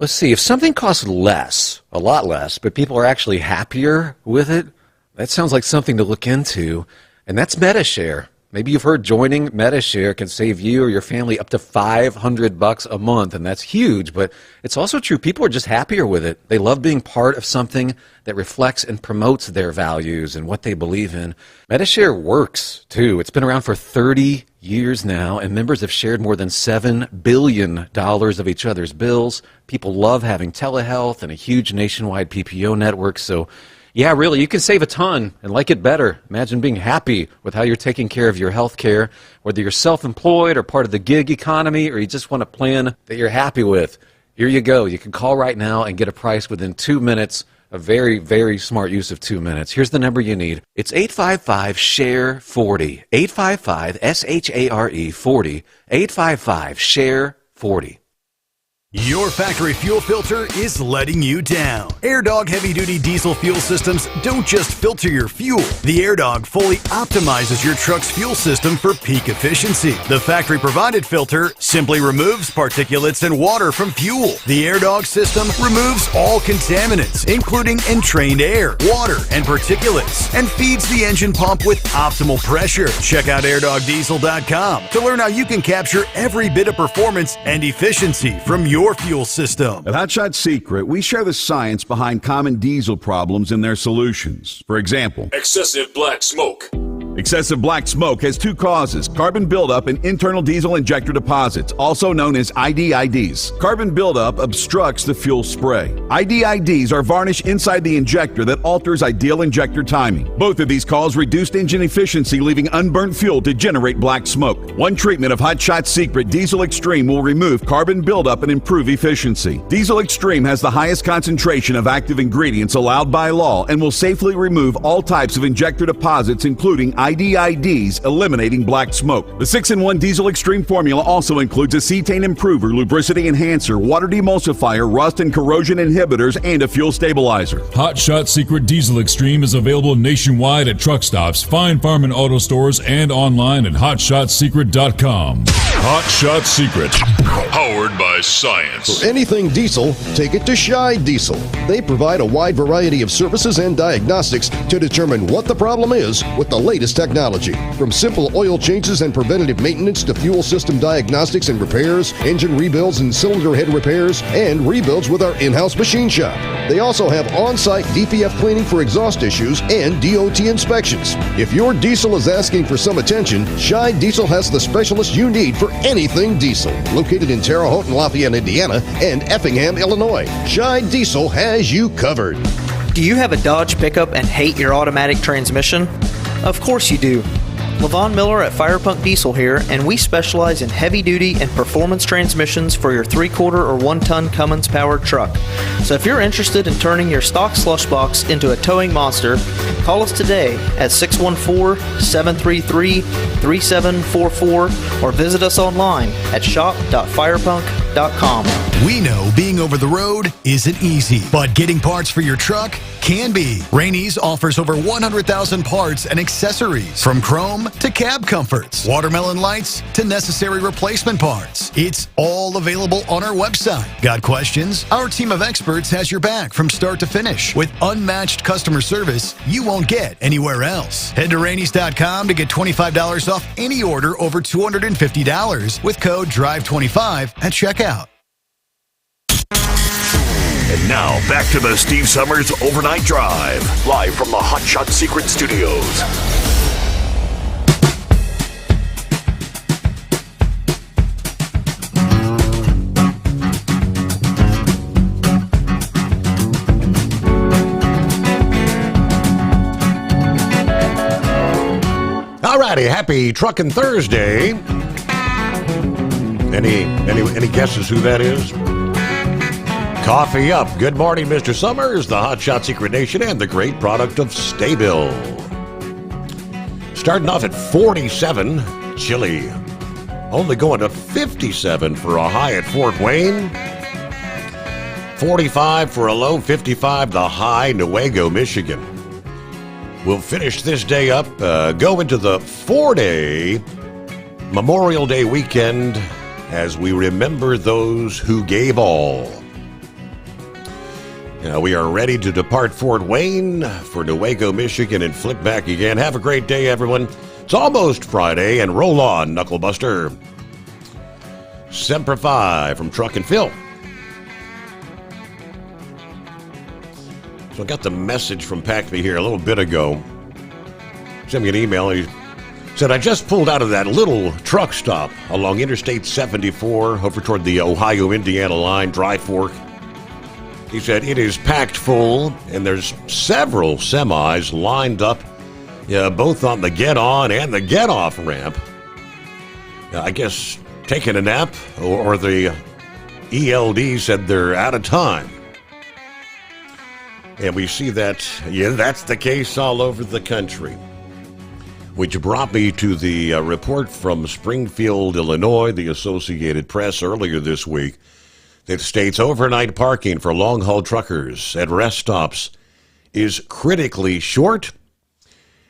Let's see, if something costs less, a lot less, but people are actually happier with it, that sounds like something to look into, and that's MetaShare. Maybe you've heard joining MetaShare can save you or your family up to $500 a month, and that's huge, but it's also true. People are just happier with it. They love being part of something that reflects and promotes their values and what they believe in. MetaShare works, too. It's been around for 30 years now, and members have shared more than $7 billion of each other's bills. People love having telehealth and a huge nationwide PPO network, so yeah, really, you can save a ton and like it better. Imagine being happy with how you're taking care of your health care, whether you're self-employed or part of the gig economy, or you just want a plan that you're happy with. Here you go. You can call right now and get a price within 2 minutes. A very, very smart use of 2 minutes. Here's the number you need. It's 855-SHARE-40. 855-SHARE 40. 855-SHARE-40. Your factory fuel filter is letting you down. AirDog heavy-duty diesel fuel systems don't just filter your fuel. The AirDog fully optimizes your truck's fuel system for peak efficiency. The factory-provided filter simply removes particulates and water from fuel. The AirDog system removes all contaminants, including entrained air, water, and particulates, and feeds the engine pump with optimal pressure. Check out airdogdiesel.com to learn how you can capture every bit of performance and efficiency from your fuel system. At Hot Shot Secret, we share the science behind common diesel problems and their solutions. For example, excessive black smoke. Excessive black smoke has two causes: carbon buildup and internal diesel injector deposits, also known as IDIDs. Carbon buildup obstructs the fuel spray. IDIDs are varnish inside the injector that alters ideal injector timing. Both of these cause reduced engine efficiency, leaving unburnt fuel to generate black smoke. One treatment of Hot Shot Secret Diesel Extreme will remove carbon buildup and improve efficiency. Diesel Extreme has the highest concentration of active ingredients allowed by law and will safely remove all types of injector deposits, including IDIDs, eliminating black smoke. The 6-in-1 Diesel Extreme formula also includes a cetane improver, lubricity enhancer, water demulsifier, rust and corrosion inhibitors, and a fuel stabilizer. Hot Shot Secret Diesel Extreme is available nationwide at truck stops, fine farm and auto stores, and online at hotshotsecret.com. Hot Shot Secret, powered by science. For anything diesel, take it to Shy Diesel. They provide a wide variety of services and diagnostics to determine what the problem is with the latest technology. From simple oil changes and preventative maintenance to fuel system diagnostics and repairs, engine rebuilds and cylinder head repairs, and rebuilds with our in-house machine shop. They also have on-site DPF cleaning for exhaust issues and DOT inspections. If your diesel is asking for some attention, Shy Diesel has the specialist you need for anything diesel. Located in Terre Haute and Lafayette, Indiana, and Effingham, Illinois, Shy Diesel has you covered. Do you have a Dodge pickup and hate your automatic transmission? Of course you do. Levon Miller at Firepunk Diesel here, and we specialize in heavy-duty and performance transmissions for your 3/4 or 1-ton Cummins-powered truck. So if you're interested in turning your stock slush box into a towing monster, call us today at 614-733-3744 or visit us online at shop.firepunk.com. We know being over the road isn't easy, but getting parts for your truck can be. Rainey's offers over 100,000 parts and accessories, from chrome to cab comforts, watermelon lights to necessary replacement parts. It's all available on our website. Got questions? Our team of experts has your back from start to finish with unmatched customer service you won't get anywhere else. Head to Rainey's.com to get $25 off any order over $250 with code DRIVE25 at checkout. And now, back to the Steve Summers Overnight Drive, live from the Hot Shot Secret Studios. All righty, happy Truckin' Thursday. Any guesses who that is? Coffee up. Good morning, Mr. Summers, the Hot Shot Secret Nation, and the great product of Staybill. Starting off at 47, chilly. Only going to 57 for a high at Fort Wayne. 45 for a low, 55 the high, Newaygo, Michigan. We'll finish this day up, go into the 4-day Memorial Day weekend as we remember those who gave all. Now, we are ready to depart Fort Wayne for Newaygo, Michigan, and flip back again. Have a great day, everyone. It's almost Friday, and roll on, Knucklebuster. Semper Fi from Truck and Phil. So I got the message from Packme here a little bit ago. Sent me an email. He said, I just pulled out of that little truck stop along Interstate 74 over toward the Ohio-Indiana line, Dry Fork. He said, it is packed full, and there's several semis lined up, both on the get-on and the get-off ramp. I guess taking a nap, or the ELD said they're out of time. And we see that, that's the case all over the country. Which brought me to the report from Springfield, Illinois, the Associated Press earlier this week, that states overnight parking for long-haul truckers at rest stops is critically short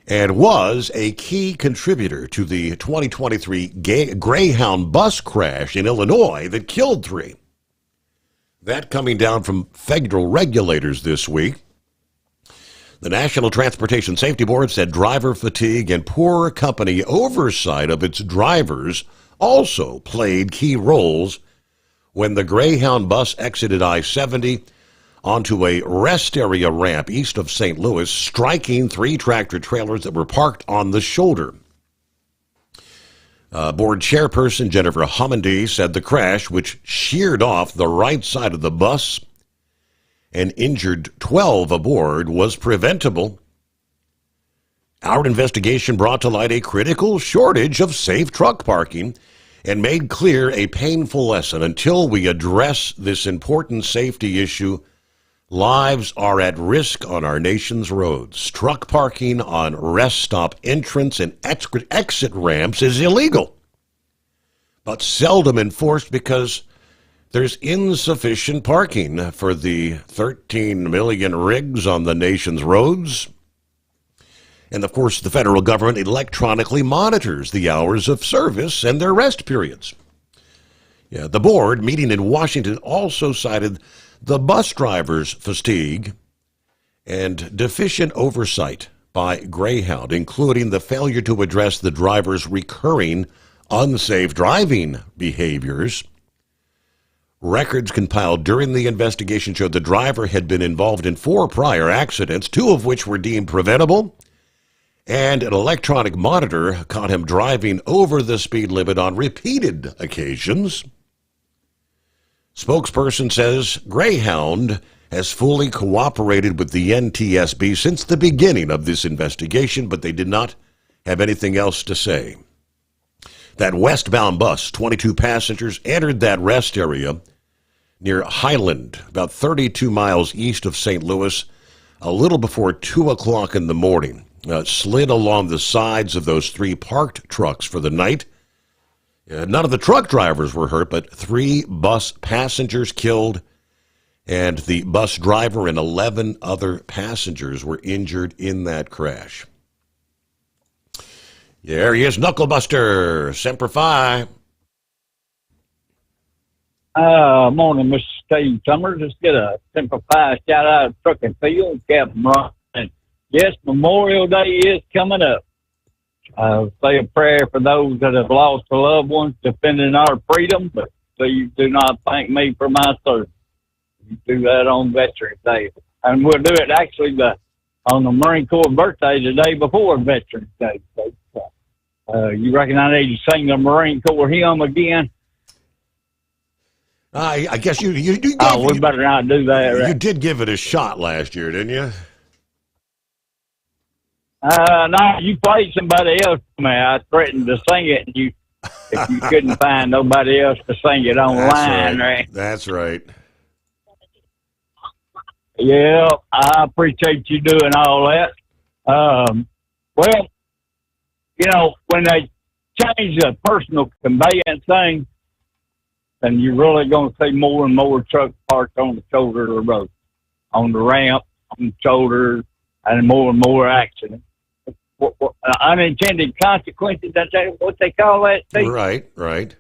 and was a key contributor to the 2023 Greyhound bus crash in Illinois that killed 3. That coming down from federal regulators this week. The National Transportation Safety Board said driver fatigue and poor company oversight of its drivers also played key roles when the Greyhound bus exited I-70 onto a rest area ramp east of St. Louis, striking 3 tractor trailers that were parked on the shoulder. Board chairperson Jennifer Homendy said the crash, which sheared off the right side of the bus and injured 12 aboard, was preventable. Our investigation brought to light a critical shortage of safe truck parking and made clear a painful lesson. Until we address this important safety issue, lives are at risk on our nation's roads. Truck parking on rest stop entrance and exit ramps is illegal, but seldom enforced because there's insufficient parking for the 13 million rigs on the nation's roads. And of course, the federal government electronically monitors the hours of service and their rest periods. The board, meeting in Washington, also cited the bus drivers' fatigue and deficient oversight by Greyhound, including the failure to address the drivers' recurring unsafe driving behaviors. Records compiled during the investigation showed the driver had been involved in 4 prior accidents, 2 of which were deemed preventable, and an electronic monitor caught him driving over the speed limit on repeated occasions. Spokesperson says Greyhound has fully cooperated with the NTSB since the beginning of this investigation, but they did not have anything else to say. That westbound bus, 22 passengers, entered that rest area near Highland, about 32 miles east of St. Louis, a little before 2 o'clock in the morning. Slid along the sides of those 3 parked trucks for the night. None of the truck drivers were hurt, but 3 bus passengers killed, and the bus driver and 11 other passengers were injured in that crash. There he is, Knucklebuster, Semper Fi. Morning, Mr. Steve Summers. Let's get a Semper Fi shout out of Truck and Field, Captain Ron. And yes, Memorial Day is coming up. Say a prayer for those that have lost their loved ones defending our freedom, but please do not thank me for my service. We do that on Veterans Day. And we'll do it actually on the Marine Corps birthday the day before Veterans Day. So, you reckon I need to sing the Marine Corps hymn again? I guess you we better not do that. Right? You did give it a shot last year, didn't you? No, you played somebody else for me. I threatened to sing it, and if you couldn't find nobody else to sing it online, right? That's right. Yeah, I appreciate you doing all that. Well, you know, when they change the personal conveyance thing, then you're really going to see more and more truck parked on the shoulder of the road, on the ramp, on the shoulder, and more accidents. Unintended consequences, that's what they call that, Steve? Right.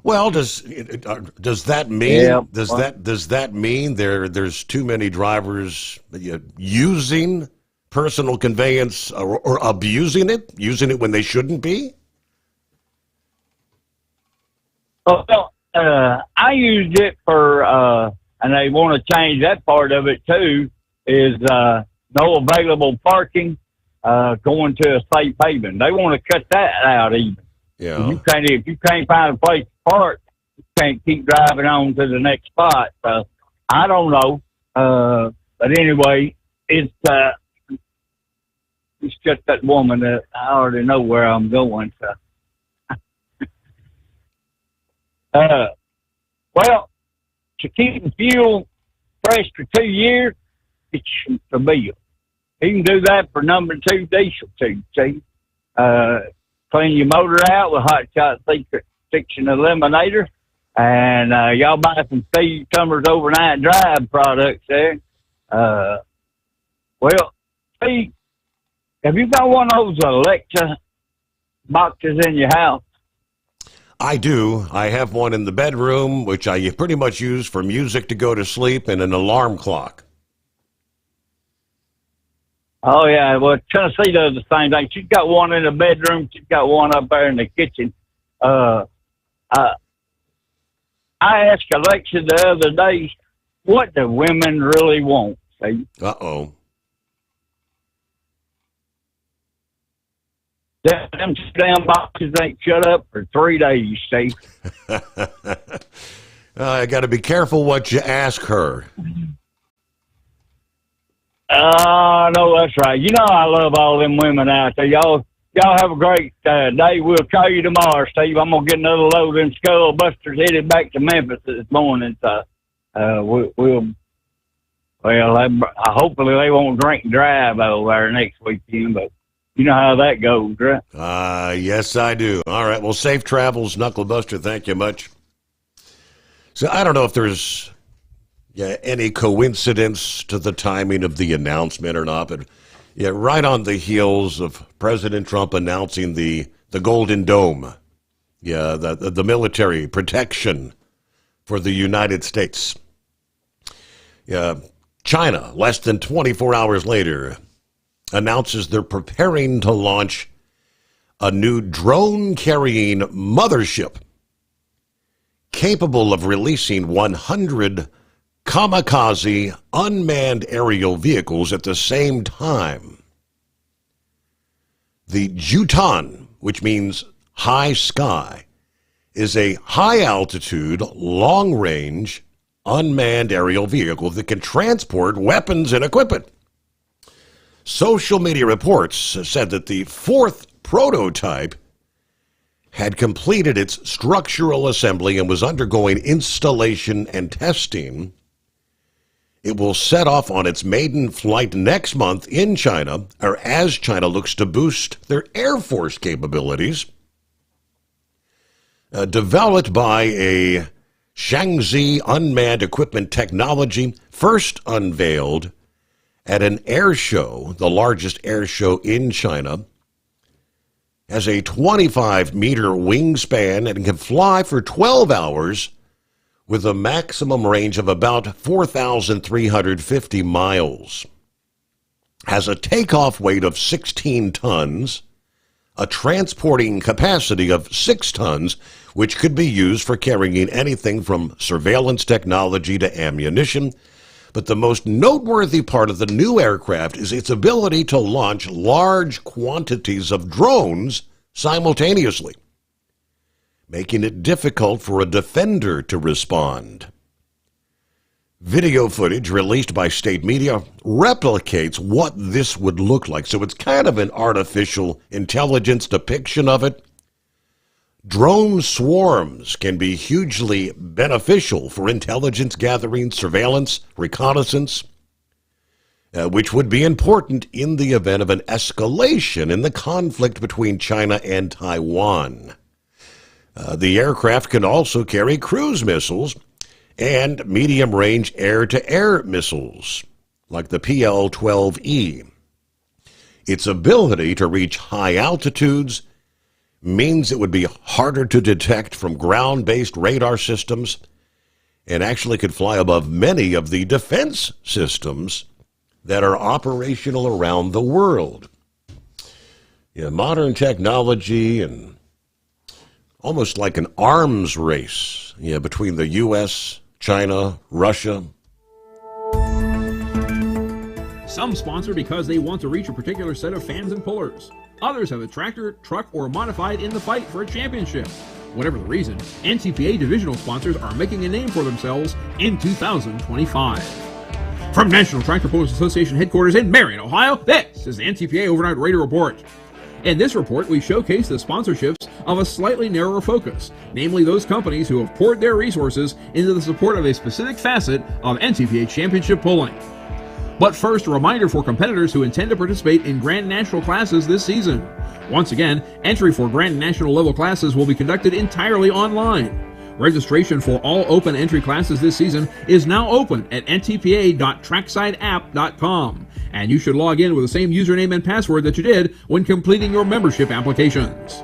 Well, does that mean does that mean there's too many drivers using personal conveyance or using it when they shouldn't be? Well, I used it for, and they want to change that part of it too, is no available parking going to a safe haven. They want to cut that out even. Yeah. If you can't find a place to park, you can't keep driving on to the next spot. So I don't know. But anyway, it's just that woman that I already know where I'm going. So. Well, to keep the fuel fresh for 2 years, it shoots a bill. You can do that for number 2 diesel too, see? Clean your motor out with Hot Shot Secret Fiction Eliminator. And y'all buy some Steve Summers Overnight Drive products there. Well, Steve, have you got one of those Alexa boxes in your house? I do. I have one in the bedroom, which I pretty much use for music to go to sleep and an alarm clock. Oh, yeah. Well, Tennessee does the same thing. She's got one in the bedroom. She's got one up there in the kitchen. I asked Alexa the other day, what do women really want? See? Uh-oh. Them damn boxes ain't shut up for 3 days, Steve. I got to be careful what you ask her. No, that's right. You know I love all them women out there. Y'all have a great day. We'll call you tomorrow, Steve. I'm going to get another load of them Skull Busters headed back to Memphis this morning. So hopefully they won't drink and drive over there next weekend, but you know how that goes, right? Yes, I do. All right. Well, safe travels, Knuckle Buster. Thank you much. So I don't know if there's any coincidence to the timing of the announcement or not, but right on the heels of President Trump announcing the Golden Dome, the military protection for the United States. China, less than 24 hours later, announces they're preparing to launch a new drone-carrying mothership capable of releasing 100 kamikaze unmanned aerial vehicles at the same time. The Jutan, which means high sky, is a high-altitude, long-range, unmanned aerial vehicle that can transport weapons and equipment. Social media reports said that the fourth prototype had completed its structural assembly and was undergoing installation and testing. It will set off on its maiden flight next month in China, or as China looks to boost their Air Force capabilities. Developed by a Shaanxi Unmanned Equipment Technology, first unveiled at an air show, the largest air show in China, has a 25-meter wingspan and can fly for 12 hours with a maximum range of about 4,350 miles. Has a takeoff weight of 16 tons, a transporting capacity of 6 tons, which could be used for carrying anything from surveillance technology to ammunition. But the most noteworthy part of the new aircraft is its ability to launch large quantities of drones simultaneously, making it difficult for a defender to respond. Video footage released by state media replicates what this would look like, so it's kind of an artificial intelligence depiction of it. Drone swarms can be hugely beneficial for intelligence gathering, surveillance, reconnaissance, which would be important in the event of an escalation in the conflict between China and Taiwan. The aircraft can also carry cruise missiles and medium-range air-to-air missiles, like the PL-12E. Its ability to reach high altitudes means it would be harder to detect from ground-based radar systems and actually could fly above many of the defense systems that are operational around the world. Yeah, modern technology and almost like an arms race between the U.S., China, Russia. Some sponsor because they want to reach a particular set of fans and pullers. Others have a tractor, truck, or modified in the fight for a championship. Whatever the reason, NTPA divisional sponsors are making a name for themselves in 2025. From National Tractor Pullers Association headquarters in Marion, Ohio, this is the NTPA Overnight Radio Report. In this report, we showcase the sponsorships of a slightly narrower focus, namely those companies who have poured their resources into the support of a specific facet of NTPA championship pulling. But first, a reminder for competitors who intend to participate in Grand National classes this season. Once again, entry for Grand National level classes will be conducted entirely online. Registration for all open entry classes this season is now open at ntpa.tracksideapp.com, and you should log in with the same username and password that you did when completing your membership applications.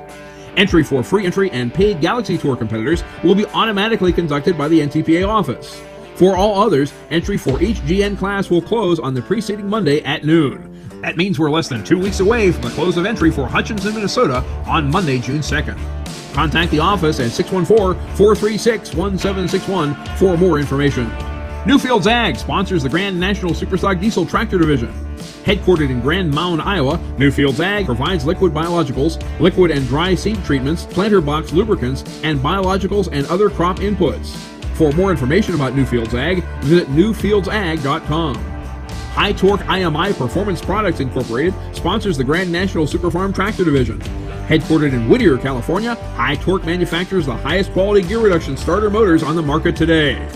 Entry for free entry and paid Galaxy Tour competitors will be automatically conducted by the NTPA office. For all others, entry for each GN class will close on the preceding Monday at noon. That means we're less than 2 weeks away from the close of entry for Hutchinson, Minnesota on Monday, June 2nd. Contact the office at 614-436-1761 for more information. Newfields Ag sponsors the Grand National Superstock Diesel Tractor Division. Headquartered in Grand Mound, Iowa, Newfields Ag provides liquid biologicals, liquid and dry seed treatments, planter box lubricants, and biologicals and other crop inputs. For more information about Newfields Ag, visit newfieldsag.com. High Torque IMI Performance Products Incorporated sponsors the Grand National Superfarm Tractor Division. Headquartered in Whittier, California, High Torque manufactures the highest quality gear reduction starter motors on the market today.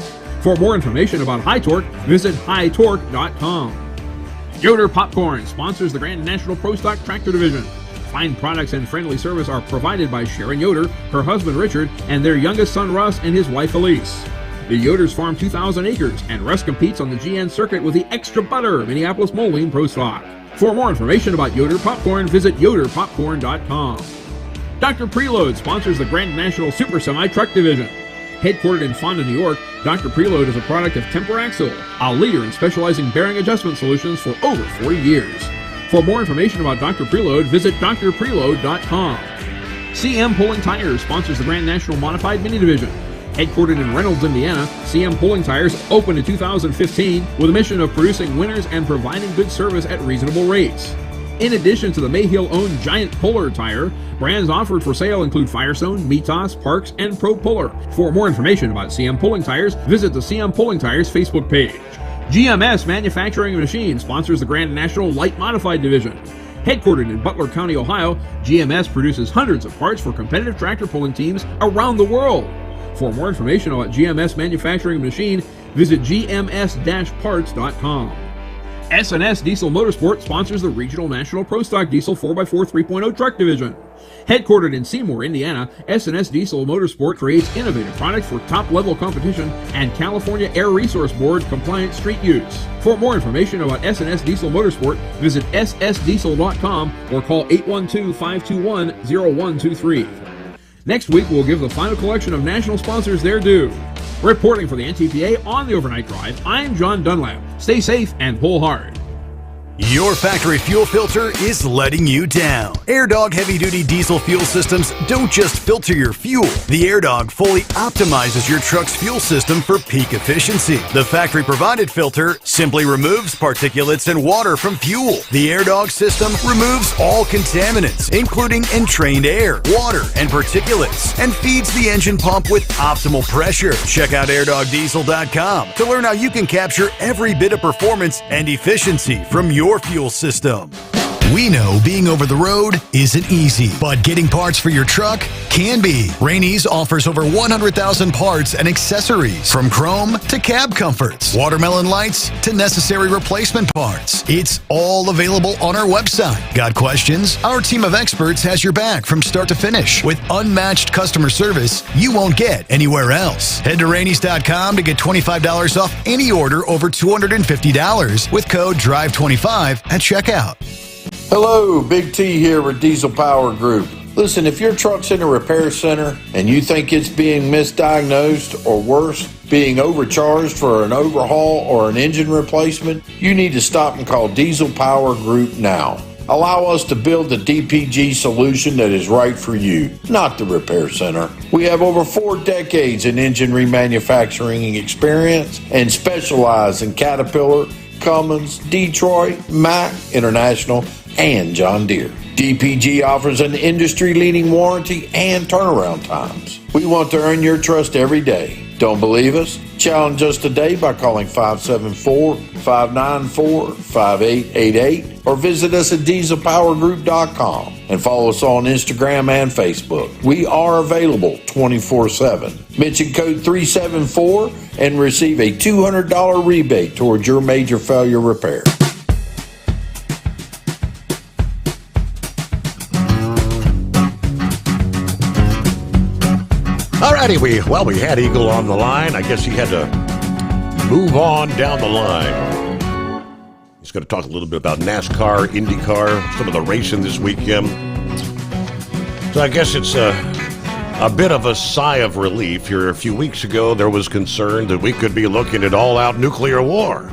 For more information about High Torque, visit hightorque.com. Yoder Popcorn sponsors the Grand National Pro Stock Tractor Division. Fine products and friendly service are provided by Sharon Yoder, her husband Richard, and their youngest son Russ and his wife Elise. The Yoders farm 2,000 acres, and Russ competes on the GN circuit with the Extra Butter Minneapolis Moline Pro Stock. For more information about Yoder Popcorn, visit yoderpopcorn.com. Dr. Preload sponsors the Grand National Super Semi Truck Division. Headquartered in Fonda, New York, Dr. Preload is a product of Temperaxle, a leader in specializing bearing adjustment solutions for over 40 years. For more information about Dr. Preload, visit drpreload.com. CM Pulling Tires sponsors the Grand National Modified Mini Division. Headquartered in Reynolds, Indiana, CM Pulling Tires opened in 2015 with a mission of producing winners and providing good service at reasonable rates. In addition to the Mayhill-owned Giant Puller tire, brands offered for sale include Firestone, Mitas, Parks, and Pro Puller. For more information about CM Pulling Tires, visit the CM Pulling Tires Facebook page. GMS Manufacturing and Machines sponsors the Grand National Light Modified Division. Headquartered in Butler County, Ohio, GMS produces hundreds of parts for competitive tractor pulling teams around the world. For more information about GMS Manufacturing and Machine, visit gms-parts.com. S&S Diesel Motorsport sponsors the Regional National Pro Stock Diesel 4x4 3.0 Truck Division. Headquartered in Seymour, Indiana, S&S Diesel Motorsport creates innovative products for top-level competition and California Air Resource Board compliant street use. For more information about S&S Diesel Motorsport, visit ssdiesel.com or call 812-521-0123. Next week, we'll give the final collection of national sponsors their due. Reporting for the NTPA on the Overnight Drive, I'm John Dunlap. Stay safe and pull hard. Your factory fuel filter is letting you down. AirDog heavy-duty diesel fuel systems don't just filter your fuel. The AirDog fully optimizes your truck's fuel system for peak efficiency. The factory-provided filter simply removes particulates and water from fuel. The AirDog system removes all contaminants, including entrained air, water, and particulates, and feeds the engine pump with optimal pressure. Check out airdogdiesel.com to learn how you can capture every bit of performance and efficiency from your fuel system. We know being over the road isn't easy, but getting parts for your truck can be. Rainey's offers over 100,000 parts and accessories, from chrome to cab comforts, watermelon lights to necessary replacement parts. It's all available on our website. Got questions? Our team of experts has your back from start to finish with unmatched customer service you won't get anywhere else. Head to Rainey's.com to get $25 off any order over $250 with code DRIVE25 at checkout. Hello, Big T here with Diesel Power Group. Listen, if your truck's in a repair center and you think it's being misdiagnosed or worse, being overcharged for an overhaul or an engine replacement, you need to stop and call Diesel Power Group now. Allow us to build the DPG solution that is right for you, not the repair center. We have over 4 decades in engine remanufacturing experience and specialize in Caterpillar, Cummins, Detroit, Mack, International, and John Deere. DPG offers an industry-leading warranty and turnaround times. We want to earn your trust every day. Don't believe us? Challenge us today by calling 574-594-5888 or visit us at dieselpowergroup.com and follow us on Instagram and Facebook. We are available 24/7. Mention code 374 and receive a $200 rebate towards your major failure repair. Alrighty, we had Eagle on the line. I guess he had to move on down the line. He's going to talk a little bit about NASCAR, IndyCar, some of the racing this weekend. So I guess it's a bit of a sigh of relief. Here a few weeks ago, there was concern that we could be looking at all-out nuclear war.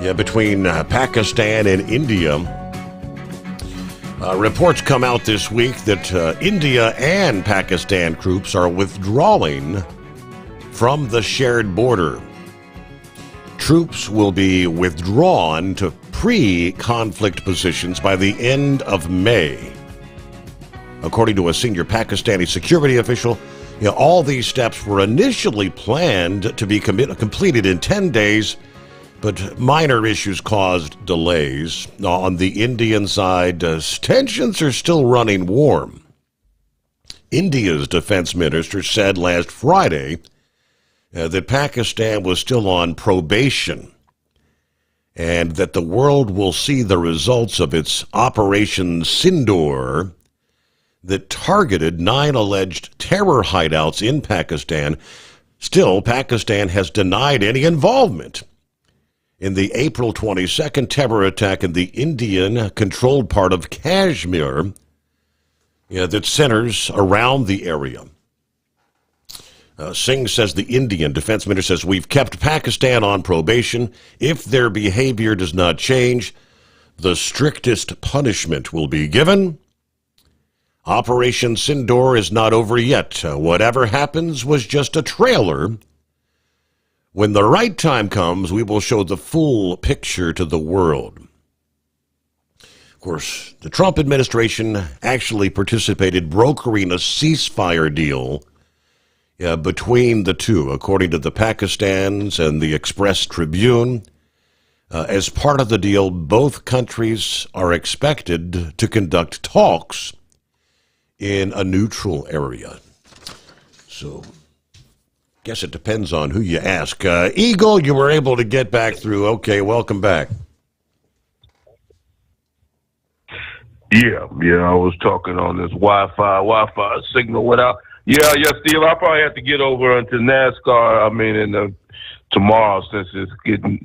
Yeah, between Pakistan and India. Reports come out this week that India and Pakistan troops are withdrawing from the shared border. Troops will be withdrawn to pre-conflict positions by the end of May. According to a senior Pakistani security official, all these steps were initially planned to be completed in 10 days, but minor issues caused delays. On the Indian side, tensions are still running warm. India's defense minister said last Friday that Pakistan was still on probation and that the world will see the results of its Operation Sindoor that targeted 9 alleged terror hideouts in Pakistan. Still, Pakistan has denied any involvement in the April 22nd terror attack in the Indian-controlled part of Kashmir that centers around the area. Singh says the Indian defense minister says, "We've kept Pakistan on probation. If their behavior does not change, the strictest punishment will be given. Operation Sindoor is not over yet. Whatever happens was just a trailer. When the right time comes, we will show the full picture to the world." Of course, the Trump administration actually participated brokering a ceasefire deal between the two, according to the Pakistans and the Express Tribune. As part of the deal, both countries are expected to conduct talks in a neutral area. So, guess it depends on who you ask. Eagle, you were able to get back through. Okay, welcome back. Yeah, I was talking on this Wi-Fi signal went out. Yeah, Steve, I'll probably have to get over into NASCAR. I mean, tomorrow, since it's getting,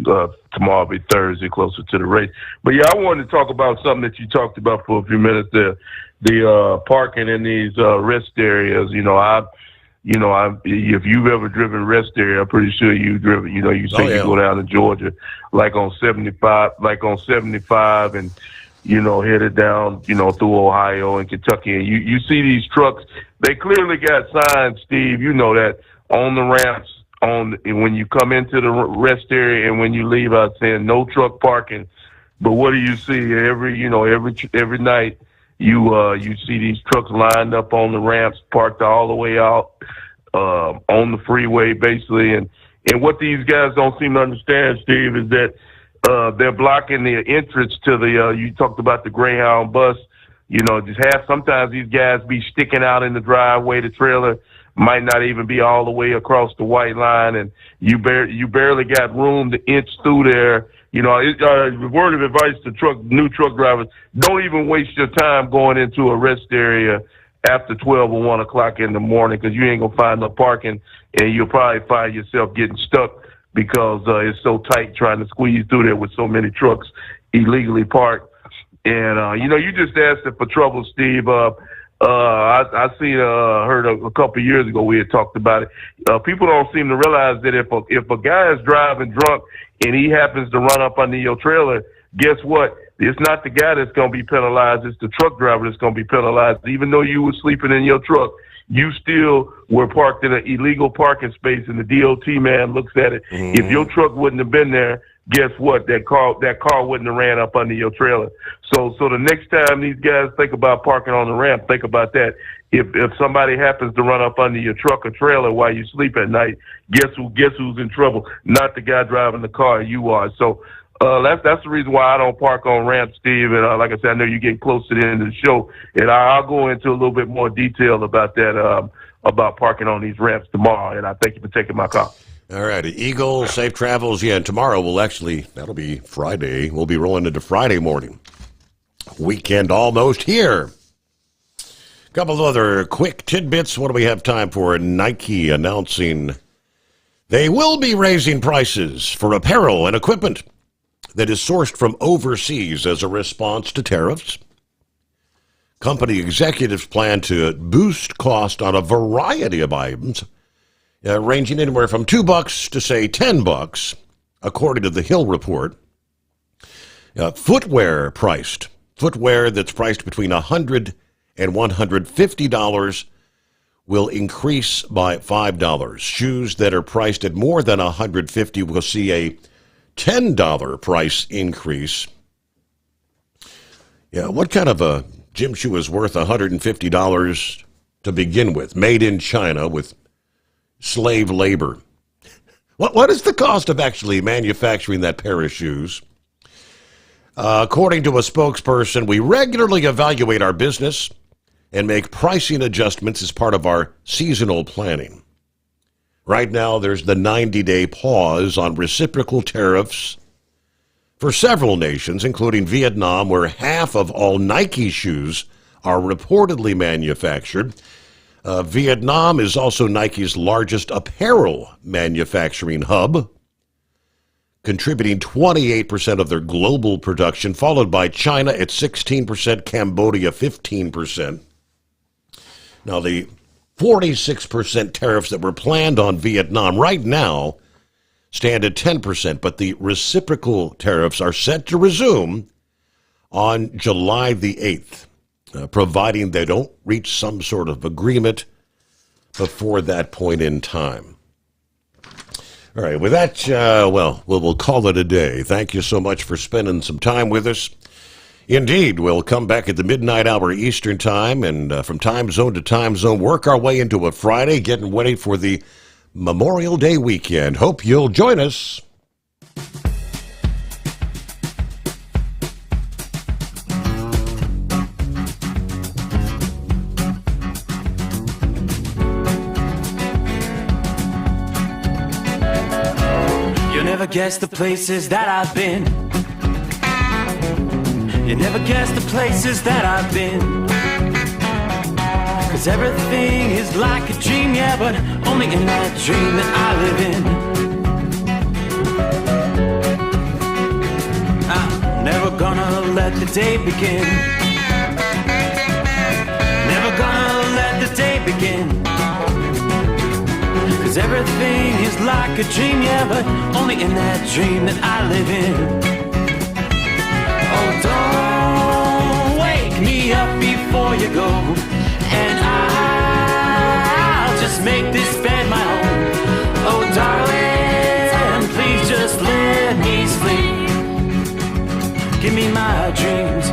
tomorrow will be Thursday, closer to the race. But yeah, I wanted to talk about something that you talked about for a few minutes there, the parking in these rest areas. if you've ever driven rest area, I'm pretty sure you've driven. You say you go down to Georgia, like on 75, and headed down, through Ohio and Kentucky, and you see these trucks. They clearly got signs, Steve. You know that on the ramps, when you come into the rest area and when you leave out, saying no truck parking. But what do you see every night? You see these trucks lined up on the ramps, parked all the way out on the freeway, basically. And what these guys don't seem to understand, Steve, is that they're blocking the entrance to the. You talked about the Greyhound bus. Sometimes these guys be sticking out in the driveway. The trailer might not even be all the way across the white line, and you barely got room to inch through there. Word of advice to new truck drivers: don't even waste your time going into a rest area after 12 or 1 o'clock in the morning, because you ain't gonna find no parking, and you'll probably find yourself getting stuck because it's so tight trying to squeeze through there with so many trucks illegally parked. And you just asked it for trouble, Steve. I heard a couple of years ago we had talked about it. People don't seem to realize that if a guy is driving drunk and he happens to run up under your trailer, guess what? It's not the guy that's going to be penalized. It's the truck driver that's going to be penalized. Even though you were sleeping in your truck, you still were parked in an illegal parking space, and the DOT man looks at it. Mm-hmm. If your truck wouldn't have been there, guess what? That car wouldn't have ran up under your trailer. So the next time these guys think about parking on the ramp, think about that. If somebody happens to run up under your truck or trailer while you sleep at night, guess who's in trouble? Not the guy driving the car, you are. So that's the reason why I don't park on ramps, Steve. And like I said, I know you're getting close to the end of the show, and I'll go into a little bit more detail about that, about parking on these ramps tomorrow. And I thank you for taking my call. All right, Eagle, safe travels. Yeah, and tomorrow that'll be Friday. We'll be rolling into Friday morning. Weekend almost here. A couple of other quick tidbits. What do we have time for? Nike announcing they will be raising prices for apparel and equipment that is sourced from overseas as a response to tariffs. Company executives plan to boost cost on a variety of items, ranging anywhere from $2 to, say, $10, according to the Hill report. Footwear that's priced between $100 and $150 will increase by $5. Shoes that are priced at more than $150 will see a $10 price increase. Yeah, what kind of a gym shoe is worth $150 to begin with, made in China with slave labor? What is the cost of actually manufacturing that pair of shoes? According to a spokesperson, we regularly evaluate our business and make pricing adjustments as part of our seasonal planning. Right now, there's the 90-day pause on reciprocal tariffs for several nations, including Vietnam, where half of all Nike shoes are reportedly manufactured. Vietnam is also Nike's largest apparel manufacturing hub, contributing 28% of their global production, followed by China at 16%, Cambodia 15%. Now, the 46% tariffs that were planned on Vietnam right now stand at 10%, but the reciprocal tariffs are set to resume on July the 8th, providing they don't reach some sort of agreement before that point in time. All right, with that, we'll call it a day. Thank you so much for spending some time with us. Indeed, we'll come back at the midnight hour Eastern time, and from time zone to time zone, work our way into a Friday, getting ready for the Memorial Day weekend. Hope you'll join us. You never guess the places that I've been. You never guess the places that I've been. 'Cause everything is like a dream, yeah, but only in that dream that I live in. I'm never gonna let the day begin. Never gonna let the day begin 'Cause everything is like a dream, yeah, but only in that dream that I live in. Oh, don't wake me up before you go, and I'll just make this bed my home. Oh, darling, please just let me sleep. Give me my dreams.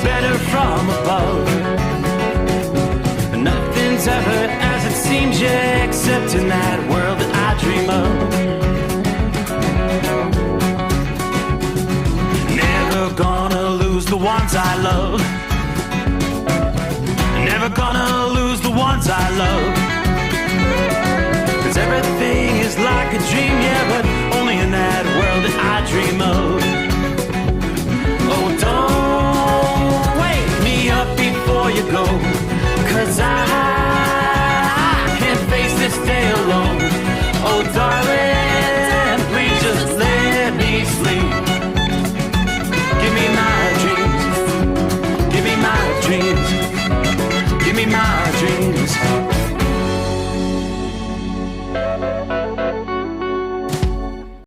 Better from above. Nothing's ever as it seems, yeah, except in that world that I dream of. Never gonna lose the ones I love. Never gonna lose the ones I love. 'Cause everything is like a dream, yeah, but only in that world that I dream of. Oh, don't wake me up before you go, 'cause I can't face this day alone. Oh, darling, please just let me sleep. Give me my dreams. Give me my dreams. Give me my dreams.